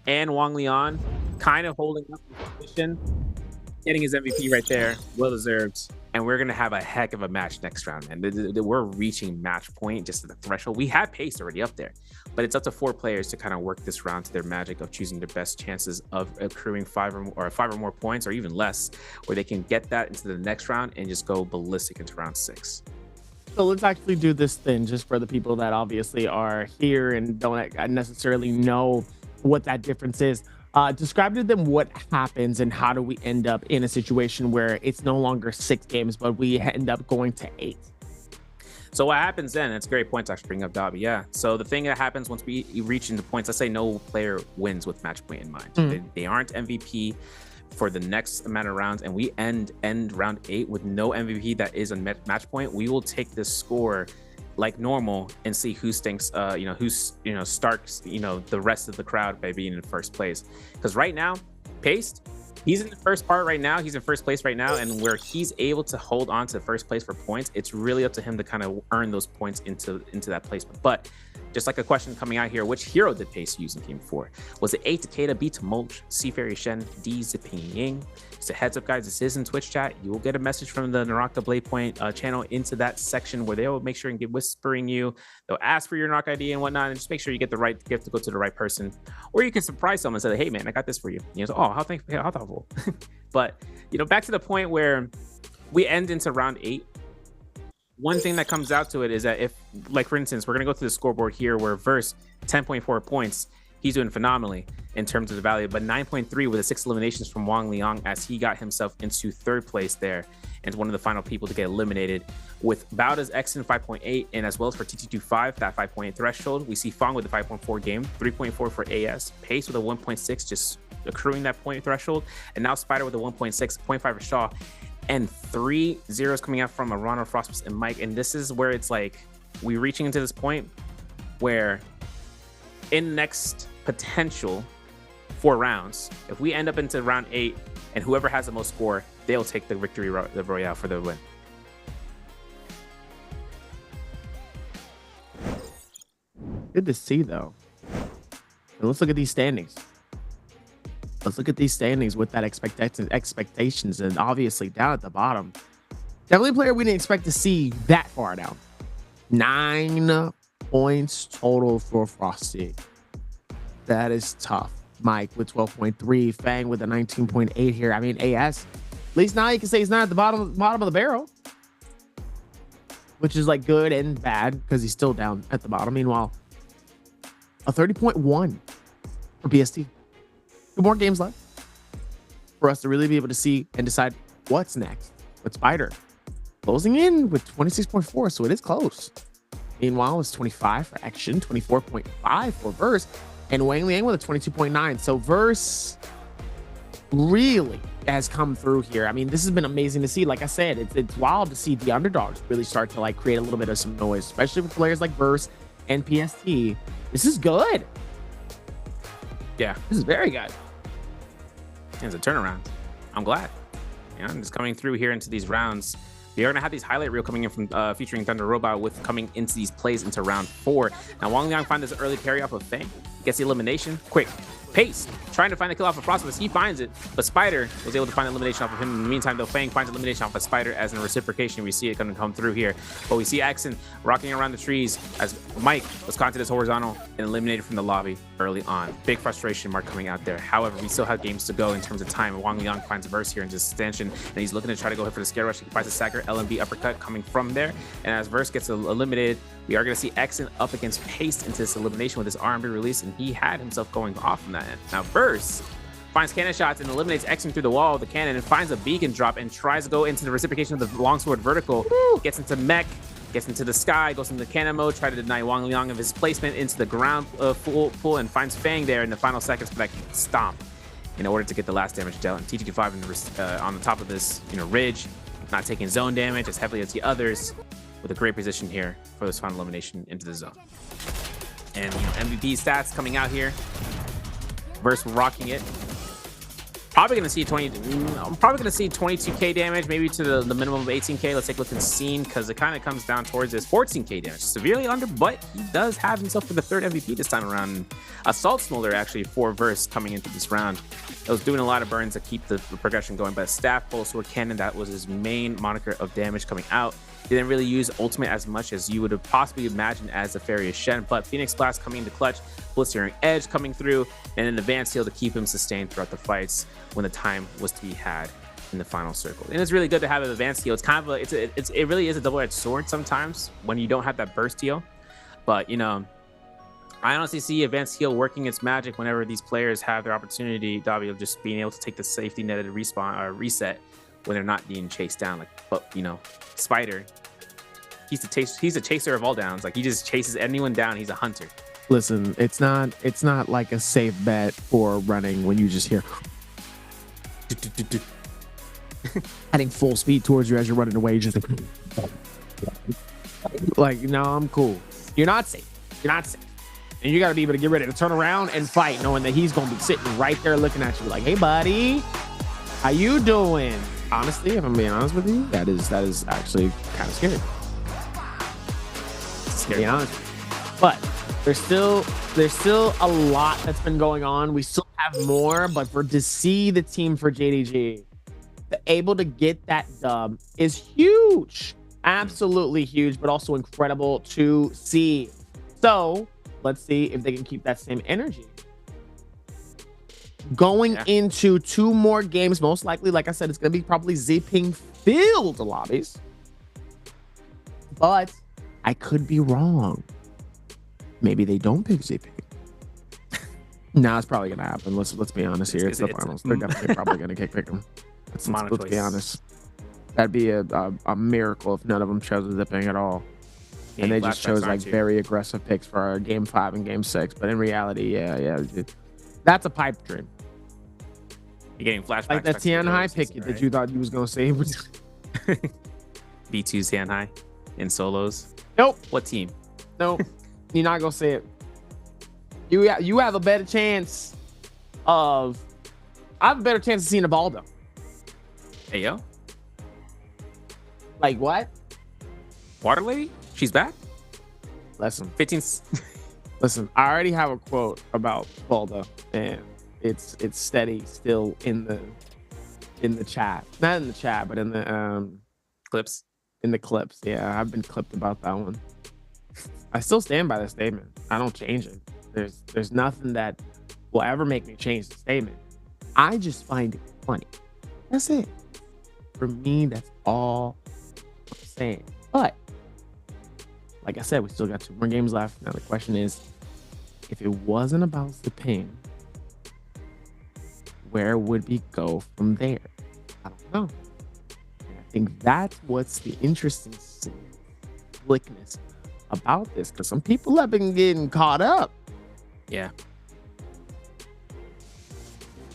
and Wang Liang kind of holding up the position, getting his MVP right there, well deserved. And we're gonna have a heck of a match next round, man. We're reaching match point, just at the threshold. We have pace already up there, but it's up to 4 players to kind of work this round to their magic of choosing their best chances of accruing 5 or more points, or even less, where they can get that into the next round and just go ballistic into round 6. So let's actually do this thing just for the people that obviously are here and don't necessarily know what that difference is. Describe to them what happens and how do we end up in a situation where it's no longer 6 games, but we end up going to 8. So what happens then? It's a great point to actually bring up, Dobby. Yeah. So the thing that happens once we reach into points, let's say no player wins with match point in mind. They aren't MVP for the next amount of rounds, and we end round 8 with no MVP that is a match point. We will take this score like normal and see who stinks, starks, the rest of the crowd by being in first place. Because right now, Paste, he's in the first part right now. He's in first place right now, and where he's able to hold on to first place for points, it's really up to him to kind of earn those points into that placement. But just like a question coming out here, which hero did Pace use in Game 4? Was it A Takeda, B to Mulch, C Fairy Shen, D Zipping Ying? Just a heads up, guys, this is in Twitch chat. You will get a message from the NARAKA BLADEPOINT channel into that section where they will make sure and get whispering you. They'll ask for your NARAKA ID and whatnot, and just make sure you get the right gift to go to the right person. Or you can surprise someone and say, hey, man, I got this for you. So, oh, how thoughtful. But, back to the point where we end into round 8. One thing that comes out to it is that if, like, for instance, we're going to go through the scoreboard here where Verse, 10.4 points, he's doing phenomenally in terms of the value, but 9.3 with the 6 eliminations from Wang Liang as he got himself into 3rd place there and one of the final people to get eliminated. With Bauda's Xen 5.8 and as well as for TT25, that 5.8 threshold, we see Fong with the 5.4 game, 3.4 for AS, Pace with a 1.6 just accruing that point threshold, and now Spider with a 1.6, 0.5 for Shaw, and 3 zeros coming out from Arano, Frostbus, and Mike. And this is where it's like we're reaching into this point where in next potential 4 rounds, if we end up into round 8 and whoever has the most score, they'll take the victory royale for the win. Good to see, though. And let's look at these standings. Let's look at these standings with that expectations, and obviously down at the bottom, definitely a player we didn't expect to see that far down. 9 points total for Frosty. That is tough. Mike with 12.3, Fang with a 19.8 here. I mean, AS, at least now you can say he's not at the bottom of the barrel, which is like good and bad because he's still down at the bottom. Meanwhile, a 30.1 for BST. 2 more games left for us to really be able to see and decide what's next with Spider. Closing in with 26.4, so it is close. Meanwhile, it's 25 for Action, 24.5 for Verse, and Wang Liang with a 22.9. So Verse really has come through here. I mean, this has been amazing to see. Like I said, it's wild to see the underdogs really start to like create a little bit of some noise, especially with players like Verse and PST. This is good. Yeah, this is very good. It's a turnaround. I'm glad. Just coming through here into these rounds. We are going to have these highlight reel coming in from featuring Thunder Robot with coming into these plays into round 4. Now, Wang Liang finds this early carry off of Fang. Gets the elimination. Quick. Pace. Trying to find the kill off of Frostbus. He finds it, but Spider was able to find elimination off of him. In the meantime, though, Fang finds elimination off of Spider as in reciprocation. We see it going to come through here. But we see Axon rocking around the trees as Mike was caught to this horizontal and eliminated from the lobby early on. Big frustration mark coming out there. However, we still have games to go in terms of time. Wang Liang finds a Verse here in just extension, and he's looking to try to go for the scare rush. He finds a Sacker LMB uppercut coming from there. And as Verse gets eliminated, we are going to see Exen up against Paste into this elimination with his RMB release, and he had himself going off from that end. Now, Verse finds cannon shots and eliminates Exen through the wall of the cannon and finds a beacon drop and tries to go into the reciprocation of the longsword vertical. Gets into mech, gets into the sky, goes into cannon mode, try to deny Wang Liang of his placement into the ground full and finds Fang there in the final seconds for that stomp in order to get the last damage dealt. And TT25 on the top of this ridge, not taking zone damage as heavily as the others, with a great position here for this final elimination into the zone. And MVP stats coming out here. Verse rocking it. Probably gonna see 22k damage, maybe to the minimum of 18k. Let's take a look and see, because it kind of comes down towards this 14k damage. Severely under, but he does have himself for the 3rd MVP this time around. Assault Smolder actually for Verse coming into this round. It was doing a lot of burns to keep the progression going, but Staff Pole Sword Cannon, that was his main moniker of damage coming out. Didn't really use ultimate as much as you would have possibly imagined as a Farius Shen, but Phoenix Blast coming into clutch, Blistering Edge coming through, and an advanced heal to keep him sustained throughout the fights when the time was to be had in the final circle. And it's really good to have an advanced heal. It's kind of it really is a double-edged sword sometimes when you don't have that burst heal. But I honestly see Advanced Heal working its magic whenever these players have their opportunity, Dobby, of just being able to take the safety netted respawn or reset when they're not being chased down. Like, but you know, Spider, he's a chaser of all downs. Like, he just chases anyone down. He's a hunter. Listen, it's not like a safe bet for running when you just hear heading full speed towards you as you're running away. Just like, no, I'm cool. You're not safe. You're not safe. And you got to be able to get ready to turn around and fight, knowing that he's going to be sitting right there looking at you like, hey, buddy, how you doing? Honestly, if I'm being honest with you, that is actually kind of scary. To be honest. But there's still a lot that's been going on. We still have more, but to see the team for JDG able to get that dub is huge. Absolutely huge, but also incredible to see. So let's see if they can keep that same energy going into 2 more games. Most likely, like I said, it's going to be probably Z-Ping filled lobbies, but I could be wrong. Maybe they don't pick Z-Ping. No, it's probably going to happen. Let's be honest here. It's the finals. They're definitely probably going to pick them. Let's be honest. That'd be a miracle if none of them chose Z-Ping at all. And they just chose like very aggressive picks for Game 5 and Game 6. But in reality, yeah, that's a pipe dream. You're getting flashbacks. Like that Tianhai pick that you thought you was gonna say. B2 Tianhai in solos. Nope. What team? Nope. You're not gonna say it. You have a better chance of. I have a better chance of seeing a Baldo. Hey yo. Like what? Water Lady? She's back? Listen. 15. Listen, I already have a quote about Baldo, and it's steady still in the chat. Not in the chat, but in the clips. In the clips. Yeah, I've been clipped about that one. I still stand by the statement. I don't change it. There's nothing that will ever make me change the statement. I just find it funny. That's it. For me, that's all I'm saying. But like I said, we still got 2 more games left. Now the question is, if it wasn't about the pain, where would we go from there? I don't know. And I think that's what's the interesting slickness about this, because some people have been getting caught up. Yeah.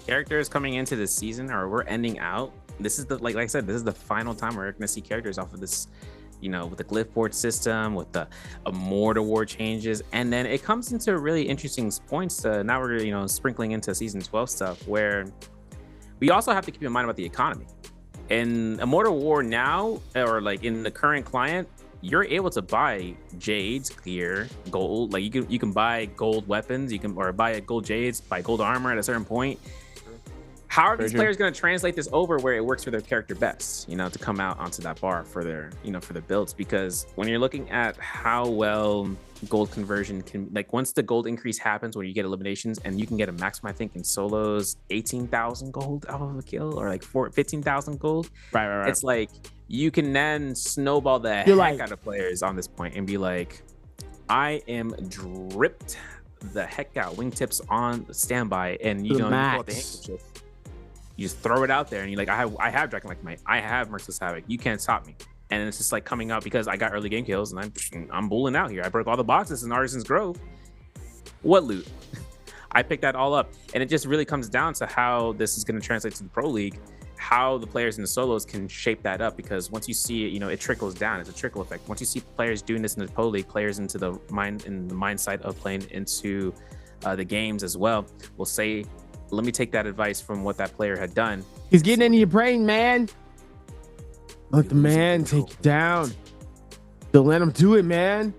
Characters coming into this season, or we're ending out. This is like I said, this is the final time we're gonna see characters off of this, you know, with the glyph board system, with the Immortal War changes, and then it comes into really interesting points. Now we're, you know, sprinkling into season 12 stuff, where we also have to keep in mind about the economy. In Immortal War now, or like in the current client, you're able to buy jades, gear, gold. Like you can buy gold weapons, or buy gold jades, buy gold armor at a certain point. How are these players going to translate this over where it works for their character best, you know, to come out onto that bar for their, you know, for their builds? Because when you're looking at how well gold conversion can, like once the gold increase happens where you get eliminations, and you can get a maximum, I think in solos, 18,000 gold out of a kill, or like 15,000 gold. Right. It's like you can then snowball the heck out of players on this point and be like, I am dripped the heck out, wingtips on standby, and you know, you pull out the handkerchief. You just throw it out there, and you're like, I have Dragon Like Might, I have Merciless Havoc, you can't stop me. And it's just like coming out because I got early game kills, and I'm bulling out here. I broke all the boxes in Artisan's Grove. What loot? I picked that all up, and it just really comes down to how this is going to translate to the Pro League, how the players in the solos can shape that up. Because once you see it, you know, it trickles down. It's a trickle effect. Once you see players doing this in the Pro League, players into the mindset of playing into the games as well, will say, let me take that advice from what that player had done. He's getting into your brain, man. Let the man take you down. Don't let him do it, man.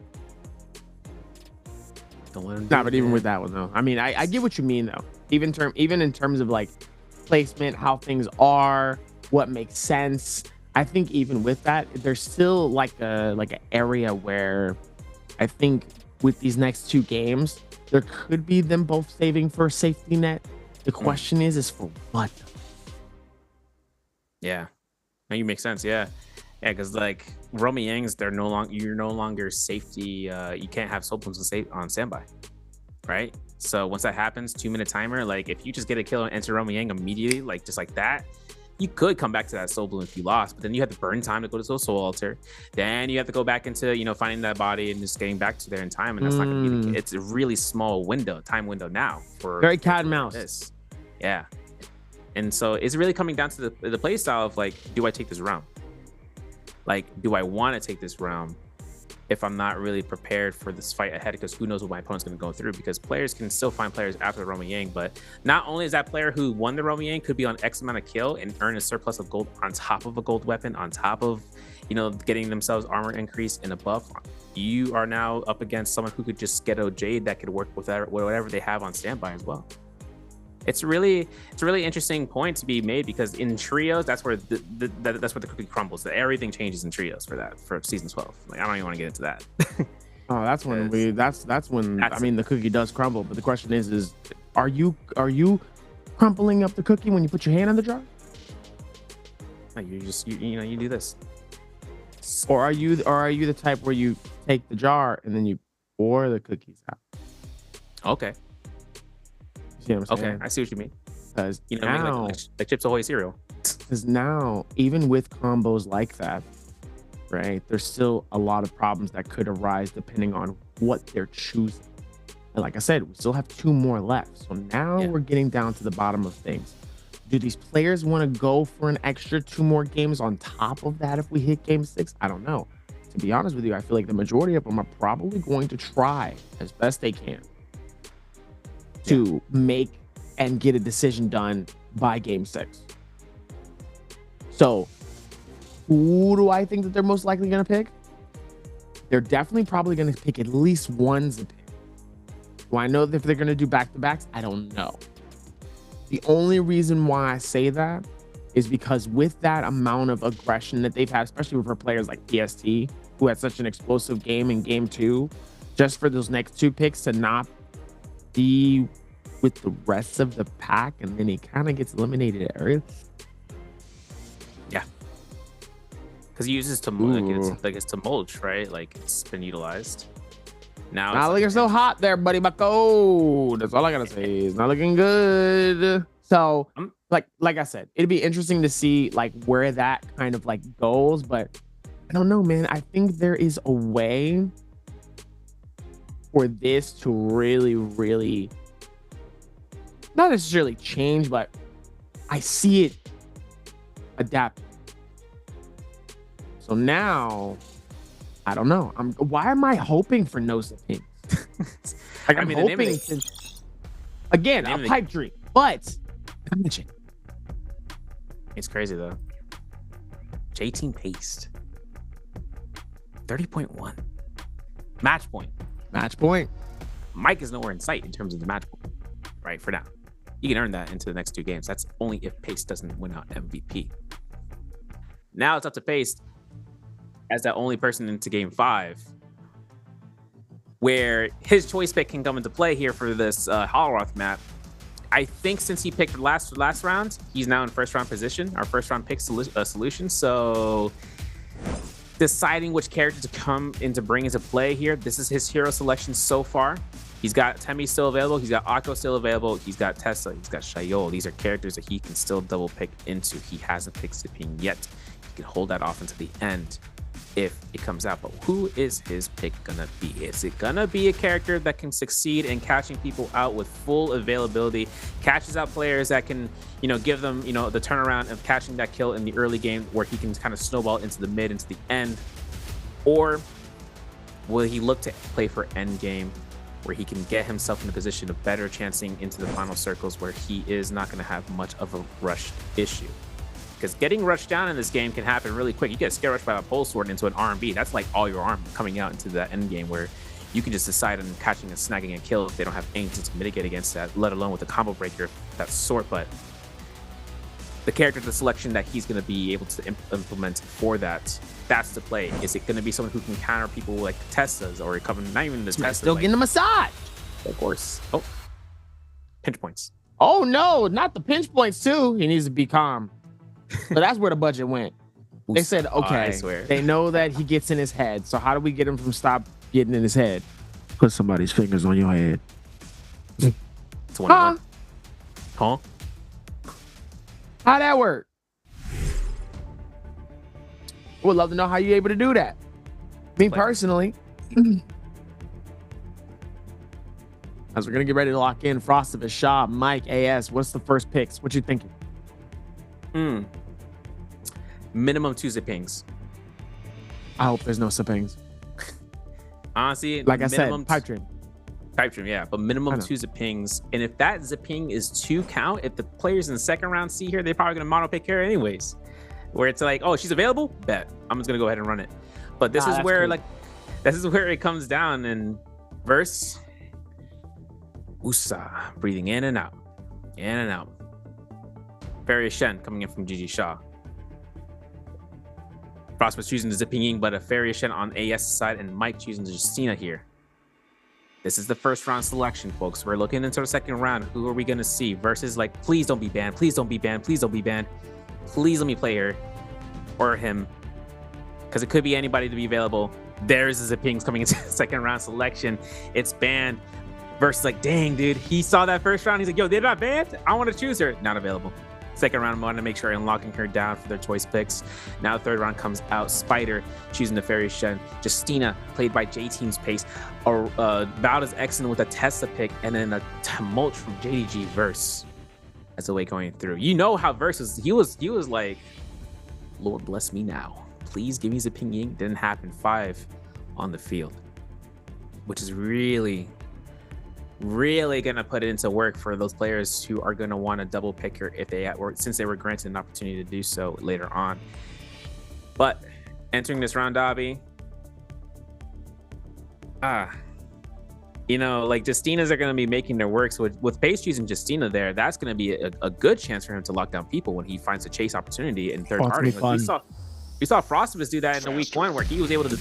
Don't let him. Nah, but even with that one though, I mean, I get what you mean though. Even in terms of like placement, how things are, what makes sense. I think even with that, there's still like an area where I think with these next 2 games, there could be them both saving for a safety net. The question is for what? Yeah, no, you make sense. Yeah, because like Romy Yang's, you're no longer safety. You can't have soap on standby. right? So once that happens, 2-minute timer, like if you just get a kill and enter Roman Yang immediately, like just like that, you could come back to that soul bloom if you lost, but then you have to burn time to go to the soul altar. Then you have to go back into, you know, finding that body and just getting back to there in time. And that's not going to be, it's a really small time window now for very cat and mouse. This. Yeah. And so it's really coming down to the play style of like, do I take this round? Like, do I want to take this round if I'm not really prepared for this fight ahead? Because who knows what my opponent's going to go through, because players can still find players after the Roman Yang, but not only is that player who won the Roman Yang could be on X amount of kill and earn a surplus of gold on top of a gold weapon, on top of, you know, getting themselves armor increase and a buff, you are now up against someone who could just get a Jade that could work with whatever they have on standby as well. It's a really interesting point to be made, because in trios, that's where that's where the cookie crumbles. That everything changes in trios for season 12. Like, I don't even want to get into that. Oh, that's when I mean the cookie does crumble. But the question is are you crumpling up the cookie when you put your hand in the jar? No, you do this. Or are you the type where you take the jar and then you pour the cookies out? Okay. See what I'm saying? Okay, I see what you mean. Because you know, now, like Chips Ahoy cereal. Because now, even with combos like that, right, there's still a lot of problems that could arise depending on what they're choosing. And like I said, we still have 2 more left. So now we're getting down to the bottom of things. Do these players want to go for an extra 2 more games on top of that if we hit game 6? I don't know. To be honest with you, I feel like the majority of them are probably going to try as best they can to make and get a decision done by game 6. So who do I think that they're most likely going to pick? They're definitely probably going to pick at least one Zapin. Do I know if they're going to do back-to-backs? I don't know. The only reason why I say that is because with that amount of aggression that they've had, especially for players like PST, who had such an explosive game in game 2, just for those next 2 picks to not be with the rest of the pack, and then he kind of gets eliminated early. Yeah, because he uses to it's to mulch, right? Like, it's been utilized. Now Not looking so hot there, buddy Bucko. That's all I gotta say. It's not looking good. So, like I said, it'd be interesting to see like where that kind of like goes, but I don't know, man. I think there is a way for this to really not necessarily change, but I see it adapt. So now, I don't know. Why am I hoping for no Zapin? Like, I'm hoping again a pipe dream, but imagine. It's crazy though. J-Team Paste 30.1 match point. Mike is nowhere in sight in terms of the match point, right? For now, you can earn that into the next 2 games. That's only if Paste doesn't win out MVP. Now it's up to Paste as that only person into game 5, where his choice pick can come into play here for this Holoroth map. I think since he picked last round, he's now in first round position, our first round pick solution. So deciding which character to come in to bring into play here, this is his hero selection so far. He's got Temmie still available, he's got Akko still available, he's got Tessa, he's got Shayol. These are characters that he can still double pick into. He hasn't picked Zapin yet. He can hold that off until the end if it comes out. But who is his pick gonna be? Is it gonna be a character that can succeed in catching people out with full availability, catches out players that can, you know, give them, you know, the turnaround of catching that kill in the early game where he can kind of snowball into the mid, into the end? Or will he look to play for end game where he can get himself in a position of better chancing into the final circles where he is not going to have much of a rush issue? Because getting rushed down in this game can happen really quick. You get scare rushed by a pole sword into an R&B. That's like all your arm coming out into that end game where you can just decide on catching and snagging a kill if they don't have anything to mitigate against that, let alone with a combo breaker of that sort. But the character, the selection that he's going to be able to implement for that, that's the play. Is it going to be someone who can counter people like Tessa's, or coming, not even the Tessa, still getting a massage? Of course. Oh, pinch points. Oh no, not the pinch points too. He needs to be calm. So that's where the budget went. They said, okay, they know that he gets in his head. So how do we get him from stop getting in his head? Put somebody's fingers on your head. It's 1-1. Huh? How'd that work? Would love to know how you're able to do that. Me personally, as we're gonna get ready to lock in, Frostivus, Shaw, Mike, AS. What's the first picks? What you thinking? Minimum 2 Zippings. I hope there's no Zippings. Honestly, like I said, pipe dream. Pipe dream, yeah, but minimum 2 Zippings. And if that Zipping is 2 count, if the players in the second round see her, they're probably gonna mono pick her anyways. Where it's like, oh, she's available? Bet. I'm just gonna go ahead and run it. But this is where this is where it comes down. And verse Usa breathing in and out. In and out. Farius Shen coming in from GG Shaw. Frost was choosing the Zipping, but a Farius Shen on AS side, and Mike choosing Justina here. This is the first round selection, folks. We're looking into the second round. Who are we gonna see? Versus like, please don't be banned. Please don't be banned. Please don't be banned. Please let me play her or him, because it could be anybody to be available. There's the Zippings coming into the second round selection. It's banned. Versus like, dang, dude, he saw that first round. He's like, yo, they're not banned. I want to choose her. Not available. Second round, I want to make sure I'm locking her down for their choice picks. Now third round comes out. Spider choosing the Farius Shen. Justina, played by J-Team's Pace. Valdez Exon with a Tesla pick, and then a tumult from JDG Verse as the way going through. You know how Verse was. He was like, Lord bless me now. Please give me Zipping Ying. Didn't happen. 5 on the field, which is really gonna put it into work for those players who are gonna want to double pick her if they since they were granted an opportunity to do so later on. But entering this round, Dobby, you know, like Justinas are gonna be making their work. So with Pace choosing Justina there, that's gonna be a good chance for him to lock down people when he finds a chase opportunity in third party. Like we saw Frostivus do that in the week 1 where he was able to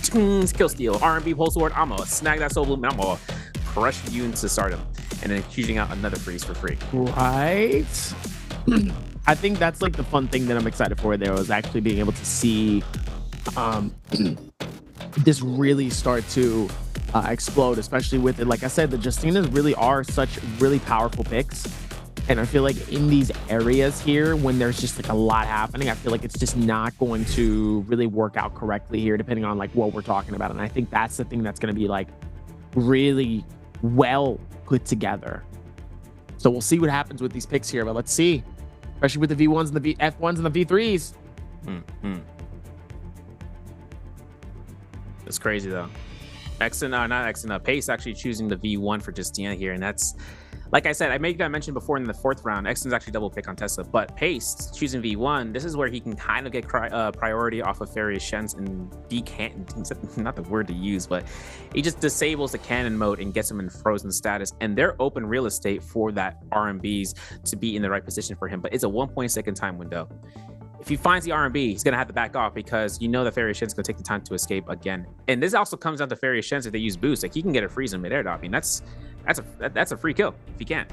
kill steal, R&B pulse sword. I'm gonna snag that soul bloom. I'm gonna crush you into stardom, and then choosing out another freeze for free. Right. I think that's like the fun thing that I'm excited for there, was actually being able to see this really start to explode, especially with it. Like I said, the Justinas really are such really powerful picks. And I feel like in these areas here, when there's just like a lot happening, I feel like it's just not going to really work out correctly here, depending on like what we're talking about. And I think that's the thing that's going to be like really well put together. So we'll see what happens with these picks here, but let's see, especially with the V1s and the F1s and the V3s. It's crazy though. Pace actually choosing the V1 for Justina here, and that's, like I said, I made that mention before in the 4th round. Exon's actually double pick on Tesla, but Pace choosing V1, this is where he can kind of get priority off of Farius Shen's and not the word to use, but he just disables the cannon mode and gets him in frozen status, and they're open real estate for that R&Bs to be in the right position for him, but it's a 1.2 time window. If he finds the R&B, he's going to have to back off, because you know that Farius Shen's going to take the time to escape again. And this also comes down to Farius Shen's if they use boost. Like, he can get a freeze in midair, I mean, that's a free kill if he can.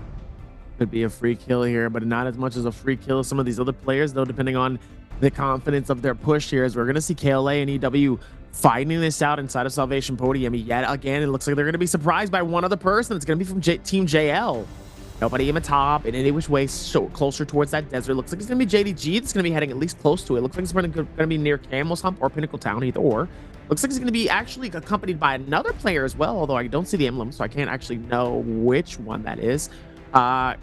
Could be a free kill here, but not as much as a free kill as some of these other players, though, depending on the confidence of their push here, as we're going to see KLA and EW fighting this out inside of Salvation Podium. Yet again, it looks like they're going to be surprised by one other person. It's going to be from Team JL. Nobody in the top in any which way, so closer towards that desert. Looks like it's going to be JDG that's going to be heading at least close to it. Looks like it's going to be near Camel's Hump or Pinnacle Town, either or. Looks like it's going to be actually accompanied by another player as well, although I don't see the emblem, so I can't actually know which one that is.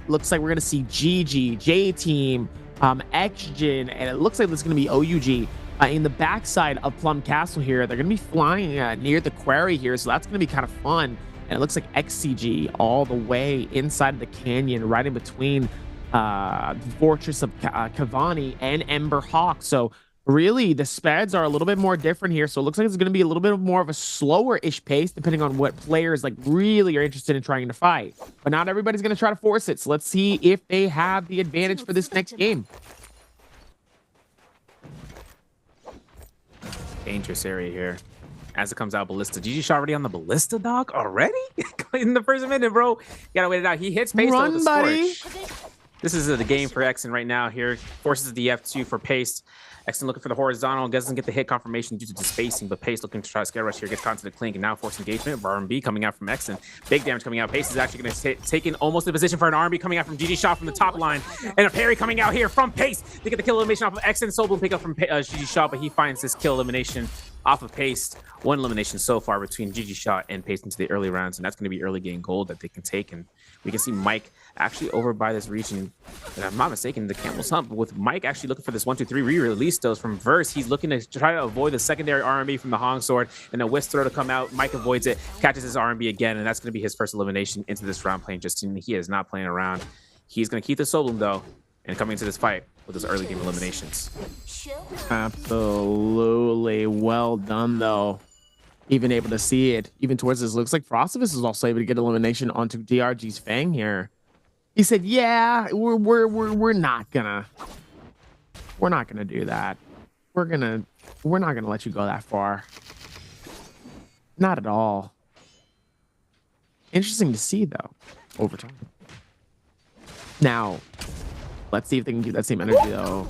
Looks like we're going to see GG, J-Team, Xgen, and it looks like there's going to be OUG in the backside of Plum Castle here. They're going to be flying near the quarry here, so that's going to be kind of fun. And it looks like XCG all the way inside of the canyon, right in between the Fortress of Cavani and Ember Hawk. So really, the speds are a little bit more different here. So it looks like it's going to be a little bit more of a slower-ish pace, depending on what players like really are interested in trying to fight. But not everybody's going to try to force it. So let's see if they have the advantage for this next game. Dangerous area here. As it comes out, Ballista. GG shot already on the Ballista, dog? Already? In the first minute, bro. You gotta wait it out. He hits Pace with the buddy. Scorch. This is the game for Exon right now here. Forces the F2 for Pace. Exon looking for the horizontal, doesn't get the hit confirmation due to the spacing, but Pace looking to try to scare rush here, gets onto the clink, and now force engagement. R&B coming out from Exon. Big damage coming out. Pace is actually going to take in almost the position for an R&B coming out from GG Shaw from the top line, and a parry coming out here from Pace to get the kill elimination off of Exon. Sobloom pick up from GG Shaw, but he finds this kill elimination off of Pace. One elimination so far between GG Shaw and Pace into the early rounds, and that's going to be early game gold that they can take. And we can see Mike actually over by this region. And I'm not mistaken, the Camel's Hump, with Mike actually looking for this 1-2-3 re-release those from Verse. He's looking to try to avoid the secondary R&B from the Hong Sword and a Wisp throw to come out. Mike avoids it, catches his R&B again, and that's going to be his first elimination into this round playing Justin. He is not playing around. He's going to keep the Sobloom though, and coming into this fight with those early game eliminations. Absolutely well done though. Even able to see it, even towards this. Looks like Frostivus is also able to get elimination onto DRG's Fang here. He said, "Yeah, we're not gonna do that. We're not gonna let you go that far. Not at all." Interesting to see though, over time. Now, let's see if they can keep that same energy though.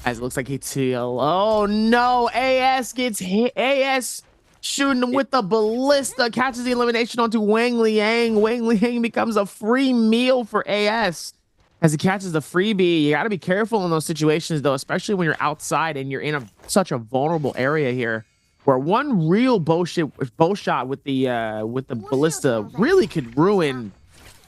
As it looks like oh no, AS gets hit. AS shooting him with the ballista, catches the elimination onto Wang Liang. Wang Liang becomes a free meal for AS as he catches the freebie. You got to be careful in those situations though, especially when you're outside and you're in such a vulnerable area here, where one real bow shot with the ballista really could ruin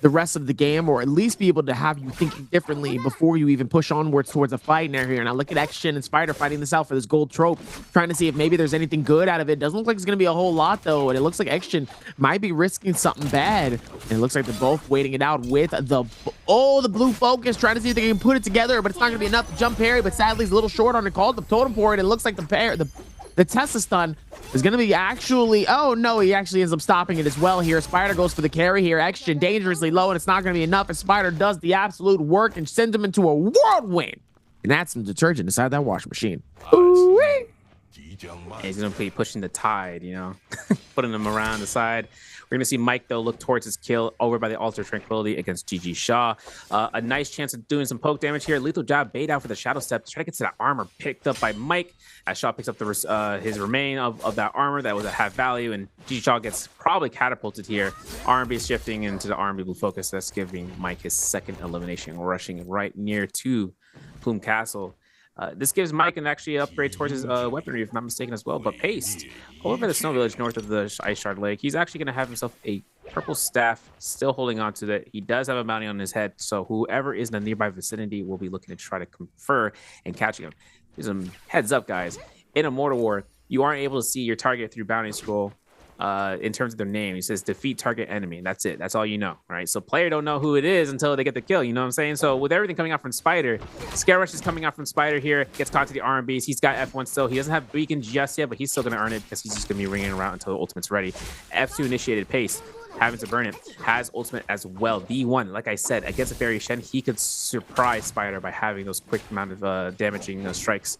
the rest of the game, or at least be able to have you thinking differently before you even push onwards towards a fight in here. Now look at X-Shin and Spider fighting this out for this gold trope, trying to see if maybe there's anything good out of it. Doesn't look like it's going to be a whole lot though, and it looks like X-Shin might be risking something bad. And it looks like they're both waiting it out with the blue focus, trying to see if they can put it together, but it's not going to be enough to jump parry, but sadly he's a little short on the call, the totem for it. It looks like the Tesla stun is going to be actually, oh no, he actually ends up stopping it as well here. Spider goes for the carry here. X-Shin dangerously low, and it's not going to be enough, and Spider does the absolute work and sends him into a whirlwind. And that's some detergent inside that washing machine. And he's going to be pushing the tide, you know, putting him around the side. We're going to see Mike, though, look towards his kill over by the Altar Tranquility against GG Shaw. A nice chance of doing some poke damage here. Lethal Jab bait out for the Shadow Step to try to get to that armor picked up by Mike. As Shaw picks up his remain of that armor that was at half value, and GG Shaw gets probably catapulted here. R&B shifting into the R&B blue focus. That's giving Mike his second elimination, rushing right near to Plume Castle. This gives Mike an actually upgrade towards his weaponry, if not mistaken, as well. But Pace, over by the Snow Village north of the Ice Shard Lake, he's actually going to have himself a purple staff, still holding on to that. He does have a bounty on his head, so whoever is in the nearby vicinity will be looking to try to confer and catching him. There's some heads up, guys. In Immortal War, you aren't able to see your target through bounty scroll. In terms of their name, it says defeat target enemy. That's it. That's all you know, right? So player don't know who it is until they get the kill. You know what I'm saying? So with everything coming out from Spider, Scare Rush is coming out from Spider here. Gets caught to the R&Bs. He's got F1 still. He doesn't have Beacon just yet, but he's still going to earn it because he's just going to be ringing around until the ultimate's ready. F2 initiated Pace, having to burn it, has ultimate as well. D1, like I said, against a Fairy Shen, he could surprise Spider by having those quick amount of damaging strikes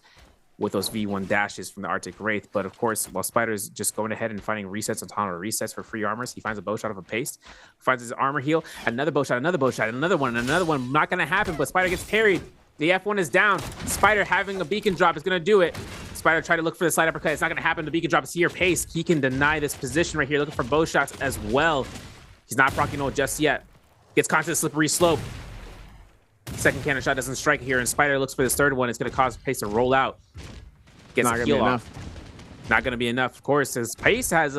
with those V1 dashes from the Arctic Wraith. But of course, while Spider's just going ahead and finding resets on top of resets for free armors, he finds a bow shot of a Pace, finds his armor heal, another bow shot, another one. Not going to happen, but Spider gets parried. The F1 is down. Spider having a beacon drop is going to do it. Spider tried to look for the side uppercut. It's not going to happen. The beacon drop is here. Pace, he can deny this position right here, looking for bow shots as well. He's not proccing ult just yet. Gets caught to the slippery slope. Second cannon shot doesn't strike here, and Spider looks for this third one. It's going to cause Pace to roll out. Gets a heal off. Not going to be enough, of course, as Pace has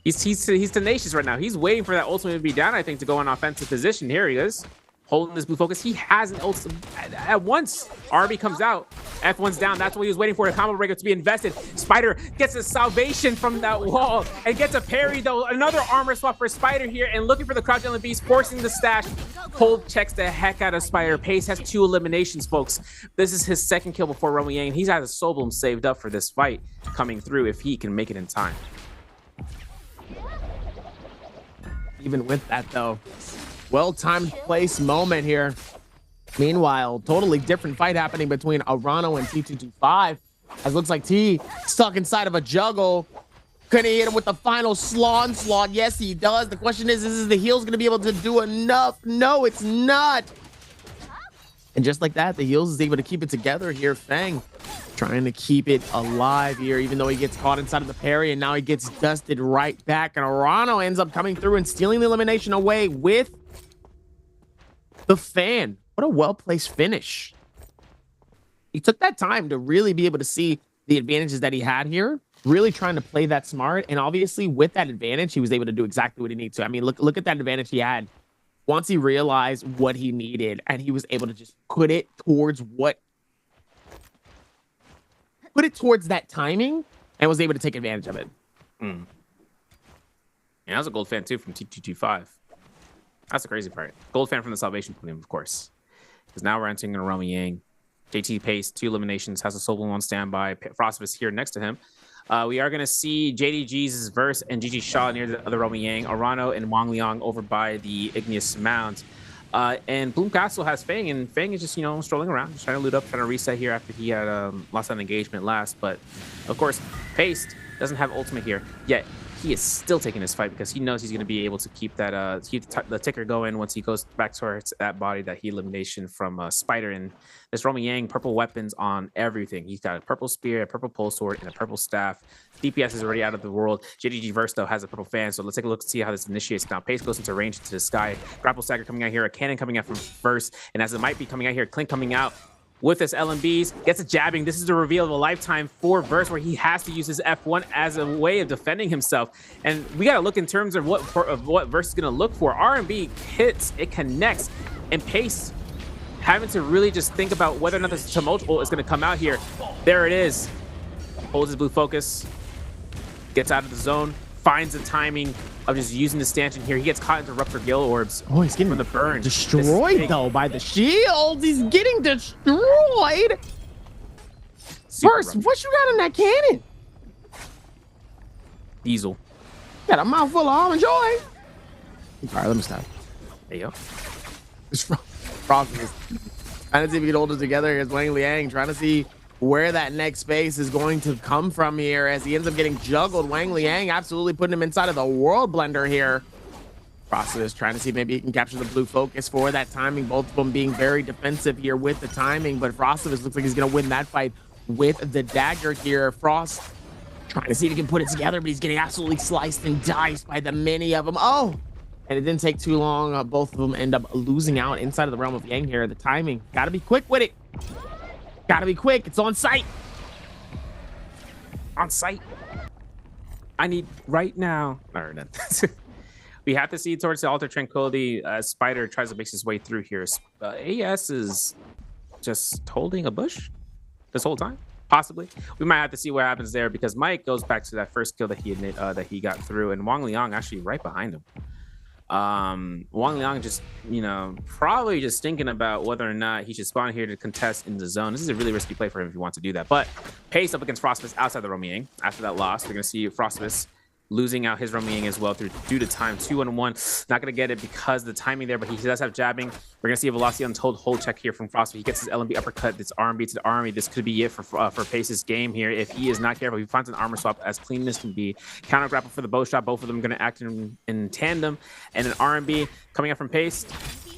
he's tenacious right now. He's waiting for that ultimate to be down, I think, to go on offensive position. Here he is, holding this blue focus. He has an ult at once. RB comes out. F1's down. That's what he was waiting for, a combo breaker to be invested. Spider gets a salvation from that wall and gets a parry, though. Another armor swap for Spider here, and looking for the crouch on the beast, forcing the stash. Hold checks the heck out of Spider. Pace has 2 eliminations, folks. This is his second kill before Romy Yang. He's had a Sobloom saved up for this fight coming through if he can make it in time. Even with that, though, well-timed place moment here. Meanwhile, totally different fight happening between Arano and T225. As looks like T stuck inside of a juggle. Couldn't hit him with the final onslaught. Yes, he does. The question is the heal's going to be able to do enough? No, it's not. And just like that, the heels is able to keep it together here. Fang trying to keep it alive here, even though he gets caught inside of the parry, and now he gets dusted right back. And Arano ends up coming through and stealing the elimination away with the fan. What a well-placed finish. He took that time to really be able to see the advantages that he had here, really trying to play that smart. And obviously with that advantage, he was able to do exactly what he needed to. I mean, look at that advantage he had. Once he realized what he needed, and he was able to just put it towards that timing, and was able to take advantage of it. Yeah, that was a gold fan too from T225. That's the crazy part. Gold fan from the Salvation Podium, of course. Because now we're entering a Romy Yang. JT Pace, 2 eliminations, has a solo on standby. Frostvus here next to him. We are going to see JDG's verse and GG Shaw near the other Romy Yang. Arano and Wang Liang over by the Igneous Mount. And Bloom Castle has Fang, and Fang is just, you know, strolling around, just trying to loot up, trying to reset here after he had lost that engagement last. But, of course, Pace doesn't have ultimate here, yet he is still taking this fight because he knows he's going to be able to keep that the ticker going once he goes back towards that body that he elimination from Spider. And this Romy Yang, purple weapons on everything. He's got a purple spear, a purple pole sword, and a purple staff. DPS is already out of the world. JDG Verse, though, has a purple fan, so let's take a look to see how this initiates. Now, Pace goes into range into the sky. Grapple Stagger coming out here, a cannon coming out from Verse, and as it might be coming out here, Clink coming out with his LMBs, gets a jabbing. This is the reveal of a lifetime for Verse, where he has to use his F1 as a way of defending himself. And we got to look in terms of what Verse is going to look for. R&B hits, it connects, and Pace having to really just think about whether or not this tumult is going to come out here. There it is. Holds his blue focus, gets out of the zone, finds the timing of just using the stanchion here. He gets caught into Rupture Gale Orbs. Oh, he's getting from the burn. Destroyed, though, by the shields. He's getting destroyed. First, what you got in that cannon? Diesel. Got a mouthful of almond joy. All right, let me stop. There you go. It's Frostvus trying to see if we can hold it together. Here's Wang Liang trying to see where that next space is going to come from here as he ends up getting juggled. Wang Liang absolutely putting him inside of the world blender here. Frostvus trying to see maybe he can capture the blue focus for that timing. Both of them being very defensive here with the timing, but Frostvus looks like he's going to win that fight with the dagger here. Frost trying to see if he can put it together, but he's getting absolutely sliced and diced by the many of them. Oh, and it didn't take too long. Both of them end up losing out inside of the realm of Yang here. The timing, got to be quick with it. Gotta be quick. It's on site. On site. I need right now. All right, we have to see towards the Altar Tranquility. Spider tries to make his way through here. AS is just holding a bush this whole time. Possibly. We might have to see what happens there because Mike goes back to that first kill that he got through, and Wang Liang actually right behind him. Wang Liang just, you know, probably just thinking about whether or not he should spawn here to contest in the zone. This is a really risky play for him if he wants to do that. But Pace up against Frostvus outside the Romy Yang. After that loss, we're going to see Frostvus losing out his Romy Yang as well due to time. 2-1. Not going to get it because of the timing there, but he does have jabbing. We're going to see a Velocity Untold hold check here from Frostvus. He gets his LMB uppercut. This R&B to the army. This could be it for Pace's game here. If he is not careful, he finds an armor swap as clean as can be. Counter grapple for the bow shot. Both of them going to act in tandem. And an R&B coming up from Pace.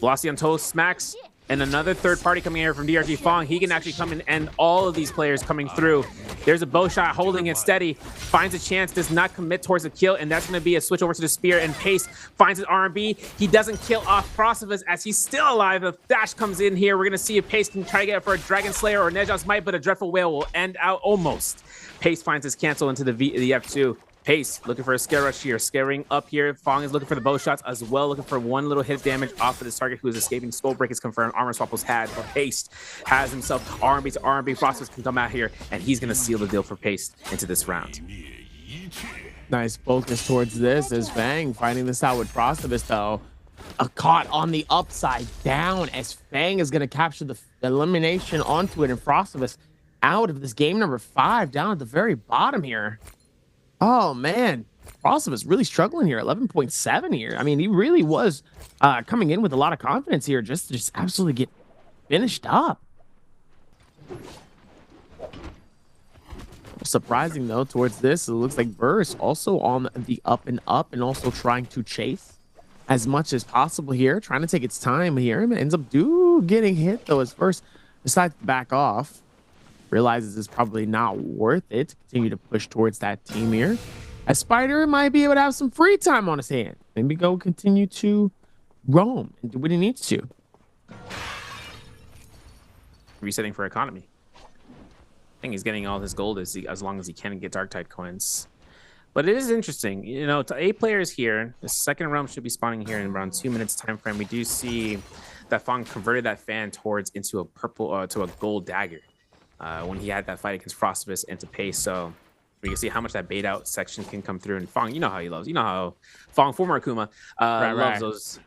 Velocity Untold smacks. And another third party coming here from DRG Fong. He can actually come in and all of these players coming through. There's a bow shot holding it steady. Finds a chance, does not commit towards the kill. And that's going to be a switch over to the spear. And Pace finds an R&B. He doesn't kill off Frostvus as he's still alive. A dash comes in here. We're going to see if Pace can try to get it for a Dragon Slayer or Neja's Might, but a Dreadful Whale will end out almost. Pace finds his cancel into the F2. Pace looking for a scare rush here, scaring up here. Fong is looking for the bow shots as well, looking for one little hit damage off of this target who is escaping. Skull break is confirmed. Armor swap was had, but Pace has himself R&B to R&B. Frostvus can come out here, and he's going to seal the deal for Pace into this round. Nice focus towards this as Fang finding this out with Frostvus, though. Caught on the upside down as Fang is going to capture the elimination onto it, and Frostvus out of this game number 5 down at the very bottom here. Oh, man. Frostvus really struggling here. 11.7 here. I mean, he really was coming in with a lot of confidence here just to absolutely get finished up. Surprising, though, towards this, it looks like Verse also on the up and also trying to chase as much as possible here, trying to take its time here. It ends up still getting hit though. As first decides to back off, realizes it's probably not worth it to continue to push towards that team here. As Spider might be able to have some free time on his hand. Maybe go continue to roam and do what he needs to. Resetting for economy. I think he's getting all his gold as long as he can get Dark Tide coins. But it is interesting, you know, to 8 players here. The second realm should be spawning here in around 2 minutes time frame. We do see that Fong converted that fan towards into a purple to a gold dagger when he had that fight against Frostivus and to Pace. So we can see how much that bait out section can come through. And Fong, you know how he loves, you know how Fong, former Akuma,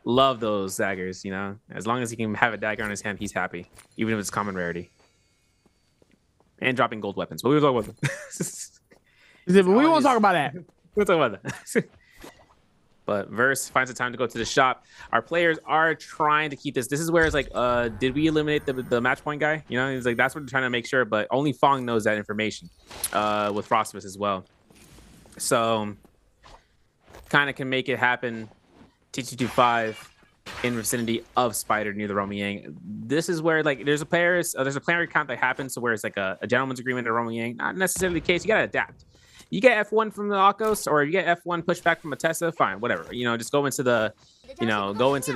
love those daggers. You know, as long as he can have a dagger on his hand, he's happy, even if it's common rarity. And dropping gold weapons. But we were talking about that. We won't talk about that. We'll talk about that. But Verse finds the time to go to the shop. Our players are trying to keep this. This is where it's like, did we eliminate the match point guy? You know, it's like that's what they're trying to make sure. But only Fong knows that information with Frostivus as well. So kind of can make it happen. T225 in vicinity of Spider near the Romy Yang. This is where like there's a player count that happens, so where it's like a gentleman's agreement to Romy Yang. Not necessarily the case. You gotta adapt. You get F1 from the Akos, or you get F1 pushback from a Tessa, fine, whatever. You know, just go into the,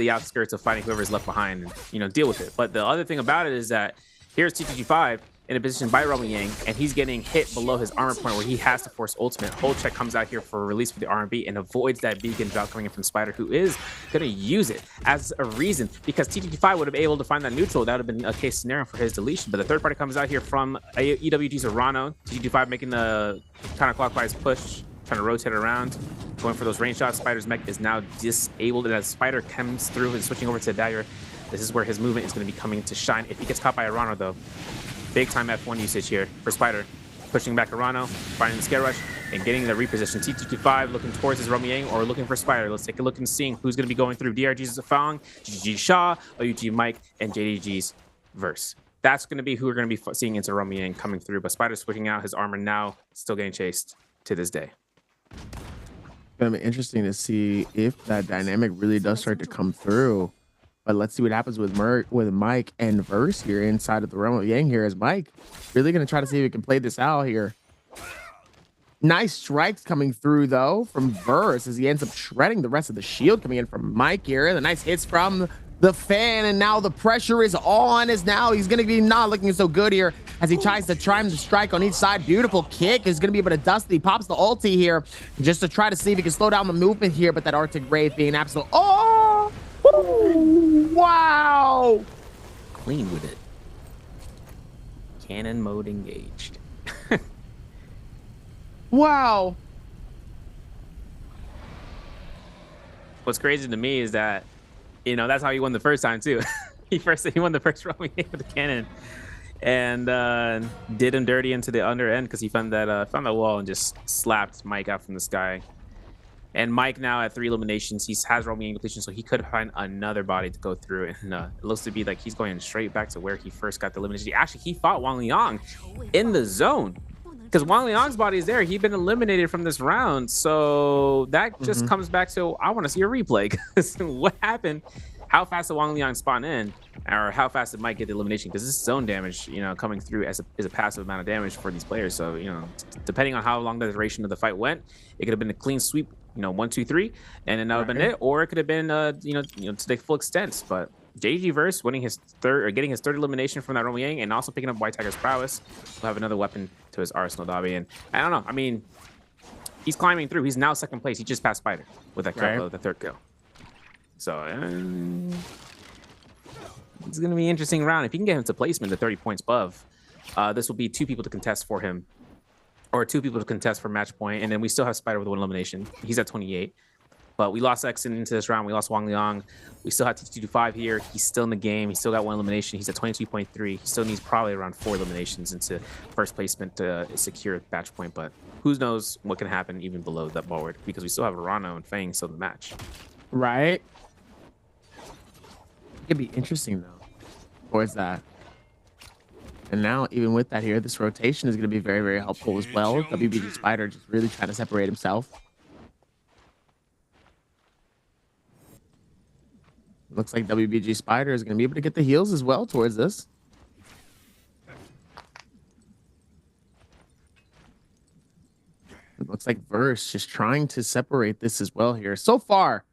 outskirts of fighting whoever's left behind and, deal with it. But the other thing about it is that here's T225 in a position by Romy Yang, and he's getting hit below his armor point where he has to force ultimate. Holcheck comes out here for a release for the R&B and avoids that beacon drop coming in from Spider, who is going to use it as a reason, because T225 would have been able to find that neutral. That would have been a case scenario for his deletion. But the third party comes out here from EWG's Arano. T225 making the counterclockwise push, trying to rotate around, going for those range shots. Spider's mech is now disabled, and as Spider comes through and switching over to the dagger, this is where his movement is going to be coming to shine. If he gets caught by Arano, though, big time F1 usage here for Spider. Pushing back Arano, finding the scare rush, and getting the reposition. T225 looking towards his Romy Yang or looking for Spider. Let's take a look and seeing who's going to be going through. DRG's Fong, GG Shaw, OUG Mike, and JDG's Verse. That's going to be who we're going to be seeing into Romy Yang coming through. But Spider switching out his armor now, still getting chased to this day. It's going to be interesting to see if that dynamic really does start to come through. But let's see what happens with Mike and Verse here inside of the realm of Yang here, as Mike really going to try to see if he can play this out here. Nice strikes coming through, though, from Verse as he ends up shredding the rest of the shield coming in from Mike here. The nice hits from the fan, and now the pressure is on as now he's going to be not looking so good here as he tries to time the strike on each side. Beautiful kick is going to be able to dust it. He pops the ulti here just to try to see if he can slow down the movement here, but that Arctic Wraith being absolute... Oh! Ooh, wow! Clean with it. Cannon mode engaged. Wow. What's crazy to me is that, that's how he won the first time too. he won the first round with the cannon, and did him dirty into the under end because he found that wall and just slapped Mike out from the sky. And Mike now at 3 eliminations, he has Romy Yang depletion, so he could find another body to go through. And it looks to be like he's going straight back to where he first got the elimination. Actually, he fought Wang Liang in the zone because Wang Liang's body is there. He'd been eliminated from this round. So that just comes back to, I want to see a replay. Because what happened? How fast did Wang Liang spawn in? Or how fast did Mike get the elimination? Because this zone damage, coming through is a passive amount of damage for these players. So, depending on how long the duration of the fight went, it could have been a clean sweep, 1, 2, 3, and then that would have been it. Or it could have been, to the full extent. But JG Verse winning his getting his third elimination from that Romy Yang, and also picking up White Tiger's prowess, will have another weapon to his arsenal, Dobby. And I don't know. I mean, he's climbing through. He's now second place. He just passed Spider with that kill, the third kill. So it's going to be an interesting round. If he can get him to placement to 30 points above, this will be 2 people to contest for him, or 2 people to contest for match point. And then we still have Spider with 1 elimination. He's at 28. But we lost X into this round. We lost Wang Liang. We still have T225 here. He's still in the game. He's still got 1 elimination. He's at 22.3. He still needs probably around 4 eliminations into first placement to secure match point. But who knows what can happen even below that board, because we still have Arano and Fang still in the match. Right. It could be interesting, though. Towards that. And now, even with that here, this rotation is going to be very, very helpful as well. WBG Spider just really trying to separate himself. Looks like WBG Spider is going to be able to get the heals as well towards this. It looks like Verse just trying to separate this as well here. So far,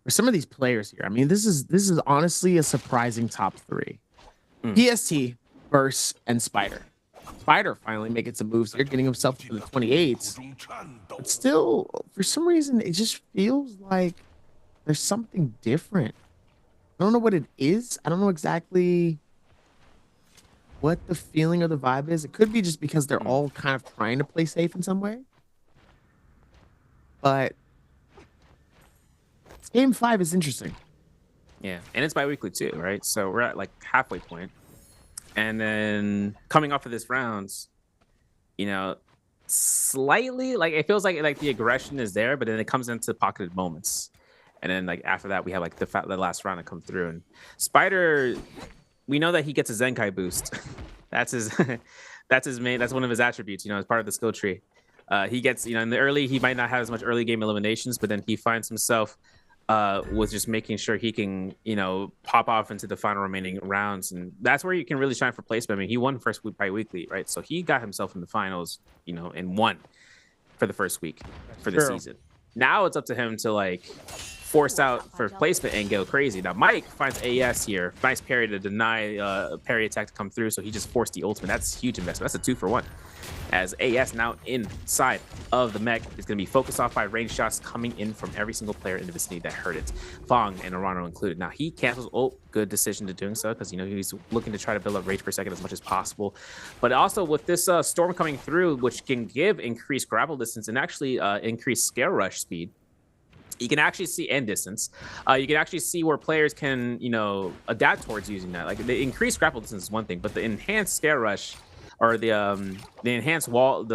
for some of these players here, I mean, this is honestly a surprising top three. PST, Verse, and Spider. Spider finally making some moves here, getting himself to the 28s. But still, for some reason, it just feels like there's something different. I don't know what it is. I don't know exactly what the feeling or the vibe is. It could be just because they're all kind of trying to play safe in some way. But game 5 is interesting. Yeah, and it's bi-weekly too, right? So we're at like halfway point. And then coming off of this rounds, you know, slightly like it feels like the aggression is there, but then it comes into pocketed moments. And then like after that, we have like the last round to come through. And Spider, we know that he gets a Zenkai boost. That's his that's his main, that's one of his attributes, you know, as part of the skill tree. He gets, you know, in the early, he might not have as much early game eliminations, but then he finds himself with just making sure he can, you know, pop off into the final remaining rounds. And that's where you can really shine for placement. I mean, he won first week bi-weekly, right? So he got himself in the finals, you know, and won for the first week for the season. Now it's up to him to like force out for placement and go crazy. Now Mike finds AS here. Nice parry to deny parry attack to come through. So he just forced the ultimate. That's huge investment. That's a 2-for-1. As AS now inside of the mech is going to be focused off by range shots coming in from every single player in the vicinity that heard it. Fong and Arano included. Now he cancels. Oh, good decision to doing so because, you know, he's looking to try to build up rage per second as much as possible. But also with this storm coming through, which can give increased grapple distance and actually increase scale rush speed. You can actually see end distance. You can actually see where players can, you know, adapt towards using that. Like the increased grapple distance is one thing, but the enhanced scale rush or the enhanced wall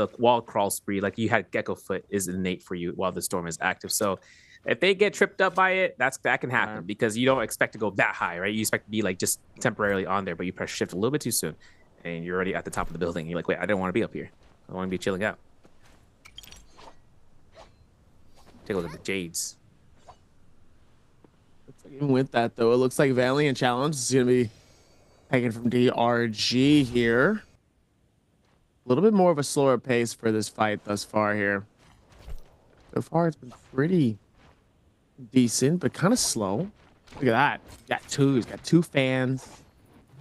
crawl speed, like you had Gecko Foot, is innate for you while the storm is active. So if they get tripped up by it, that can happen because you don't expect to go that high, right? You expect to be like just temporarily on there, but you press shift a little bit too soon, and you're already at the top of the building. You're like, wait, I don't want to be up here. I want to be chilling out. Take a look at the Jades. Even with that, though, it looks like Valiant Challenge is going to be taken from DRG here. A little bit more of a slower pace for this fight thus far here. So far, it's been pretty decent, but kind of slow. Look at that. He's got two fans.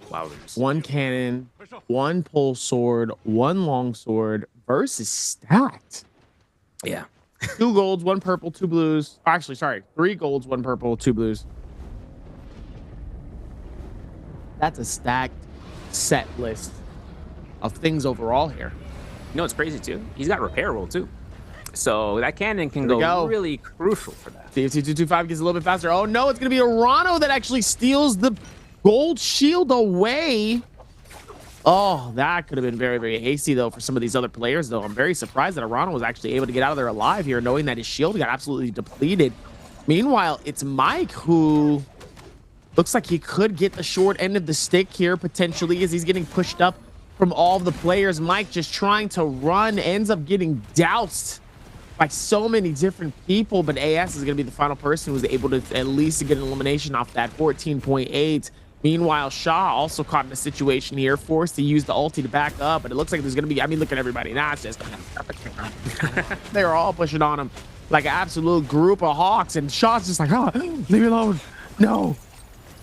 Wow. One cannon, one pole sword, one long sword. Versus stacked. Yeah. 2 golds, 1 purple, 2 blues. Actually, sorry. 3 golds, 1 purple, 2 blues. That's a stacked set list of things overall here. You know what's crazy too? He's got repair roll too. So that cannon can go really crucial for that. TFT225 gets a little bit faster. Oh no, it's going to be Arano that actually steals the gold shield away. Oh, that could have been very, very hasty, though, for some of these other players, though. I'm very surprised that Arano was actually able to get out of there alive here, knowing that his shield got absolutely depleted. Meanwhile, it's Mike who looks like he could get the short end of the stick here, potentially, as he's getting pushed up from all of the players. Mike just trying to run, ends up getting doused by so many different people, but AS is going to be the final person who's able to at least get an elimination off that 14.8. Meanwhile, Shaw also caught in a situation here, forced to use the ulti to back up, but it looks like there's going to be, I mean, look at everybody. Nah, it's just, they're all pushing on him like an absolute group of hawks, and Shaw's just like, oh, leave me alone. No,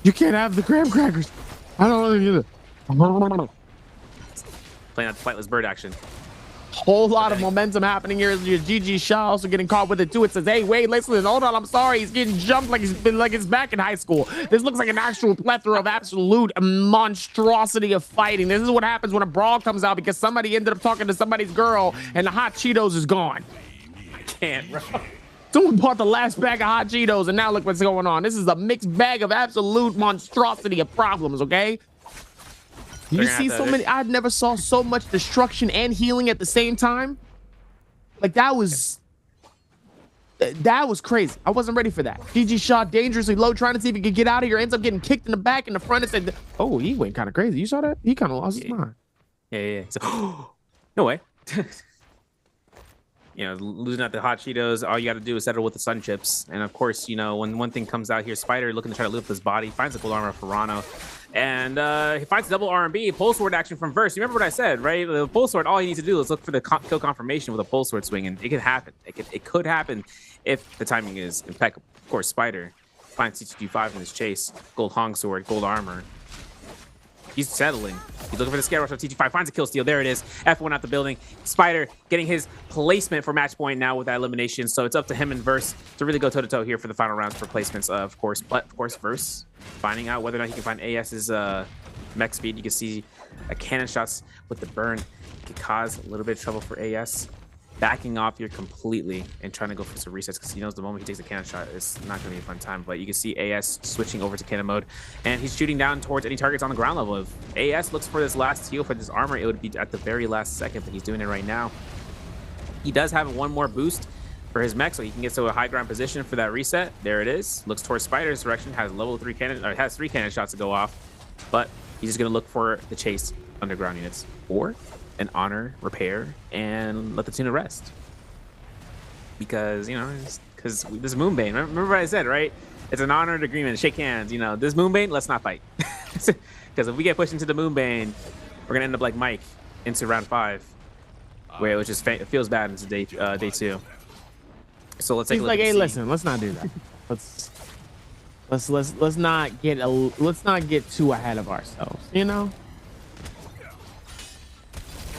you can't have the graham crackers. I don't want to do that. Playing that flightless bird action. Whole lot of momentum happening here. Your GG Shaw also getting caught with it too. It says, hey, wait, listen, hold on, I'm sorry. He's getting jumped like it's back in high school. This looks like an actual plethora of absolute monstrosity of fighting. This is what happens when a brawl comes out because somebody ended up talking to somebody's girl and the hot Cheetos is gone. I can't, bro. Someone bought the last bag of hot Cheetos and now look what's going on. This is a mixed bag of absolute monstrosity of problems, okay? You see so many, I never saw so much destruction and healing at the same time. Like that was crazy. I wasn't ready for that. GG shot dangerously low, trying to see if he could get out of here. Ends up getting kicked in the back and the front and said, oh, he went kind of crazy. You saw that? He kind of lost his mind. Yeah. So, no way. you know, losing out the hot Cheetos, all you got to do is settle with the sun chips. And of course, you know, when one thing comes out here, Spider looking to try to lift his body, finds a gold armor for Rano. And he finds double R&B, pole sword action from Verse. You remember what I said, right? The pole sword, all he needs to do is look for the kill confirmation with a pole sword swing, and it could happen. It could happen if the timing is impeccable. Of course, Spider finds CTG5 in his chase. Gold Hong sword, gold armor. He's settling. He's looking for the scare rush of TG5. Finds a kill steal. There it is. F1 out the building. Spider getting his placement for match point now with that elimination. So it's up to him and Verse to really go toe-to-toe here for the final rounds for placements, of course. But, of course, Verse finding out whether or not he can find AS's mech speed. You can see cannon shots with the burn could cause a little bit of trouble for AS. Backing off here completely and trying to go for some resets because he knows the moment he takes a cannon shot, it's not going to be a fun time. But you can see AS switching over to cannon mode, and he's shooting down towards any targets on the ground level. If AS looks for this last heal for this armor, it would be at the very last second, but he's doing it right now. He does have one more boost for his mech, so he can get to a high ground position for that reset. There it is. Looks towards Spider's direction, has level 3 cannon, or has 3 cannon shots to go off, but he's just going to look for the chase underground units or an honor repair and let the tuna rest, because you know, because this is Moonbane. Remember what I said, right? It's an honored agreement. Shake hands. You know, this Moonbane, let's not fight, because if we get pushed into the Moonbane, we're gonna end up like Mike into round 5, where it just it feels bad into day 2. So let's take a look. Like, hey, listen, let's not do that. let's not get too ahead of ourselves. You know.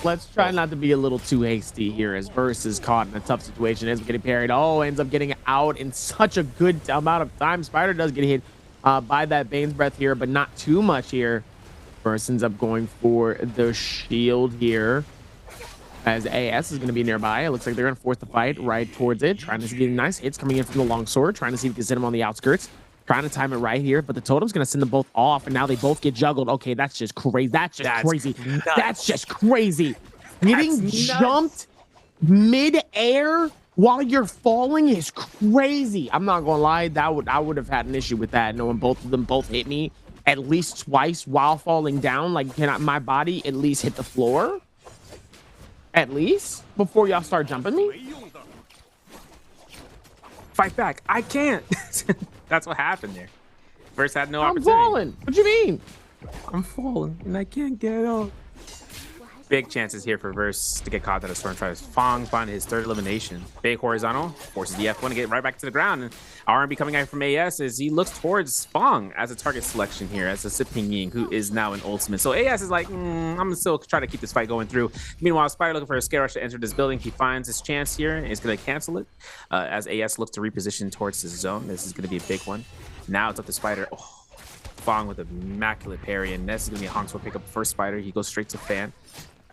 Let's try not to be a little too hasty here as Verse is caught in a tough situation. Ends up getting parried. Oh, ends up getting out in such a good amount of time. Spider does get hit by that Bane's Breath here, but not too much here. Verse ends up going for the shield here as AS is going to be nearby. It looks like they're going to force the fight right towards it. Trying to get nice hits coming in from the longsword. Trying to see if he can send him on the outskirts. Trying to time it right here, but the totem's going to send them both off, and now they both get juggled. Okay, that's just crazy. That's crazy. Nuts. That's just crazy. Getting jumped mid-air while you're falling is crazy. I'm not going to lie. I would have had an issue with that, knowing both of them both hit me at least twice while falling down. Like, can my body at least hit the floor? At least? Before y'all start jumping me? Fight back. I can't. That's what happened there. Verse had no opportunity. I'm falling. What do you mean? I'm falling and I can't get up. Big chances here for Verse to get caught at a storm tries. Fong find his 3rd elimination. Big horizontal forces the F1 to get right back to the ground. And R&B coming out from AS as he looks towards Fong as a target selection here as a Siping Ying, who is now an ultimate. So AS is like, I'm gonna still try to keep this fight going through. Meanwhile, Spider looking for a scare rush to enter this building. He finds his chance here and is gonna cancel it as AS looks to reposition towards his zone. This is gonna be a big one. Now it's up to Spider. Oh, Fong with an immaculate parry, and this is gonna be a Hong Sword pick up first Spider. He goes straight to Fan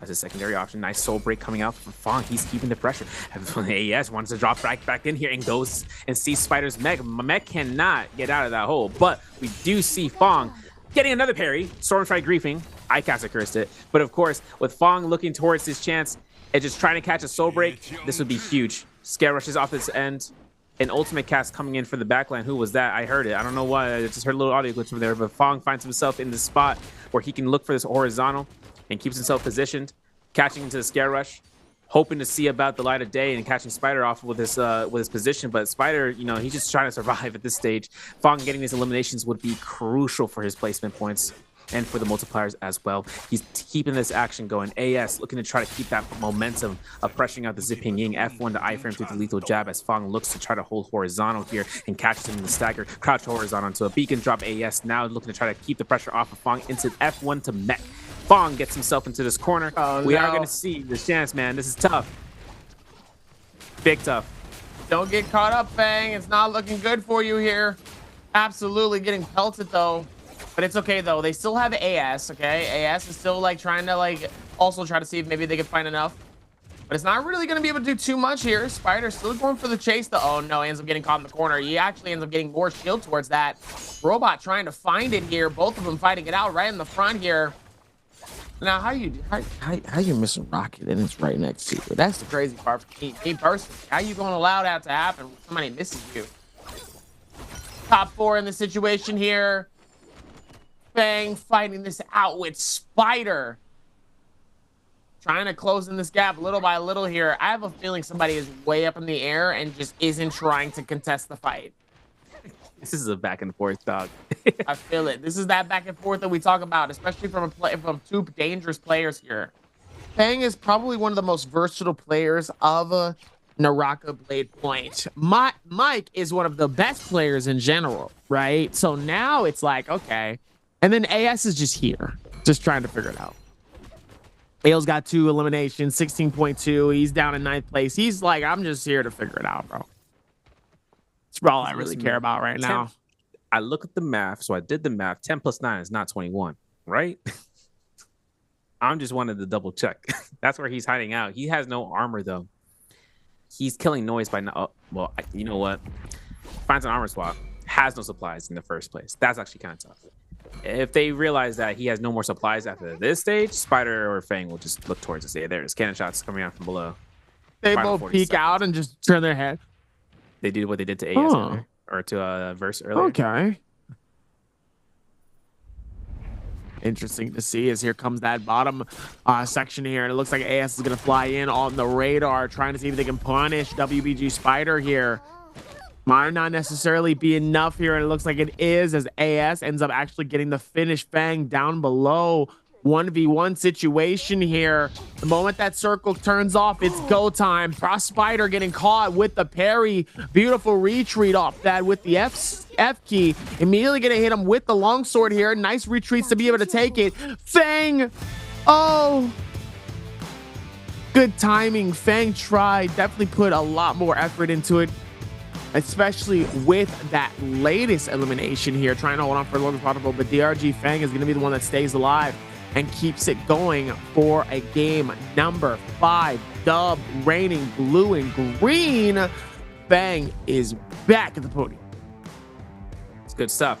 as a secondary option. Nice soul break coming out from Fong. He's keeping the pressure. AS wants to drop back in here and goes and sees Spider's mech. Mech cannot get out of that hole, but we do see Fong getting another parry. Stormstrike griefing. ICASA cursed it. But of course, with Fong looking towards his chance and just trying to catch a soul break, this would be huge. Scare rushes off this end. An ultimate cast coming in for the backline. Who was that? I heard it. I don't know why. I just heard a little audio glitch from there, but Fong finds himself in the spot where he can look for this horizontal and keeps himself positioned, catching into the scare rush, hoping to see about the light of day and catching Spider off with his position. But Spider, you know, he's just trying to survive at this stage. Fong getting these eliminations would be crucial for his placement points and for the multipliers as well. He's keeping this action going. AS looking to try to keep that momentum of pressuring out the Ziping Ying. F1 to iframe through the lethal jab as Fong looks to try to hold horizontal here and catches him in the stagger. Crouch horizontal into a beacon drop. AS now looking to try to keep the pressure off of Fong into F1 to mech. Fong gets himself into this corner. We are going to see this chance, man. This is tough. Big tough. Don't get caught up, Fang. It's not looking good for you here. Absolutely getting pelted, though. But it's okay, though. They still have AS, okay? AS is still, like, trying to, like, also try to see if maybe they can find enough. But it's not really going to be able to do too much here. Spider's still going for the chase, though. Oh, no. Ends up getting caught in the corner. He actually ends up getting more shield towards that. Robot trying to find it here. Both of them fighting it out right in the front here. Now, how you missing Rocket and it's right next to you? That's the crazy part for me personally. How you going to allow that to happen when somebody misses you? Top 4 in the situation here. Fang fighting this out with Spider. trying to close in this gap little by little here. I have a feeling somebody is way up in the air and just isn't trying to contest the fight. This is a back and forth, dog. I feel it. This is that back and forth that we talk about, especially from two dangerous players here. Fang is probably one of the most versatile players of NARAKA BLADEPOINT. Mike is one of the best players in general, right? So now it's like, okay. And then AS is just here, just trying to figure it out. Bale's got 2 eliminations, 16.2. He's down in 9th place. He's like, I'm just here to figure it out, bro. That's all I really care about right now. I look at the math, so I did the math. 10 plus 9 is not 21, right? I'm just wanted to double check. That's where he's hiding out. He has no armor, though. He's killing noise by now. Well, you know what? Finds an armor swap. Has no supplies in the first place. That's actually kind of tough. If they realize that he has no more supplies after this stage, Spider or Fang will just look towards us. There's cannon shots coming out from below. They both peek out and just turn their head. They did what they did to AS earlier, or to Verse earlier. Okay. Interesting to see as here comes that bottom section here. And it looks like AS is going to fly in on the radar, trying to see if they can punish WBG Spider here. Might not necessarily be enough here, and it looks like it is, as AS ends up actually getting the finish. Fang down below. 1v1 situation here. The moment that circle turns off, it's go time. Spider getting caught with the parry. Beautiful retreat off that with the F key. Immediately gonna hit him with the longsword here. Nice retreats to be able to take it. Fang! Oh! Good timing. Fang tried. Definitely put a lot more effort into it, especially with that latest elimination here, trying to hold on for as long as possible. But DRG Fang is going to be the one that stays alive and keeps it going for a game number 5. Dub reigning blue and green. Fang is back at the podium. It's good stuff.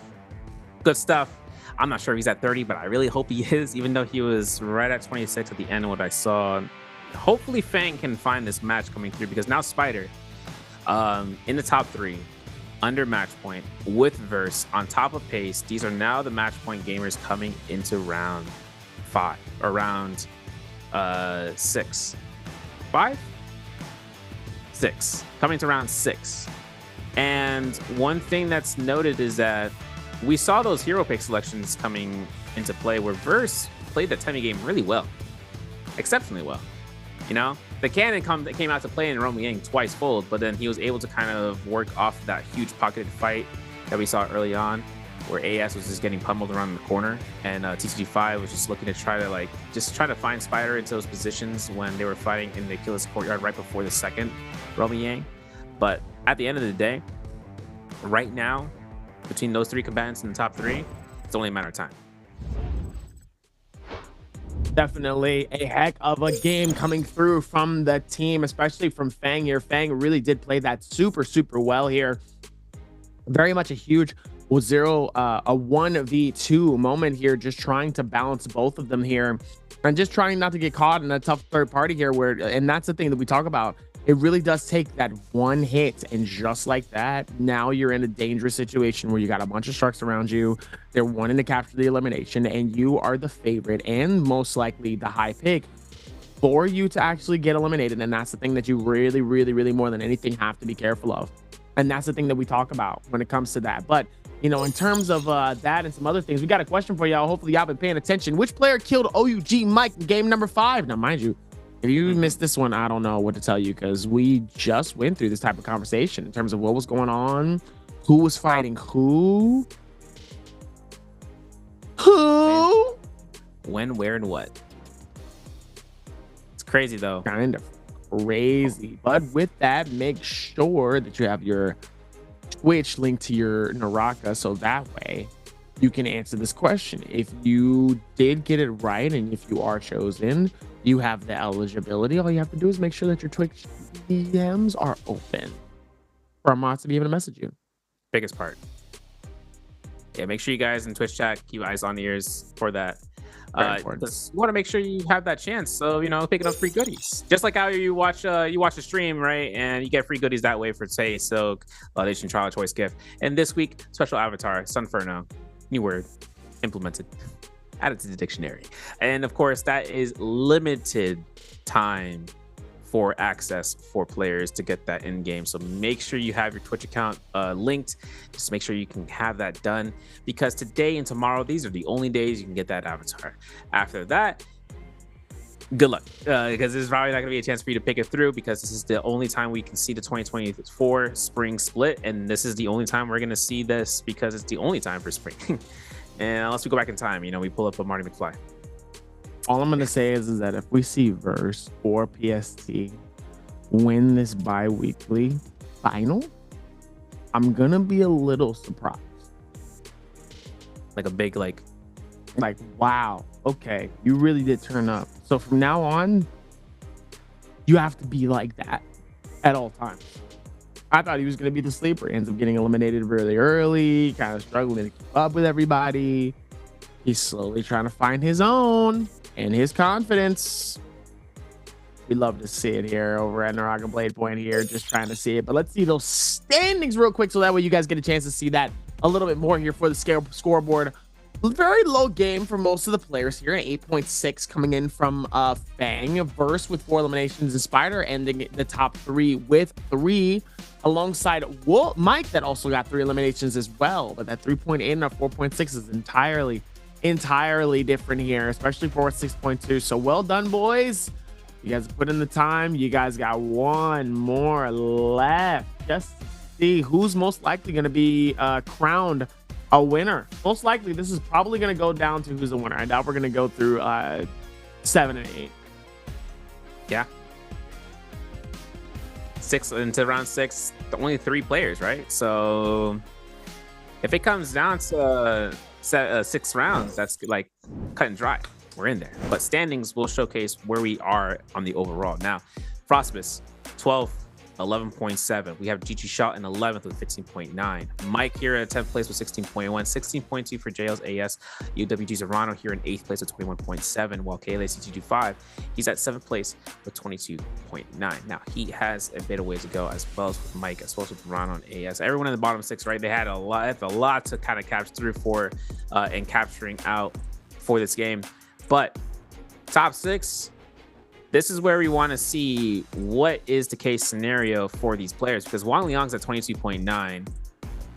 Good stuff. I'm not sure if he's at 30, but I really hope he is, even though he was right at 26 at the end of what I saw. Hopefully Fang can find this match coming through, because now Spider in the top 3 under match point with Verse on top of pace. These are now the match point gamers coming into round 5 or round 6 coming to round 6. And one thing that's noted is that we saw those hero pick selections coming into play where Verse played the Temi game really well, exceptionally well. You know, the cannon came out to play in Romy Yang twice fold, but then he was able to kind of work off that huge pocketed fight that we saw early on, where AS was just getting pummeled around the corner, and TCG5 was just looking to try to find Spider into those positions when they were fighting in the Achilles courtyard right before the second Romy Yang. But at the end of the day, right now, between those 3 combatants in the top 3, it's only a matter of time. Definitely a heck of a game coming through from the team, especially from Fang here. Fang really did play that super well here. Very much a huge a 1v2 moment here, just trying to balance both of them here and just trying not to get caught in a tough third party here, and that's the thing that we talk about. It really does take that one hit, and just like that, now you're in a dangerous situation where you got a bunch of sharks around you. They're wanting to capture the elimination, and you are the favorite and most likely the high pick for you to actually get eliminated. And that's the thing that you really more than anything have to be careful of. And that's the thing that we talk about when it comes to that. But you know, in terms of that and some other things, we got a question for y'all. Hopefully y'all been paying attention. Which player killed OUG Mike in game number 5? Now, mind you, if you missed this one, I don't know what to tell you, because we just went through this type of conversation in terms of what was going on, who was fighting who, when, where, and what. It's crazy, though. Kind of crazy. But with that, make sure that you have your Twitch linked to your NARAKA, so that way you can answer this question. If you did get it right, and if you are chosen, you have the eligibility. All you have to do is make sure that your Twitch DMs are open for our mods to be able to message you. Biggest part. Yeah, make sure you guys in Twitch chat keep eyes on the ears for that. Because you want to make sure you have that chance. So, you know, picking up free goodies. Just like how you watch a stream, right? And you get free goodies that way for, say, Silk, Validation Trial Choice Gift. And this week, special avatar, Sunferno. New word implemented. Add it to the dictionary. And of course, that is limited time for access for players to get that in game. So make sure you have your Twitch account linked. Just make sure you can have that done, because today and tomorrow, these are the only days you can get that avatar. After that, good luck, because there's probably not gonna be a chance for you to pick it through, because this is the only time we can see the 2024 spring split, and this is the only time we're gonna see this, because it's the only time for spring. And unless we go back in time, we pull up a Marty McFly. All I'm gonna say is that if we see Verse or PST win this bi-weekly final, I'm gonna be a little surprised. Like a big like wow, okay, you really did turn up. So from now on, you have to be like that at all times. I thought he was gonna be the sleeper. He ends up getting eliminated really early, kind of struggling to keep up with everybody. He's slowly trying to find his own and his confidence. We love to see it here over at NARAKA BLADEPOINT here, just trying to see it. But let's see those standings real quick, so that way you guys get a chance to see that a little bit more here for the scoreboard. Very low game for most of the players here. An 8.6 coming in from Fang. Verse with 4 eliminations, and Spider ending the top 3 with 3, alongside Mike that also got 3 eliminations as well. But that 3.8 and a 4.6 is entirely different here, especially for 6.2. So well done, boys. You guys put in the time. You guys got one more left, just to see who's most likely going to be crowned a winner. Most likely, this is probably going to go down to who's the winner. I doubt we're going to go through 7 and 8. Yeah. 6 into round 6, only 3 players, right? So if it comes down to 6 rounds, that's like cut and dry. We're in there. But standings will showcase where we are on the overall. Now, Frostbus, 12th, 11.7. We have GG Shot in 11th with 15.9. Mike here at 10th place with 16.1. 16.2 for JL's AS. UWG Zorano here in 8th place with 21.7. While KLAC225, he's at 7th place with 22.9. Now, he has a bit of ways to go, as well as with Mike, as well as with Zorano and AS. Everyone in the bottom 6, right? They had a lot to kind of capture through for and capturing out for this game. But top 6, this is where we want to see what is the case scenario for these players, because Wang Liang's at 22.9,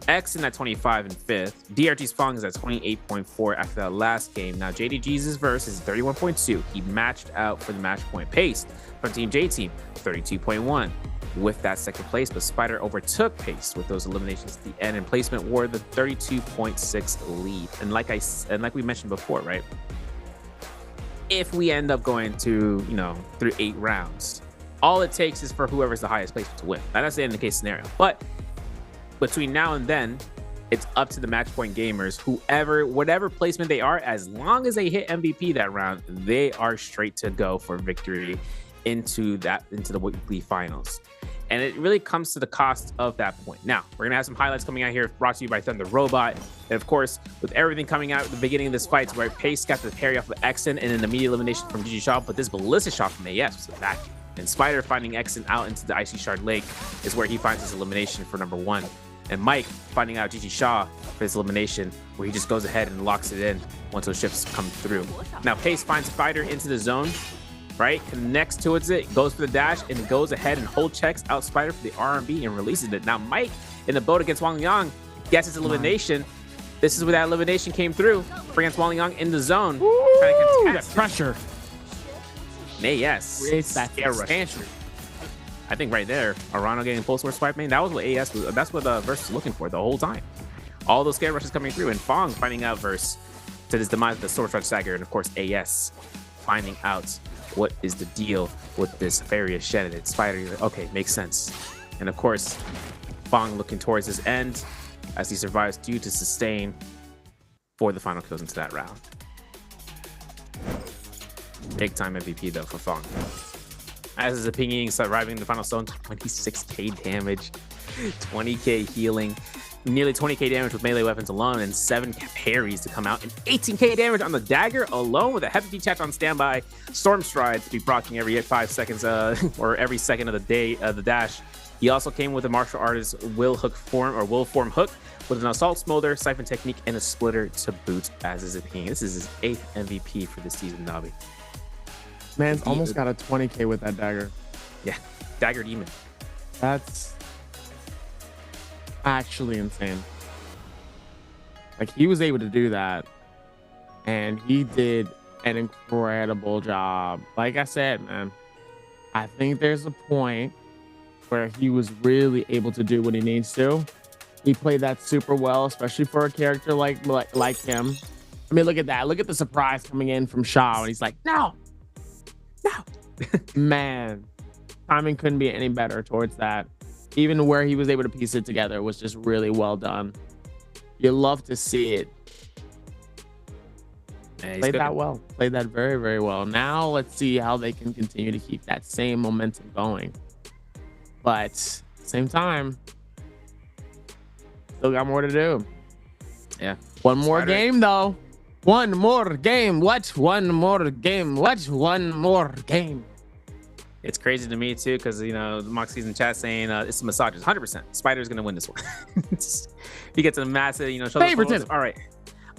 X in at 25 and 5th, DRG's Fong is at 28.4 after that last game. Now JDG's verse is 31.2. He matched out for the match point. Pace from Team J Team 32.1 with that second place, but Spider overtook Pace with those eliminations at the end, and placement wore the 32.6 lead. And like we mentioned before, right? If we end up going to, through 8 rounds, all it takes is for whoever's the highest placement to win. Now, that's the end of the case scenario. But between now and then, it's up to the match point gamers. Whatever placement they are, as long as they hit MVP that round, they are straight to go for victory into the weekly finals. And it really comes to the cost of that point. Now, we're going to have some highlights coming out here brought to you by Thunder Robot. And of course, with everything coming out at the beginning of this fight, where Pace got the parry off of Exen and an immediate elimination from GG Shaw, but this Ballista shot from AS was a vacuum. And Spider finding Exen out into the Icy Shard Lake is where he finds his elimination for number 1. And Mike finding out GG Shaw for his elimination, where he just goes ahead and locks it in once those shifts come through. Now, Pace finds Spider into the zone, right? Connects towards it, goes for the dash, and goes ahead and hold checks out Spider for the R&B and releases it. Now, Mike in the boat against Wang Liang gets his elimination. This is where that elimination came through against Wang Liang in the zone. That pressure. Yes. Creates that expansion. I think right there, Arano getting full sword swipe main, that was what AS was, that's what Verse was looking for the whole time. All those scare rushes coming through, and Fong finding out Verse to his demise with the sword strike stagger, and of course AS finding out what is the deal with this Farius Shen and Spider. Okay, makes sense. And of course, Fong looking towards his end as he survives due to sustain for the final kills into that round. Big time MVP though for Fong. As his opinion surviving the final zone, 26k damage, 20k healing. nearly 20k damage with melee weapons alone and 7 parries to come out, and 18k damage on the dagger alone with a heavy detach on standby. Storm Stride to be proccing every 5 seconds or every second of the day the dash. He also came with a martial artist will form hook with an assault smolder, siphon technique, and a splitter to boot, as is it being. This is his 8th MVP for this season, Nabi. Man's almost got a 20k with that dagger. Yeah, dagger demon. That's actually insane. Like, he was able to do that, and he did an incredible job. Like I said, man, I think there's a point where he was really able to do what he needs to. He played that super well, especially for a character like him. I mean, look at that. Look at the surprise coming in from Shaw, and he's like, no. Man, timing couldn't be any better towards that. Even where he was able to piece it together was just really well done. You love to see it. Yeah, played that well. Played that very, very well. Now let's see how they can continue to keep that same momentum going. But at the same time, still got more to do. Yeah. One more game, though. One more game. What? One more game. What? One more game. It's crazy to me, too, because, you know, Moxie's in chat saying it's a massages. 100%. Spider's going to win this one. He gets a massive, you know, favoritism. All right.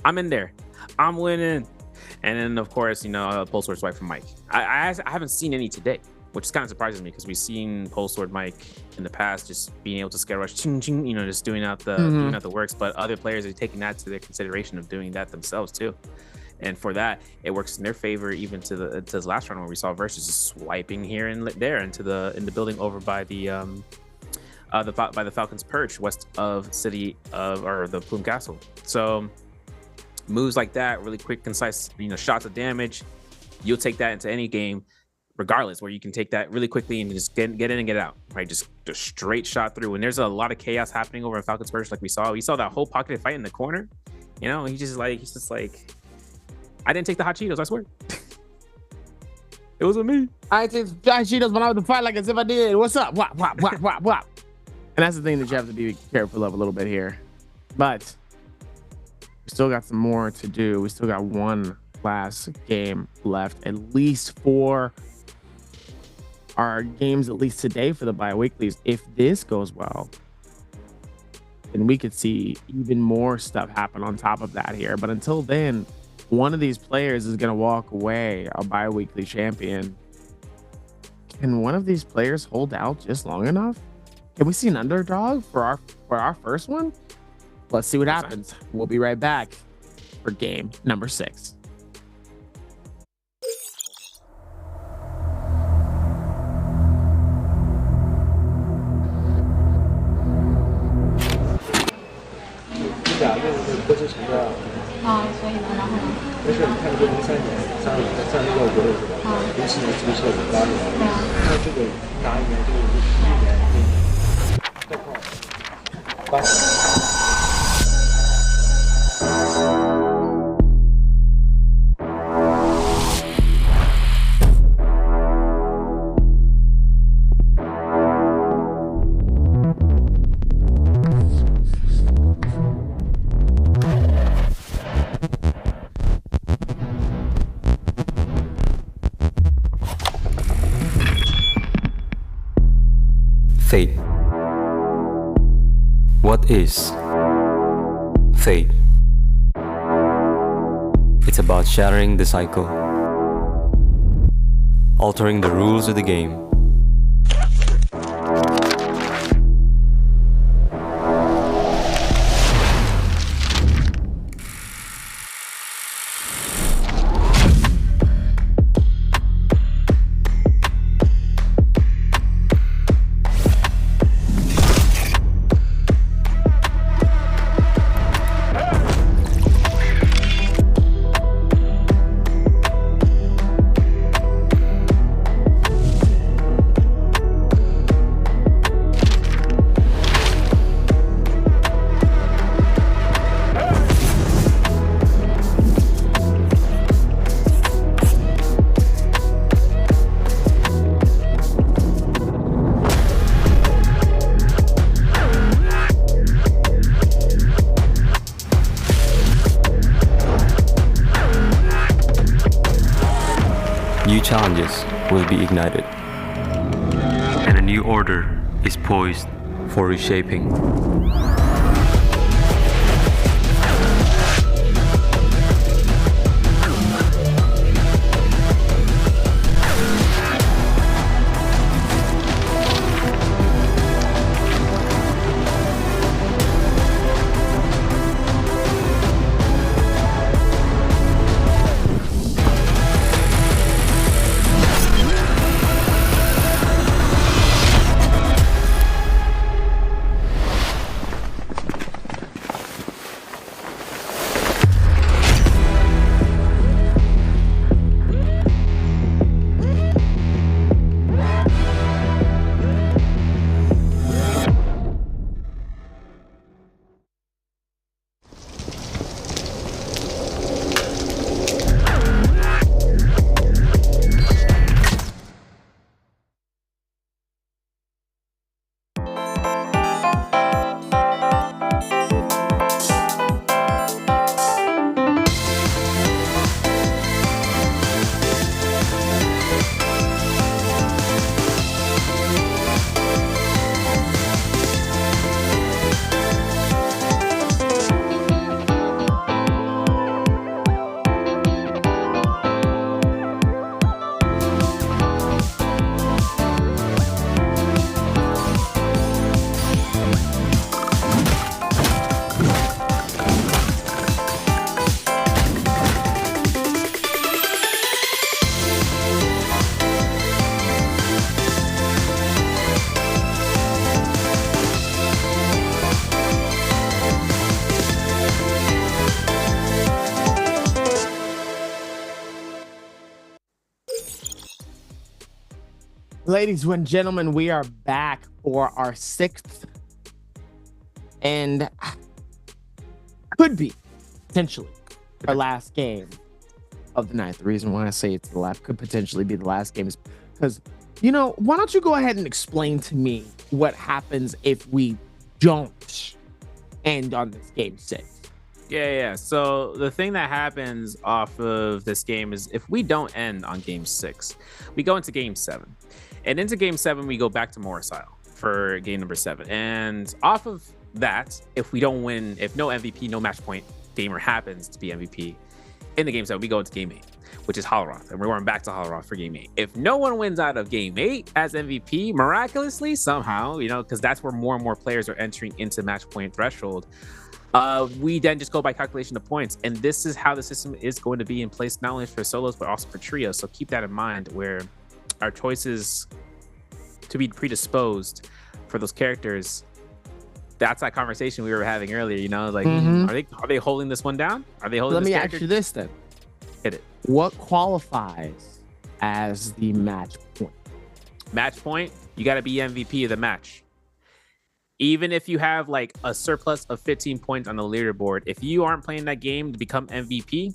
I'm in there. I'm winning. And then, of course, you know, pulse sword swipe from Mike. I haven't seen any today, which kind of surprises me because we've seen pulse sword Mike in the past just being able to scale rush, ching, ching, you know, just doing out the works. But other players are taking that to their consideration of doing that themselves too. And for that, it works in their favor, even to the last round where we saw Versus just swiping here and there into the building over by the Falcon's Perch, west of the Plume Castle. So moves like that, really quick, concise, you know, shots of damage. You'll take that into any game, regardless, where you can take that really quickly and just get in and get out, right? Just a straight shot through. And there's a lot of chaos happening over in Falcon's Perch, like we saw. We saw that whole pocketed fight in the corner. You know, he's just like, I didn't take the hot Cheetos, I swear. It wasn't me. I take the hot Cheetos when I was to fight like as if I did. What's up? Wop, wop, wop, wop, wop. And that's the thing that you have to be careful of a little bit here. But we still got some more to do. We still got one last game left, at least for our games, at least today for the bi-weeklies. If this goes well, then we could see even more stuff happen on top of that here. But until then, one of these players is going to walk away a bi-weekly champion. Can one of these players hold out just long enough? Can we see an underdog for our first one? Let's see what happens. We'll be right back for game number 6.所以呢，然后呢？没事，你看这03年36个国的是吧？07年注册58年，那这个哪一年就是51年这块8。Fate. What is fate? It's about shattering the cycle, altering the rules of the game. challenges will be ignited, and a new order is poised for reshaping. Ladies and gentlemen, we are back for our 6th and could be potentially our last game of the night. The reason why I say it's the last, could potentially be the last game is because, you know, why don't you go ahead and explain to me what happens if we don't end on this game 6? Yeah. So the thing that happens off of this game is if we don't end on game 6, we go into game 7. And into game 7, we go back to Morrisile for game number 7. And off of that, if we don't win, if no MVP, no match point gamer happens to be MVP in the game 7, we go into game 8, which is Holoroth. And we're going back to Holoroth for game 8. If no one wins out of game 8 as MVP, miraculously, somehow, you know, because that's where more and more players are entering into match point threshold, we then just go by calculation of points. And this is how the system is going to be in place, not only for solos, but also for trios. So keep that in mind, where our choices to be predisposed for those characters, that's that conversation we were having earlier, you know, like, are they holding this one down? Are they holding Let this me character? ask you this then. Hit it. What qualifies as the match point? Match point, you got to be MVP of the match. Even if you have like a surplus of 15 points on the leaderboard, if you aren't playing that game to become MVP,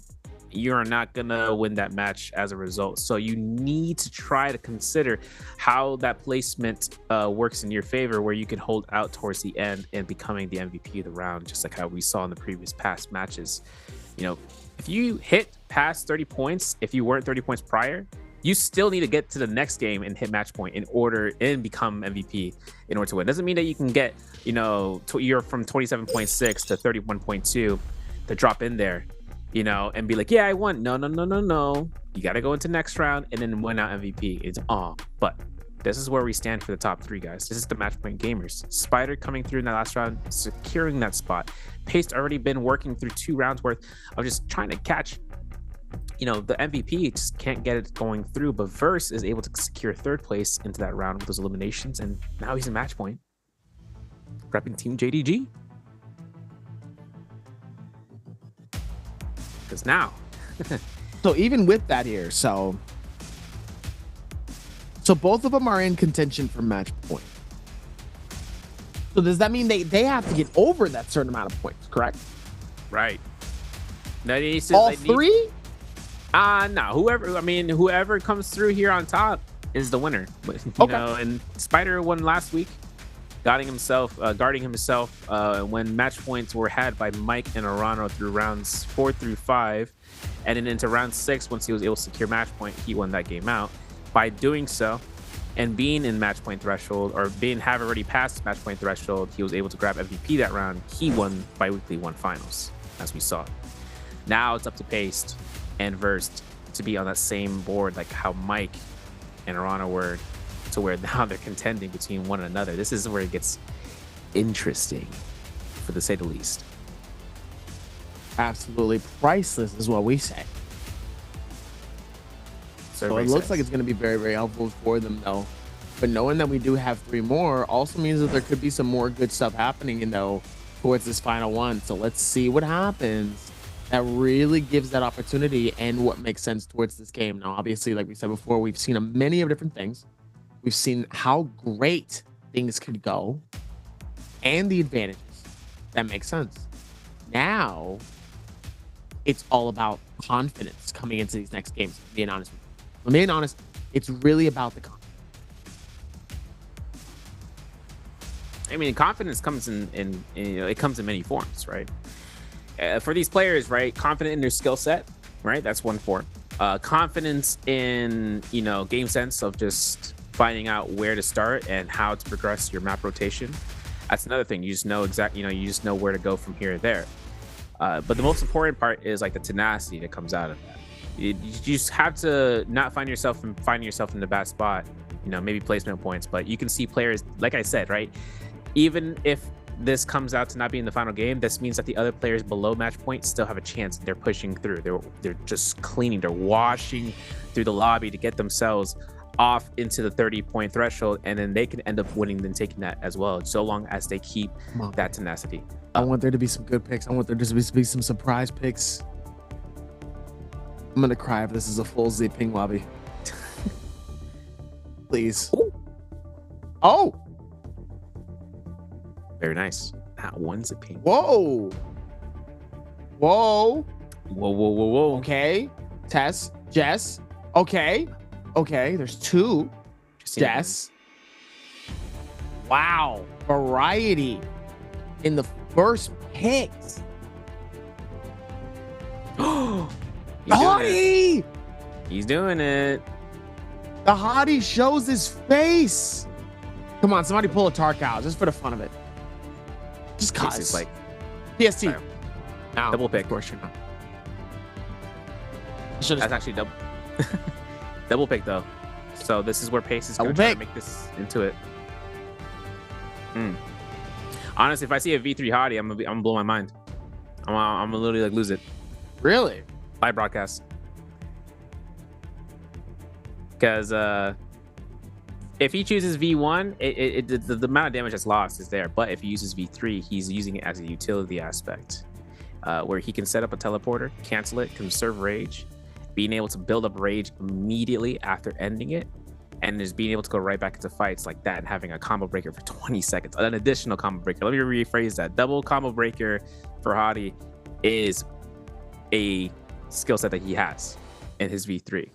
you're not gonna win that match as a result. So you need to try to consider how that placement works in your favor, where you can hold out towards the end and becoming the MVP of the round, just like how we saw in the previous past matches. You know, if you hit past 30 points, if you weren't 30 points prior, you still need to get to the next game and hit match point in order and become MVP in order to win. Doesn't mean that you can get, you know, you're from 27.6 to 31.2 to drop in there, you know, and be like, yeah, I won. No. You got to go into next round and then win out MVP. It's but this is where we stand for the top 3, guys. This is the match point gamers. Spider coming through in that last round, securing that spot. Paste already been working through 2 rounds worth of just trying to catch, you know, the MVP, just can't get it going through. But Verse is able to secure 3rd place into that round with those eliminations, and now he's in match point, repping Team JDG. Because now, so even with that here, so both of them are in contention for match point. So does that mean they have to get over that certain amount of points, correct? Right. All 3? No. Whoever comes through here on top is the winner. You know, and Spider won last week, guarding himself when match points were had by Mike and Arano through rounds 4 through 5. And then into round 6, once he was able to secure match point, he won that game out. By doing so, and being in match point threshold, or have already passed match point threshold, he was able to grab MVP that round. He won Biweekly 1 finals, as we saw. Now it's up to Paced and Verst to be on that same board, like how Mike and Arana were, to where now they're contending between one another. This is where it gets interesting, for the say the least. Absolutely priceless is what we say. So it looks like it's going to be very, very helpful for them, though. But knowing that we do have 3 more also means that there could be some more good stuff happening, towards this final one. So let's see what happens. That really gives that opportunity and what makes sense towards this game. Now, obviously, like we said before, we've seen many of different things. We've seen how great things could go and the advantages. That makes sense. Now, it's all about confidence coming into these next games, being honest with you. I'm being honest, it's really about the confidence. I mean, confidence comes in it comes in many forms, right? For these players, right, confident in their skill set, right? That's one form. Confidence in, game sense of just finding out where to start and how to progress your map rotation. That's another thing. You just know you just know where to go from here to there. But the most important part is like the tenacity that comes out of that. You just have to not find yourself in the bad spot, maybe placement points, but you can see players, like I said, right? Even if this comes out to not be in the final game, this means that the other players below match point still have a chance. They're pushing through. They're just cleaning. They're washing through the lobby to get themselves off into the 30-point threshold, and then they can end up winning and taking that as well, so long as they keep that tenacity. I want there to be some good picks. I want there to be some surprise picks. I'm gonna cry if this is a full Z ping lobby. Please. Oh! Very nice. That one's a ping. Whoa! Whoa! Whoa. Okay. Tess. Jess. Okay. There's 2. Jess. Wow. Variety in the first picks. Hottie! He's doing it. The Hottie shows his face. Come on, somebody pull a Tark out just for the fun of it. Just cause. It's like PST. No, double pick. Of course you're not. That's actually double. Double pick though. So this is where Pace is going to try to make this into it. Honestly, if I see a V3 Hottie, I'm gonna blow my mind. I'm gonna literally lose it. Really? Live broadcast. Because if he chooses V1, the amount of damage that's lost is there. But if he uses V3, he's using it as a utility aspect, where he can set up a teleporter, cancel it, conserve rage, being able to build up rage immediately after ending it, and just being able to go right back into fights like that and having a combo breaker for 20 seconds. An additional combo breaker. Let me rephrase that. Double combo breaker for Hottie is a skill set that he has in his V3.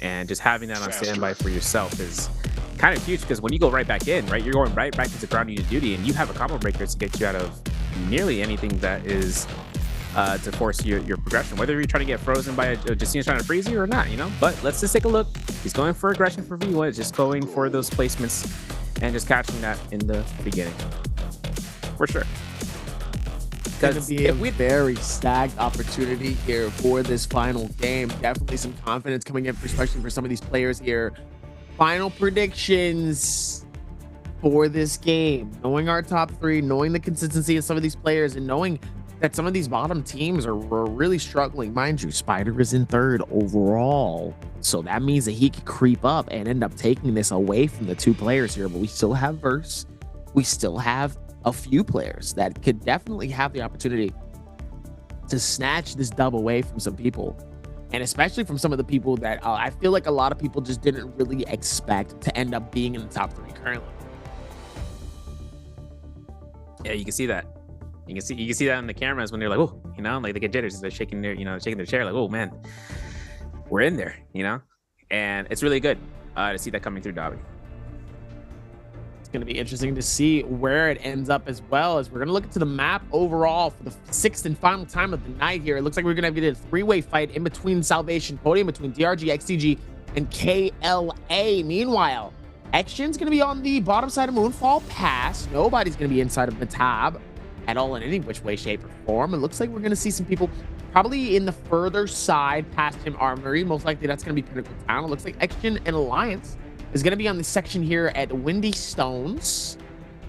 And just having that on standby for yourself is kind of huge, because when you go right back in, right, you're going right back into ground unit duty, and you have a combo breaker to get you out of nearly anything that is to force your progression, whether you're trying to get frozen by Justina's trying to freeze you or not, But let's just take a look. He's going for aggression for V1, just going for those placements and just catching that in the beginning, for sure. It's going to be a very stacked opportunity here for this final game. Definitely some confidence coming in, especially for some of these players here. Final predictions for this game. Knowing our top 3, knowing the consistency of some of these players, and knowing that some of these bottom teams are really struggling. Mind you, Spider is in 3rd overall. So that means that he could creep up and end up taking this away from the 2 players here. But we still have Verse. We still have a few players that could definitely have the opportunity to snatch this dub away from some people, and especially from some of the people that I feel like a lot of people just didn't really expect to end up being in the top 3 currently. Yeah, you can see that. You can see that on the cameras when they're like, oh, like they get jitters. They're shaking their chair like, oh man, we're in there, And it's really good to see that coming through Dobby. It's going to be interesting to see where it ends up, as well as we're going to look into the map overall for the 6th and final time of the night here. It looks like we're going to get a three-way fight in between Salvation Podium, between DRG, XTG, and KLA. Meanwhile, Xgen's going to be on the bottom side of Moonfall Pass. Nobody's going to be inside of the tab at all in any which way, shape, or form. It looks like we're going to see some people probably in the further side past him Armory. Most likely that's going to be Pinnacle Town. It looks like Xgen and Alliance is going to be on the section here at Windy Stones.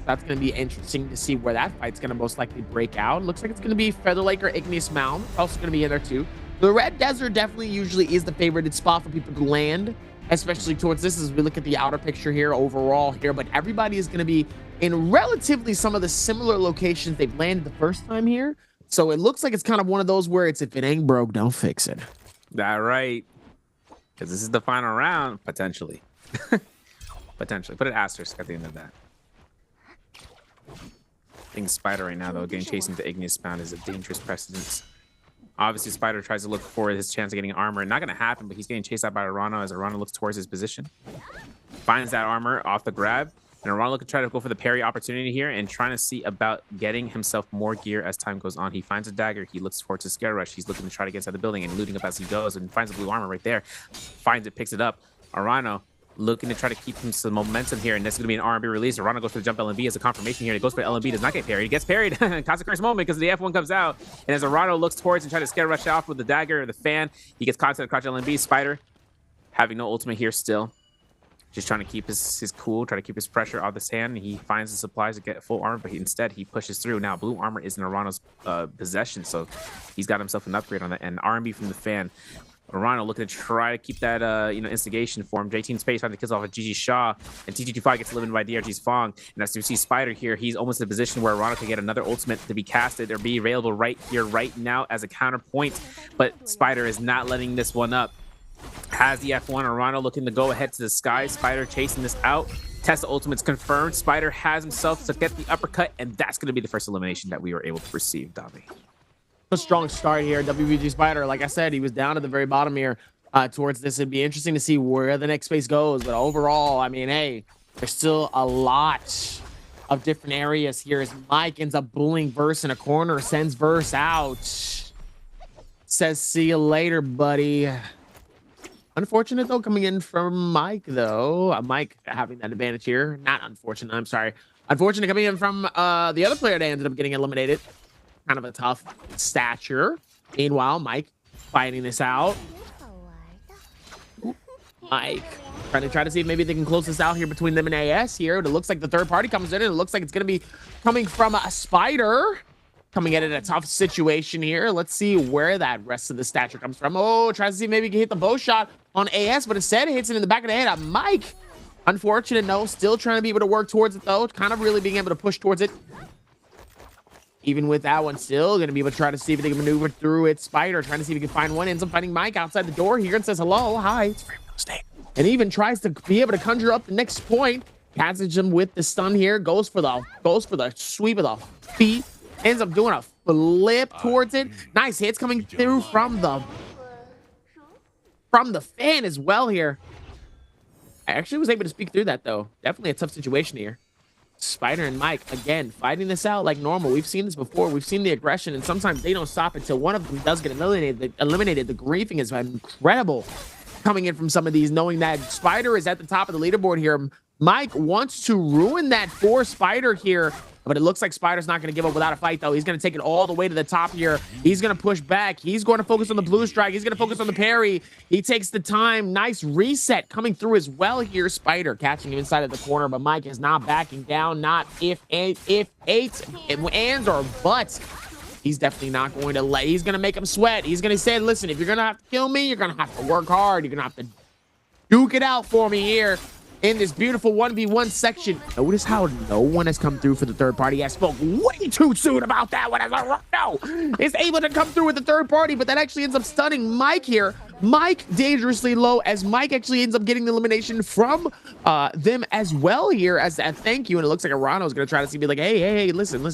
That's going to be interesting to see where that fight's going to most likely break out. It looks like it's going to be Feather Lake or Igneous Mound. Also going to be in there too. The Red Desert definitely usually is the favorited spot for people to land, especially towards this as we look at the outer picture here overall here. But everybody is going to be in relatively some of the similar locations they've landed the first time here. So it looks like it's kind of one of those where it's, if it ain't broke, don't fix it. That right. Because this is the final round, potentially. Potentially. Put an asterisk at the end of that. I think Spider right now, though, getting chased into Igneous Mound is a dangerous precedence. Obviously, Spider tries to look for his chance of getting armor. Not going to happen, but he's getting chased out by Arano as Arano looks towards his position. Finds that armor off the grab. And Arano looking to try to go for the parry opportunity here and trying to see about getting himself more gear as time goes on. He finds a dagger. He looks towards his Scare Rush. He's looking to try to get inside the building and looting up as he goes and finds the blue armor right there. Finds it, picks it up. Arano looking to try to keep him some momentum here, and this is going to be an R&B release. Arano goes for the jump LMB as a confirmation here. He goes for LMB, does not get parried. He gets parried. Consequence moment because the F1 comes out, and as Arano looks towards and try to Scare Rush off with the dagger or the fan, he gets caught to the crouch LMB. Spider having no ultimate here still. Just trying to keep his cool, try to keep his pressure off this hand. He finds the supplies to get full armor, but instead he pushes through. Now blue armor is in Arano's possession, so he's got himself an upgrade on that. And R&B from the fan. Arano looking to try to keep that instigation for him. J-Team Space finds the kills off of GG Shaw, and TG25 gets eliminated by DRG's Fong. And as you see Spider here, he's almost in a position where Arano can get another ultimate to be casted or be available right here, right now as a counterpoint. But Spider is not letting this one up. Has the F1. Arano looking to go ahead to the sky. Spider chasing this out. Test the ultimate's confirmed. Spider has himself to get the uppercut, and that's going to be the first elimination that we were able to receive, Dami. A strong start here. WBG Spider, like I said, he was down at the very bottom here towards this. It'd be interesting to see where the next space goes. But overall, I mean, hey, there's still a lot of different areas here as Mike ends up bullying Verse in a corner, sends Verse out. Says, see you later, buddy. Unfortunate, though, coming in from Mike, though. Mike having that advantage here. Not unfortunate, I'm sorry. Unfortunate coming in from the other player that ended up getting eliminated. Kind of a tough stature. Meanwhile, Mike fighting this out. Mike trying to see if maybe they can close this out here between them and AS here. It looks like the third party comes in, and it looks like it's going to be coming from a Spider. Coming in a tough situation here. Let's see where that rest of the stature comes from. Oh, tries to see if maybe he can hit the bow shot on AS, but instead it hits it in the back of the head. Mike, unfortunate, no. Still trying to be able to work towards it, though. Kind of really being able to push towards it. Even with that one, still going to be able to try to see if they can maneuver through it. Spider trying to see if he can find one. Ends up finding Mike outside the door here and says, hello, hi. It's free real estate. And even tries to be able to conjure up the next point. Catches him with the stun here. Goes for the sweep of the feet. Ends up doing a flip towards it. Nice hits coming through from the fan as well here. I actually was able to speak through that, though. Definitely a tough situation here. Spider and Mike, again, fighting this out like normal. We've seen this before. We've seen the aggression, and sometimes they don't stop until one of them does get eliminated. The griefing is incredible coming in from some of these, knowing that Spider is at the top of the leaderboard here. Mike wants to ruin that for Spider here, but it looks like Spider's not going to give up without a fight, though. He's going to take it all the way to the top here. He's going to push back. He's going to focus on the blue strike. He's going to focus on the parry. He takes the time. Nice reset coming through as well here. Spider catching him inside of the corner, but Mike is not backing down. Not if, ands, or buts. He's definitely not going to let. He's going to make him sweat. He's going to say, listen, if you're going to have to kill me, you're going to have to work hard. You're going to have to duke it out for me here in this beautiful 1v1 section. Notice how no one has come through for the third party. I spoke way too soon about that one. No, is able to come through with the third party, but that actually ends up stunning Mike here. Mike dangerously low as Mike actually ends up getting the elimination from them as well here as a thank you. And it looks like Arano is going to try to see, be like, hey, listen.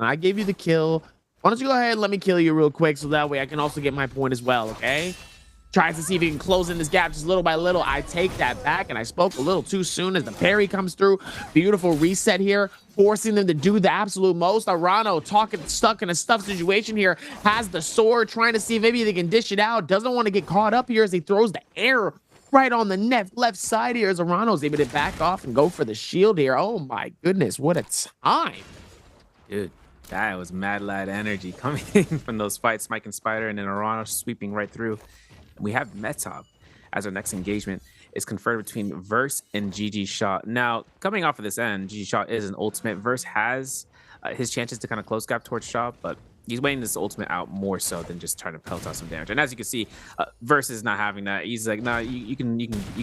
I gave you the kill. Why don't you go ahead and let me kill you real quick so that way I can also get my point as well, okay? Tries to see if he can close in this gap just little by little. I take that back, and I spoke a little too soon as the parry comes through. Beautiful reset here, forcing them to do the absolute most. Arano stuck in a stuck situation here, has the sword, trying to see if maybe they can dish it out. Doesn't want to get caught up here as he throws the air right on the left side here as Arano's able to back off and go for the shield here. Oh my goodness, what a time. Dude, that was mad lad energy coming from those fights. Mike and Spider, and then Arano sweeping right through. We have Metop as our next engagement is conferred between Verse and GG Shaw. Now, coming off of this end, GG Shaw is an ultimate. Verse has his chances to kind of close gap towards Shaw, but he's weighing this ultimate out more so than just trying to pelt out some damage. And as you can see, Verse is not having that. He's like, nah, you can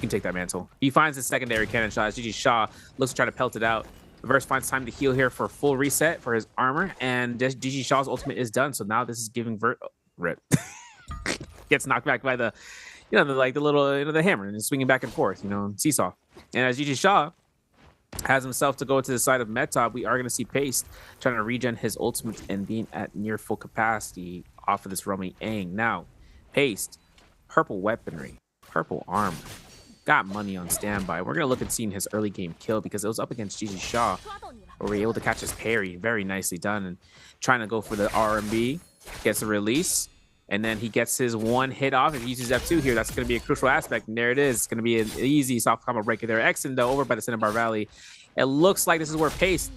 take that mantle. He finds his secondary cannon shot. GG Shaw looks to try to pelt it out. Verse finds time to heal here for a full reset for his armor, and GG Shaw's ultimate is done. So now this is giving rip. Gets knocked back by the, the hammer, and swinging back and forth, seesaw. And as GG Shaw has himself to go to the side of Metop, we are going to see Paste trying to regen his ultimate and being at near full capacity off of this Romy Aang. Now, Paste, purple weaponry, purple armor, got money on standby. We're going to look at seeing his early game kill because it was up against GG Shaw, where we were able to catch his parry. Very nicely done, and trying to go for the RMB, gets a release. And then he gets his one hit off. If he uses F2 here, that's going to be a crucial aspect. And there it is. It's going to be an easy soft combo breaker there. Exen, though, over by the Cinnabar Valley. It looks like this is where Pace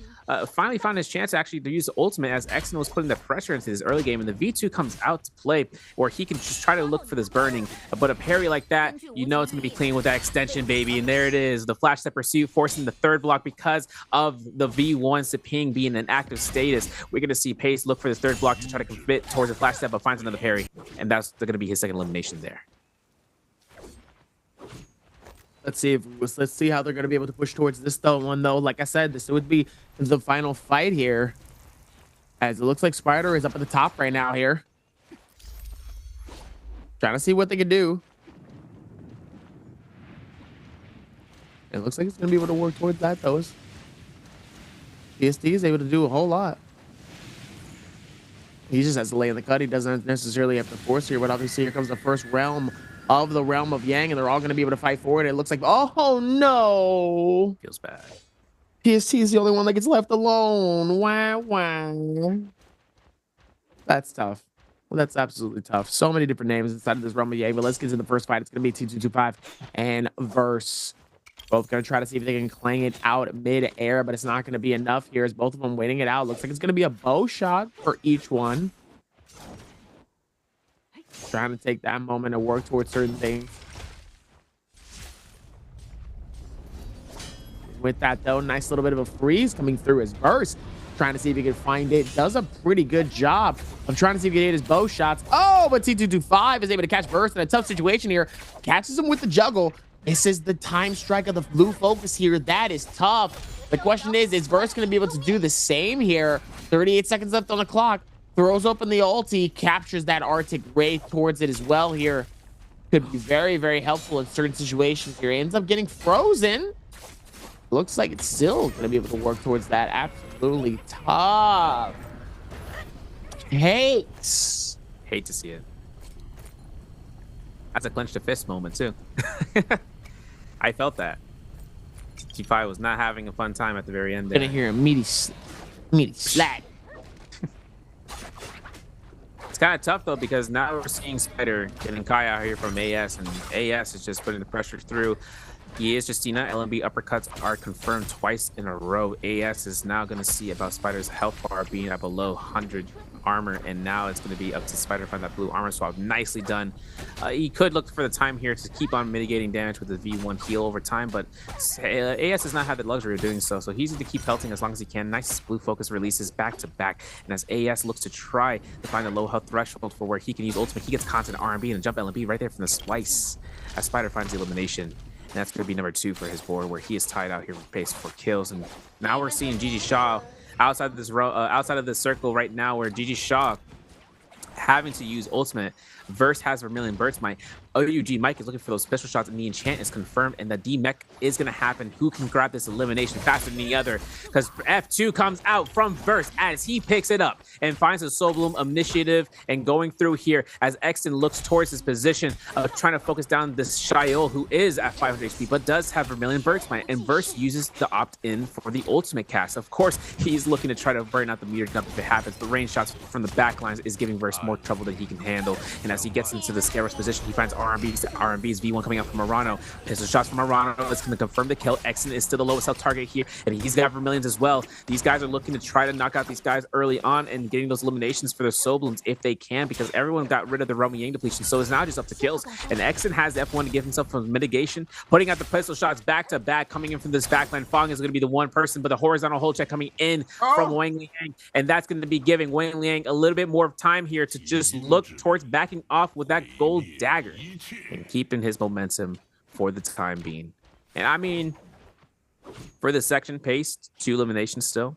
finally found his chance actually to use the ultimate, as Exen was putting the pressure into his early game. And the V2 comes out to play where he can just try to look for this burning. But a parry like that, it's going to be clean with that extension, baby. And there it is. The flash step pursuit forcing the third block because of the V1 Seping being an active status. We're going to see Pace look for the third block to try to commit towards the flash step, but finds another parry. And that's going to be his second elimination there. Let's see how they're going to be able to push towards this one, though. Like I said, this would be the final fight here, as it looks like Spider is up at the top right now here, trying to see what they can do. It looks like it's going to be able to work towards that, though. PST is able to do a whole lot. He just has to lay in the cut. He doesn't necessarily have to force here, but obviously here comes the first realm of the realm of Yang, and they're all going to be able to fight for it. It looks like, oh no, feels bad. PST is the only one that gets left alone. Wow. That's tough. Well, that's absolutely tough. So many different names inside of this realm of Yang, but let's get to the first fight. It's going to be 2225 and Verse. Both going to try to see if they can clang it out mid-air, but it's not going to be enough here as both of them waiting it out. Looks like it's going to be a bow shot for each one. Trying to take that moment to work towards certain things. With that, though, nice little bit of a freeze coming through as Verse. Trying to see if he can find it. Does a pretty good job of trying to see if he can hit his bow shots. Oh, but T225 is able to catch Verse in a tough situation here. Catches him with the juggle. This is the time strike of the blue focus here. That is tough. The question is Verse going to be able to do the same here? 38 seconds left on the clock. Throws open the ulti, captures that Arctic Wraith towards it as well here. Could be very, very helpful in certain situations here. Ends up getting frozen. Looks like it's still going to be able to work towards that. Absolutely tough. Hate to see it. That's a clench to fist moment, too. I felt that. T5 was not having a fun time at the very end there. Gonna hear a meaty slap. It's kind of tough, though, because now we're seeing Spider getting Kai out here from AS, and AS is just putting the pressure through. He is Justina. LMB uppercuts are confirmed twice in a row. AS is now going to see about Spider's health bar being at below 100 armor, and now it's going to be up to Spider to find that blue armor swap. Nicely done. He could look for the time here to keep on mitigating damage with the V1 heal over time, but AS does not have the luxury of doing so, so he's going to keep pelting as long as he can. Nice blue focus releases back to back, and as AS looks to try to find a low health threshold for where he can use ultimate, he gets constant RMB and jump LMB right there from the splice as Spider finds the elimination. And that's going to be number 2 for his board, where he is tied out here with pace for kills. And now we're seeing GG Shaw outside of this outside of this circle right now, where GG Shaw having to use ultimate. Verse has Vermilion Birdsmite, OUG Mike is looking for those special shots, and the enchant is confirmed, and the D-Mech is going to happen. Who can grab this elimination faster than the other? Because F2 comes out from Verse as he picks it up and finds a Soul Bloom initiative and going through here as Exton looks towards his position of trying to focus down this Shiol, who is at 500 HP, but does have Vermilion Bird Smite, and Verse uses the opt-in for the ultimate cast. Of course, he's looking to try to burn out the meter dump if it happens, but range shots from the back lines is giving Verse more trouble than he can handle, and as he gets into the Scarab's position, he finds RMB's V1 coming out from Murano. Pistol shots from Murano is going to confirm the kill. Exton is still the lowest health target here, and he's got Vermilions as well. These guys are looking to try to knock out these guys early on and getting those eliminations for their Soul Blooms if they can, because everyone got rid of the Roman Yang depletion, so it's now just up to kills. And Exton has the F1 to give himself some mitigation, putting out the pistol shots back to back, coming in from this backline. Fong is going to be the one person, but the horizontal hold check coming in from Wang Liang, and that's going to be giving Wang Liang a little bit more time here to just look towards backing off with that gold dagger and keeping his momentum for the time being. And I mean, for the section paced 2 eliminations still.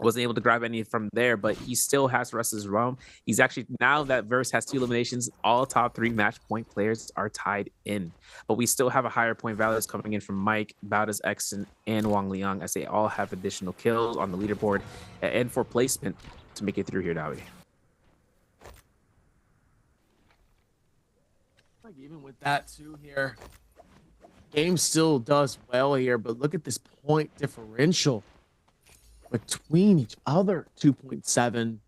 Wasn't able to grab any from there, but he still has the rest of his realm. He's actually, now that Verse has 2 eliminations, all top 3 match point players are tied in. But we still have a higher point values coming in from Mike, Baudas, Exton, and Wang Liang, as they all have additional kills on the leaderboard and for placement to make it through here, Dawi. Like even with that too here, game still does well here, but look at this point differential between each other. 2.7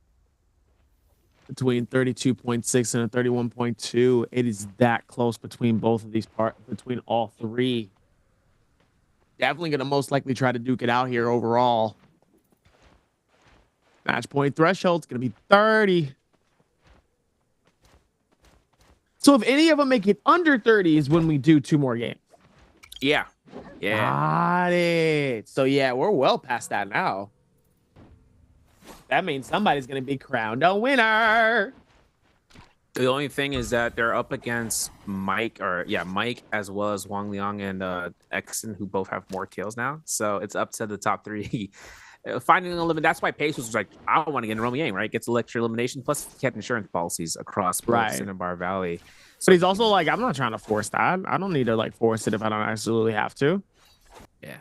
between 32.6 and a 31.2. It is that close between both of these between all 3. Definitely gonna most likely try to duke it out here overall. Match point threshold's gonna be 30. So if any of them make it under 30 is when we do 2 more games. Yeah. Got it. So yeah, we're well past that now. That means somebody's going to be crowned a winner. The only thing is that they're up against Mike as well as Wang Liang and Exton, who both have more kills now. So it's up to the top 3. Finding a limit. That's why Pace was like, I don't want to get in Romy Yang, right? Gets electric elimination, plus he had insurance policies across both Cinnabar Valley. So he's also like, I'm not trying to force that. I don't need to like force it if I don't absolutely have to. Yeah.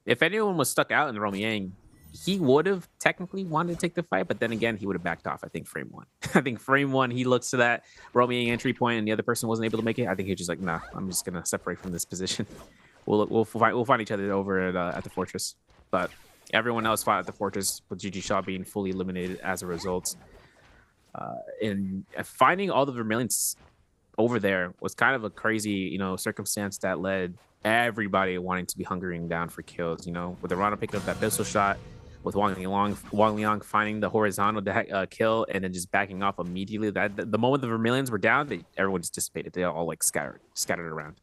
If anyone was stuck out in the Romy Yang, he would have technically wanted to take the fight, but then again, he would have backed off. I think frame 1. I think frame 1, he looks to that Romy Yang entry point, and the other person wasn't able to make it. I think he's just like, nah, I'm just gonna separate from this position. We'll find each other over at the fortress. But everyone else fought at the fortress, with GG Shaw being fully eliminated as a result. And finding all the Vermilions over there was kind of a crazy, circumstance that led everybody wanting to be hunkering down for kills. With Arana picking up that pistol shot, with Wang Liang finding the horizontal kill and then just backing off immediately. That the moment the Vermilions were down, everyone just dissipated. They all like scattered around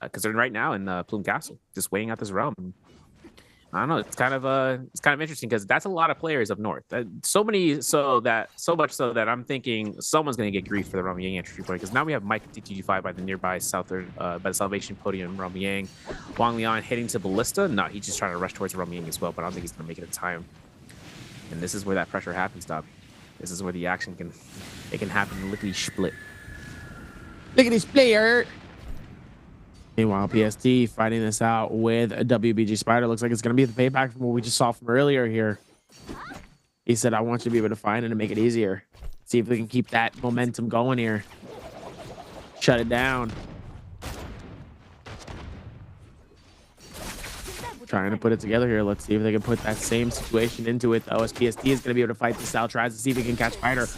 because they're right now in Plume Castle, just weighing out this realm. I don't know. It's kind of interesting because that's a lot of players up north. So much so that I'm thinking someone's going to get grief for the Romy Yang entry point, because now we have Mike at DTG5 by the nearby by the Salvation Podium. Romy Yang, Wang Liang heading to Ballista. No, he's just trying to rush towards Romy Yang as well, but I don't think he's going to make it in time. And this is where that pressure happens, Dobby. This is where the action can happen lickety split. Lickety split. Meanwhile, PST fighting this out with a WBG Spider. Looks like it's going to be the payback from what we just saw from earlier here. He said, I want you to be able to find it and make it easier. See if we can keep that momentum going here. Shut it down. Trying to put it together here. Let's see if they can put that same situation into it, though, as PST is going to be able to fight this out. Tries to see if he can catch Spider.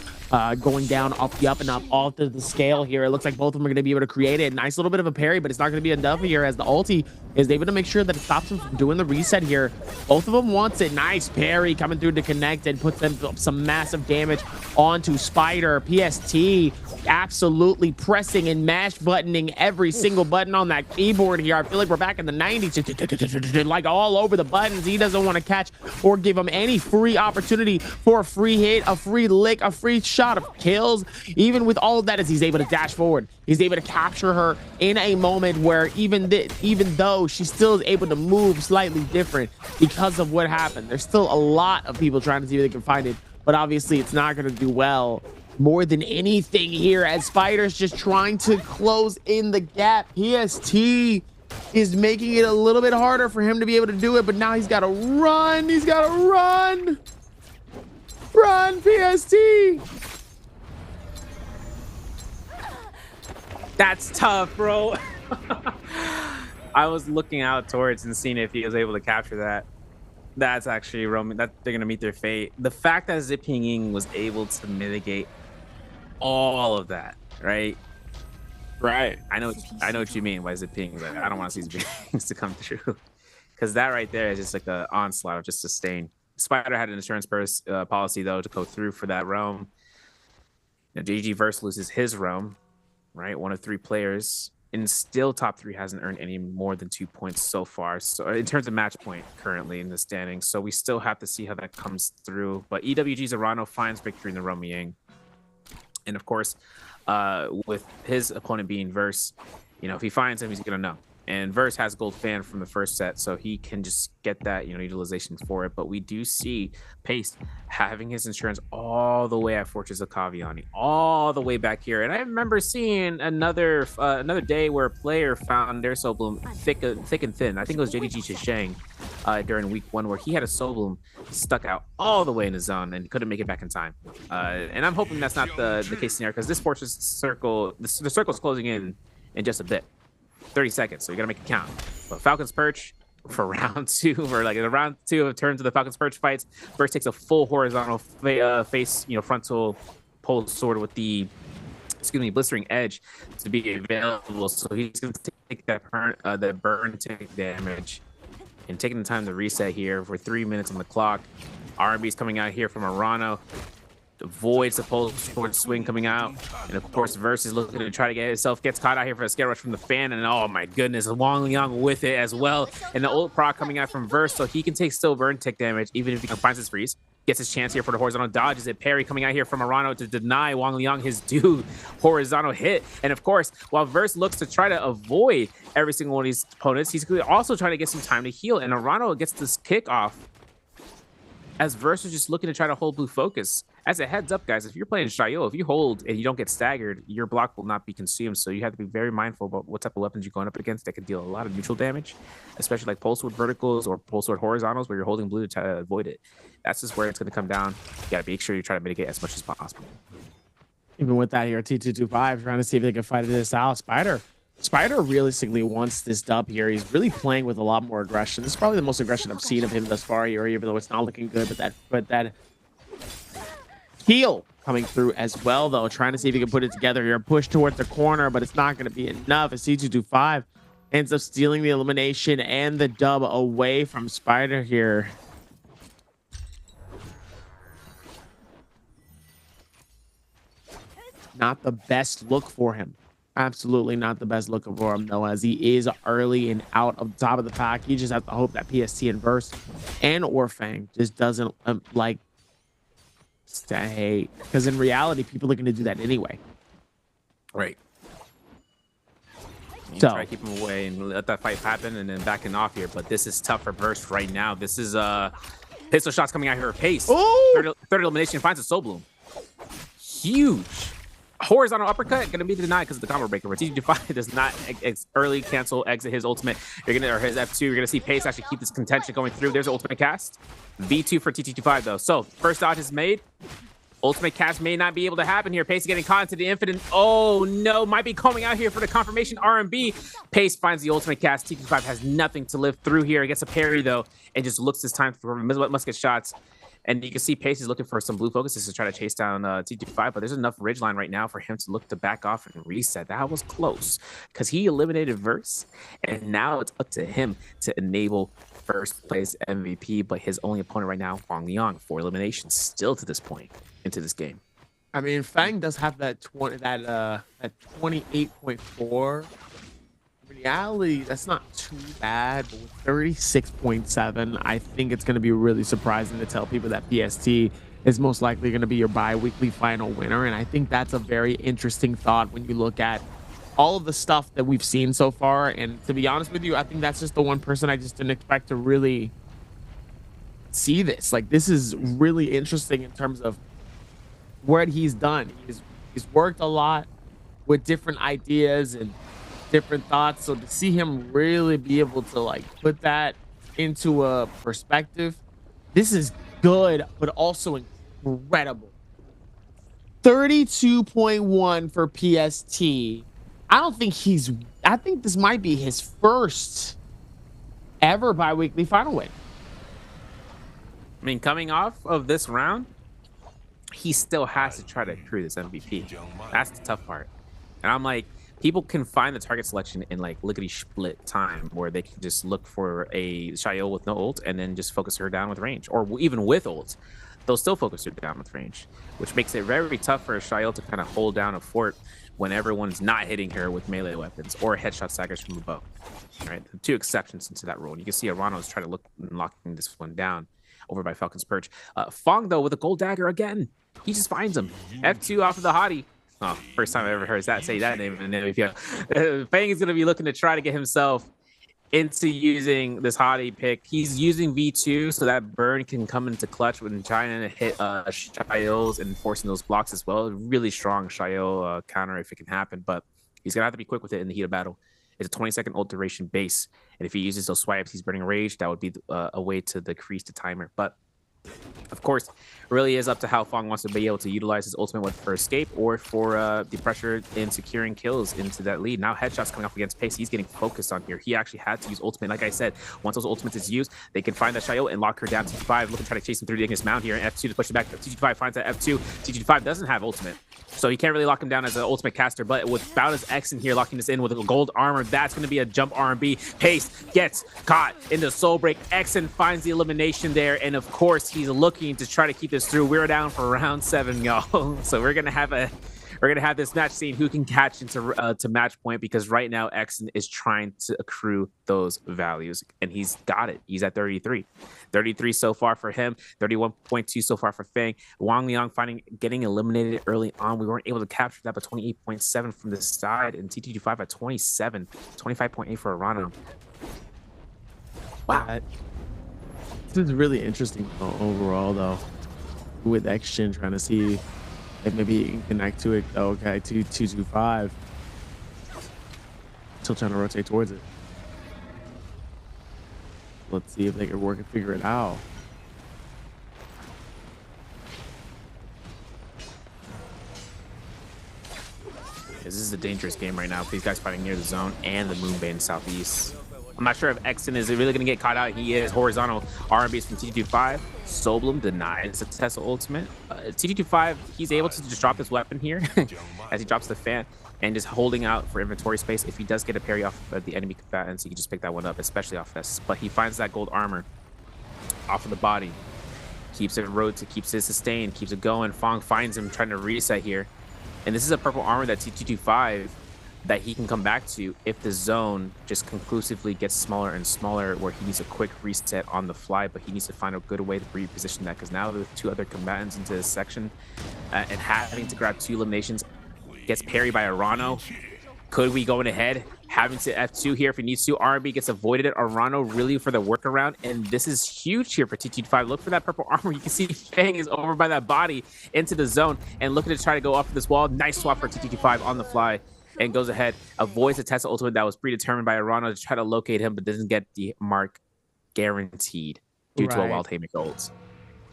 Going down off the up and up off the scale here. It looks like both of them are going to be able to create it. Nice little bit of a parry, but it's not going to be enough here, as the ulti is able to make sure that it stops him from doing the reset here. Both of them wants it. Nice parry coming through to connect and put them some massive damage onto Spider. PST absolutely pressing and mash buttoning every single button on that keyboard here. I feel like we're back in the 90s, like all over the buttons. He doesn't want to catch or give him any free opportunity for a free hit, a free lick, a free shot of kills. Even with all of that, as he's able to dash forward, he's able to capture her in a moment where even though she still is able to move slightly different because of what happened. There's still a lot of people trying to see if they can find it, but obviously it's not going to do well more than anything here, as Spider's just trying to close in the gap. PST is making it a little bit harder for him to be able to do it, but now he's got to run. He's got to run. Run, PST. That's tough, bro. I was looking out towards and seeing if he was able to capture that. That's actually Roman. That they're gonna meet their fate. The fact that Zipping Ying was able to mitigate all of that, right? Right. I know what you mean by Zipping. Like, I don't want to see Zipping to come through, because that right there is just like an onslaught of just sustain. Spider had an insurance policy though to go through for that roam. Now, JG Verse loses his roam, right? One of 3 players. And still top 3 hasn't earned any more than 2 points so far. So in terms of match point currently in the standings. So we still have to see how that comes through. But EWG's Arano finds victory in the Roam Yang. And of course, with his opponent being Verse, you know, if he finds him, he's gonna know. And Verse has Gold Fan from the first set, so he can just get that, you know, utilization for it. But we do see Pace having his insurance all the way at Fortress of Kaviani, all the way back here. And I remember seeing another day where a player found their Soul Bloom thick and thin. I think it was JDG Shishang during week 1, where he had a Soul Bloom stuck out all the way in the zone and couldn't make it back in time. And I'm hoping that's not the case scenario, because this Fortress circle, the circle's closing in just a bit. 30 seconds, so you gotta make it count. But Falcon's Perch for round 2, or like in round 2 of turns of the Falcon's Perch fights, Burst takes a full horizontal face, you know, frontal pole sword with the, blistering edge to be available. So he's gonna take that burn take damage, and taking the time to reset here for 3 minutes on the clock. R&B is coming out here from Arano. Avoids the pole sword swing coming out, and of course Verse is looking to try to get himself, gets caught out here for a scare rush from the fan, and oh my goodness, Wang Liang with it as well, and the ult proc coming out from Verse, so he can take still burn tick damage even if he finds his freeze. Gets his chance here for the horizontal dodges it. Parry coming out here from Arano to deny Wang Liang his due horizontal hit. And of course, while Verse looks to try to avoid every single one of these opponents, he's also trying to get some time to heal, and Arano gets this kick off as Verse is just looking to try to hold blue focus. As a heads up, guys, if you're playing Shayo, if you hold and you don't get staggered, your block will not be consumed. So you have to be very mindful about what type of weapons you're going up against that can deal a lot of neutral damage, especially like pole sword verticals or pole sword horizontals where you're holding blue to try to avoid it. That's just where it's going to come down. You got to make sure you try to mitigate as much as possible. Even with that here, T225 trying to see if they can fight this out. Spider realistically wants this dub here. He's really playing with a lot more aggression. This is probably the most aggression I've seen of him thus far here, even though it's not looking good. But that heal coming through as well, though, trying to see if he can put it together here. Push towards the corner, but it's not going to be enough as C225 ends up stealing the elimination and the dub away from Spider here. Not the best look for him. Absolutely not the best look for him, though, as he is early and out of the top of the pack. You just have to hope that PST and Verse and Orfang just doesn't like stay, because in reality, people are going to do that anyway. Right. So try to keep him away and let that fight happen, and then backing off here. But this is tough for Verse right now. This is pistol shots coming out here at Pace. Third elimination, finds a Soul Bloom. Huge. Horizontal uppercut gonna be denied because of the combo breaker. But T225 does not early cancel exit his ultimate. Or his F2. You're gonna see Pace actually keep this contention going through. There's an ultimate cast. V2 for T225 though. So first dodge is made. Ultimate cast may not be able to happen here. Pace is getting caught into the infinite. Oh no, might be coming out here for the confirmation R&B. Pace finds the ultimate cast. T225 has nothing to live through here. He gets a parry though, and just looks this time for musket shots. And you can see Pace is looking for some blue focuses to try to chase down T225, but there's enough ridgeline right now for him to look to back off and reset. That was close because he eliminated Verse, and now it's up to him to enable first place MVP, but his only opponent right now, Wang Liang, 4 eliminations still to this point into this game. I mean, Fang does have that 28.4. In reality, that's not too bad, but with 36.7, I think it's going to be really surprising to tell people that PST is most likely going to be your bi-weekly final winner. And I think that's a very interesting thought when you look at all of the stuff that we've seen so far. And to be honest with you, I think that's just the one person I just didn't expect to really see this. Like, this is really interesting in terms of what he's done. He's worked a lot with different ideas and different thoughts. So to see him really be able to like put that into a perspective, this is good, but also incredible. 32.1 for PST. I think this might be his first ever bi-weekly final win. I mean, coming off of this round, he still has to try to accrue this MVP. That's the tough part. And I'm like, people can find the target selection in like lickety-split time where they can just look for a Xiao with no ult and then just focus her down with range. Or even with ult, they'll still focus her down with range, which makes it very tough for Xiao to kind of hold down a fort when everyone's not hitting her with melee weapons or headshot staggers from the bow. All right, the two exceptions into that rule. And you can see Arano's trying to look locking this one down over by Falcon's Perch. Fong, though, with a gold dagger again. He just finds him. F2 off of the hottie. Oh, first time I ever heard that say that name in Nbpl. Fang is going to be looking to try to get himself into using this hottie pick. He's using V2 so that burn can come into clutch when trying to hit Xiao's and forcing those blocks as well. Really strong Xiao counter if it can happen, but he's going to have to be quick with it in the heat of battle. It's a 20-second ult duration base, and if he uses those swipes, he's burning rage. That would be a way to decrease the timer, but of course, it really is up to how Fong wants to be able to utilize his ultimate, whether for escape or for the pressure in securing kills into that lead. Now headshots coming up against Pace. He's getting focused on here. He actually had to use ultimate. Like I said, once those ultimates is used, they can find that Xiao and lock her down. TG5 looking to try to chase him through the Ignis Mount here. And F2 to push it back. TG5 finds that F2. TG5 doesn't have ultimate, so he can't really lock him down as an ultimate caster. But with Bowda's X in here locking this in with a gold armor, that's going to be a jump R&B. Pace gets caught in the soul break. Exen finds the elimination there, and of course, he's looking to try to keep this through. We're down for round 7, y'all. So we're gonna have this match scene who can catch into to match point, because right now Exen is trying to accrue those values, and he's got it. He's at 33 so far for him, 31.2 so far for Fang. Wang Liang getting eliminated early on. We weren't able to capture that, but 28.7 from the side, and TTG5 at 27, 25.8 for Arano. Wow. This is really interesting overall, though, with Exen trying to see if maybe you can connect to it. Okay, 2-2-5. Still trying to rotate towards it. Let's see if they can work and figure it out. This is a dangerous game right now. These guys fighting near the zone and the Moonbane southeast. I'm not sure if Exen is really going to get caught out. He is horizontal. R&B's from TG25. Soblum denies the Tesla ultimate. TG25, he's able to just drop this weapon here as he drops the fan and just holding out for inventory space. If he does get a parry off of the enemy combatants, he can just pick that one up, especially off this. But he finds that gold armor off of the body. Keeps it rotated, keeps it sustained, keeps it going. Fong finds him trying to reset here. And this is a purple armor that TG25 that he can come back to if the zone just conclusively gets smaller and smaller, where he needs a quick reset on the fly, but he needs to find a good way to reposition that, because now with 2 other combatants into this section and having to grab 2 eliminations, gets parried by Arano. Could we go in ahead? Having to F2 here if he needs to. R&B gets avoided at Arano really for the workaround, and this is huge here for TT5. Look for that purple armor. You can see Fang is over by that body into the zone and looking to try to go off this wall. Nice swap for TT5 on the fly, and goes ahead, avoids the Tesla ultimate that was predetermined by Arano to try to locate him, but doesn't get the mark guaranteed due to a wild haymaker ult.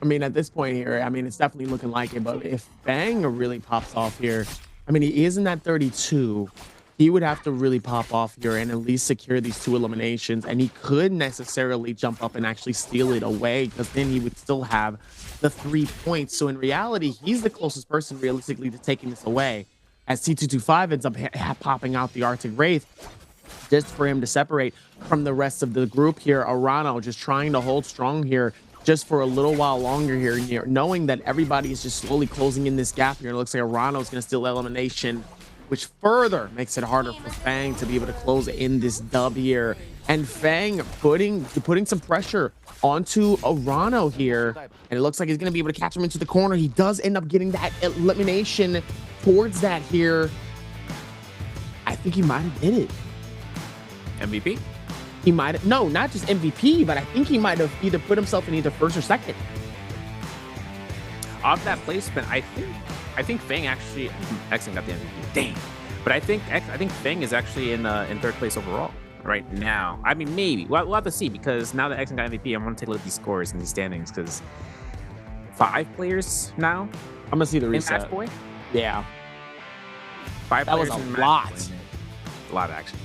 I mean, at this point here, I mean, it's definitely looking like it, but if Fang really pops off here, I mean, he is in that 32. He would have to really pop off here and at least secure these 2 eliminations, and he could necessarily jump up and actually steal it away, because then he would still have the 3 points. So in reality, he's the closest person realistically to taking this away, as T225 ends up popping out the Arctic Wraith just for him to separate from the rest of the group here. Arano just trying to hold strong here just for a little while longer here, knowing that everybody is just slowly closing in this gap here. It looks like Arano is going to steal elimination, which further makes it harder for Fang to be able to close in this dub here. And Fang putting some pressure onto Arano here, and it looks like he's going to be able to catch him into the corner. He does end up getting that elimination towards that here. I think he might have did it. MVP? He might have, no, not just MVP, but I think he might have either put himself in either first or second. Off that placement, I think I think Fang actually Xing got the MVP. Dang. But I think Fang is actually in third place overall right now. I mean, maybe we'll have to see, because now that Xing got MVP, I'm gonna take a look at these scores and these standings, because 5 players now. I'm gonna see the reset. Match Boy. Yeah. 5 that players was a in lot. Match Boy. A lot of action.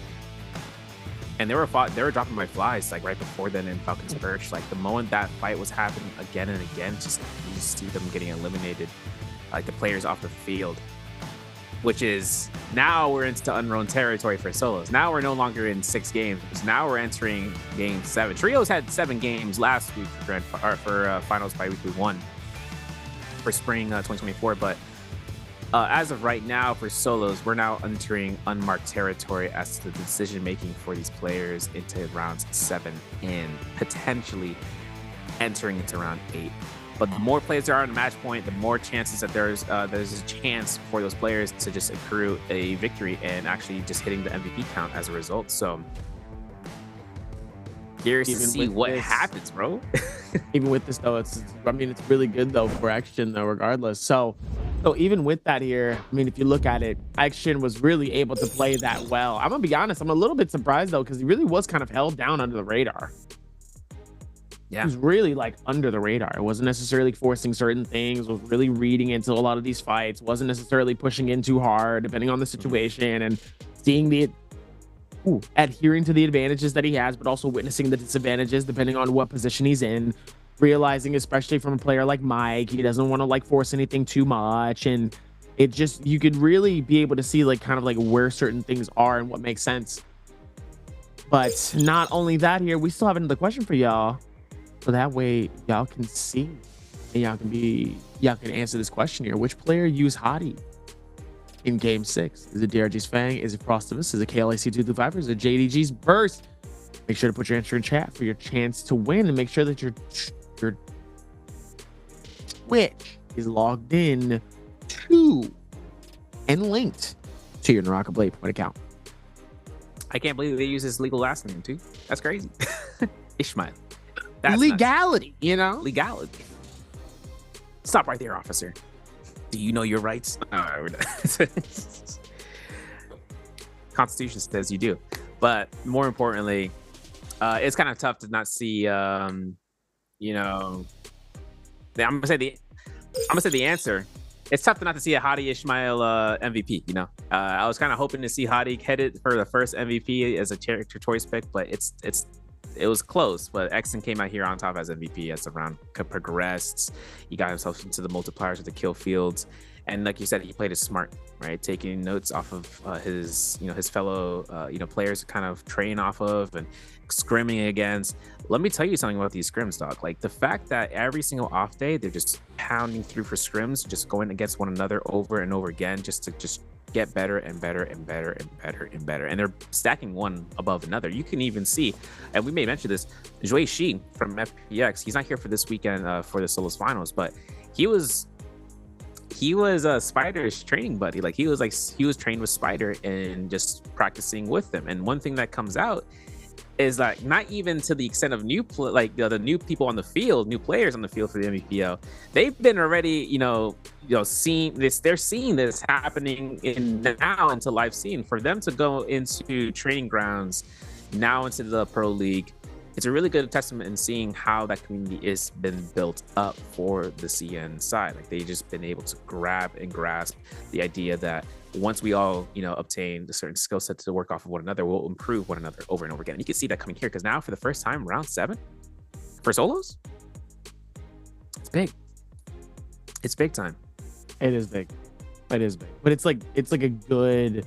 And they were dropping my flies like right before then in Falcon's Perch. Like the moment that fight was happening again and again, just you just see them getting eliminated, like the players off the field. Which is, now we're into unknown territory for solos. Now we're no longer in 6 games. Now we're entering game 7. Trios had 7 games last week for finals Biweekly 1 for spring 2024, but as of right now for solos, we're now entering unmarked territory as to the decision making for these players into rounds 7 and potentially entering into round 8. But the more players there are on match point, the more chances that there's a chance for those players to just accrue a victory and actually just hitting the MVP count as a result. So curious to see what happens, bro. Even with this though, it's really good though for Action though, regardless. So even with that here, I mean, if you look at it, Action was really able to play that well. I'm gonna be honest, I'm a little bit surprised though, because he really was kind of held down under the radar. Yeah. He was really like under the radar. It wasn't necessarily forcing certain things, was really reading into a lot of these fights, wasn't necessarily pushing in too hard, depending on the situation, and seeing adhering to the advantages that he has, but also witnessing the disadvantages depending on what position he's in, realizing, especially from a player like Mike, he doesn't want to like force anything too much. And it just, you could really be able to see like kind of like where certain things are and what makes sense. But not only that here, we still have another question for y'all. So that way y'all can see and y'all can answer this question here. Which player used Hottie in game 6? Is it DRG's Fang? Is it Frostivus? Is it KLAC225? Or is it JDG's Burst? Make sure to put your answer in chat for your chance to win, and make sure that your Twitch is logged in to and linked to your NARAKA BLADEPOINT account. I can't believe they use his legal last name too. That's crazy. Ishmael. That's legality, nuts. You know? Legality. Stop right there, officer. Do you know your rights? Constitution says you do. But more importantly, it's kind of tough to not see, I'm gonna say the answer. It's tough to not to see a Hadi Ishmael MVP. I was kind of hoping to see Hadi headed for the first MVP as a character choice pick, but it was close. But Exton came out here on top as MVP as the round progressed. He got himself into the multipliers with the kill fields, and like you said, he played it smart, right? Taking notes off of his fellow players to kind of train off of and scrimming against. Let me tell you something about these scrims, dog. Like the fact that every single off day they're just pounding through for scrims, just going against one another over and over again, just to get better and better and better and better and better. And they're stacking one above another. You can even see, and we may mention this, Zhui Shi from FPX, he's not here for this weekend for the solos finals, but he was Spider's training buddy. Like he was trained with Spider and just practicing with them. And one thing that comes out is like, not even to the extent of the new people on the field, new players on the field for the Nbpl, they've been already, seeing this. They're seeing this happening now into live scene. For them to go into training grounds now into the pro league, it's a really good testament in seeing how that community has been built up for the CN side. Like they've just been able to grab and grasp the idea that once we all, obtain a certain skill set to work off of one another, we'll improve one another over and over again. And you can see that coming here, because now for the first time, round 7 for solos, it's big. It's big time. It is big. It is big. But it's like a good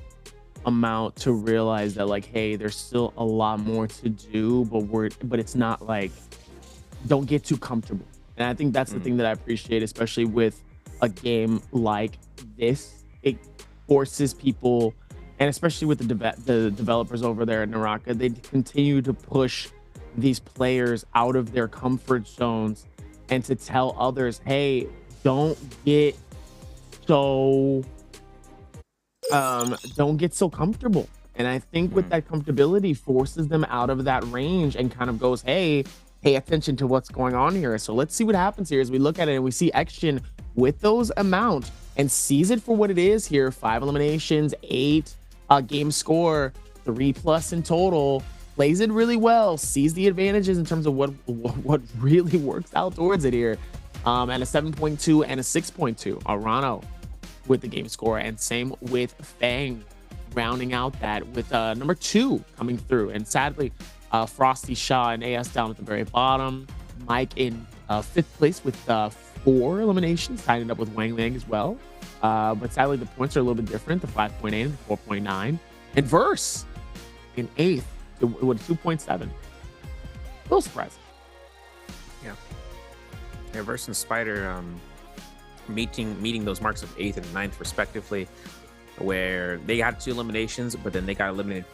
amount to realize that, like, hey, there's still a lot more to do, but it's not like, don't get too comfortable. And I think that's the thing that I appreciate, especially with a game like this. It forces people, and especially with the developers over there at NARAKA, they continue to push these players out of their comfort zones and to tell others, hey, don't get so comfortable. And I think with that comfortability forces them out of that range and kind of goes, hey, pay attention to what's going on here. So let's see what happens here as we look at it and we see Action with those amounts and sees it for what it is here. 5 eliminations, 8 game score, 3+ in total. Plays it really well, sees the advantages in terms of what really works out towards it here. And a 7.2 and a 6.2. Arano with the game score, and same with Fang rounding out that with number 2 coming through. And sadly, Frosty, Shaw, and AS down at the very bottom. Mike in 5th place with 4 eliminations, tying it up with Wang Liang as well. But sadly, the points are a little bit different, the 5.8 and the 4.9. And Verse in 8th with 2.7. A little surprising. Yeah, Verse and Spider meeting those marks of 8th and 9th respectively, where they had 2 eliminations, but then they got eliminated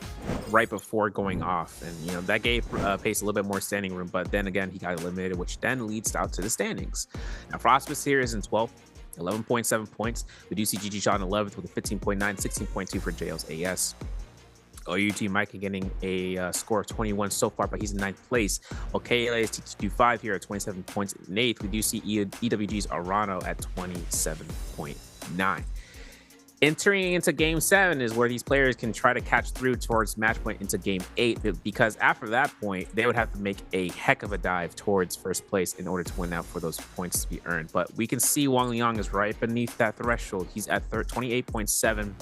right before going off. And, you know, that gave Pace a little bit more standing room, but then again, he got eliminated, which then leads out to the standings. Now, Frostbus here is in 12th, 11.7 points. We do see GG Shaw in 11th with a 15.9, 16.2 for JL's AS. OUT Mike getting a score of 21 so far, but he's in 9th place. KLA is TT25 here at 27 points in 8th. We do see EWG's Arano at 27.9. Entering into game 7 is where these players can try to catch through towards match point into game 8, because after that point, they would have to make a heck of a dive towards first place in order to win out for those points to be earned. But we can see Wang Liang is right beneath that threshold. He's at 28.7.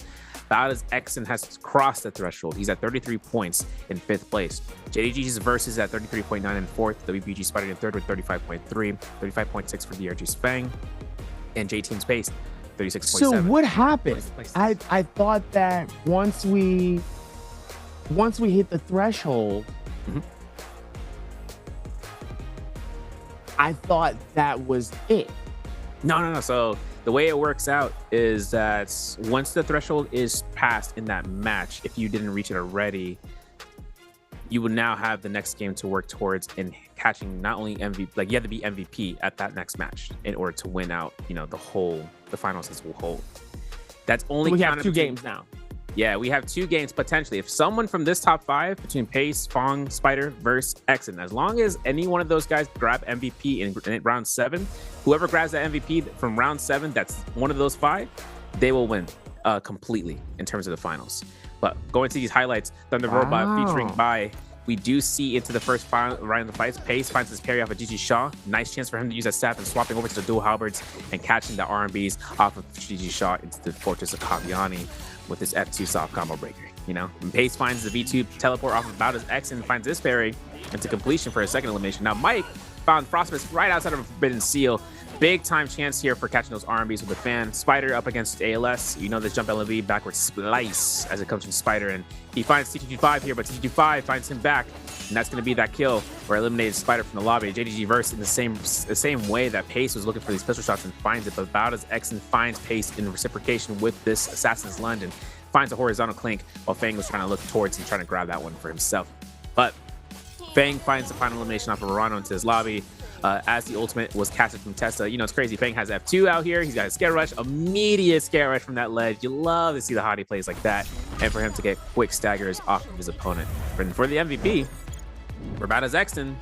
About as Exon has crossed the threshold. He's at 33 points in 5th place. JDG's Versus at 33.9 in 4th. WBG Spider in 3rd with 35.3. 35.6 for DRG's Fang. And J-Team's Pace, 36.7. So what happened? I thought that once we hit the threshold, I thought that was it. No. So the way it works out is that once the threshold is passed in that match, if you didn't reach it already, you would now have the next game to work towards in catching not only MVP, like you have to be MVP at that next match in order to win out, you know, the finals as a whole. That's only we have 2 games now. Yeah, we have 2 games potentially. If someone from this top 5 between Pace, Fong, Spider, Verse, Exon, as long as any one of those guys grab MVP in round 7, whoever grabs that MVP from round 7, that's one of those 5, they will win completely in terms of the finals. But going to these highlights, Thunder Robot featuring Bai, we do see into the first round of the fights. Pace finds his parry off of GG Shaw. Nice chance for him to use that staff and swapping over to the dual halberds and catching the R&Bs off of GG Shaw into the Fortress of Kaviani with his F2 soft combo breaker. You know, and Pace finds the V2 teleport off of about his X and finds this parry into completion for his second elimination. Now, Mike found Frostbus right outside of a Forbidden Seal. Big time chance here for catching those R&Bs with the fan. Spider up against ALS. You know this jump LB backwards splice as it comes from Spider, and he finds TT25 here, but TT25 finds him back, and that's going to be that kill where eliminated Spider from the lobby. JDG Verse in the same way that Pace was looking for these pistol shots and finds it, but about as Exon finds Pace in reciprocation with this Assassin's Lunge and finds a horizontal clink while Fang was trying to look towards and trying to grab that one for himself. But Fang finds the final elimination off of Arano into his lobby. As the ultimate was casted from Tessa. You know, it's crazy. Fang has F2 out here. He's got a scare rush, immediate scare rush from that ledge. You love to see the hottie plays like that, and for him to get quick staggers off of his opponent. And for the MVP, Rabada's Exton.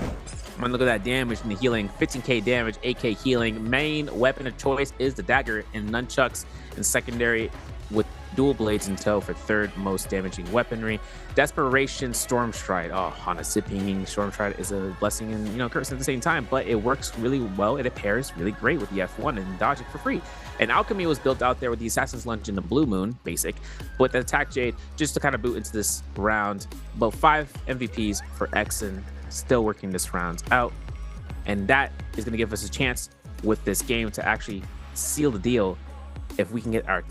I'm gonna look at that damage and the healing. 15k damage, 8k healing. Main weapon of choice is the dagger and nunchucks, and secondary with dual blades in tow for 3rd most damaging weaponry. Desperation Stormstride. Oh, on a zipping Stormstride is a blessing and, you know, curse at the same time, but it works really well and it pairs really great with the F1 and dodge it for free. And Alchemy was built out there with the Assassin's Lunge and the Blue Moon basic, with the Attack Jade just to kind of boot into this round. About 5 MVPs for Exon, still working this round out, and that is going to give us a chance with this game to actually seal the deal if we can get our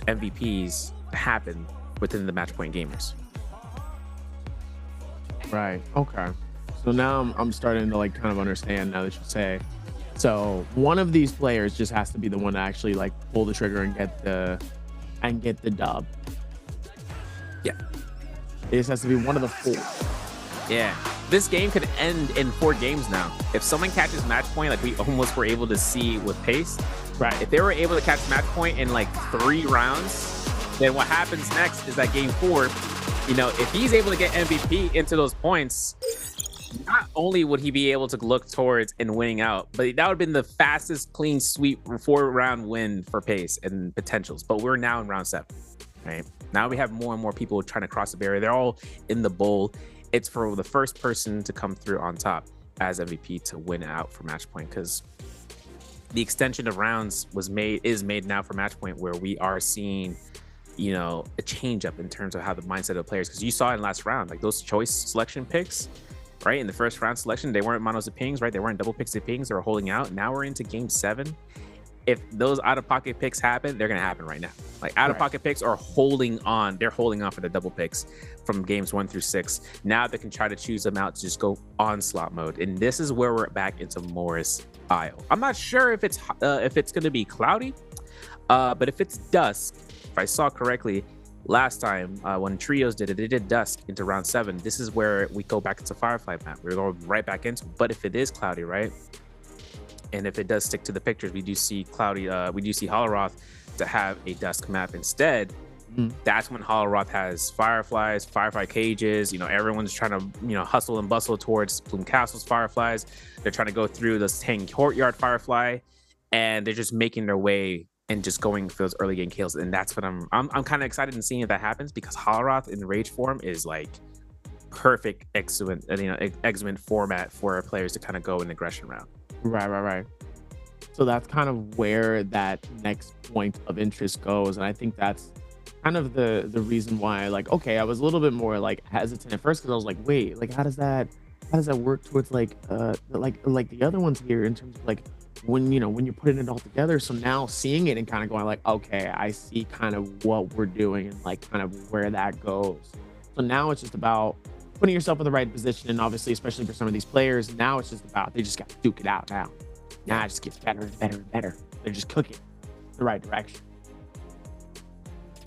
MVPs to happen within the match point gamers. Right. Okay. So now I'm starting to like kind of understand now that you say. So one of these players just has to be the one to actually like pull the trigger and get the dub. Yeah. It just has to be one of the 4. Yeah. This game could end in 4 games now. If someone catches match point, like we almost were able to see with Pace, right? If they were able to catch match point in like 3 rounds, then what happens next is that game 4, you know, if he's able to get MVP into those points, not only would he be able to look towards and winning out, but that would have been the fastest clean sweep 4-round win for pace and potentials. But we're now in round 7, right? Now we have more and more people trying to cross the barrier. They're all in the bowl. It's for the first person to come through on top as MVP to win out for match point, because the extension of rounds is made now for match point, where we are seeing, you know, a change up in terms of how the mindset of the players. Because you saw in last round, like those choice selection picks, right? In the first round selection, they weren't monos of pings, right? They weren't double picks of pings. They were holding out. Now we're into game 7. If those out-of-pocket picks happen, they're going to happen right now. Like out-of-pocket picks are holding on. They're holding on for the double picks from games 1 through 6. Now they can try to choose them out to just go onslaught mode. And this is where we're back into Morris Isle. I'm not sure if it's going to be cloudy, but if it's dusk, if I saw correctly, last time when Trios did it, they did dusk into round 7. This is where we go back into Firefly map. We're going right back into. But if it is cloudy, right? And if it does stick to the pictures, we do see cloudy. We do see Holoroth to have a dusk map instead. That's when Holoroth has fireflies, firefly cages. You know, everyone's trying to hustle and bustle towards Plume Castle's fireflies. They're trying to go through this Tang Courtyard firefly, and they're just making their way and just going for those early game kills. And that's what I'm kind of excited in seeing if that happens, because Holoroth in rage form is like perfect excellent format for our players to kind of go in aggression round. Right. So that's kind of where that next point of interest goes. And I think that's kind of the reason why, like, okay, I was a little bit more like hesitant at first, because I was like, wait, like how does that work towards like the other ones here in terms of like when you're putting it all together. So now seeing it and kind of going like, okay, I see kind of what we're doing and like kind of where that goes. So now it's just about putting yourself in the right position, and obviously, especially for some of these players, now it's just about they just got to duke it out now. Now it just gets better and better and better. They're just cooking the right direction,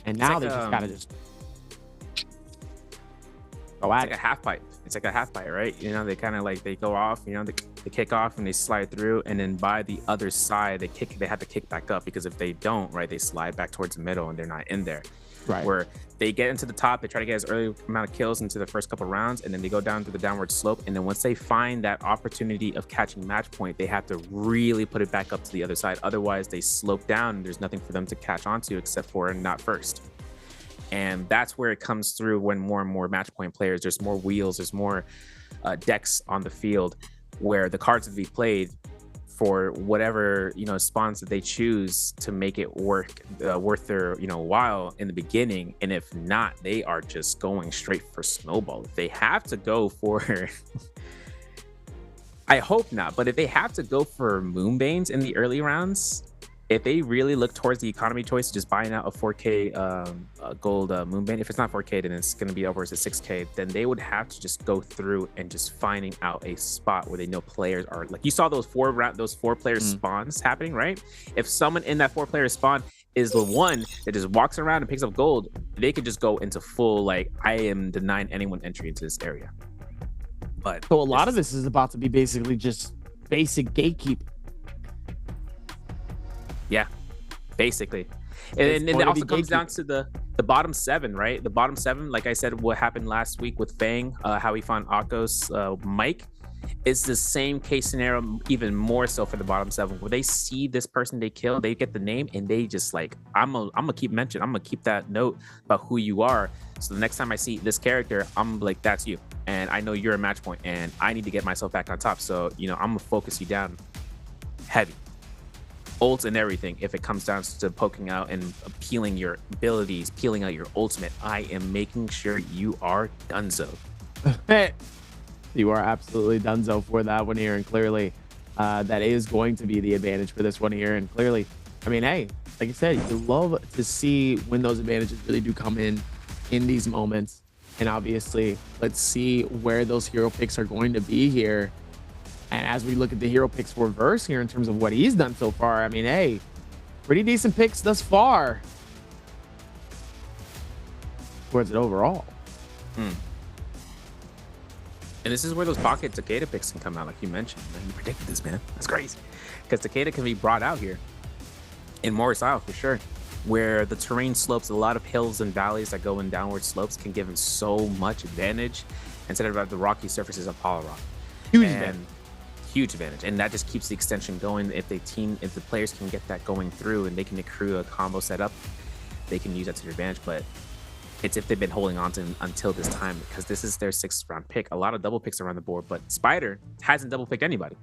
and now they just gotta just go at it. It's like a half pipe. It's like a half pipe, right? You know, they kind of like they go off. You know, they kick off and they slide through, and then by the other side, they have to kick back up, because if they don't, right, they slide back towards the middle and they're not in there. Right. Where they get into the top, they try to get as early amount of kills into the first couple rounds, and then they go down to the downward slope. And then once they find that opportunity of catching match point, they have to really put it back up to the other side. Otherwise, they slope down and there's nothing for them to catch onto except for not first. And that's where it comes through when more and more match point players, there's more wheels, there's more decks on the field where the cards will be played for whatever spawns that they choose to make it worth their while in the beginning. And if not, they are just going straight for snowball. If they have to go for I hope not, but if they have to go for Moonbanes in the early rounds, if they really look towards the economy choice, just buying out a 4K gold Moonbane, if it's not 4K, then it's going to be upwards of 6K, then they would have to just go through and just finding out a spot where they know players are. Like you saw those four player spawns happening, right? If someone in that 4-player spawn is the one that just walks around and picks up gold, they could just go into full, like, I am denying anyone entry into this area. But so a lot of this is about to be basically just basic gatekeeping. Yeah, basically. And it also comes down to the bottom 7, right? The bottom 7, like I said, what happened last week with Fang, how he found Akko's mic, is the same case scenario, even more so for the bottom 7, where they see this person they kill, they get the name, and they just like, I'm gonna keep mentioning, I'm gonna keep that note about who you are. So the next time I see this character, I'm like, that's you. And I know you're a match point, and I need to get myself back on top. So, I'm gonna focus you down heavy. Ults and everything. If it comes down to poking out and peeling your abilities, peeling out your ultimate, I am making sure you are donezo. You are absolutely donezo for that one here, and clearly that is going to be the advantage for this one here. And clearly, I mean, hey, like I said, you love to see when those advantages really do come in these moments. And obviously, let's see where those hero picks are going to be here. And as we look at the hero picks reverse here in terms of what he's done so far, I mean, hey, pretty decent picks thus far towards it overall. And this is where those pocket Takeda picks can come out, like you mentioned. You predicted this, man. That's crazy. Because Takeda can be brought out here in Morris Isle for sure, where the terrain slopes, a lot of hills and valleys that go in downward slopes can give him so much advantage instead of the rocky surfaces of Holoroth. Huge advantage, and that just keeps the extension going. If the players can get that going through and they can accrue a combo setup, they can use that to their advantage. But it's if they've been holding on to until this time, because this is their 6th round pick. A lot of double picks around the board, but Spider hasn't double picked anybody.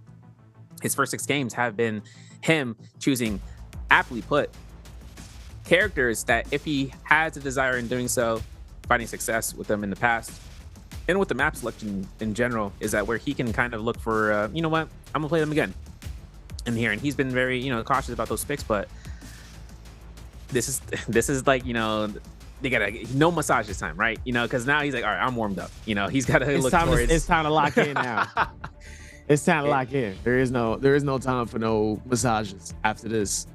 His first 6 games have been him choosing, aptly put, characters that if he has a desire in doing so, finding success with them in the past, and with the map selection in general, is that where he can kind of look for, you know what, I'm gonna play them again in here. And he's been very, cautious about those picks, but this is like, they gotta no massage this time, right? Because now he's like, all right, I'm warmed up. He's gotta look towards. It's time to lock in now. It's time to lock in. There is no time for no massages after this.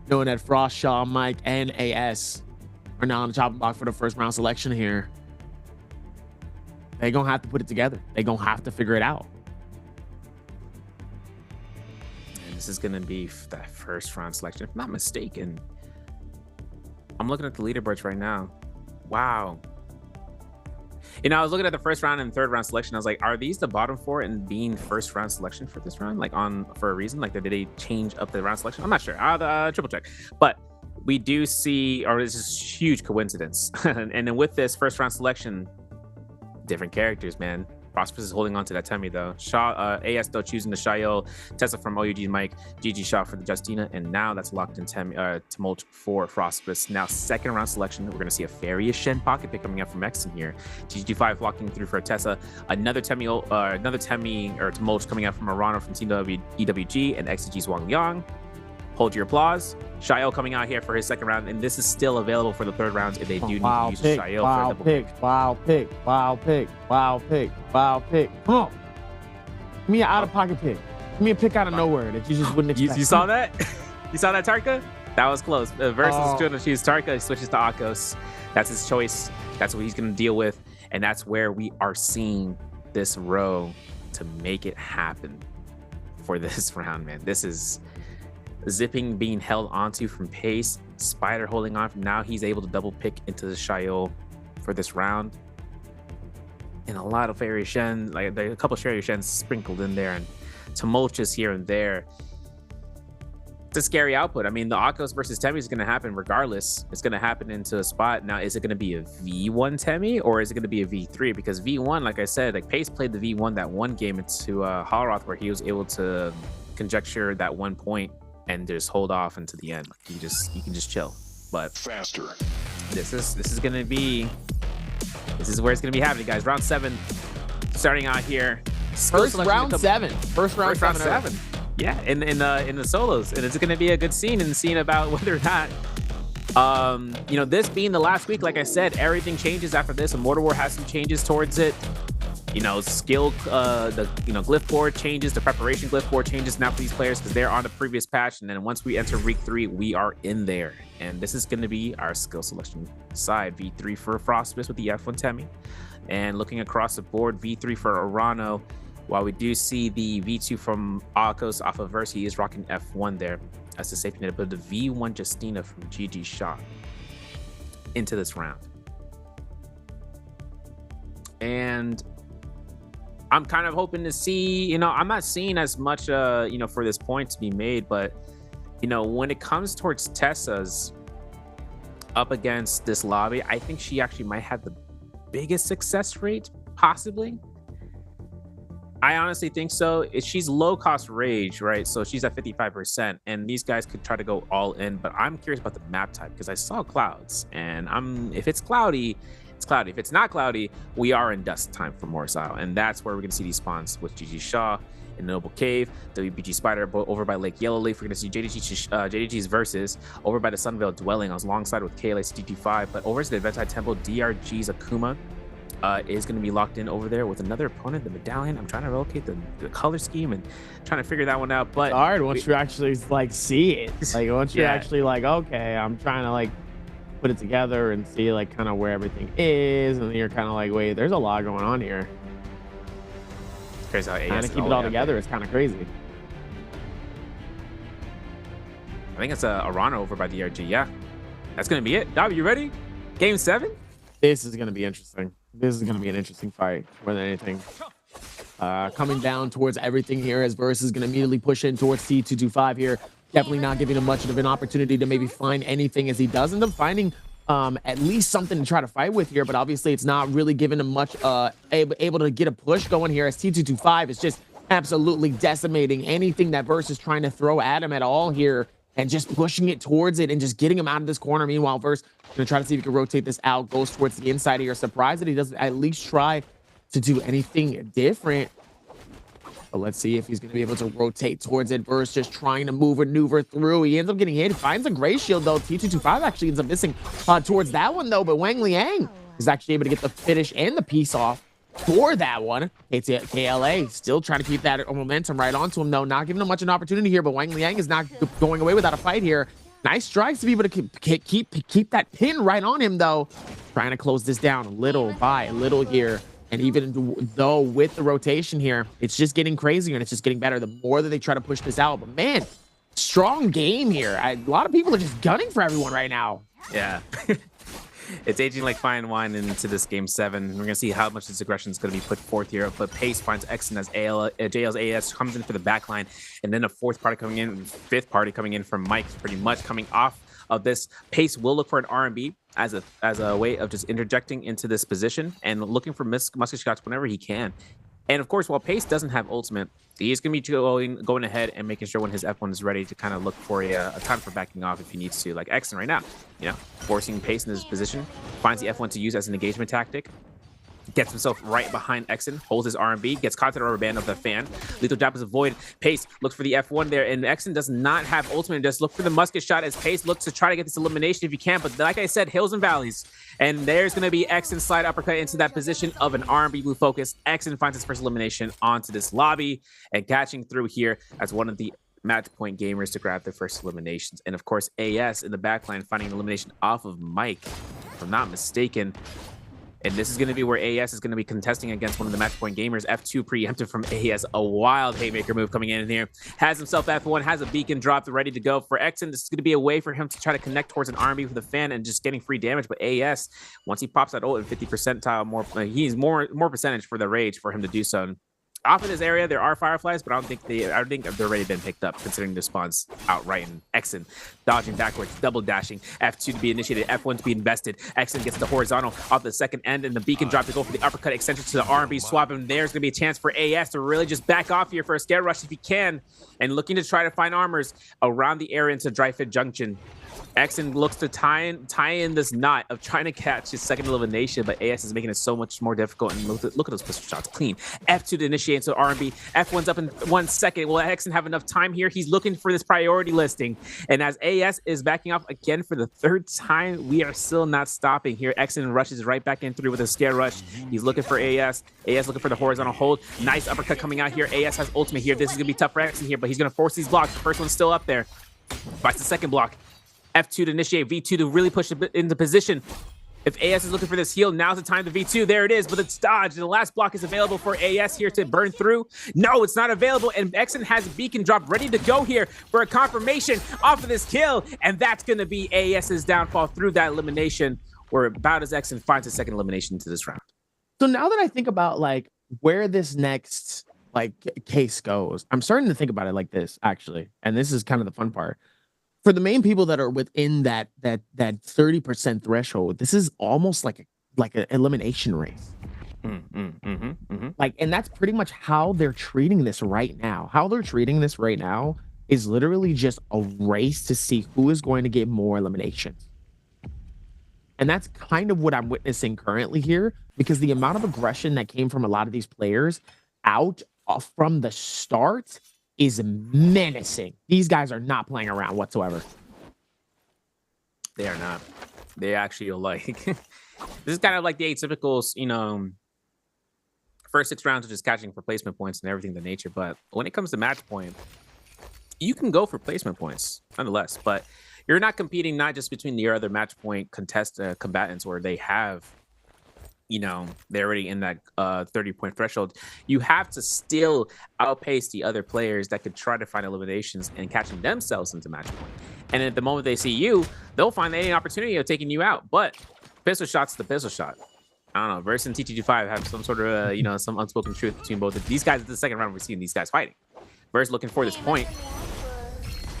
Knowing that Frost, Shaw, Mike, and AS are now on the chopping block for the first round selection here. They're gonna have to put it together. They're gonna have to figure it out. And this is gonna be that first round selection, if I'm not mistaken. I'm looking at the leaderboards right now. Wow. I was looking at the first round and 3rd round selection. I was like, are these the bottom 4 and being first round selection for this round? Like for a reason? Like did they change up the round selection? I'm not sure. I'll triple check. But we do see, or this is huge coincidence. And then with this first round selection, different characters, man. Prosperous is holding on to that Temmie though. Shaw, AS though choosing the Shayo, Tessa from OUG Mike, GG Shaw for the Justina, and now that's locked in Tumult for Prosperous. Now 2nd round selection, we're gonna see a Farius Shen pocket pick coming up from X in here. GG5 locking through for Tessa, another Temmie or Tumult coming out from Arano from Team EWG, and XG's Wang Liang. Hold your applause. Shayo coming out here for his 2nd round, and this is still available for the 3rd rounds if they do need to use Shayo for a double pick. Wow pick. Come on. Give me an out-of-pocket pick. Give me a pick out of nowhere that you just wouldn't expect. You saw that? You saw that, Tarka? That was close. Versus trying to choose Tarka, he switches to Akos. That's his choice. That's what he's going to deal with. And that's where we are seeing this row to make it happen for this round, man. This is Zipping being held onto from Pace. Spider holding on. Now he's able to double pick into the Shayo for this round. And a lot of Fairy Shen, like a couple of Fairy Shens sprinkled in there, and tumultuous here and there. It's a scary output. I mean, the Akos versus Temmie is going to happen regardless. It's going to happen into a spot. Now, is it going to be a V1 Temmie or is it going to be a V3? Because V1, like I said, like Pace played the V1 that one game into Holroth, where he was able to conjecture that 1 point and just hold off until the end. You can just chill. But faster. This is gonna be. This is where it's gonna be happening, guys. Round 7, starting out here. First round 7. First round 7. Yeah, in the solos, and it's gonna be a good scene and seeing about whether or not. This being the last week, like I said, everything changes after this. And Mortar War has some changes towards it. Skill, the glyph board changes, the preparation glyph board changes now for these players because they're on the previous patch. And then once we enter week 3, we are in there. And this is going to be our skill selection side. V3 for Frostbist with the F1 Temmie. And looking across the board, V3 for Arano. While we do see the V2 from Akos off of Verse, he is rocking F1 there. That's the safety net, but the V1 Justina from GG Shaw into this round. And I'm kind of hoping to see, I'm not seeing as much, for this point to be made, but, when it comes towards Tessa's up against this lobby, I think she actually might have the biggest success rate, possibly. I honestly think so. She's low cost rage, right? So she's at 55%, and these guys could try to go all in, but I'm curious about the map type because I saw clouds, and if it's cloudy, it's cloudy. If it's not cloudy, we are in dust time for Morsile, and that's where we're gonna see these spawns with GG Shaw in Noble Cave, WBG Spider over by Lake Yellowleaf. We're gonna see JDG's versus over by the Sunvale Dwelling. I was alongside with KLA's GG5, but over to the Adventai Temple, DRG's Akuma is going to be locked in over there with another opponent, the Medallion. I'm trying to locate the color scheme and trying to figure that one out. But it's hard once you actually see it. Like once you're actually okay, I'm trying to put it together and see kind of where everything is, and then you're kind of wait, there's a lot going on here. It's crazy how trying to keep it all together. It's kind of crazy. I think it's Arano over by DRG. Yeah, that's going to be it. Dobby, you ready? Game 7? This is going to be interesting. This is going to be an interesting fight more than anything. coming down towards everything here as Verse is going to immediately push in towards T225 here. Definitely not giving him much of an opportunity to maybe find anything, as he does end up finding at least something to try to fight with here, but obviously it's not really giving him much able to get a push going here, as T225 is just absolutely decimating anything that Verse is trying to throw at him at all here, and just pushing it towards it and just getting him out of this corner. Meanwhile, Verse gonna try to see if he can rotate this out, goes towards the inside here. Surprised that he doesn't at least try to do anything different. But let's see if he's going to be able to rotate towards it. Verse just trying to maneuver through. He ends up getting hit. He finds a gray shield, though. T225 actually ends up missing towards that one, though. But Wang Liang is actually able to get the finish and the piece off for that one. KLA still trying to keep that momentum right onto him, though. Not giving him much of an opportunity here, but Wang Liang is not going away without a fight here. Nice strikes to be able to keep that pin right on him, though. Trying to close this down little by little here. And even though with the rotation here, it's just getting crazier and it's just getting better the more that they try to push this out. But man, strong game here. A lot of people are just gunning for everyone right now. Yeah. It's aging like fine wine into this game 7. We're going to see how much this aggression is going to be put forth here. But Pace finds Exon as JL's AS comes in for the backline. And then a fifth party coming in from Mike, pretty much coming off of this. Pace will look for an R&B as a way of just interjecting into this position and looking for musket shots whenever he can. And of course, while Pace doesn't have ultimate, he is going to be going ahead and making sure when his F1 is ready to kind of look for a time for backing off if he needs to, like Exon right now, forcing Pace in this position, finds the F1 to use as an engagement tactic, gets himself right behind Exon, holds his R&B, gets caught to the rubber band of the fan. Lethal Jab is avoided. Pace looks for the F1 there, and Exon does not have ultimate. Just look for the musket shot as Pace looks to try to get this elimination if you can. But like I said, hills and valleys. And there's going to be Exon slide uppercut into that position of an R&B blue focus. Exon finds his first elimination onto this lobby and catching through here as one of the match point gamers to grab their first eliminations. And of course, AS in the backline finding an elimination off of Mike, if I'm not mistaken. And this is going to be where AS is going to be contesting against one of the match point gamers. F2 preempted from AS. A wild haymaker move coming in here. Has himself F1, has a beacon dropped, ready to go. For Exon, this is going to be a way for him to try to connect towards an R&B with a fan and just getting free damage. But AS, once he pops that ult at 50 percentile, he's more percentage for the rage for him to do so. Off of this area, there are fireflies, but I don't think they've already been picked up, considering the spawns outright. And Exon dodging backwards, double dashing. F2 to be initiated, F1 to be invested. Exon gets the horizontal off the second end, and the beacon drop to go for the uppercut extension to the R&B swap. And there's going to be a chance for AS to really just back off here for a scare rush if he can, and looking to try to find armors around the area into Dry Fit Junction. Exon looks to tie in this knot of trying to catch his second elimination, but AS is making it so much more difficult. And look at those pistol shots, clean. F2 to initiate into R&B. F1's up in 1 second. Will Exon have enough time here? He's looking for this priority listing. And as AS is backing off again for the 3rd time, we are still not stopping here. Exon rushes right back in through with a scare rush. He's looking for AS. AS looking for the horizontal hold. Nice uppercut coming out here. AS has ultimate here. This is going to be tough for Exon here, but he's going to force these blocks. The first one's still up there. Buys the second block. F2 to initiate, V2 to really push it into position. If AS is looking for this heal, now's the time to V2. There it is, but it's dodged. The last block is available for AS here to burn through. No, it's not available, and Exon has a beacon drop ready to go here for a confirmation off of this kill, and that's going to be AS's downfall through that elimination. We're about as Exon finds his second elimination into this round. So now that I think about like where this next case goes, I'm starting to think about it like this, actually, and this is kind of the fun part. For the main people that are within that 30% threshold, this is almost like an elimination race. And that's pretty much how they're treating this right now. How they're treating this right now is literally just a race to see who is going to get more eliminations. And that's kind of what I'm witnessing currently here, because the amount of aggression that came from a lot of these players out from the start is menacing. These guys are not playing around whatsoever. They are not. They actually are like this is kind of like the atypical, first 6 rounds of just catching for placement points and everything of the nature. But when it comes to match point, you can go for placement points nonetheless. But you're not competing not just between your other match point combatants where they have, they're already in that 30-point threshold. You have to still outpace the other players that could try to find eliminations and catching themselves into match point. And at the moment they see you, they'll find any opportunity of taking you out. But pistol shot's the pistol shot. I don't know. Verse and TTG5 have some sort of, you know, some unspoken truth between both of these guys. It's the second round we're seeing these guys fighting. Verse looking for this point.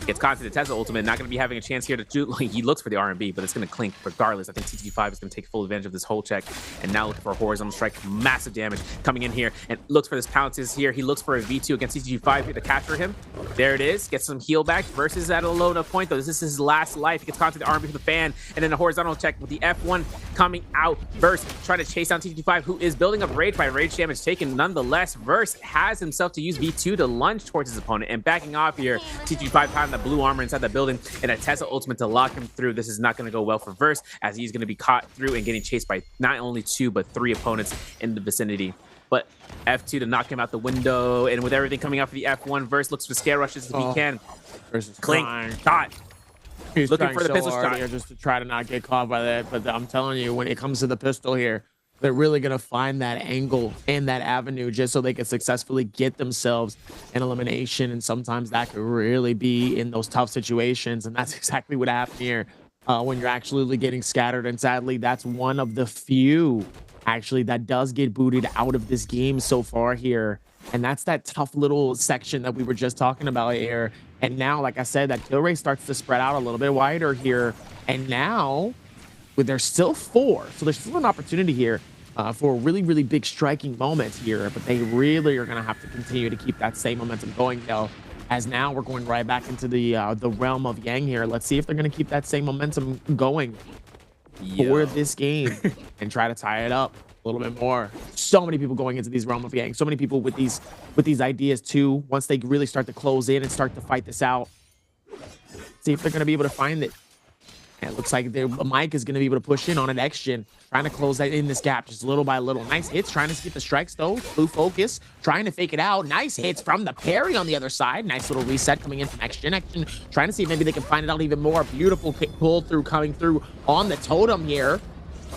Gets caught to the Tesla ultimate, not going to be having a chance here to do. He looks for the R&B, but it's going to clink regardless. I think TTG5 is going to take full advantage of this whole check, and now looking for a horizontal strike. Massive damage coming in here, and looks for this pounces here. He looks for a V2 against TTG5 here to capture him. There it is. Gets some heal back. Versus at a low enough point, though. This is his last life. He gets caught to the R&B for the fan, and then a horizontal check with the F1 coming out. Verse trying to chase down TTG5, who is building up rage by rage damage taken. Nonetheless, Verse has himself to use V2 to lunge towards his opponent, and backing off here. TTG5 pounding the blue armor inside the building, and a Tesla ultimate to lock him through. This is not going to go well for Verse, as he's going to be caught through and getting chased by not only 2 but 3 opponents in the vicinity. But F2 to knock him out the window, and with everything coming out for the F1, Verse looks for scare rushes if he can. Clink, shot. He's looking for the pistol shot here just to try to not get caught by that. But I'm telling you, when it comes to the pistol here, they're really going to find that angle and that avenue just so they can successfully get themselves an elimination. And sometimes that could really be in those tough situations. And that's exactly what happened here when you're actually getting scattered. And sadly, that's one of the few actually that does get booted out of this game so far here. And that's that tough little section that we were just talking about here. And now, like I said, that kill rate starts to spread out a little bit wider here. And now, there's still 4. So there's still an opportunity here for a really, really big striking moment here. But they really are going to have to continue to keep that same momentum going, though. As now we're going right back into the realm of Yang here. Let's see if they're going to keep that same momentum going for this game and try to tie it up a little bit more. So many people going into these realm of Yang. So many people with these ideas too. Once they really start to close in and start to fight this out, see if they're going to be able to find it. And it looks like Mike is going to be able to push in on an X-Gen, trying to close that in this gap just little by little. Nice hits, trying to get the strikes though. Blue focus, trying to fake it out. Nice hits from the parry on the other side. Nice little reset coming in from X-Gen. X-Gen trying to see if maybe they can find it out even more. Beautiful pull through coming through on the totem here.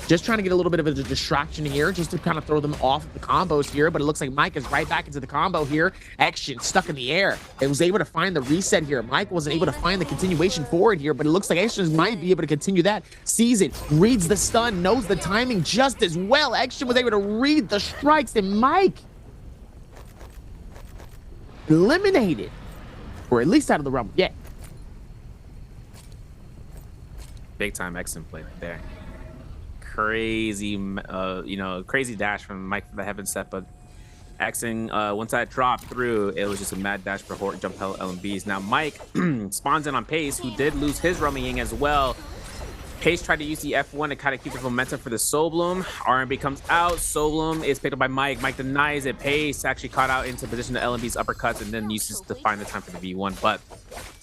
Just trying to get a little bit of a distraction here, just to kind of throw them off of the combos here. But it looks like Mike is right back into the combo here. Action stuck in the air. It was able to find the reset here. Mike wasn't able to find the continuation forward here, but it looks like Action might be able to continue that. Sees it, reads the stun, knows the timing just as well. Action was able to read the strikes, and Mike eliminated, or at least out of the realm. Yeah. Big time X play right there. Crazy, crazy dash from Mike for the heaven set, but Xing, once that dropped through, it was just a mad dash for Hort jump hell LMBs. Now Mike spawns in on Pace, who did lose his roaming as well. Pace tried to use the F1 to kind of keep the momentum for the Soul Bloom. R&B comes out. Soul Bloom is picked up by Mike. Mike denies it. Pace actually caught out into position to LMB's uppercuts and then uses to find the time for the V1. But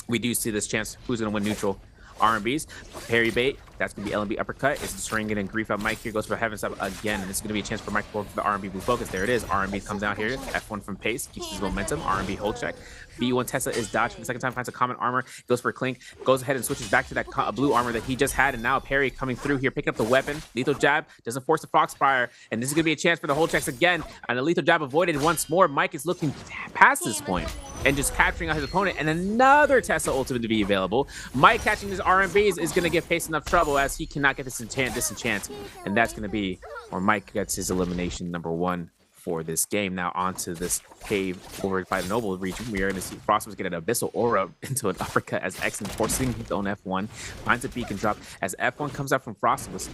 we do see this chance. Who's going to win neutral? R&B's parry bait. That's going to be LMB uppercut. It's destroying it and grief out. Mike here goes for heaven step again. And this is going to be a chance for Mike to go for the R&B blue focus. There it is. R&B comes out here. F1 from Pace. Keeps his momentum. R&B hold check. B1 Tesla is dodged for the second time. Finds a common armor. Goes for a clink. Goes ahead and switches back to that blue armor that he just had. And now a parry coming through here. Picking up the weapon. Lethal jab. Doesn't force the Foxfire. And this is going to be a chance for the hold checks again. And the lethal jab avoided once more. Mike is looking past this point and just capturing out his opponent. And another Tesla ultimate to be available. Mike catching his R&Bs is going to give Pace enough trouble as he cannot get this disenchant. And that's going to be where Mike gets his elimination number 1 for this game. Now onto this cave over by the Noble region. We are going to see Frostmas get an Abyssal Aura into an uppercut as X enforcing his own F1. Finds a beacon drop as F1 comes out from Frostmas.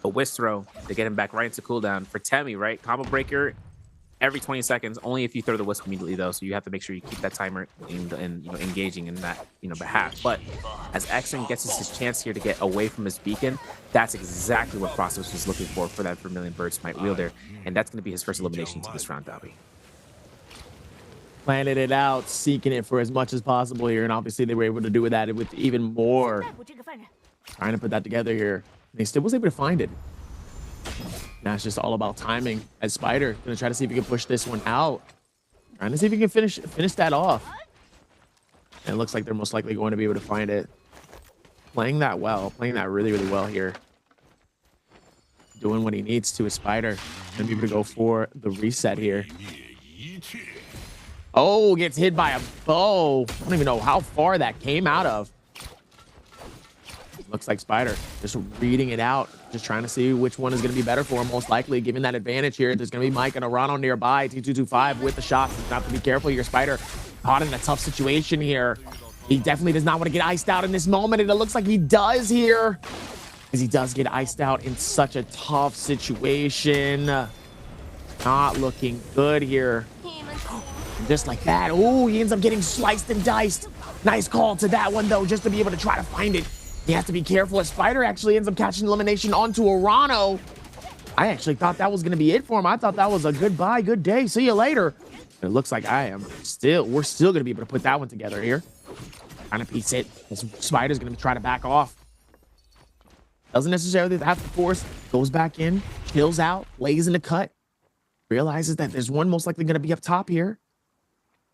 A whisk throw to get him back right into cooldown. For Temmie, right? Combo breaker every 20 seconds, only if you throw the whisk immediately though, so you have to make sure you keep that timer engaging in that behalf. But as Xing gets his chance here to get away from his beacon, that's exactly what Frostos was looking for that Vermilion Bird Smite wielder, and that's going to be his first elimination to this round, Dobby. Planted it out, seeking it for as much as possible here, and obviously they were able to do that with even more. Trying to put that together here. They still was able to find it. Now it's just all about timing. As Spider gonna try to see if he can push this one out. Trying to see if he can finish that off. And it looks like they're most likely going to be able to find it. Playing that well, playing that really, really well here. Doing what he needs to as Spider. Gonna be able to go for the reset here. Oh, gets hit by a bow. I don't even know how far that came out of. Looks like Spider just reading it out, just trying to see which one is going to be better for him, most likely, giving that advantage here. There's going to be Mike and Arano nearby. T225 with the shots. He's going to have to be careful here. Spider caught in a tough situation here. He definitely does not want to get iced out in this moment, and it looks like he does here, as he does get iced out in such a tough situation. Not looking good here. Just like that. Oh, he ends up getting sliced and diced. Nice call to that one, though, just to be able to try to find it. He has to be careful as Spider actually ends up catching elimination onto Arano. I actually thought that was going to be it for him. I thought that was a goodbye, good day, see you later. It looks like we're still going to be able to put that one together here. Trying to piece it. This Spider's going to try to back off. Doesn't necessarily have to force. Goes back in, chills out, lays in the cut. Realizes that there's one most likely going to be up top here.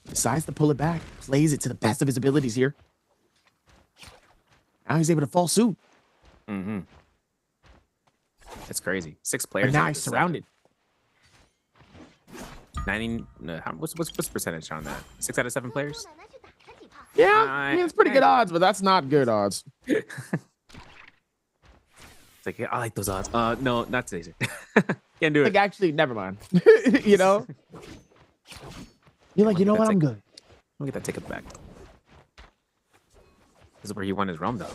Decides to pull it back. Plays it to the best of his abilities here. Now he's able to fall suit. Mm-hmm. That's crazy. 6 players. But now he's surrounded. 90. What's percentage on that? 6 out of 7 players. Yeah, I mean, it's pretty good odds, but that's not good odds. It's like, yeah, I like those odds. No, not today. Can't do it. Like, actually, never mind. You know? You're like, you know what? I'm good. Let me get that ticket back. This is where he won his realm, though.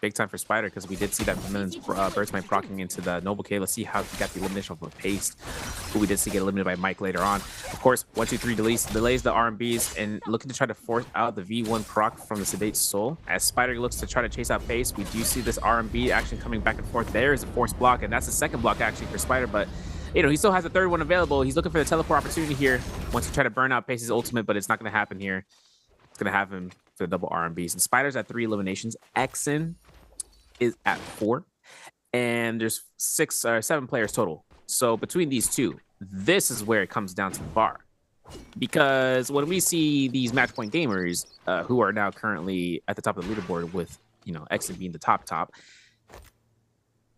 Big time for Spider, because we did see that Vermilion's Birdsmite procking into the Nbpl. Let's see how he got the elimination of a Paste, who we did see get eliminated by Mike later on. Of course, 1, 2, 3 delays the R&Bs and looking to try to force out the V1 proc from the Sedate Soul. As Spider looks to try to chase out Paste, we do see this R&B action coming back and forth. There is a force block, and that's the second block actually for Spider, but you know, he still has a third one available. He's looking for the teleport opportunity here. Wants to try to burn out Pace's ultimate, but it's not going to happen here. It's going to have him for the double R&Bs. And Spider's at 3 eliminations. Exen is at 4. And there's 7 players total. So between these two, this is where it comes down to the bar. Because when we see these match point gamers who are now currently at the top of the leaderboard with, you know, Exen being the top,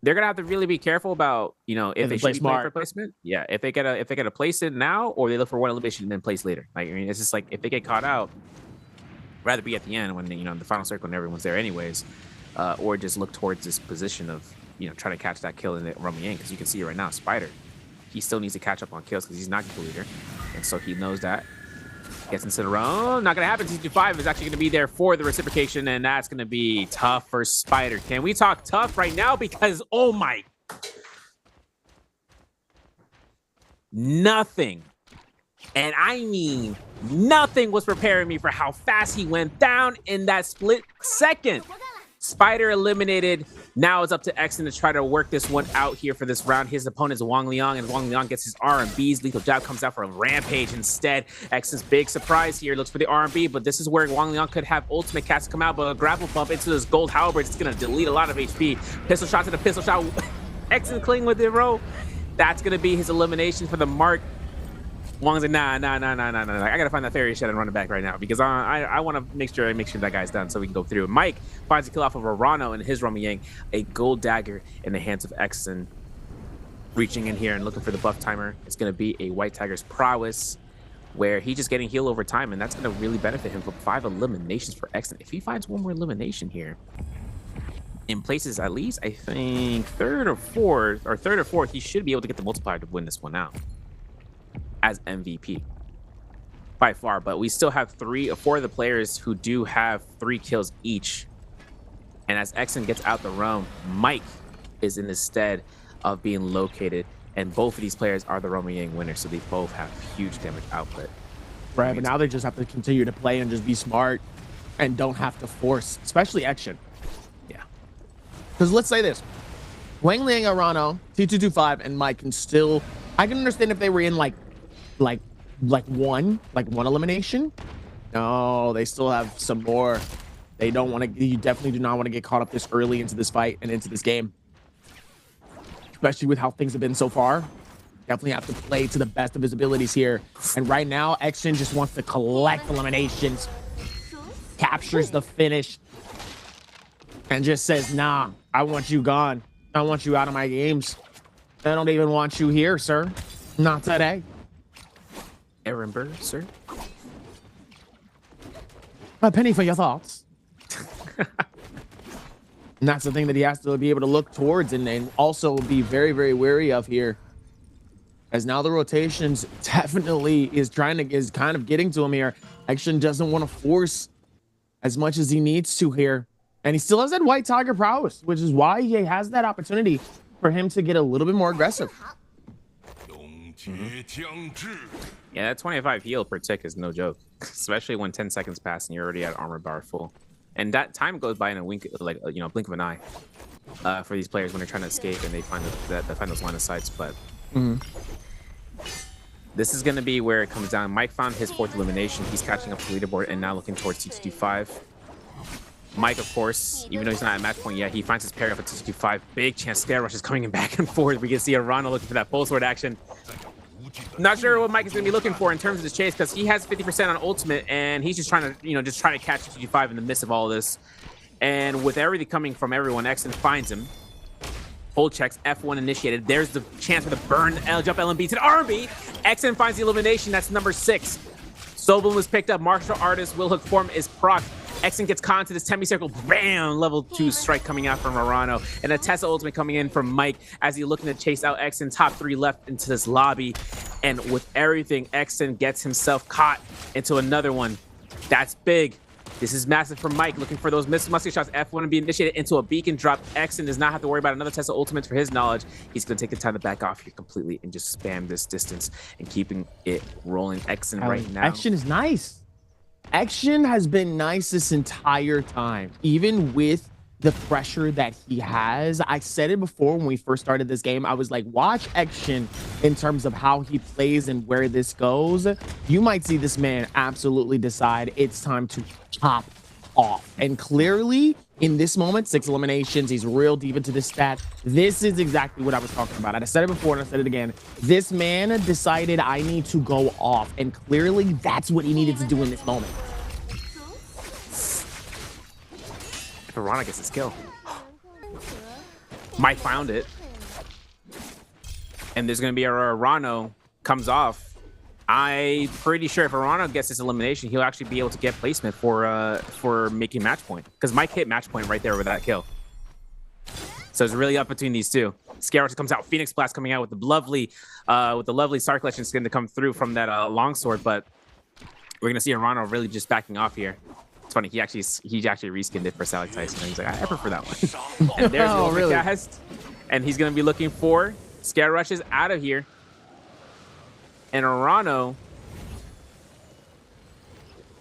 they're gonna have to really be careful about, you know, if they should be playing for placement. Yeah, if they get a place in now, or they look for one elimination and then place later. Like, I mean, it's just like if they get caught out, rather be at the end when you know the final circle and everyone's there anyways, or just look towards this position of, you know, trying to catch that kill in the Romy Yang, because you can see right now Spider, he still needs to catch up on kills because he's not the leader, and so he knows that. Gets into the row. Not gonna happen. T25 is actually gonna be there for the reciprocation, and that's gonna be tough for Spider. Can we talk tough right now? Because oh my, nothing, and I mean nothing, was preparing me for how fast he went down in that split second. Spider eliminated. Now it's up to Exen to try to work this one out here for this round. His opponent is Wang Liang, and Wang Liang gets his R&Bs. Lethal Jab comes out for a Rampage instead. Exen's big surprise here. Looks for the R&B, but this is where Wang Liang could have ultimate cast come out, but a grapple bump into this gold halberd. It's going to delete a lot of HP. Pistol shot to the pistol shot. Exen cling with the row. That's going to be his elimination for the mark. Wang's like, nah. I gotta find that fairy shed and run it back right now because I want to make sure that guy's done so we can go through. Mike finds a kill off of Arano and his Romy Yang, a gold dagger in the hands of Exen. Reaching in here and looking for the buff timer. It's gonna be a White Tiger's prowess, where he's just getting heal over time, and that's gonna really benefit him for 5 eliminations for Exen. If he finds one more elimination here, in places at least, I think third or fourth, he should be able to get the multiplier to win this one out as MVP by far. But we still have 3 or 4 of the players who do have 3 kills each, and as Exen gets out the realm, Mike is in the stead of being located, and both of these players are the Romy Yang winners, so they both have huge damage output. Right, but now they just have to continue to play and just be smart and don't have to force, especially Exen. Yeah, because let's say this, Wang Liang, Arano, T225 and Mike can still, I can understand if they were in like one elimination. No, they still have some more. They don't want to, you definitely do not want to get caught up this early into this fight and into this game, especially with how things have been so far. Definitely have to play to the best of his abilities here. And right now, Exen just wants to collect eliminations, captures the finish, and just says, nah, I want you gone. I want you out of my games. I don't even want you here, sir. Not today. Ehrenberg, sir. A penny for your thoughts. And that's the thing that he has to be able to look towards and also be very, very wary of here. As now the rotations definitely is kind of getting to him here. Action doesn't want to force as much as he needs to here. And he still has that white tiger prowess, which is why he has that opportunity for him to get a little bit more aggressive. Yeah, that 25 heal per tick is no joke, especially when 10 seconds pass and you're already at armor bar full. And that time goes by in a wink, like, you know, blink of an eye for these players when they're trying to escape and they find those line of sights. But this is going to be where it comes down. Mike found his 4th elimination. He's catching up to the leaderboard and now looking towards 225. Mike, of course, even though he's not at match point yet, he finds his parry up at 225. Big chance scare rush is coming in back and forth. We can see Arano looking for that full sword action. Not sure what Mike is going to be looking for in terms of this chase, because he has 50% on ultimate and he's just trying to, you know, try to catch 225 in the midst of all of this. And with everything coming from everyone, Exen finds him. Hold checks, F1 initiated. There's the chance for the burn jump LMB to the RB. Exen finds the elimination. That's number 6. Sobel was picked up. Martial artist Will Hook form is proc. Exen gets caught into this semicircle. Bam! Level 2 strike coming out from Arano. And a Tesla ultimate coming in from Mike as he's looking to chase out Exen. Top 3 left into this lobby. And with everything, Exen gets himself caught into another one. That's big. This is massive for Mike, looking for those musket shots. F1 and be initiated into a beacon drop. Exen does not have to worry about another Tesla ultimate for his knowledge. He's going to take the time to back off here completely and just spam this distance and keeping it rolling. Exen right now. Action is nice. Action has been nice this entire time, even with the pressure that he has. I said it before when we first started this game. I was like, watch Action in terms of how he plays and where this goes. You might see this man absolutely decide it's time to pop off. And clearly, in this moment, 6 eliminations, he's real deep into this stat. This is exactly what I was talking about. I said it before and I said it again. This man decided I need to go off. And clearly, that's what he needed to do in this moment. Arano gets his kill. Mike found it. And there's going to be a Arano comes off. I'm pretty sure if Arano gets this elimination, he'll actually be able to get placement for making match point. Because Mike hit match point right there with that kill. So it's really up between these two. Scarus comes out. Phoenix Blast coming out with the lovely Star Collection skin to come through from that longsword. But we're going to see Arano really just backing off here. It's funny, he actually reskinned it for Sally Tyson. And he's like, I prefer that one. And there's the really? Cast. And he's going to be looking for Scare Rushes out of here. And Arano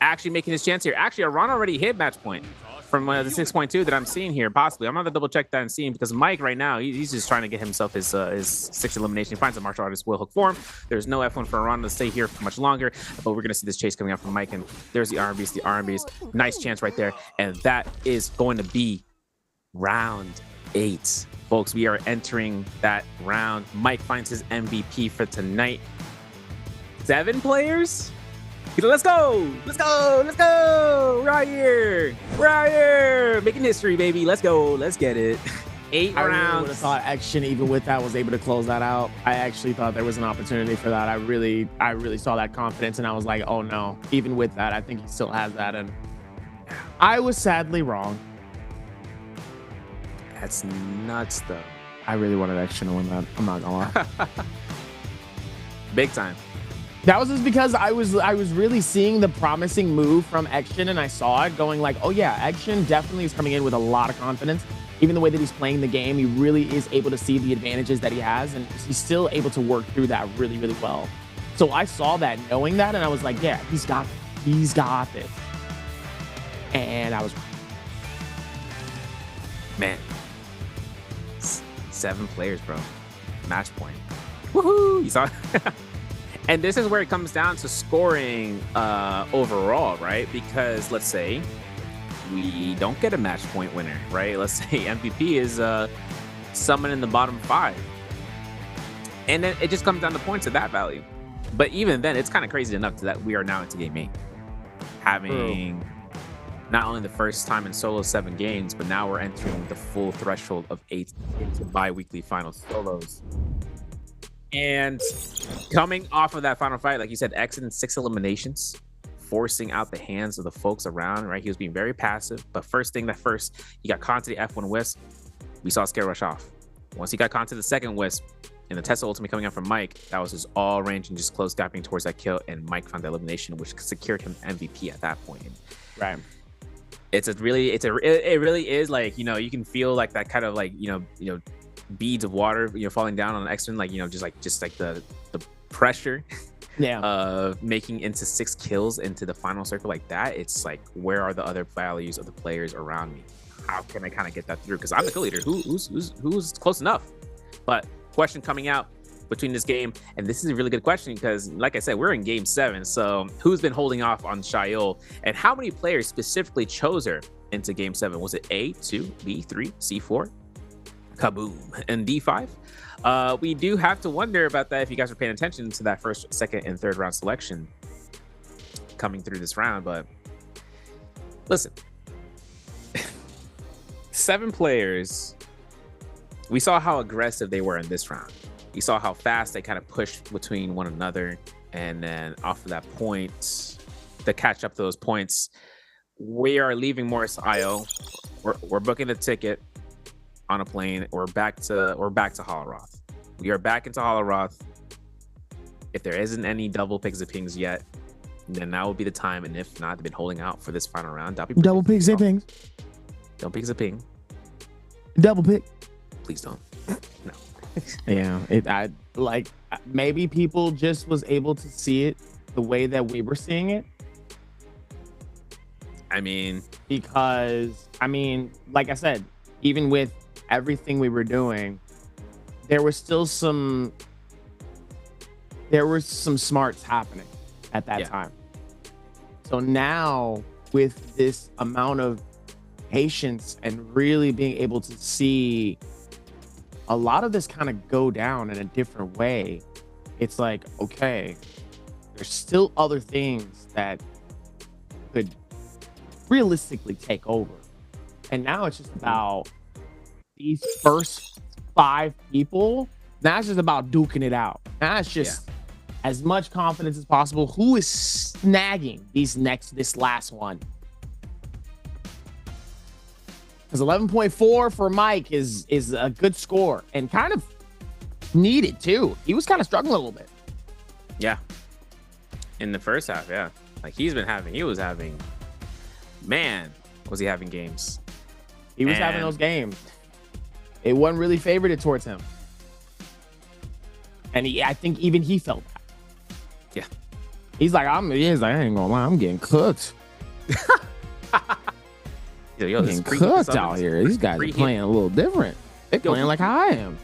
actually making his chance here. Actually, Arano already hit match point from the 6.2 that I'm seeing here, possibly. I'm going to double check that and see him because Mike right now, he's just trying to get himself his 6th elimination. He finds a martial artist Will Hook form. There's no F1 for Arano to stay here for much longer, but we're going to see this chase coming out from Mike, and there's the RMBs. Nice chance right there, and that is going to be round 8. Folks, we are entering that round. Mike finds his MVP for tonight. 7 players? Let's go! Let's go! Let's go! We're out here! We're out here! Making history, baby. Let's go. Let's get it. 8 rounds. I really would have thought Action, even with that, was able to close that out. I actually thought there was an opportunity for that. I really saw that confidence, and I was like, oh no. Even with that, I think he still has that, and I was sadly wrong. That's nuts, though. I really wanted Action to win that. I'm not gonna lie. Big time. That was just because I was really seeing the promising move from Action, and I saw it going like, oh yeah, Action definitely is coming in with a lot of confidence. Even the way that he's playing the game, he really is able to see the advantages that he has, and he's still able to work through that really, really well. So I saw that, knowing that, and I was like, yeah, he's got this. And I was man. 7 players, bro. Match point. Woohoo! You saw it? And this is where it comes down to scoring overall, right? Because let's say we don't get a match point winner, right? Let's say MVP is someone in the bottom 5. And then it just comes down to points of that value. But even then, it's kind of crazy enough that we are now into game 8. Having not only the first time in solo 7 games, but now we're entering the full threshold of 8 into bi-weekly final solos. And coming off of that final fight, like you said, Exen 6 eliminations, forcing out the hands of the folks around, right? He was being very passive. But first, he got caught to the F1 wisp. We saw Scare Rush off. Once he got caught to the second wisp, and the Tesla ultimate coming out from Mike, that was his all range and just close gapping towards that kill. And Mike found the elimination, which secured him MVP at that point. Right. It really is like, you know, you can feel like that kind of like, you know, beads of water, you know, falling down on an X-Men, like, you know, just like the pressure of making into 6 kills into the final circle like that. It's like, where are the other values of the players around me? How can I kind of get that through? Because I'm the kill leader. Who's close enough? But question coming out between this game, and this is a really good question because, like I said, we're in game 7. So who's been holding off on Shaol, and how many players specifically chose her into game 7? Was it A, 2, B, 3, C4, kaboom, and D5? We do have to wonder about that if you guys are paying attention to that first, second, and third round selection coming through this round. But listen, 7 players. We saw how aggressive they were in this round. We saw how fast they kind of pushed between one another. And then off of that point, to catch up those points, we are leaving Morris IO. We're booking the ticket on a plane. We're back to Holoroth. We are back into Holoroth. If there isn't any double pigs of pings yet, then that will be the time. And if not, they've been holding out for this final round. Double pigs of pings. Double pigs of ping. Double pick. Please don't. No. Yeah, maybe people just was able to see it the way that we were seeing it. I mean, because like I said, even with everything we were doing, there were some smarts happening at that time. So now with this amount of patience and really being able to see a lot of this kind of go down in a different way, it's like, okay, there's still other things that could realistically take over. And now it's just about these first 5 people. Now it's just about duking it out. Now it's just as much confidence as possible. Who is snagging this last one? Because 11.4 for Mike is a good score and kind of needed too. He was kind of struggling a little bit. Yeah. In the first half, yeah. Like was he having games. He was having those games. It wasn't really favored towards him. And I think even he felt that. Yeah. He's like, I ain't gonna lie, I'm getting cooked. Yo, getting cooked out here. These guys are playing a little different. They're playing like I am.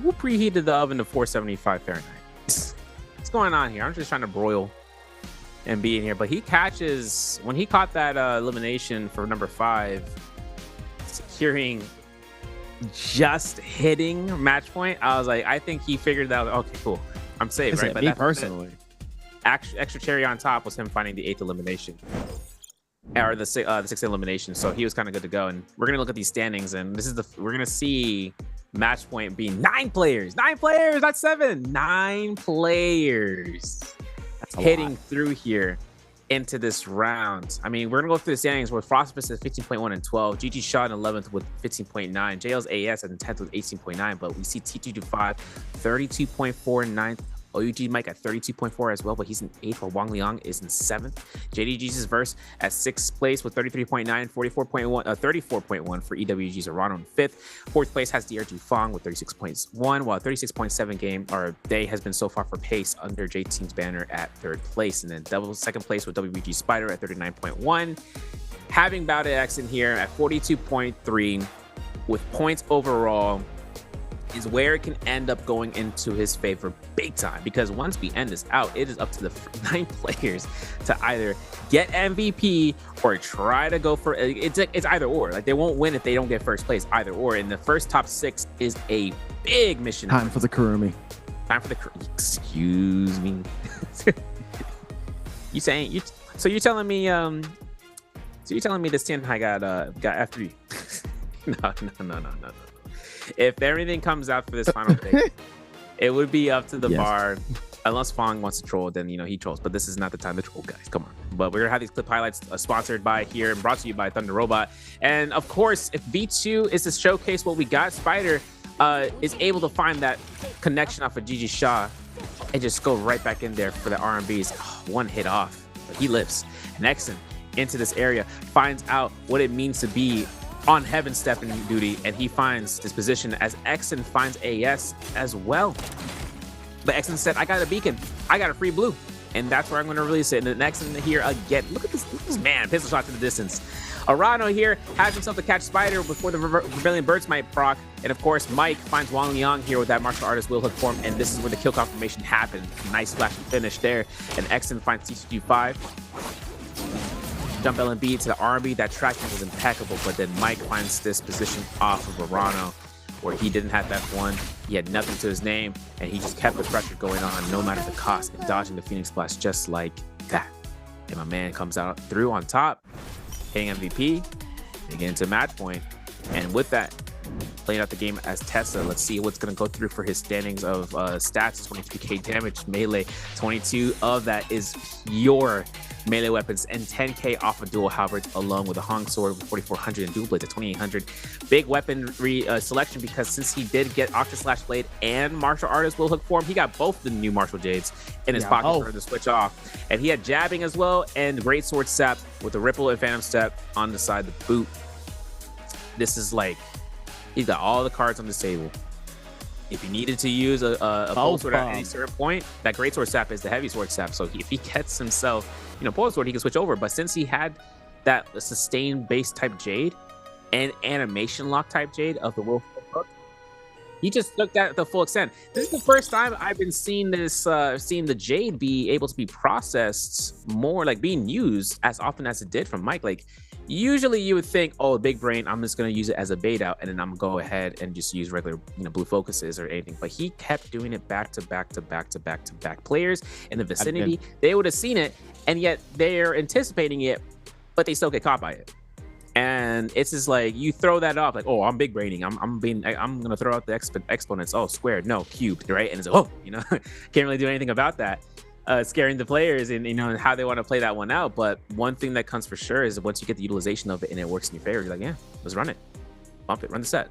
Who preheated the oven to 475 Fahrenheit? What's going on here? I'm just trying to broil and be in here. But he catches, when he caught that elimination for number 5, securing, just hitting match point, I was like, I think he figured out, okay, cool, I'm safe, right? But me personally, extra cherry on top was him finding the 8th elimination. Or the 6th elimination, so he was kind of good to go. And we're gonna look at these standings, and we're gonna see match point being 9 players, not 7, 9 players hitting through here into this round. I mean, we're gonna go through the standings where Frostbus is 15.1 and 12, GG Shaw in 11th with 15.9, JL's AS at 10th with 18.9, but we see T225 32.4 9th. OUG Mike at 32.4 as well, but he's in 8th, while Wang Liang is in 7th. JDG's verse at 6th place with 33.9, 34.1 for EWG's Arano in 5th. 4th place has DRG Fong with 36.1, while 36.7 game or day has been so far for Pace under J Team's banner at 3rd place, and then double 2nd place with WBG Spider at 39.1. Having Bowed X in here at 42.3 with points overall is where it can end up going into his favor big time, because once we end this out, it is up to the 9 players to either get MVP or try to go for it's either or. Like, they won't win if they don't get first place, either or. And the first top 6 is a big mission. Time for the Kurumi. Excuse me. So you're telling me this Tianhai got F3? No. If everything comes out for this final pick, it would be up to the bar Unless Fong wants to troll, then he trolls. But this is not the time to troll, guys. Come on. But we're gonna have these clip highlights sponsored by here and brought to you by Thunder Robot. And of course, if V2 is to showcase what we got, Spider is able to find that connection off of Gigi Shaw and just go right back in there for the R&Bs. One hit off, but he lives. And Exon into this area finds out what it means to be on Heaven stepping duty, and he finds this position as Exon finds AS as well. But Exon said, I got a beacon. I got a free blue. And that's where I'm going to release it. And the Exon here again. Look at this man. Pistol shot to the distance. Arano here has himself to catch Spider before the Rebellion Birds might proc. And of course, Mike finds Wang Liang here with that martial artist Will Hook form. And this is where the kill confirmation happened. Nice flash and finish there. And Exon finds TCG5. Jump LMB to the R&B. That tracking was impeccable. But then Mike finds this position off of Arano, where he didn't have F1, he had nothing to his name, and he just kept the pressure going on no matter the cost, and dodging the Phoenix Blast just like that. And my man comes out through on top, hitting MVP, and get into match point. And with that, playing out the game as Tessa, let's see what's gonna go through for his standings of stats. 23k damage, melee, 22 of that is your melee weapons, and 10k off of dual halberds along with a Hong sword with 4400 and dual blades at 2800. Big weaponry selection, because since he did get Octa Slash Blade and martial artist Will Hook form, he got both the new martial jades in his pocket for him to switch off. And he had jabbing as well, and great sword sap with the ripple and phantom step on the side, the boot. This is like, he's got all the cards on the table. If he needed to use a pole sword at any certain point, that great sword sap is the heavy sword sap. So if he gets himself, pole sword, he can switch over. But since he had that sustained base type jade and animation lock type jade of the Will Hook, he just took that at the full extent. This is the first time I've been seeing this, seeing the jade be able to be processed more, like being used as often as it did from Mike. Like, usually you would think, oh, big brain, I'm just going to use it as a bait out, and then I'm going to go ahead and just use regular, blue focuses or anything. But he kept doing it back to back to back to back to back. Players in the vicinity, they would have seen it, and yet they're anticipating it, but they still get caught by it. And it's just like, you throw that off, like, oh, I'm big braining. I'm going to throw out the exponents. Oh, squared, no, cubed, right? And it's like, oh, can't really do anything about that. Scaring the players and how they want to play that one out. But one thing that comes for sure is once you get the utilization of it and it works in your favor, you're like, yeah, let's run it, bump it, run the set.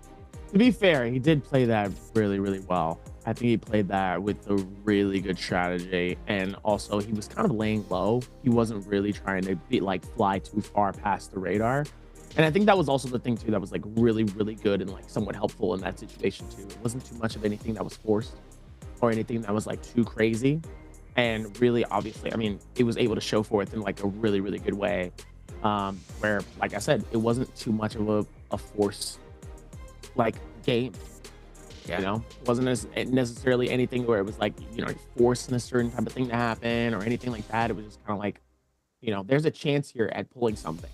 To be fair, he did play that really, really well. I think he played that with a really good strategy, and also he was kind of laying low. He wasn't really trying to fly too far past the radar. And I think that was also the thing too that was like really, really good and like somewhat helpful in that situation too. It wasn't too much of anything that was forced or anything that was like too crazy. And really, obviously, I mean, it was able to show forth in like a really, really good way, where, like I said, it wasn't too much of a force like game. Yeah. It wasn't necessarily anything where it was like, forcing a certain type of thing to happen or anything like that. It was just kind of like, there's a chance here at pulling something.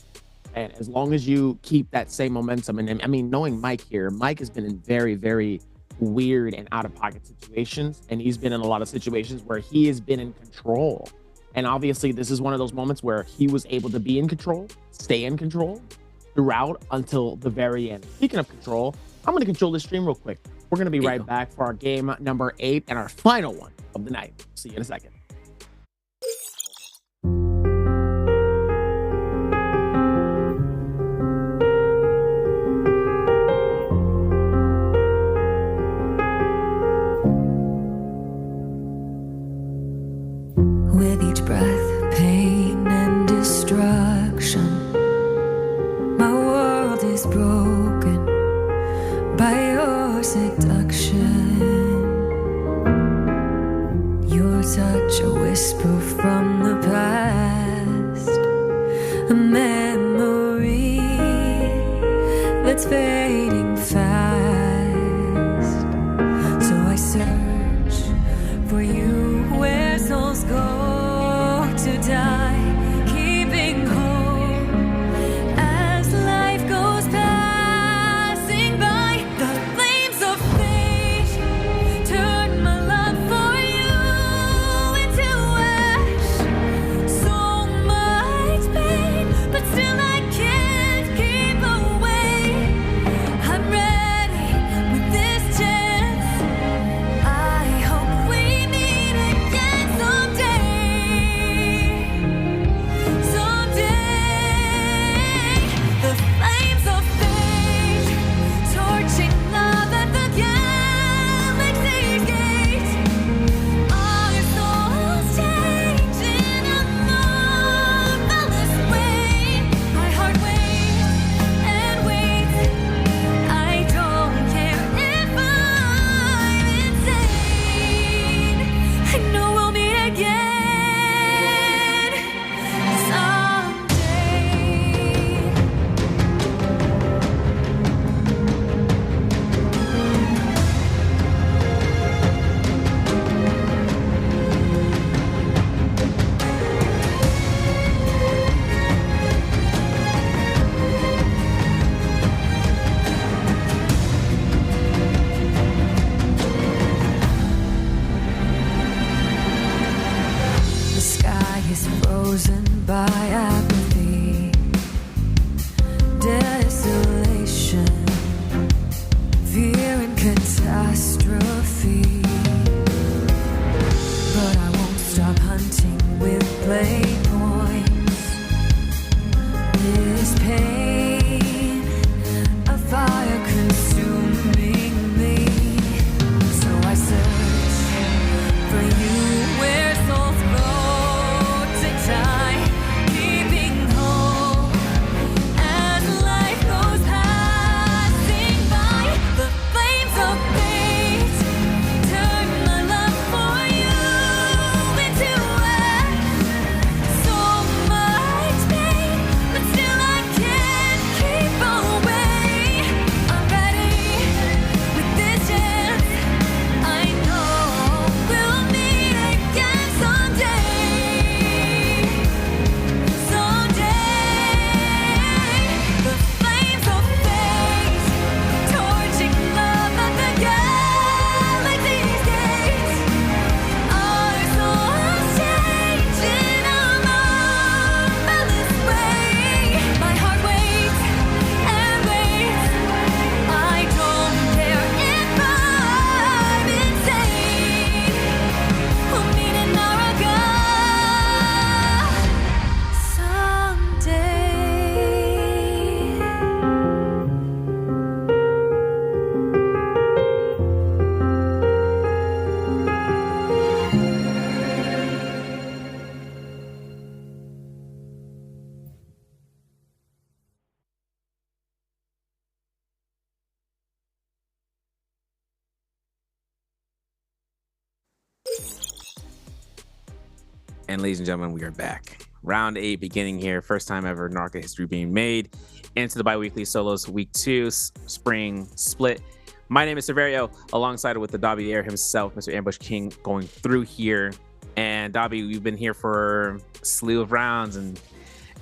And as long as you keep that same momentum, and I mean, knowing Mike here, Mike has been in very, very weird and out-of-pocket situations, and he's been in a lot of situations where he has been in control. And obviously, this is one of those moments where he was able to be in control, stay in control throughout until the very end. Speaking of control, I'm going to control this stream real quick. We're going to be right back for our game number 8 and our final one of the night. See you in a second. With each breath, pain and destruction, my world is broken by your seduction. Your touch, a whisper from the past, a memory that's fading fast. So I search for you where souls go to die, keeping hope as life goes passing by. The flames of fate turn my love for you into ash. So much pain, but still I can't keep away. I'm ready. And ladies and gentlemen, we are back. Round 8 beginning here. First time ever NARAKA history being made into the bi-weekly solos week 2 spring split. My name is Severio, alongside with the Dobby Air himself, Mr. Ambush King, going through here. And Dobby, we've been here for a slew of rounds and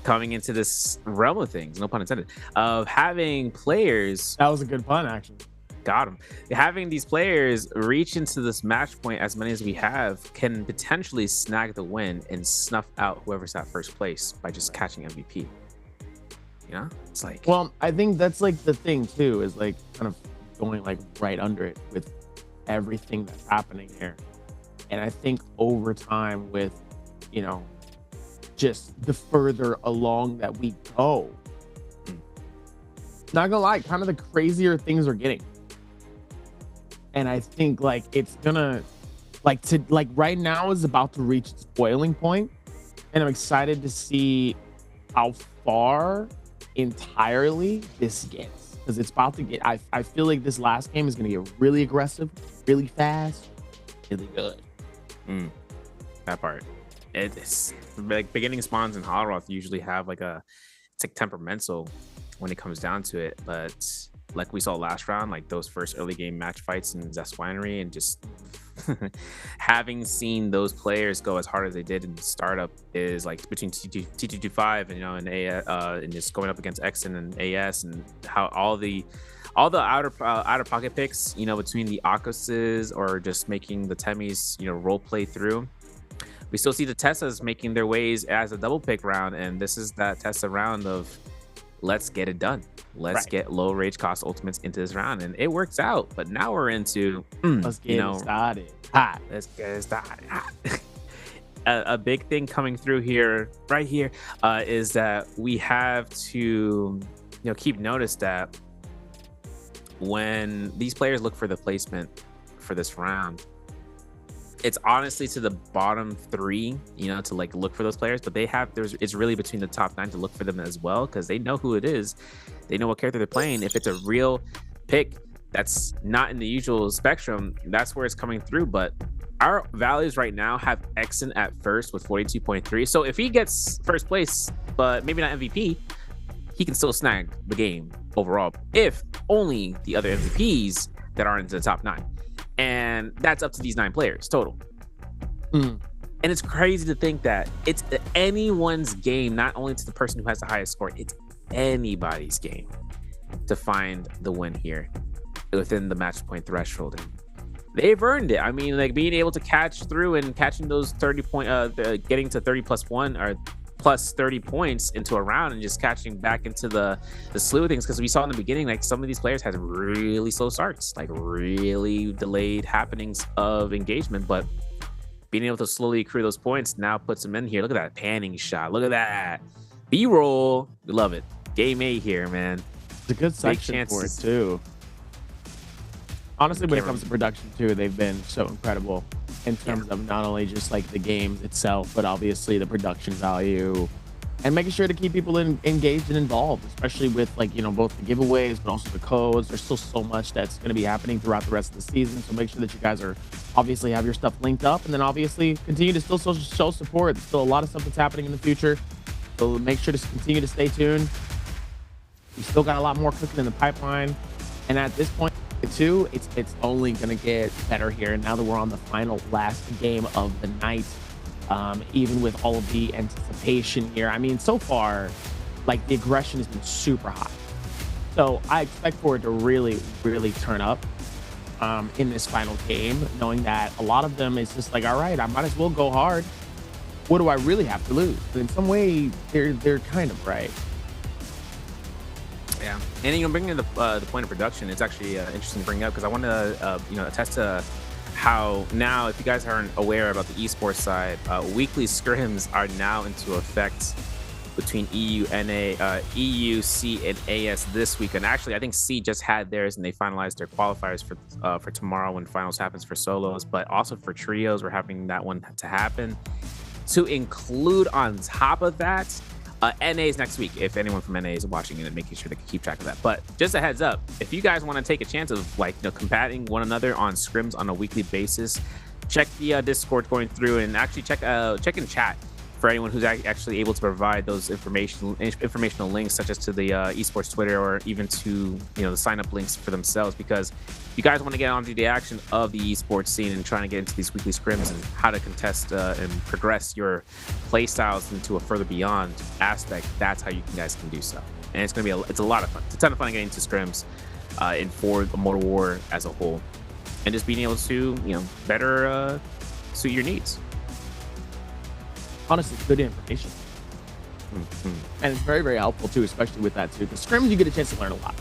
coming into this realm of things, no pun intended, of having players. That was a good pun, actually. Got him. Having these players reach into this match point, as many as we have, can potentially snag the win and snuff out whoever's at first place by just catching MVP. You know, it's like. Well, I think that's like the thing too, is like kind of going like right under it with everything that's happening here. And I think over time, with, you know, just the further along that we go, not gonna lie, kind of the crazier things are getting. And I think like it's gonna like right now is about to reach its boiling point, and I'm excited to see how far entirely this gets, because it's about to get. I feel like this last game is gonna get really aggressive, really fast, really good. That part. It's like beginning spawns in Holoroth usually have like it's like temperamental when it comes down to it, but like we saw last round, like those first early game match fights in Zest Winery, and just having seen those players go as hard as they did in the startup is like between T225 and, you know, and just going up against Exon and AS, and how all the outer pocket picks, you know, between the Akuses or just making the Temis, you know, role play through. We still see the Tessas making their ways as a double pick round, and this is that Tessa round of let's get it done. Let's get low rage cost ultimates into this round, and it works out. But now we're into let's get it started. Let's get it started. A big thing coming through here, right here, is that we have to, you know, keep notice that when these players look for the placement for this round, it's honestly to the bottom 3, you know, to like look for those players, but it's really between the top 9 to look for them as well, because they know who it is, they know what character they're playing. If it's a real pick that's not in the usual spectrum, that's where it's coming through. But our values right now have Exon at first with 42.3, so if he gets first place but maybe not MVP, he can still snag the game overall, if only the other MVPs that are into the top 9. And that's up to these 9 players total. And it's crazy to think that it's anyone's game, not only to the person who has the highest score, it's anybody's game to find the win here within the match point threshold. And they've earned it. I mean, like being able to catch through and catching those 30 point, getting to 30 plus 1 or plus 30 points into a round, and just catching back into the slew of things, because we saw in the beginning, like some of these players had really slow starts, like really delayed happenings of engagement, but being able to slowly accrue those points now puts them in here. Look at that panning shot, look at that B-roll, we love it. Game 8 here, man. It's a good section for it too. Honestly, when it comes to production too, they've been so incredible in terms of not only just like the games itself, but obviously the production value, and making sure to keep people engaged and involved, especially with, like, you know, both the giveaways, but also the codes. There's still so much that's going to be happening throughout the rest of the season. So make sure that you guys are obviously have your stuff linked up, and then obviously continue to still show support. There's still a lot of stuff that's happening in the future. So make sure to continue to stay tuned. We still got a lot more cooking in the pipeline. And at this point, too, it's only going to get better here now that we're on the final last game of the night, even with all of the anticipation here. I mean, so far, like, the aggression has been super high, so I expect for it to really turn up in this final game, knowing that a lot of them is just like, all right, I might as well go hard. What do I really have to lose? But in some way, they're kind of right. Yeah, and you know, bringing in the point of production, it's actually interesting to bring up, because I want to you know, attest to how now, if you guys aren't aware about the esports side, weekly scrims are now into effect between EU, NA, EU, C, and AS this week. And actually, I think C just had theirs, and they finalized their qualifiers for tomorrow when finals happens for solos. But also for trios, we're having that one to happen. To include on top of that, NA is next week, if anyone from NA is watching it and making sure they can keep track of that. But just a heads up, if you guys want to take a chance of, like, you know, combating one another on scrims on a weekly basis, check the Discord going through, and actually check in chat for anyone who's actually able to provide those informational links, such as to the esports Twitter, or even to the sign up links for themselves. Because if you guys want to get onto the action of the esports scene and trying to get into these weekly scrims and how to contest and progress your play styles into a further beyond aspect, that's how you guys can do so. And it's gonna be it's a lot of fun. It's a ton of fun getting into scrims in for Mortal War as a whole, and just being able to better suit your needs. Honestly, good information. And it's very, very helpful too, especially with that too. The scrims, you get a chance to learn a lot,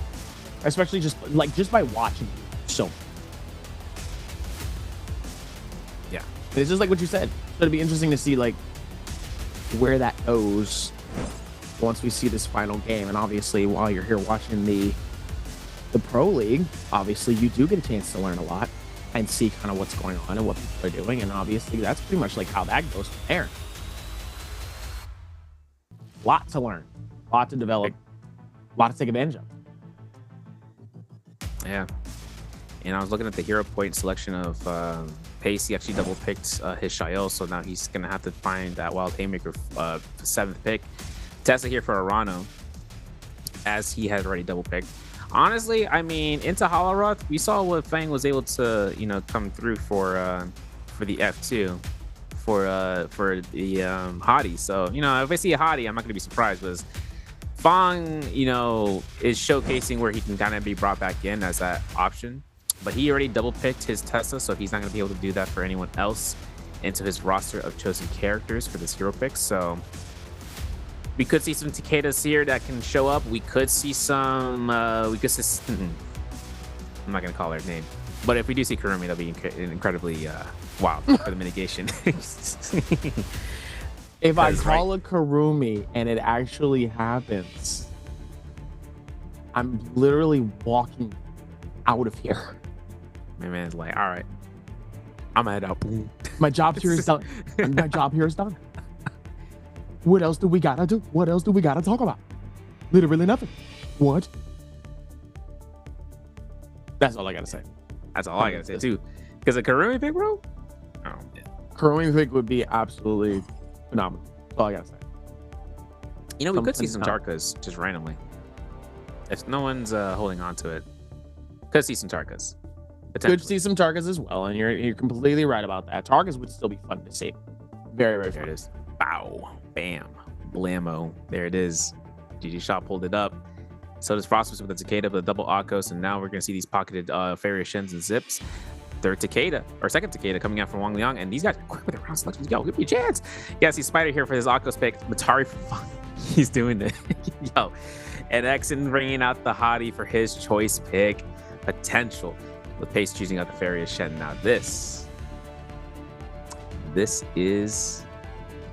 especially just by watching so much. Yeah, and it's just like what you said. It'll be interesting to see like where that goes once we see this final game. And obviously, while you're here watching the Pro League, obviously you do get a chance to learn a lot and see kind of what's going on and what people are doing. And obviously, that's pretty much like how that goes from there. Lot to learn, lot to develop, lot to take advantage of. Yeah. And I was looking at the hero point selection of Pace. He actually double picked his Shael, so now he's going to have to find that Wild Haymaker for 7th pick. Tessa here for Arano, as he has already double picked. Honestly, I mean, into Holoroth, we saw what Fang was able to, come through for the F2. For the Hottie. So, if I see a Hottie, I'm not going to be surprised, because Fang, is showcasing where he can kind of be brought back in as that option. But he already double picked his Tessa, so he's not going to be able to do that for anyone else into his roster of chosen characters for this hero pick. So we could see some Takedas here that can show up. We could see some, I'm not going to call her name. But if we do see Kurumi, that'll be incredibly wild for the mitigation. If I call a Kurumi and it actually happens, I'm literally walking out of here. My man's like, all right, I'm head out. My job here is done. My job here is done. What else do we gotta do? What else do we gotta talk about? Literally nothing. What? That's all I gotta say. That's all I gotta say too. Because a Kurumi pick, bro? Oh, yeah. Kurumi pick would be absolutely phenomenal. That's all I gotta say. We could see some Tarkas just randomly. If no one's holding on to it, could see some Tarkas. Could see some Tarkas as well, and you're completely right about that. Tarkas would still be fun to see. Very, very fun. There it is. Bow. Bam. Blammo. There it is. GG Shop pulled it up. So does Frostmas with the Takeda, with a double Akos, and now we're going to see these pocketed Fairy Shins and Zips. Third Takeda, or second Takeda, coming out from Wang Liang, and these guys are quick with their round selections. Yo, give me a chance. Yeah, see Spider here for his Akos pick. Matari for fun. He's doing it. Yo. And Exen bringing out the Hottie for his choice pick. Potential, with Pace choosing out the Fairy Shen. Now this is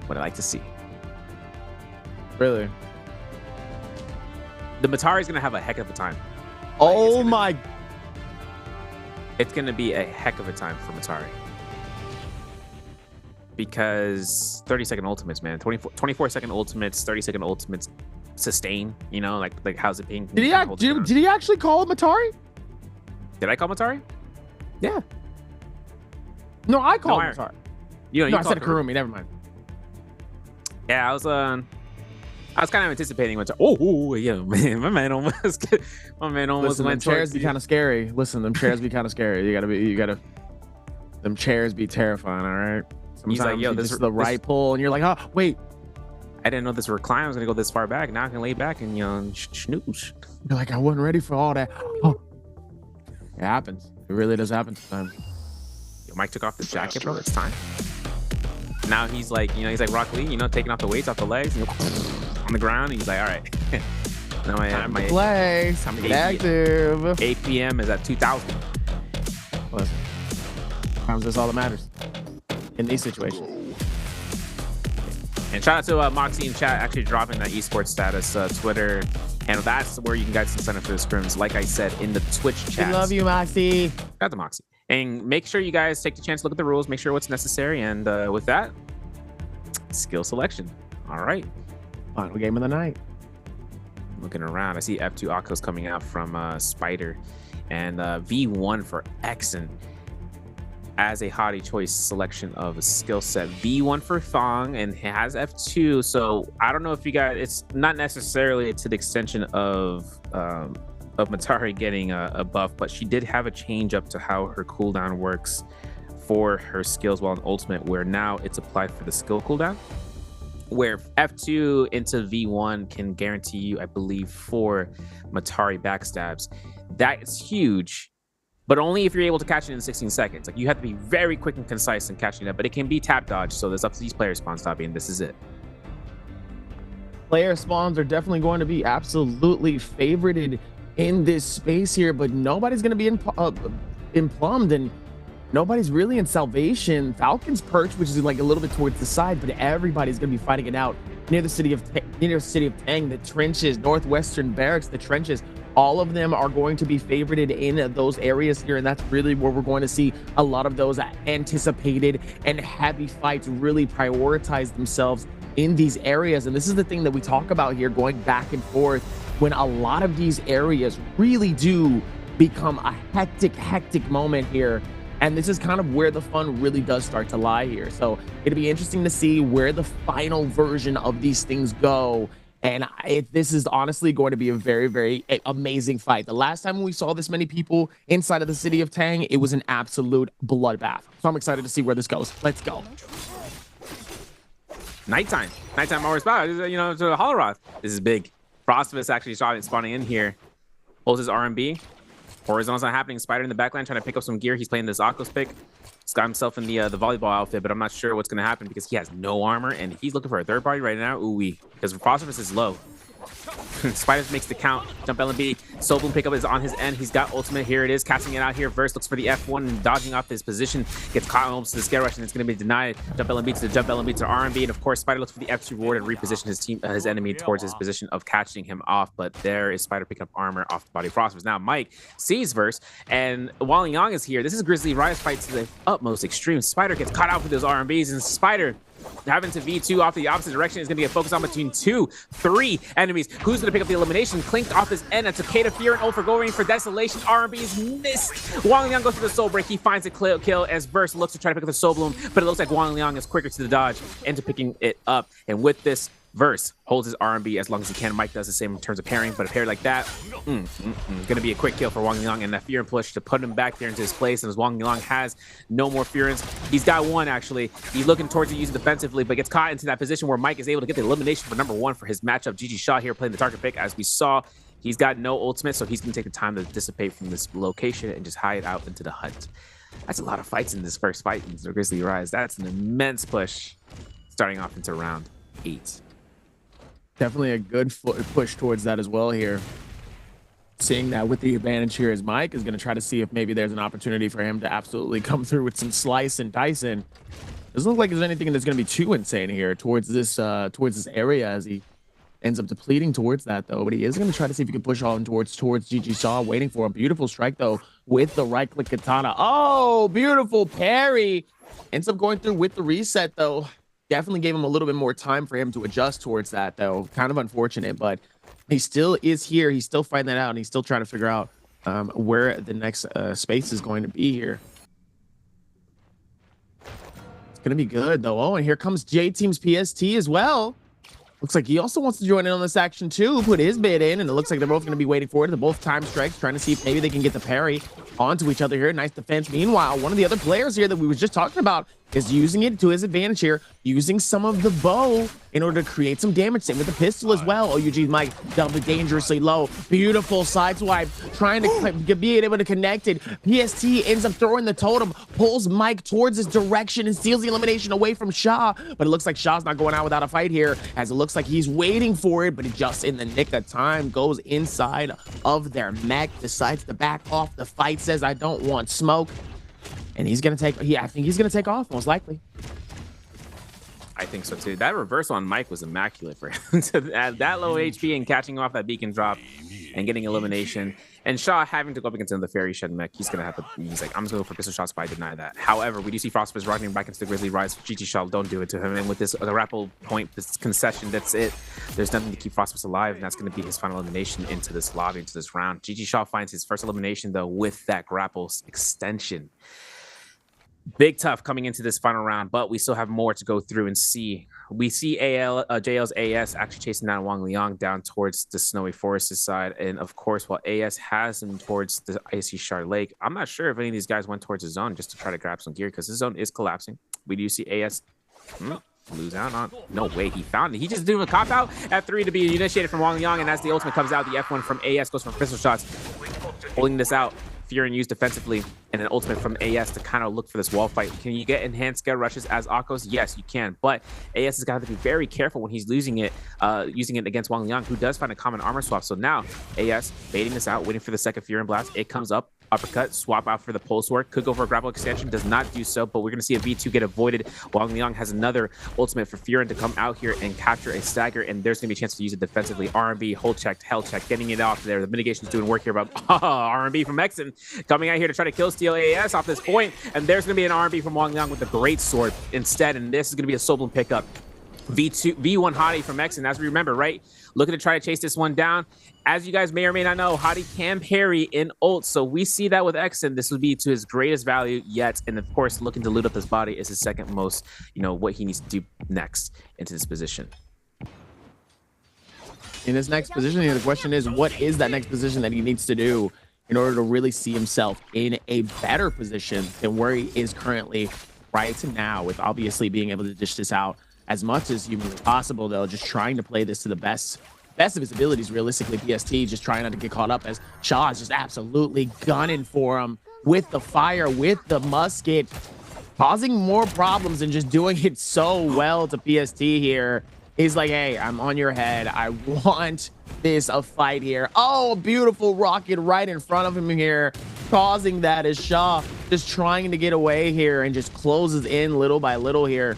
what I like to see. Really? The Matari is going to have a heck of a time. Oh my. It's going to be a heck of a time for Matari. Because 30-second ultimates, man. 24-second ultimates, 30-second ultimates sustain, like how's it being? Did he actually call it Matari? Did I call Matari? Yeah. No, I called Matari. You I said Kurumi. Never mind. Yeah, I was kind of anticipating Matari. Oh, yeah, man, my man almost Listen, went. Them chairs be kind of scary. Listen, them chairs be kind of scary. Them chairs be terrifying. All right. Sometimes he's like, yo, this is the right pull, and you're like, oh, wait. I didn't know this recline was gonna go this far back. Now I can lay back and snooze. You're like, I wasn't ready for all that. Oh. It happens. It really does happen sometimes. Yo, Mike took off the jacket, bro. It's time. Now he's like, he's like Rock Lee, taking off the weights off the legs on the ground. And he's like, all right. Now time to play. Time to get active. APM is at 2,000. Listen, sometimes that's all that matters in these situations. And shout out to Moxie in chat actually dropping that esports status Twitter, and that's where you can guys can sign up for the scrims. Like I said in the Twitch chat. We love you, Moxie. Shout out to Moxie. And make sure you guys take the chance to look at the rules, make sure what's necessary, and with that, skill selection. All right. Final game of the night. Looking around, I see F2 Akos coming out from Spider, and V1 for Exen. as a Hottie choice selection of a skill set. V1 for Thong and has F2. So I don't know if you guys, it's not necessarily to the extension of Matari getting a buff, but she did have a change up to how her cooldown works for her skills while in ultimate, where now it's applied for the skill cooldown, where F2 into V1 can guarantee you, I believe, 4 Matari backstabs. That is huge, but only if you're able to catch it in 16 seconds. Like, you have to be very quick and concise in catching it, but it can be tap dodge, so that's up to these player spawns, Dobby, and this is it. Player spawns are definitely going to be absolutely favorited in this space here, but nobody's going to be implumbed, and nobody's really in salvation. Falcon's perch, which is like a little bit towards the side, but everybody's going to be fighting it out near the city of Tang, the trenches, northwestern barracks, the trenches. All of them are going to be favorited in those areas here, and that's really where we're going to see a lot of those anticipated and heavy fights really prioritize themselves in these areas. And this is the thing that we talk about here, going back and forth, when a lot of these areas really do become a hectic moment here. And this is kind of where the fun really does start to lie here. So it'll be interesting to see where the final version of these things go. And this is honestly going to be a very amazing fight. The last time we saw this many people inside of the city of Tang, it was an absolute bloodbath. So I'm excited to see where this goes. Let's go. Nighttime hours back, you know, to the Holoroth. This is big. Frostvus actually spawning in here. Holds his R&B. Horizontal's not happening. Spider in the backline trying to pick up some gear. He's playing this Akos pick. He's got himself in the volleyball outfit, but I'm not sure what's going to happen because he has no armor and he's looking for a third party right now. Ooh-wee. Because Frostvus is low. Spiders makes the count. Jump LMB. Soulbloom pickup is on his end. He's got ultimate. Here it is. Casting it out here. Verse looks for the F1 and dodging off his position. Gets caught almost to the scare rush and it's going to be denied. Jump LMB to the jump LMB to R&B. And of course, Spider looks for the F2 reward and reposition his enemy towards his position of catching him off. But there is Spider picking up armor off the body of Frostverse. Now Mike sees Verse and Wang Yang is here. This is Grizzly Rise fight to the utmost extreme. Spider gets caught out with those R&Bs and Spider having to V2 off the opposite direction is going to get focused on between 2-3 enemies. Who's going to pick up the elimination? Clinked off his end. That's Takeda Fear and Ulfer going for Desolation. R&B is missed. Wang Liang goes for the Soul Break. He finds a kill as Verse looks to try to pick up the Soul Bloom, but it looks like Wang Liang is quicker to the dodge and to picking it up. And with this, Verse holds his R&B as long as he can. Mike does the same in terms of pairing, but a pair like that, gonna be a quick kill for Wang Liang, and that Fear and push to put him back there into his place. And as Wang Liang has no more Fearance, he's got one actually. He's looking towards to use it defensively, but gets caught into that position where Mike is able to get the elimination for number 1 for his matchup. GG Shaw here playing the target pick. As we saw, he's got no ultimate, so he's gonna take the time to dissipate from this location and just hide out into the hunt. That's a lot of fights in this first fight in the Grizzly Rise. That's an immense push starting off into round 8. Definitely a good push towards that as well here. Seeing that with the advantage here is Mike is going to try to see if maybe there's an opportunity for him to absolutely come through with some slice and dicing. Doesn't look like there's anything that's going to be too insane here towards this area as he ends up depleting towards that though. But he is going to try to see if he can push on towards GG Shaw, waiting for a beautiful strike though with the right click katana. Oh, beautiful parry. Ends up going through with the reset though. Definitely gave him a little bit more time for him to adjust towards that though. Kind of unfortunate, but he still is here. He's still fighting that out and he's still trying to figure out where the next space is going to be here. It's going to be good though. Oh, and here comes J-Team's PST as well. Looks like he also wants to join in on this action too, put his bid in, and it looks like they're both going to be waiting for it. They're both time strikes, trying to see if maybe they can get the parry onto each other here. Nice defense. Meanwhile, one of the other players here that we were just talking about is using it to his advantage here, using some of the bow in order to create some damage. Same with the pistol as well. OUG's Mike double dangerously low. Beautiful side swipe, trying to be able to connect it. PST ends up throwing the totem, pulls Mike towards his direction and steals the elimination away from Shaw. But it looks like Shaw's not going out without a fight here, as it looks like he's waiting for it, but it just in the nick of time goes inside of their mech, decides to back off the fight, says, I don't want smoke. And he's going to take, I think he's going to take off, most likely. I think so too. That reversal on Mike was immaculate for him to add that low HP and catching off that beacon drop and getting elimination. And Shaw having to go up against the Fairy Shed mech, he's gonna have to. He's like, I'm just gonna go for pistol shots, but I deny that. However, we do see Frostface running back into the Grizzly Rise. GG Shaw, don't do it to him. And with this grapple point, this concession, that's it. There's nothing to keep Frostface alive, and that's gonna be his final elimination into this lobby, into this round. GG Shaw finds his first elimination though with that grapple extension. Big tough coming into this final round, but we still have more to go through and see. We see JL's AS actually chasing down Wang Liang down towards the Snowy Forest side. And of course, while AS has him towards the Icy Shard Lake, I'm not sure if any of these guys went towards the zone just to try to grab some gear because the zone is collapsing. We do see AS lose out on. No way, he found it. He just doing a cop out. F3 to be initiated from Wang Liang, and as the ultimate comes out, the F1 from AS goes for pistol shots, holding this out. Fury used defensively, and an ultimate from AS to kind of look for this wall fight. Can you get enhanced scale rushes as Akos? Yes, you can, but AS has got to be very careful when he's using it against Wang Liang, who does find a common armor swap. So now AS baiting this out, waiting for the second Fury blast. It comes up. Uppercut, swap out for the pulse work. Could go for a grapple extension, does not do so, but we're going to see a V2 get avoided. Wang Liang has another ultimate for Furin to come out here and capture a stagger, and there's going to be a chance to use it defensively. R&B, hold check, hell check, getting it off there. The mitigation's doing work here, but R&B from Exen coming out here to try to kill steal AS off this point, and there's going to be an R&B from Wang Liang with a great sword instead, and this is going to be a Soblin pickup. V1 Hottie from Exen, as we remember, right? Looking to try to chase this one down. As you guys may or may not know, Hottie can parry in ult, so we see that with Exen. This would be to his greatest value yet, and of course, looking to loot up his body is his second most, what he needs to do next into this position. In this next position, the question is, what is that next position that he needs to do in order to really see himself in a better position than where he is currently right now, with obviously being able to dish this out as much as humanly possible, though, just trying to play this to the best of his abilities, realistically. PST just trying not to get caught up, as Shaw is just absolutely gunning for him with the fire, with the musket, causing more problems and just doing it so well to PST here. He's like, hey, I'm on your head. I want this a fight here. Oh, a beautiful rocket right in front of him here, causing that as Shaw just trying to get away here and just closes in little by little here.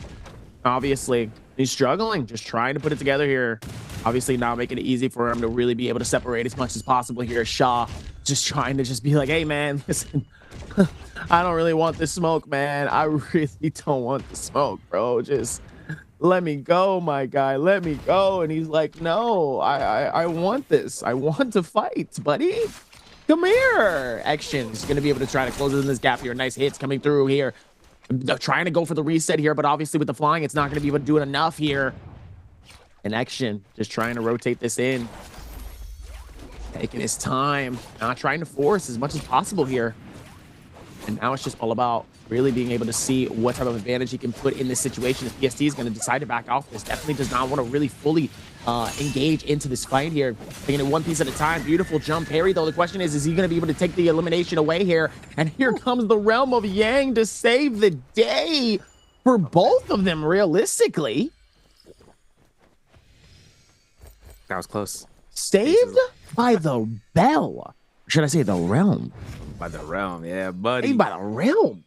Obviously, he's struggling, just trying to put it together here. Obviously, now making it easy for him to really be able to separate as much as possible here. Shaw just trying to just be like, hey, man, listen, I don't really want this smoke, man. I really don't want the smoke, bro. Just let me go, my guy. Let me go. And he's like, no, I want this. I want to fight, buddy. Come here. Action's going to be able to try to close in this gap here. Nice hits coming through here. They're trying to go for the reset here, but obviously with the flying, it's not going to be able to do it enough here. And Action just trying to rotate this in. Taking his time, not trying to force as much as possible here. And now it's just all about really being able to see what type of advantage he can put in this situation. If PST is going to decide to back off this, definitely does not want to really fully engage into this fight here. Taking it one piece at a time. Beautiful jump parry, though. The question is he going to be able to take the elimination away here? And here comes the Realm of Yang to save the day for both of them, realistically. That was close. Saved by the Bell. Or should I say the Realm? By the Realm, yeah, buddy. Saved by the Realm.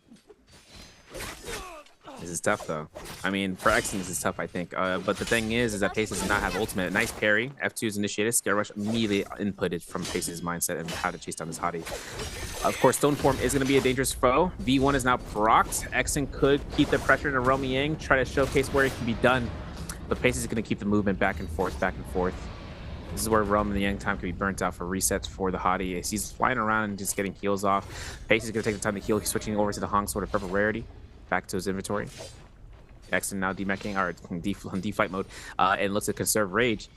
This is tough, though. I mean, for Exen, this is tough, I think. But the thing is that Paces does not have ultimate. Nice parry. F2 is initiated. Scare Rush immediately inputted from Paces' mindset and how to chase down this Hottie. Of course, Stone Form is going to be a dangerous foe. V1 is now procced. Exen could keep the pressure into Realm Yang, try to showcase where it can be done. But Paces is going to keep the movement back and forth, back and forth. This is where Realm and the Yang time can be burnt out for resets for the Hottie. He's flying around and just getting heals off. Paces is going to take the time to heal. He's switching over to the Hong Sword of Purple Rarity. Back to his inventory. Exen now demeching or defight mode and looks to conserve rage.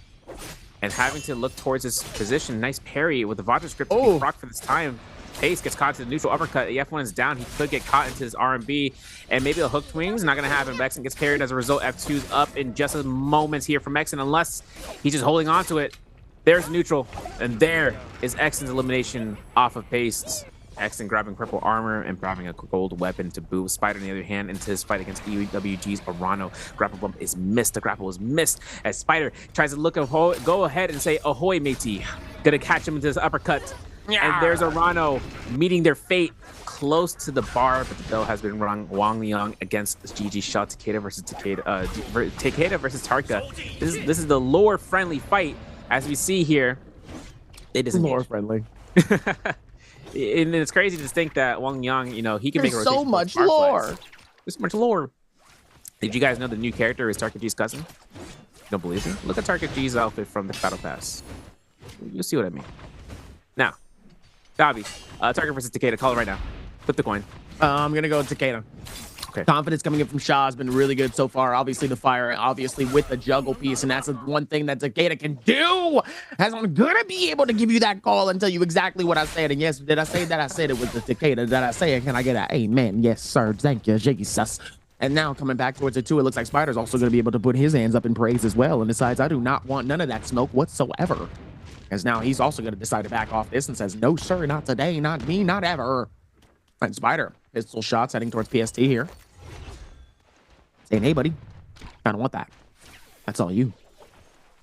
And having to look towards his position. Nice parry with the Vajra script to be proc for this time. Pace gets caught to the neutral uppercut. The F1 is down. He could get caught into his R&B. And maybe a hooked wings. Not going to happen. Exen gets parried as a result. F2's up in just a moment here from Exen. Unless he's just holding on to it. There's neutral. And there is Exen's elimination off of Pace. Exen grabbing purple armor and grabbing a gold weapon to boot. Spider, on the other hand, into his fight against EWG's Arano. Grapple bump is missed. The grapple is missed as Spider tries to look go ahead and say, ahoy, matey. Gonna catch him into his uppercut. Yeah. And there's Arano meeting their fate close to the bar, but the bell has been rung. Wang Liang against GG shot. Takeda versus Takeda versus Tarka. This is the lore friendly fight, as we see here. It is lore friendly. And it's crazy to think that Wang Yang, he can make a rotation. So much lore. There's so much lore. Did you guys know the new character is Tarka G's cousin? Don't believe me? Look at Tarka G's outfit from the Battle Pass. You'll see what I mean. Now, Davi, Tarka versus Takeda. Call it right now. Flip the coin. I'm gonna go Takeda. Okay. Confidence coming in from Shaw has been really good so far. Obviously, the fire, obviously with the juggle piece, and that's the one thing that Takeda can do. As I'm gonna be able to give you that call and tell you exactly what I said. And yes, did I say that? I said it was the Takeda. Did I say it? Can I get an amen? Yes, sir. Thank you, Jesus. And now coming back towards it too, it looks like Spider's also gonna be able to put his hands up in praise as well, and decides I do not want none of that smoke whatsoever. As now he's also gonna decide to back off this and says, no, sir, not today, not me, not ever. And Spider, pistol shots heading towards PST here. Saying, hey, buddy, I don't want that. That's all you.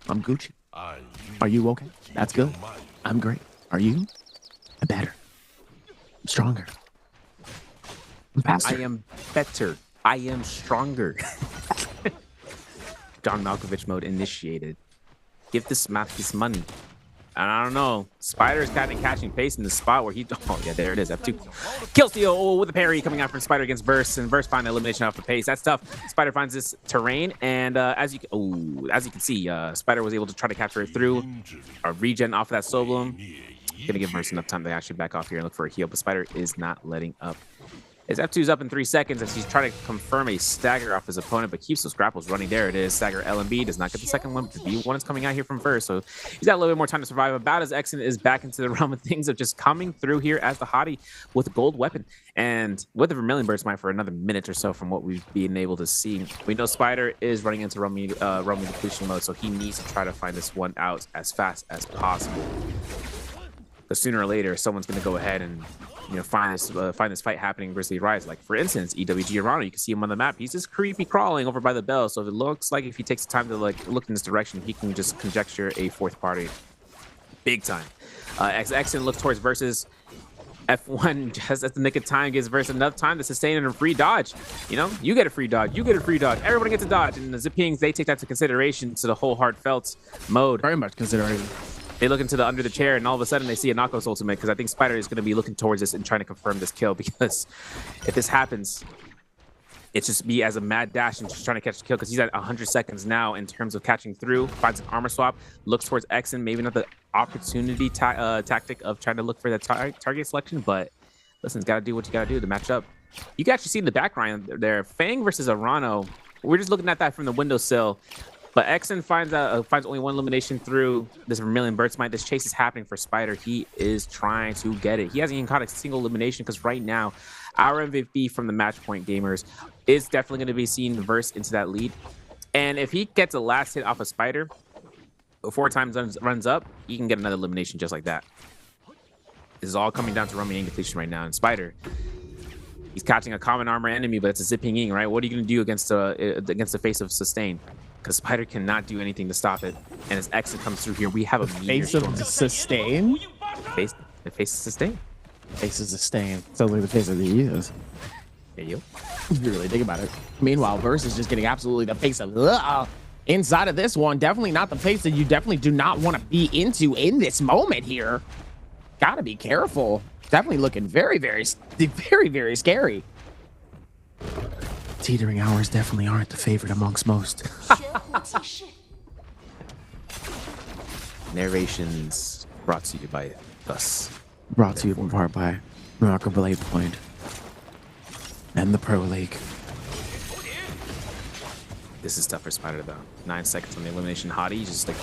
I'm Gucci. Are you okay? That's good. I'm great. Are you? I'm better. I'm stronger. I'm faster. I am better. I am stronger. John Malkovich mode initiated. Give this map his money. And I don't know. Spider is kind of catching pace in the spot where he... Oh, yeah, there it is. F2. Kill steal with a parry coming out from Spider against Verse. And Verse finds elimination off the pace. That's tough. Spider finds this terrain. And as you can see, Spider was able to try to capture it through a regen off of that Soul Bloom. Gonna give Verse enough time to actually back off here and look for a heal. But Spider is not letting up. His F2's up in 3 seconds as he's trying to confirm a stagger off his opponent, but keeps those grapples running. There it is. Stagger LMB does not get the second one, but the B1 is coming out here from Verse, so he's got a little bit more time to survive. About as Exon is back into the realm of things of just coming through here as the hottie with a gold weapon and with the Vermilion Burst Mine for another minute or so from what we've been able to see. We know Spider is running into Romy depletion mode, so he needs to try to find this one out as fast as possible. But sooner or later, someone's going to go ahead and find this fight happening versus the Rise. Like for instance, EWG Arano, you can see him on the map. He's just creepy crawling over by the bell. So it looks like if he takes the time to look in this direction, he can just conjecture a fourth party, big time. Exon looks towards Versus. F1 just at the nick of time gives Versus enough time to sustain and a free dodge. You get a free dodge, you get a free dodge. Everybody gets a dodge, and the Zippings, they take that to consideration to the whole heartfelt mode. Very much considering. They look into the under the chair, and all of a sudden they see a Knockout's ultimate, because I think Spider is going to be looking towards this and trying to confirm this kill, because if this happens, it's just be as a mad dash and just trying to catch the kill, because he's at 100 seconds now in terms of catching through, finds an armor swap, looks towards Exon, maybe not the opportunity tactic of trying to look for the target selection, but listen, got to do what you got to do to match up. You can actually see in the background there, Fang versus Arano. We're just looking at that from the windowsill. But Exon finds only one elimination through this Vermilion Burst Mine. This chase is happening for Spider. He is trying to get it. He hasn't even caught a single elimination because right now, our MVP from the Match Point Gamers is definitely going to be seeing Verse into that lead. And if he gets a last hit off of Spider before time runs up, he can get another elimination just like that. This is all coming down to Romy depletion right now. And Spider, he's catching a common armor enemy, but it's a zipping ing, right? What are you going to do against the face of sustain? Because Spider cannot do anything to stop it. And as Exit comes through here, we have a face of sustain. The face of sustain. Face of sustain. Sounds like the face of the years. Hey, yo. If you really think about it. Meanwhile, Verse is just getting absolutely the face of inside of this one. Definitely not the face that you definitely do not want to be into in this moment here. Gotta be careful. Definitely looking very, very, very, very scary. Teetering hours definitely aren't the favorite amongst most. Narrations brought to you by us. Brought to you in part by NARAKA BLADEPOINT and the Pro League. This is tough for Spider though. 9 seconds on the elimination hottie. Just like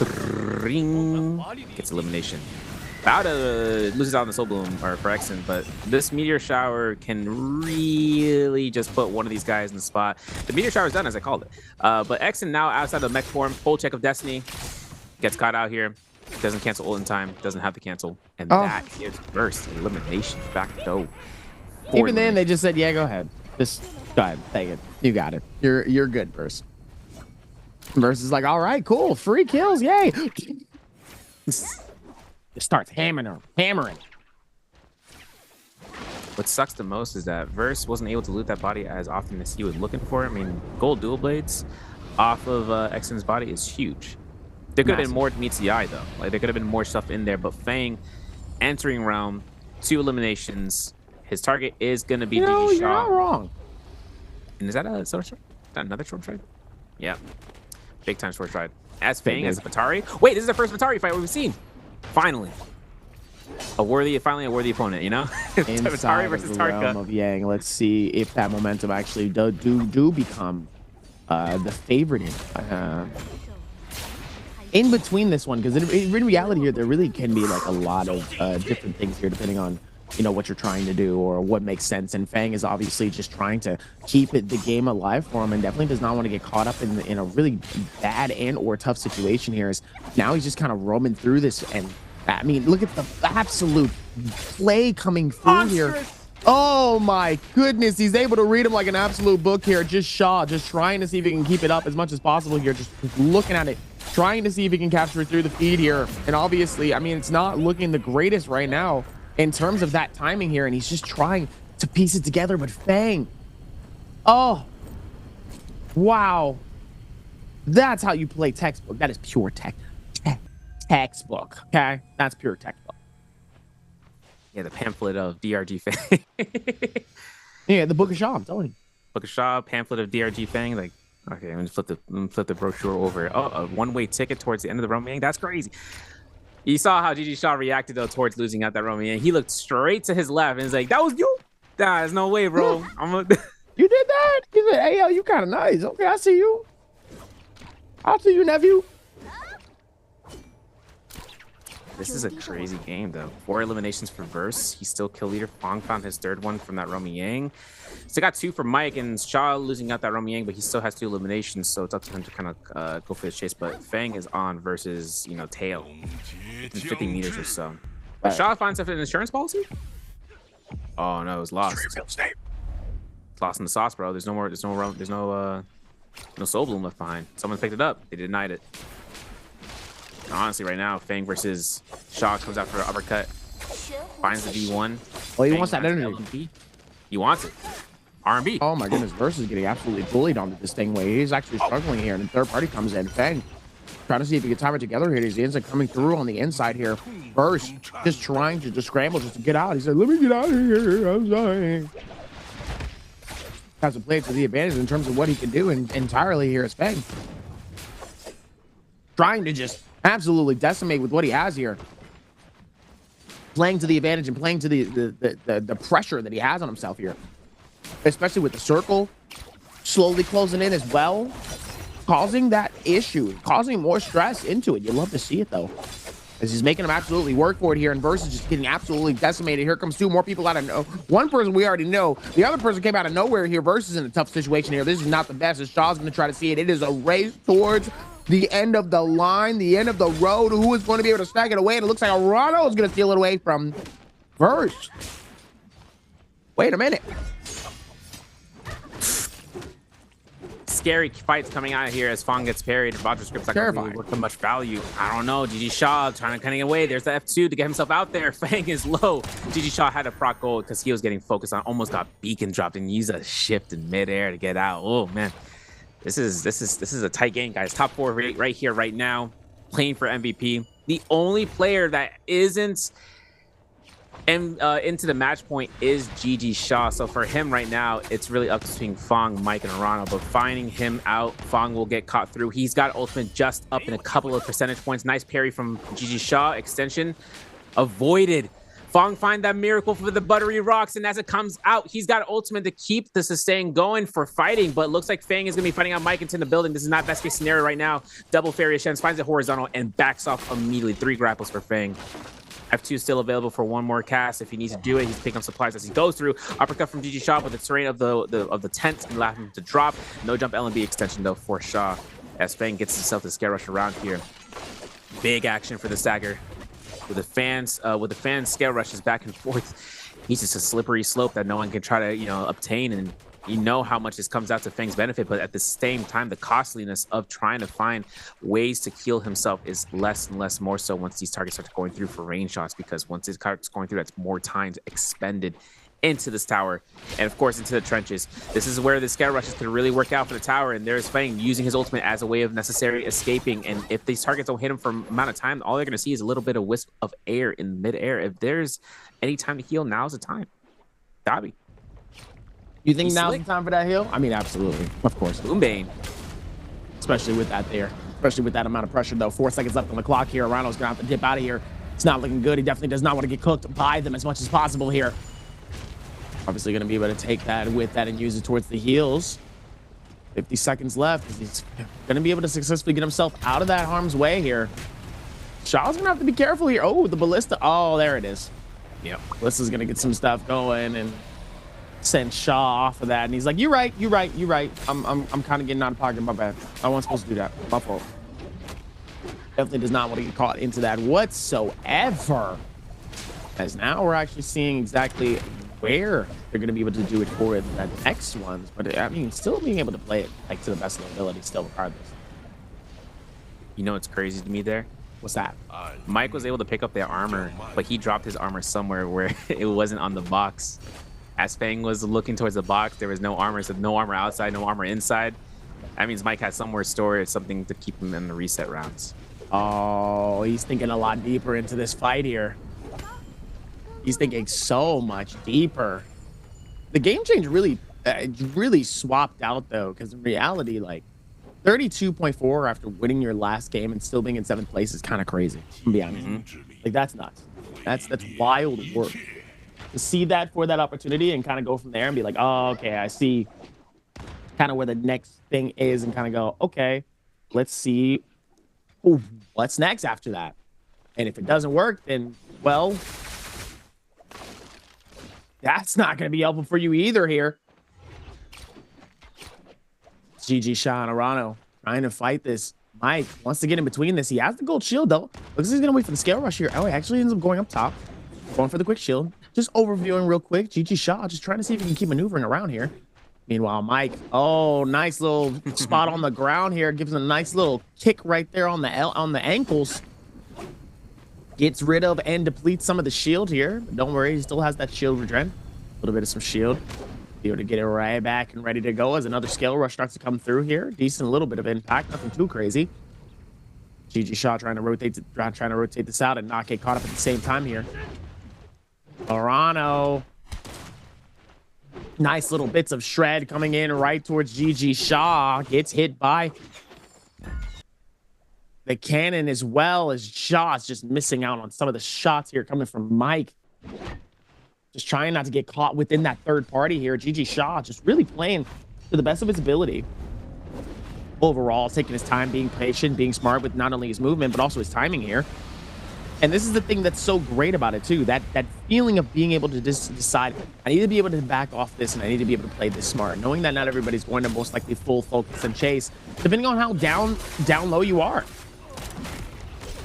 ring, gets elimination. Bowda loses out on the Soul Bloom or for Exon, but this Meteor Shower can really just put one of these guys in the spot. The Meteor Shower is done, as I called it. But Exon now outside of mech form, full check of Destiny, gets caught out here, doesn't cancel ult in time, doesn't have to cancel, and that gives Burst elimination back though. Even then, they just said, "Yeah, go ahead, just go ahead, take it, you got it, you're good, Burst." Burst is like, "All right, cool, free kills, yay!" It starts hammering. What sucks the most is that Verse wasn't able to loot that body as often as he was looking for. I mean, gold dual blades off of Exon's body is huge. There could have been more to meets the eye though. Like there could have been more stuff in there, but Fang entering round 2 eliminations. His target is gonna be DG Shaw. You're not wrong. And is that a sword stride? Is that another sword stride? Yeah. Big time sword stride. As Fang as Batari. Wait, this is the first Batari fight we've seen. Finally. finally a worthy opponent, you know? Inside Atari versus of the realm of Yang. Let's see if that momentum actually do become the favorite in between this one, because in reality here there really can be like a lot of different things here depending on what you're trying to do or what makes sense. And Fang is obviously just trying to keep the game alive for him and definitely does not want to get caught up in a really bad and or tough situation here. As now he's just kind of roaming through this, and I mean, look at the absolute play coming through here. Oh my goodness, he's able to read him like an absolute book here. Just Shaw, just trying to see if he can keep it up as much as possible here. Just looking at it, trying to see if he can capture it through the feed here. And obviously, I mean, it's not looking the greatest right now in terms of that timing here. And he's just trying to piece it together. But Fang, oh, wow. That's how you play textbook. That is pure textbook, okay? That's pure textbook. Yeah, the pamphlet of DRG Fang. Yeah, the Book of Shaw, I'm telling you. Book of Shaw, pamphlet of DRG Fang. Like, okay, let me flip the brochure over. Oh, a one-way ticket towards the end of the Roman Yang. That's crazy. You saw how GG Shaw reacted though towards losing out that Roman Yang. He looked straight to his left and was like, "That was you? Nah, there's no way, bro." You did that? He said, "Hey, yo, you kind of nice. Okay, I see you. I'll see you, nephew." This is a crazy game, though. 4 eliminations for Verse. He's still kill leader. Fong found his 3rd one from that Romy Yang. Still got 2 for Mike, and Shaw losing out that Romy Yang, but he still has 2 eliminations, so it's up to him to kind of go for the chase. But Fang is on versus, Tail in 50 meters or so. But Shaw finds an insurance policy? Oh, no, it's lost. It's lost in the sauce, bro. There's no Soul Bloom left behind. Someone picked it up. They denied it. Honestly, right now, Fang versus Shaw comes out for an uppercut. Finds the V1. Oh, he wants that energy. He wants it. R&B. Oh my goodness, Verse is getting absolutely bullied onto this thing way. He's actually struggling here, and the third party comes in. Fang trying to see if he can time it together here. He ends up coming through on the inside here. Verse just trying to just scramble just to get out. He said, "Let me get out of here. I'm sorry." Has to play to the advantage in terms of what he can do entirely here as Fang. Trying to just absolutely decimate with what he has here. Playing to the advantage and playing to the pressure that he has on himself here. Especially with the circle slowly closing in as well. Causing that issue, causing more stress into it. You love to see it though. As he's making him absolutely work for it here, and Verse is just getting absolutely decimated. Here comes 2 more people out of nowhere. One person we already know. The other person came out of nowhere here. Verse is in a tough situation here. This is not the best, as Shaw's going to try to see it. It is a race towards the end of the line, the end of the road. Who is going to be able to stack it away? And it looks like Arano is going to steal it away from Verse. Wait a minute. Scary fights coming out of here as Fong gets parried. Roger Script's not going to really work with much value. I don't know. GG Shaw trying to kind of get away. There's the F2 to get himself out there. Fang is low. GG Shaw had a proc gold because he was getting focused on, almost got beacon dropped and used a shift in midair to get out. Oh man, this is a tight game, guys. Top 4 right here, right now, playing for MVP. The only player that isn't into the match point is GG Shaw. So for him right now, it's really up between Fong, Mike, and Arano. But finding him out, Fong will get caught through. He's got ultimate just up in a couple of percentage points. Nice parry from GG Shaw. Extension avoided. Fong find that miracle for the buttery rocks, and as it comes out, he's got ultimate to keep the sustain going for fighting, but looks like Fang is going to be fighting out Mike into the building. This is not best case scenario right now. Double Fairy Ascends, finds it horizontal, and backs off immediately. 3 grapples for Fang. F2 still available for 1 more cast if he needs to do it. He's picking up supplies as he goes through. Uppercut from GG Shaw with the terrain of the tent and allow him to drop. No jump LMB extension though for Shaw as Fang gets himself the scare rush around here. Big action for the stagger. With the fans scale rushes back and forth. He's just a slippery slope that no one can try to obtain, and you know how much this comes out to Fang's benefit, but at the same time, the costliness of trying to find ways to heal himself is less and less, more so once these targets start going through for range shots, because once this card's going through, that's more time expended into this tower and of course into the trenches. This is where the scare rushes could really work out for the tower, and there's Fang using his ultimate as a way of necessary escaping, and if these targets don't hit him for an amount of time, all they're going to see is a little bit of wisp of air in midair. If there's any time to heal, now's the time. Dobby. You think now's the time for that heal? I mean, absolutely. Of course. Boombane. Especially with that there. Especially with that amount of pressure, though. 4 seconds left on the clock here. Arano's going to have to dip out of here. It's not looking good. He definitely does not want to get cooked by them as much as possible here. Obviously going to be able to take that with that and use it towards the heels. 50 seconds left. He's going to be able to successfully get himself out of that harm's way here. Shaw's going to have to be careful here. Oh, the ballista. Oh, there it is. Yep. Ballista's going to get some stuff going and send Shaw off of that. And he's like, you're right. I'm kind of getting out of pocket. My bad. I wasn't supposed to do that. My fault. Definitely does not want to get caught into that whatsoever. As now we're actually seeing exactly where they're going to be able to do it for the next ones. But I mean, still being able to play it like to the best of their ability still regardless. You know what's crazy to me there? What's that? Mike was able to pick up their armor, but he dropped his armor somewhere where it wasn't on the box. As Fang was looking towards the box, there was no armor. So no armor outside, no armor inside. That means Mike had somewhere stored something to keep him in the reset rounds. Oh, he's thinking a lot deeper into this fight here. He's thinking so much deeper. The game change really swapped out though, because in reality, like 32.4 after winning your last game and still being in 7th place is kind of crazy. To be honest, like that's nuts. That's wild work. To see that for that opportunity and kind of go from there and be like, oh, okay, I see kind of where the next thing is, and kind of go, okay, let's see what's next after that. And if it doesn't work, then well, that's not going to be helpful for you either here. GG Shaw and Arano trying to fight this. Mike wants to get in between this. He has the gold shield though. Looks like he's going to wait for the scale rush here. Oh, he actually ends up going up top. Going for the quick shield. Just overviewing real quick. GG Shaw just trying to see if he can keep maneuvering around here. Meanwhile, Mike, oh, nice little spot on the ground here. Gives him a nice little kick right there on the ankles. Gets rid of and depletes some of the shield here. But don't worry, he still has that shield regen. A little bit of some shield. Be able to get it right back and ready to go as another scale rush starts to come through here. Decent little bit of impact, nothing too crazy. GG Shaw trying to rotate this out and not get caught up at the same time here. Arano. Nice little bits of shred coming in right towards GG Shaw. Gets hit by the cannon as well as Shaw's just missing out on some of the shots here coming from Mike. Just trying not to get caught within that third party here. GG Shaw just really playing to the best of his ability. Overall, taking his time, being patient, being smart with not only his movement, but also his timing here. And this is the thing that's so great about it too, that feeling of being able to just decide, I need to be able to back off this and I need to be able to play this smart, knowing that not everybody's going to most likely full focus and chase, depending on how down low you are.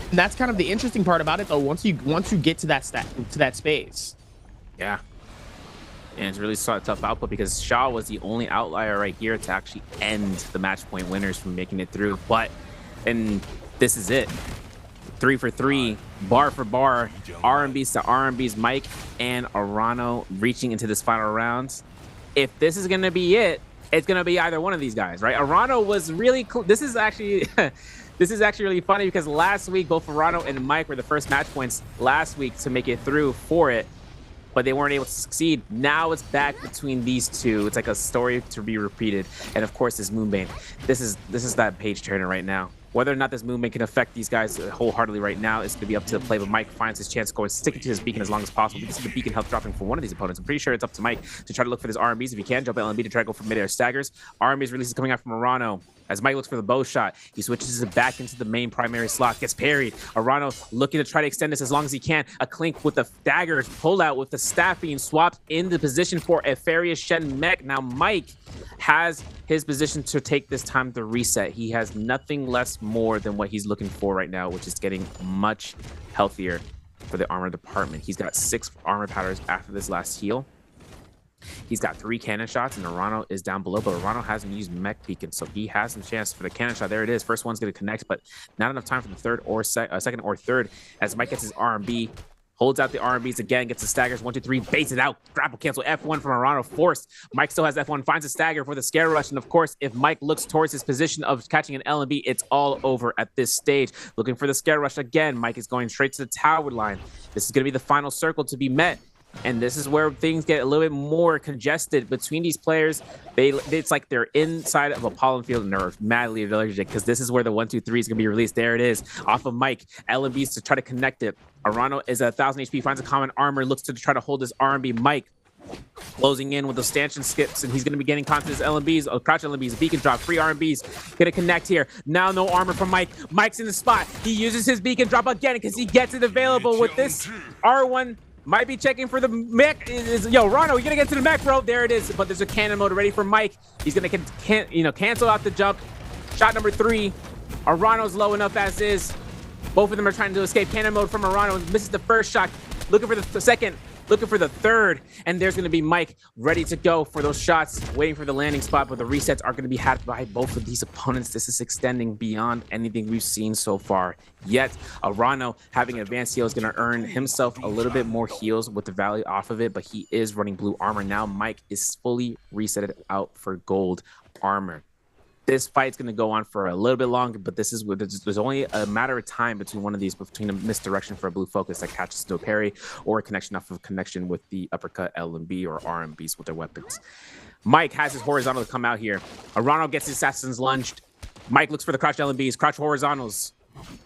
And that's kind of the interesting part about it though, once you get to that space. Yeah. And it's really saw a tough output because Shaw was the only outlier right here to actually end the match point winners from making it through. And this is it. 3 for 3, bar for bar, RMBs to RMBs, Mike and Arano reaching into this final round. If this is going to be it, it's going to be either one of these guys, right? Arano was really cool. This is actually really funny because last week, both Arano and Mike were the first match points last week to make it through for it, but they weren't able to succeed. Now it's back between these two. It's like a story to be repeated. And of course, this Moonbane. This is that page turner right now. Whether or not this movement can affect these guys wholeheartedly right now is going to be up to the play, but Mike finds his chance going, sticking to his beacon as long as possible. We can see the beacon health dropping for one of these opponents. I'm pretty sure it's up to Mike to try to look for his RMBs if he can. Jump LMB to try to go for midair staggers. RMBs releases coming out from Arano. As Mike looks for the bow shot, he switches it back into the main primary slot, gets parried. Arano looking to try to extend this as long as he can. A clink with the dagger pulled out with the staff being swapped into position for a Farius Shen mech. Now Mike has his position to take this time to reset. He has nothing less more than what he's looking for right now, which is getting much healthier for the armor department. He's got 6 armor powders after this last heal. He's got 3 cannon shots, and Arano is down below, but Arano hasn't used mech beacon, so he has some chance for the cannon shot. There it is. First one's going to connect, but not enough time for the second or third, as Mike gets his RMB, holds out the RMBs again, gets the staggers, 1, 2, 3, baits it out, grapple cancel, F1 from Arano, forced. Mike still has F1, finds a stagger for the scare rush, and of course, if Mike looks towards his position of catching an LMB, it's all over at this stage. Looking for the scare rush again, Mike is going straight to the tower line. This is going to be the final circle to be met. And this is where things get a little bit more congested between these players. It's like they're inside of a pollen field and they're madly allergic because this is where the 1-2-3 is going to be released. There it is off of Mike. LMBs to try to connect it. Arano is at 1,000 HP, finds a common armor, looks to try to hold his RMB. Mike closing in with those stanchion skips, and he's going to be getting content his LMBs, crouch LMBs, beacon drop, free RMBs. Going to connect here. Now no armor from Mike. Mike's in the spot. He uses his beacon drop again because he gets it available with this R1. Might be checking for the mech. Yo, Rano, you're gonna get to the mech, bro. There it is. But there's a cannon mode ready for Mike. He's gonna cancel out the jump. Shot number 3. Arano's low enough as is. Both of them are trying to escape. Cannon mode from Arano. Misses the first shot. Looking for the second. Looking for the third. And there's gonna be Mike ready to go for those shots. Waiting for the landing spot. But the resets are gonna be had by both of these opponents. This is extending beyond anything we've seen so far. Yet, Arano having advanced heal is gonna earn himself a little bit more heals with the value off of it. But he is running blue armor. Now Mike is fully resetted out for gold armor. This fight's going to go on for a little bit longer, but this is where there's only a matter of time between one of these, between a misdirection for a blue focus that catches no parry or a connection off of connection with the uppercut LMB or RMBs with their weapons. Mike has his horizontal to come out here. Arano gets his assassins lunged. Mike looks for the crouch LMBs, crouch horizontals,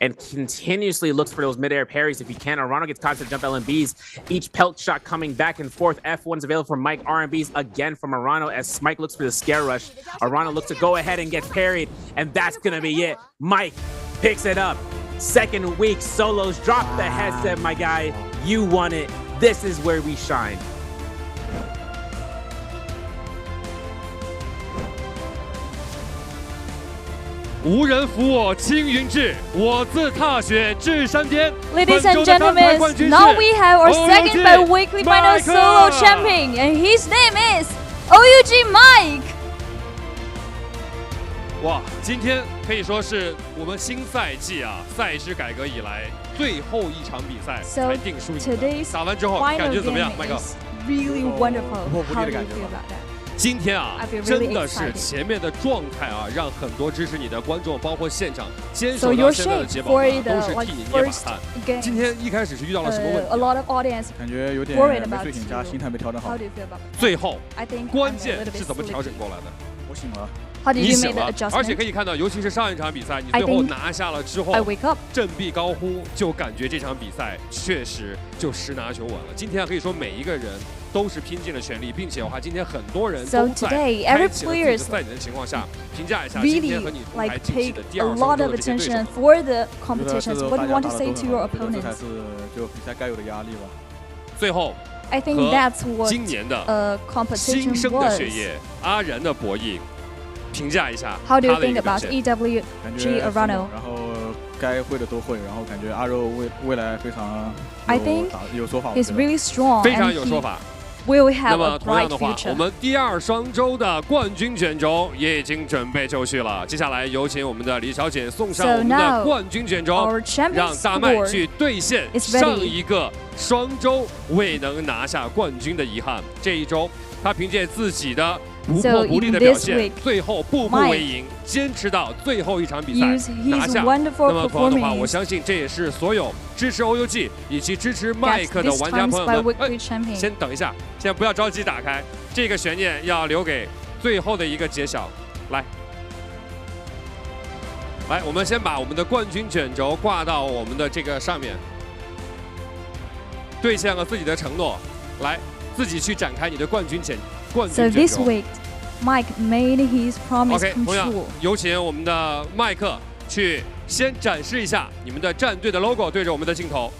and continuously looks for those midair parries if he can. Arano gets constant jump LMBs. Each pelt shot coming back and forth. F1's available for Mike. RMBs again from Arano as Mike looks for the scare rush. Arano looks to go ahead and get parried, and that's gonna be it. Mike picks it up. Second week solos. Drop the headset, my guy. You won it. This is where we shine.无人扶我青云志，我自踏雪至山巅。 Ladies and gentlemen, now we have our second bi-weekly final solo champion, and his name is OUG Mike. 哇，今天可以说是我们新赛季赛制改革以来最后一场比赛才定输赢。打完之后感觉怎么样，麦克 ？Really wonderful. How do you feel about that? 今天真的是前面的状态让很多支持你的观众，包括现场坚守到现在的捷宝都是替你捏把汗。今天一开始是遇到了什么问题？ A lot of audience 感觉有点没睡醒加心态没调整好。最后，关键是怎么调整过来的？我醒了。 你醒了，而且可以看到，尤其是上一场比赛，你最后拿下了之后，振臂高呼，就感觉这场比赛确实就十拿九稳了。今天可以说每一个人都是拼尽了全力，并且的话，今天很多人都在开启了自己的赛点的情况下，评价一下今天和你同台竞技的第二双周的这些对手。 for the competitions. What do you want to say to your opponents? 这才是就比赛该有的压力吧。最后， I think that's what 今年的新生的血液阿然的博弈。 评价一下 How do you think about EWG Arano? 然后该会的都会，然后感觉阿肉未来非常 I think 有说法 he's really strong. 非常有说法。 Will have 那么 a 同样 bright 的话， future. 我们第二双周的冠军卷轴也已经准备就绪了。接下来有请我们的李小姐送上我们的冠军卷轴，让大麦去兑现上一个双周未能拿下冠军的遗憾。这一周，她凭借自己的 不破不立的表现，最后步步为营，坚持到最后一场比赛拿下。那么同样的话，我相信这也是所有支持 OUG 以及支持麦克的玩家朋友们。先等一下，先不要着急打开，这个悬念要留给最后的一个揭晓。来，我们先把我们的冠军卷轴挂到我们的这个上面，兑现了自己的承诺，来自己去展开你的冠军卷。 So this week, Mike made his promise come 同样 true. 有请我们的麦克去先展示一下你们的战队的 logo， 对着我们的镜头。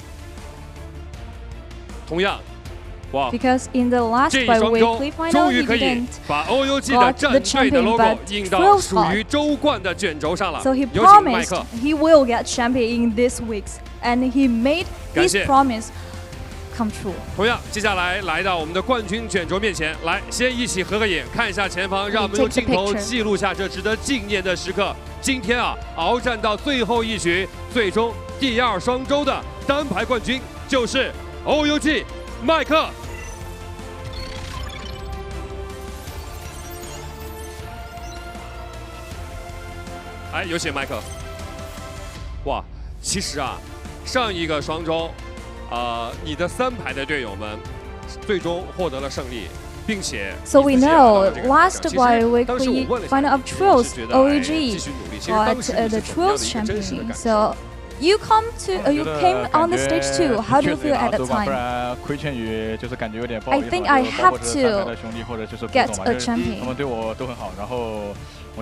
同样，哇！ Because in the last bi-weekly final, 终于 he 可以 didn't 把 OUG 的战队的 logo 印到属于周冠的卷轴上了。 So he 有请麦 promised 克。 he will get champion in this week's, and he made his promise come true. 同样，接下来来到我们的冠军卷轴面前，来先一起合个影，看一下前方，让我们用镜头记录下这值得纪念的时刻。今天鏖战到最后一局，最终第二双周的单排冠军就是 OUG 麦克。有请麦克。哇，其实上一个双周。 你的3排的队友们最终获得了胜利。并且 So we know last biweekly final of Trios OUG got the Trios champion. So you came on the stage too. How do you feel at that time? I think I have to get a champion.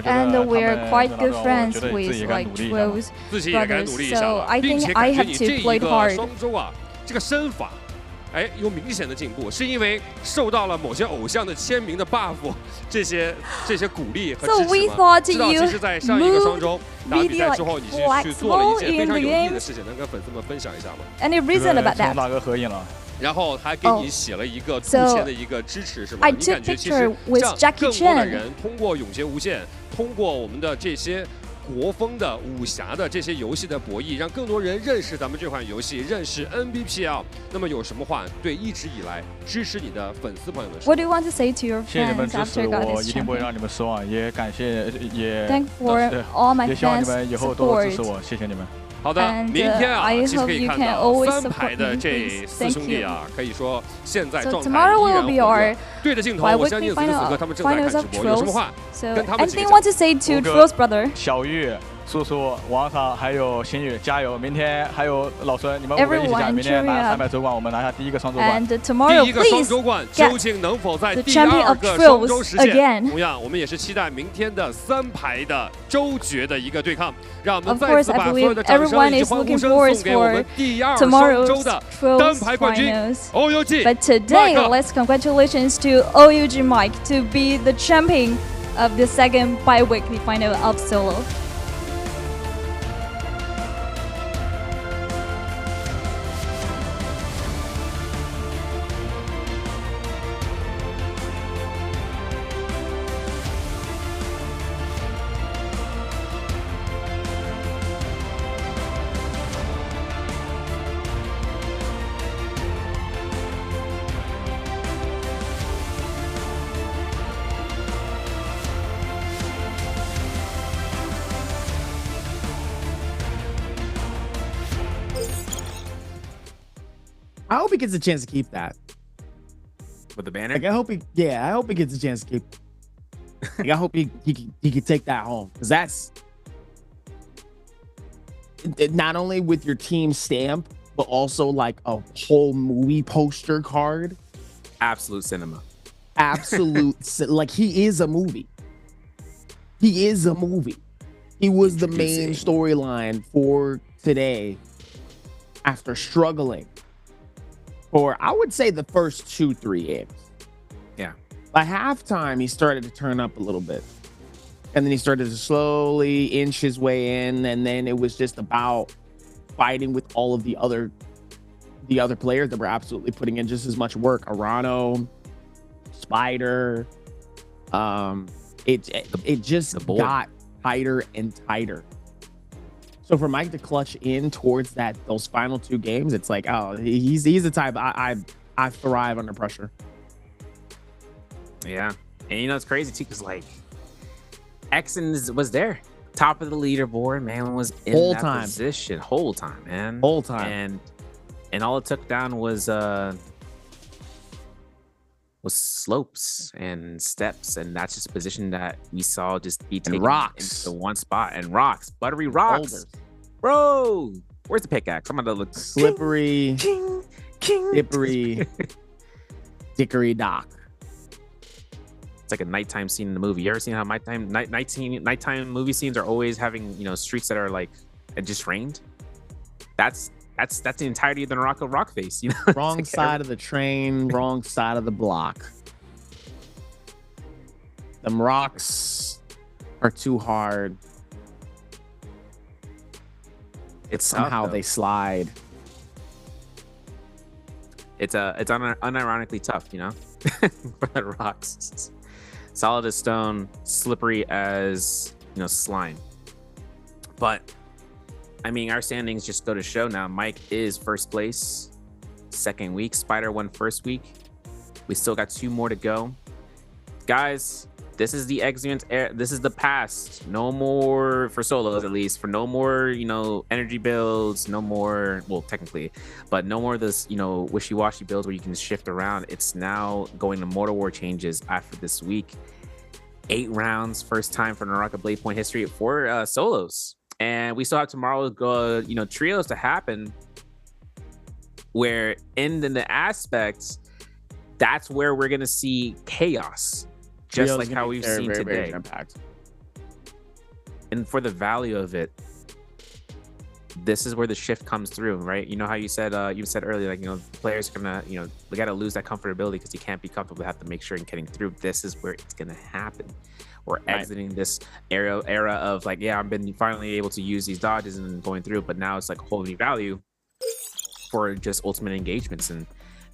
And we're quite good friends with like Trios brothers. So I think I have to play hard. 这个身法，哎，有明显的进步，是因为受到了某些偶像的签名的 buff， 这些鼓励和支持吗？知道，其实，在上一个双周打比赛之后，你是去做了一件非常有意义的事情，能跟粉丝们分享一下吗 ？Any reason about that？ 同大哥合影了。然后还给你写了一个图签的一个支持，是吗？你感觉其实像更多的人通过永劫无间，通过我们的这些国风的武侠的这些游戏的博弈，让更多人认识咱们这款游戏，认识 NBPL。那么有什么话对一直以来支持你的粉丝朋友们说 ？What do you want to say to your 谢谢你们 fans 支持 after got 我， this 一定不会 champion？ 让你们失望，也感谢Thank for all my 也希望你 fans 们以后多多支持 support. 我，谢谢你们。好的， And 明天啊， I 其实可 hope 以 you 看 can 到 always 三排 support 的 me, 这 please. 四 Thank 兄弟啊，可以说现在 So 状态 tomorrow 依然 will be 火 our 热。对着镜头，我相信此时此刻他们正在看 finals 直 of 播，有什么 Trios. 话 So 跟他们几 anything 个 you want to say to Trios brother? 小玉、叔叔、王嫂还有新宇，加油！明天还有老孙，你们5个一起加，明天拿300周冠，我们拿下第一个双周冠。 And tomorrow, 第一个双 please 周冠 get 究竟能否在 the 第 champion 二 of 个双周 Trios 实现？ again. 同样，我们也是期待明天的3排的周决的一个对抗。让我们 Of 再 course, 次 I 把所有 believe 的掌声 everyone 以及 is 欢呼 looking 声 forward 送给我们 for 第二双周 tomorrow's 的 Trios 单排冠军 finals. OUG But today, 麦克。 let's congratulations to OUG Mike to be the champion of the second bi-weekly final of solo. I hope he gets a chance to keep that. With the banner? Like, I hope he gets a chance to keep. Like, I hope he can take that home, because that's not only with your team stamp, but also like a whole movie poster card. Absolute cinema. Absolute, like he is a movie. He is a movie. He was the main storyline for today after struggling for, I would say, the first 2-3 games. Yeah. By halftime, he started to turn up a little bit. And then he started to slowly inch his way in. And then it was just about fighting with all of the other players that were absolutely putting in just as much work. Arano, Spider. It just got tighter and tighter. So for Mike to clutch in towards those final 2 games, it's like, oh, he's the type I thrive under pressure. Yeah. And you know, it's crazy too, because like Exon was there. Top of the leaderboard, man, was in Whole that time. position. Whole time, man. Whole time. And all it took down was slopes and steps, and that's just a position that we saw just be taken rocks into one spot. And rocks, buttery rocks. Boulders. Bro, where's the pickaxe? I'm gonna look. Slippery, dippery, dickory dock. It's like a nighttime scene in the movie. You ever seen how nighttime movie scenes are always having, you know, streets that are like it just rained? That's the entirety of the NARAKA rock face, you know. Wrong like side of the train, wrong side of the block. Them rocks are too hard. It's somehow tough, they slide. It's unironically tough, you know, for the rocks. Solid as stone, slippery as, you know, slime. But I mean, our standings just go to show now. Mike is first place, second week. Spider won first week. We still got 2 more to go. Guys, this is the exuent era. This is the past. No more for solos, at least. For no more, you know, energy builds. No more, well, technically, but no more this, you know, wishy-washy builds where you can shift around. It's now going to Mortal War changes after this week. 8 rounds, first time for NARAKA BLADEPOINT history for solos. And we still have tomorrow's, you know, trios to happen. Where in the aspects, that's where we're gonna see chaos. Just like how we've seen today. And for the value of it, this is where the shift comes through, right? You know how you said earlier, like, you know, players are gonna, you know, they gotta lose that comfortability because you can't be comfortable. They have to make sure in getting through. This is where it's gonna happen. We're exiting this era of like, yeah, I've been finally able to use these dodges and going through, but now it's like holding value for just ultimate engagements and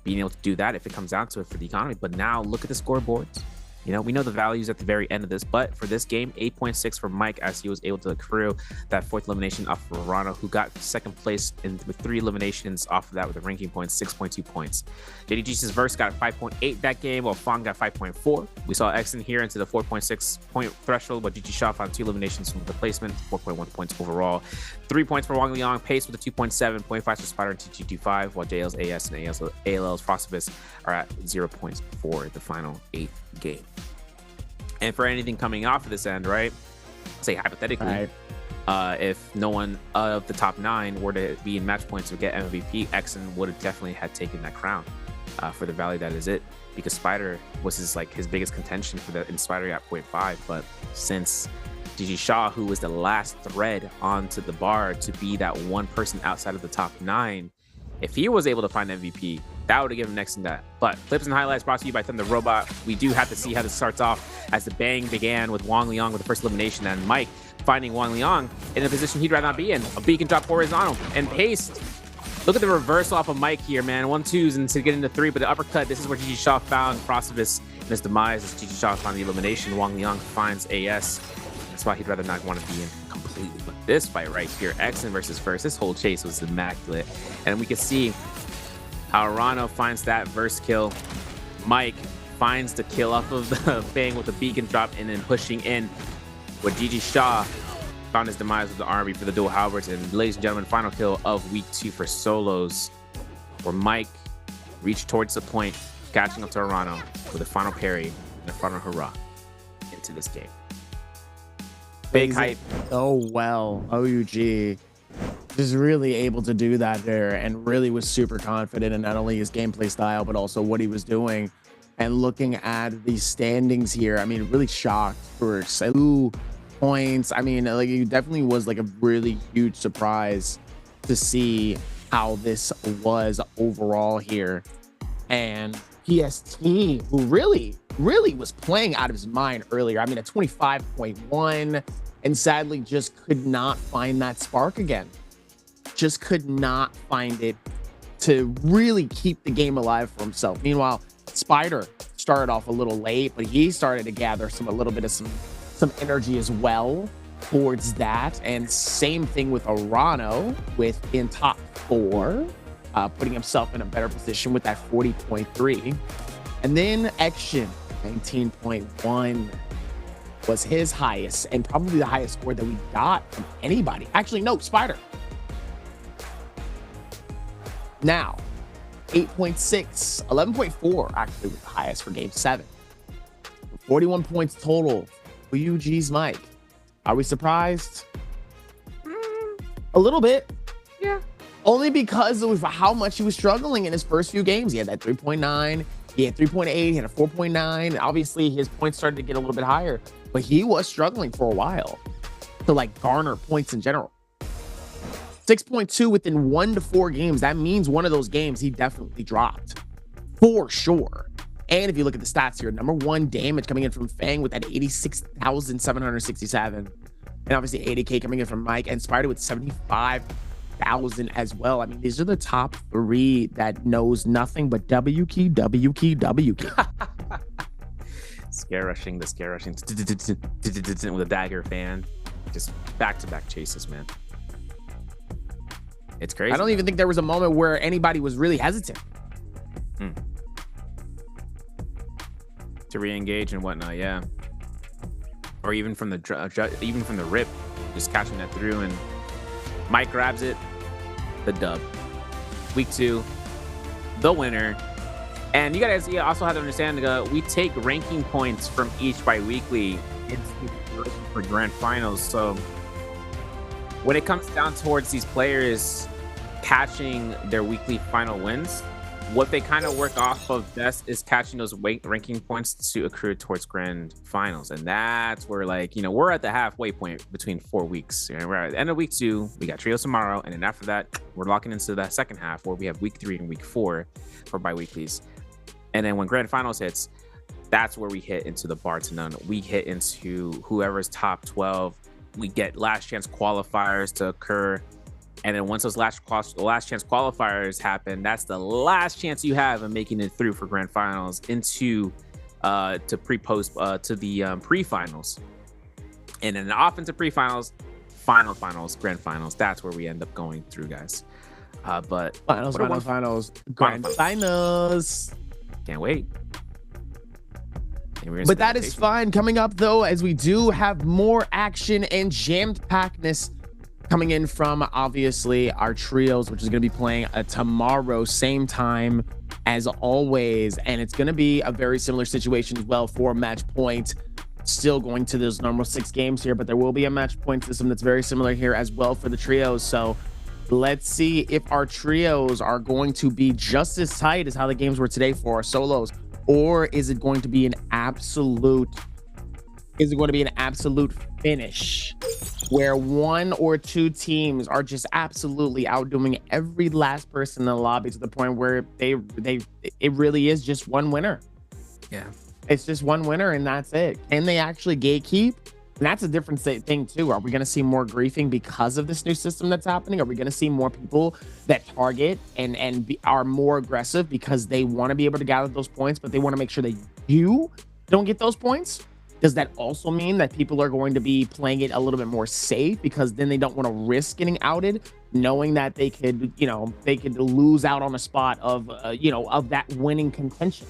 being able to do that if it comes down to it for the economy. But now look at the scoreboards. You know, we know the values at the very end of this, but for this game, 8.6 for Mike as he was able to accrue that 4th elimination off of Rano, who got 2nd place with 3 eliminations off of that with a ranking point, 6.2 points. JDG's verse got 5.8 that game, while Fong got 5.4. We saw Exon here into the 4.6 point threshold, but GG Shaw found 2 eliminations from the placement, 4.1 points overall. 3 points for Wang Liang, Pace with a 2.7, 0.5 for Spider and TG25, while JL's AS and ALL's Frostibus are at 0 points for the final 8 game. And for anything coming off of this end, right? Say hypothetically, if no one of the top 9 were to be in match points or get MVP, Exon would have definitely had taken that crown for the value that is it. Because Spider was his biggest contention for the, and Spider got 0.5. But since GG Shaw, who was the last thread onto the bar to be that one person outside of the top 9, if he was able to find MVP, that would have given Nexon that. But clips and highlights brought to you by Thunder Robot. We do have to see how this starts off as the bang began with Wang Liang with the first elimination, and Mike finding Wang Liang in a position he'd rather not be in. A beacon drop horizontal and paste. Look at the reversal off of Mike here, man. 1-2s and to get into 3, but the uppercut, this is where GG Shaw found Frostibus and his demise as GG Shaw found the elimination. Wang Liang finds AS. That's why he'd rather not want to be in completely. But this fight right here, Exon versus First, this whole chase was immaculate. And we can see how Rano finds that verse kill. Mike finds the kill off of the Fang with the beacon drop and then pushing in. With GG Shaw found his demise with the RB for the dual halberds. And ladies and gentlemen, final kill of week 2 for solos, where Mike reached towards the point, catching up to Rano with a final parry and a final hurrah into this game. Big hype. Oh, well, OUG is really able to do that there and really was super confident in not only his gameplay style, but also what he was doing. And looking at the standings here, I mean, really shocked for 2 points. I mean, like, it definitely was like a really huge surprise to see how this was overall here. And PST, who really was playing out of his mind earlier. I mean, a 25.1, and sadly just could not find that spark again. Just could not find it to really keep the game alive for himself. Meanwhile, Spider started off a little late, but he started to gather a little bit of some energy as well towards that. And same thing with Arano in top 4, putting himself in a better position with that 40.3. And then Action, 19.1 was his highest and probably the highest score that we got from anybody. Actually, no, Spider. Now, 8.6, 11.4 actually was the highest for game 7. 41 points total for UG's Mike. Are we surprised? A little bit. Yeah. Only because of how much he was struggling in his first few games. He had that 3.9, he had 3.8, he had a 4.9. Obviously, his points started to get a little bit higher, but he was struggling for a while to like garner points in general. 6.2 within 1 to 4 games. That means one of those games he definitely dropped for sure. And if you look at the stats here, number 1 damage coming in from Fang with that 86,767. And obviously 80K coming in from Mike, and Spider with 75,000 as well. I mean, these are the top 3 that knows nothing but W key, W key, W key. Scare rushing with a dagger fan. Just back-to-back chases, man. It's crazy. I don't even think there was a moment where anybody was really hesitant. To re-engage and whatnot, yeah. or even from the rip, just catching that through, and Mike grabs it, the dub. Week 2, the winner. And you guys also have to understand, we take ranking points from each bi-weekly for grand finals. So when it comes down towards these players catching their weekly final wins, what they kind of work off of best is catching those ranking points to accrue towards grand finals. And that's where, like, we're at the halfway point between 4 weeks. And we're at the end of week 2, we got trios tomorrow. And then after that, we're locking into that second half where we have week 3 and week 4 for bi-weeklies. And then when grand finals hits, that's where we hit into the bar to none. We hit into whoever's top 12. We get last chance qualifiers to occur. And then once those last chance qualifiers happen, that's the last chance you have of making it through for grand finals into to pre-finals. And then off into pre-finals, finals, grand finals. That's where we end up going through, guys. But finals, grand finals. Can't wait. But that is fine. Coming up, though, as we do have more action and jammed packedness coming in from, obviously, our trios, which is going to be playing tomorrow, same time as always. And it's going to be a very similar situation as well for match point. Still going to those normal 6 games here, but there will be a match point system that's very similar here as well for the trios. So let's see if our trios are going to be just as tight as how the games were today for our solos, or is it going to be an absolute finish where 1 or 2 teams are just absolutely outdoing every last person in the lobby to the point where it really is just one winner. Yeah, it's just one winner and that's it. Can they actually gatekeep? And that's a different thing too. Are we going to see more griefing because of this new system that's happening? Are we going to see more people that target and are more aggressive because they want to be able to gather those points, but they want to make sure that you don't get those points? Does that also mean that people are going to be playing it a little bit more safe because then they don't want to risk getting outed, knowing that they could lose out on a spot of, of that winning contention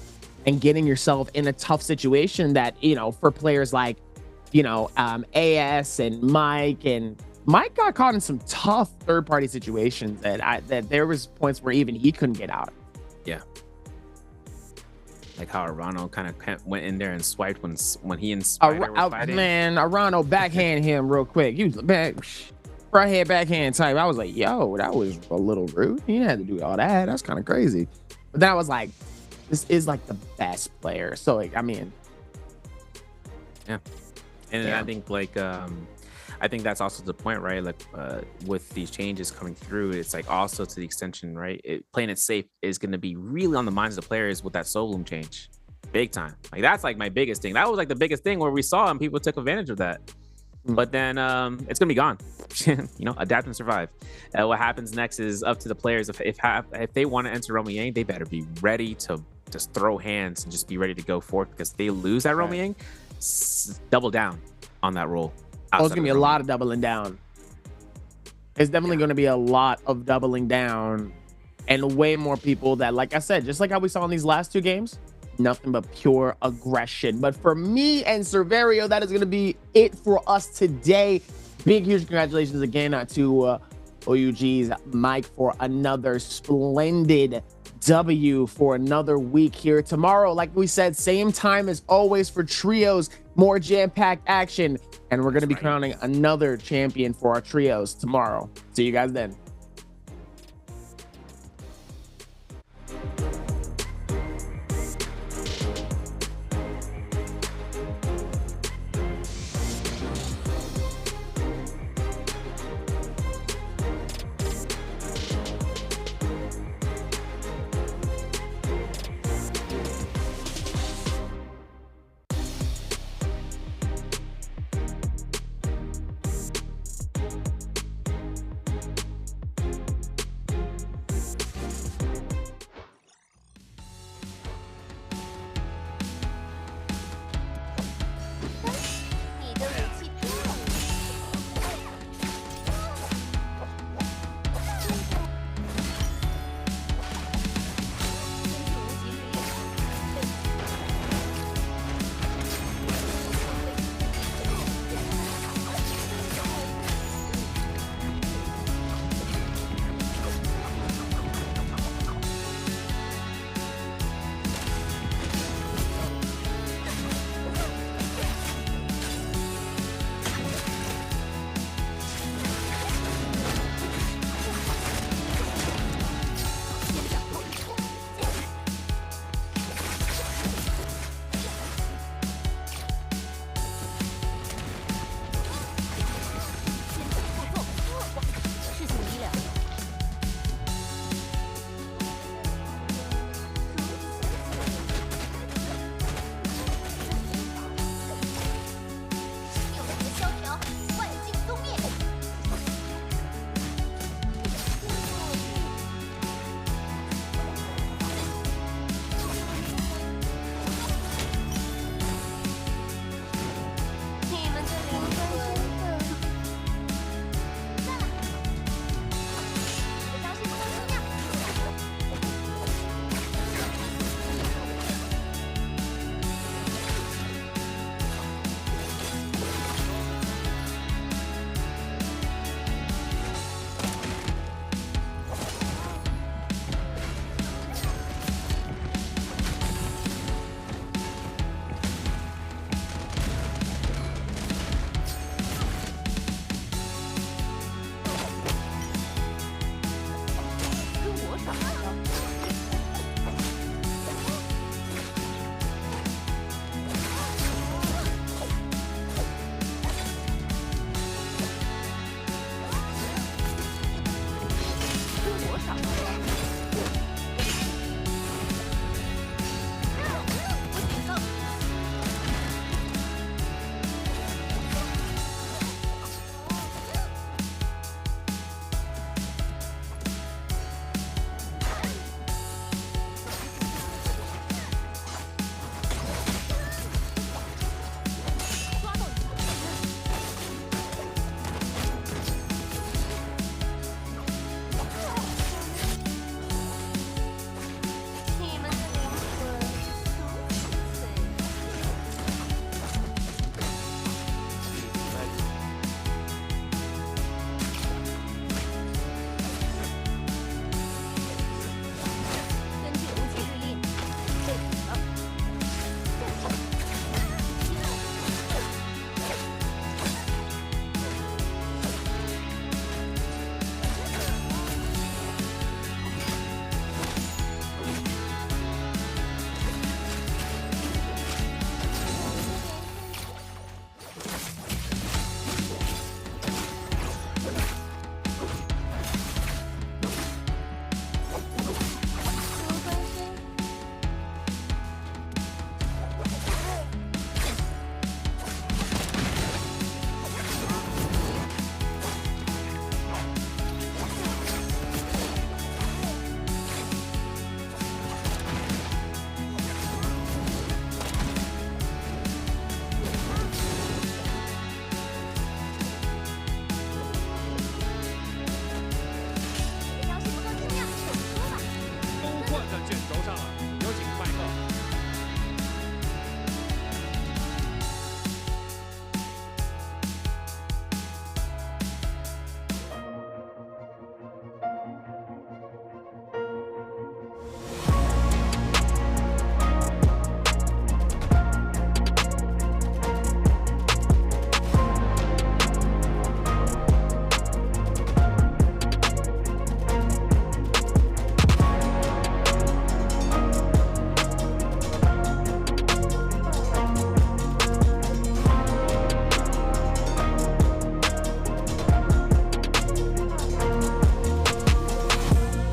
and getting yourself in a tough situation that, for players like, AS and Mike got caught in some tough third-party situations that there was points where even he couldn't get out. Yeah. Like how Arano kind of went in there and swiped when he and Spider were fighting. Man, Arano backhand him real quick. He was right hand backhand type. I was like, yo, that was a little rude. He didn't have to do all that. That's kind of crazy. But then I was like, this is like the best player. So like, I mean, yeah. And I think I think that's also the point, right? Like with these changes coming through, it's like also to the extension, right? Playing it safe is going to be really on the minds of the players with that Soul Bloom change, big time. Like that's like my biggest thing. That was like the biggest thing where we saw and people took advantage of that. But then it's gonna be gone. Adapt and survive. What happens next is up to the players. If they want to enter Romy Yang, they better be ready to just throw hands and just be ready to go forth, because they lose that Romy Yang, double down on that role. Oh, it's gonna be a lot of doubling down. It's definitely going to be a lot of doubling down, and way more people that, like I said, just like how we saw in these last 2 games, nothing but pure aggression. But for me and Cerverio, that is going to be it for us today. Big, huge congratulations again to OUG's Mike for another splendid W for another week here. Tomorrow, like we said, same time as always for trios, more jam-packed action, and we're going to be crowning another champion for our trios tomorrow. See you guys then.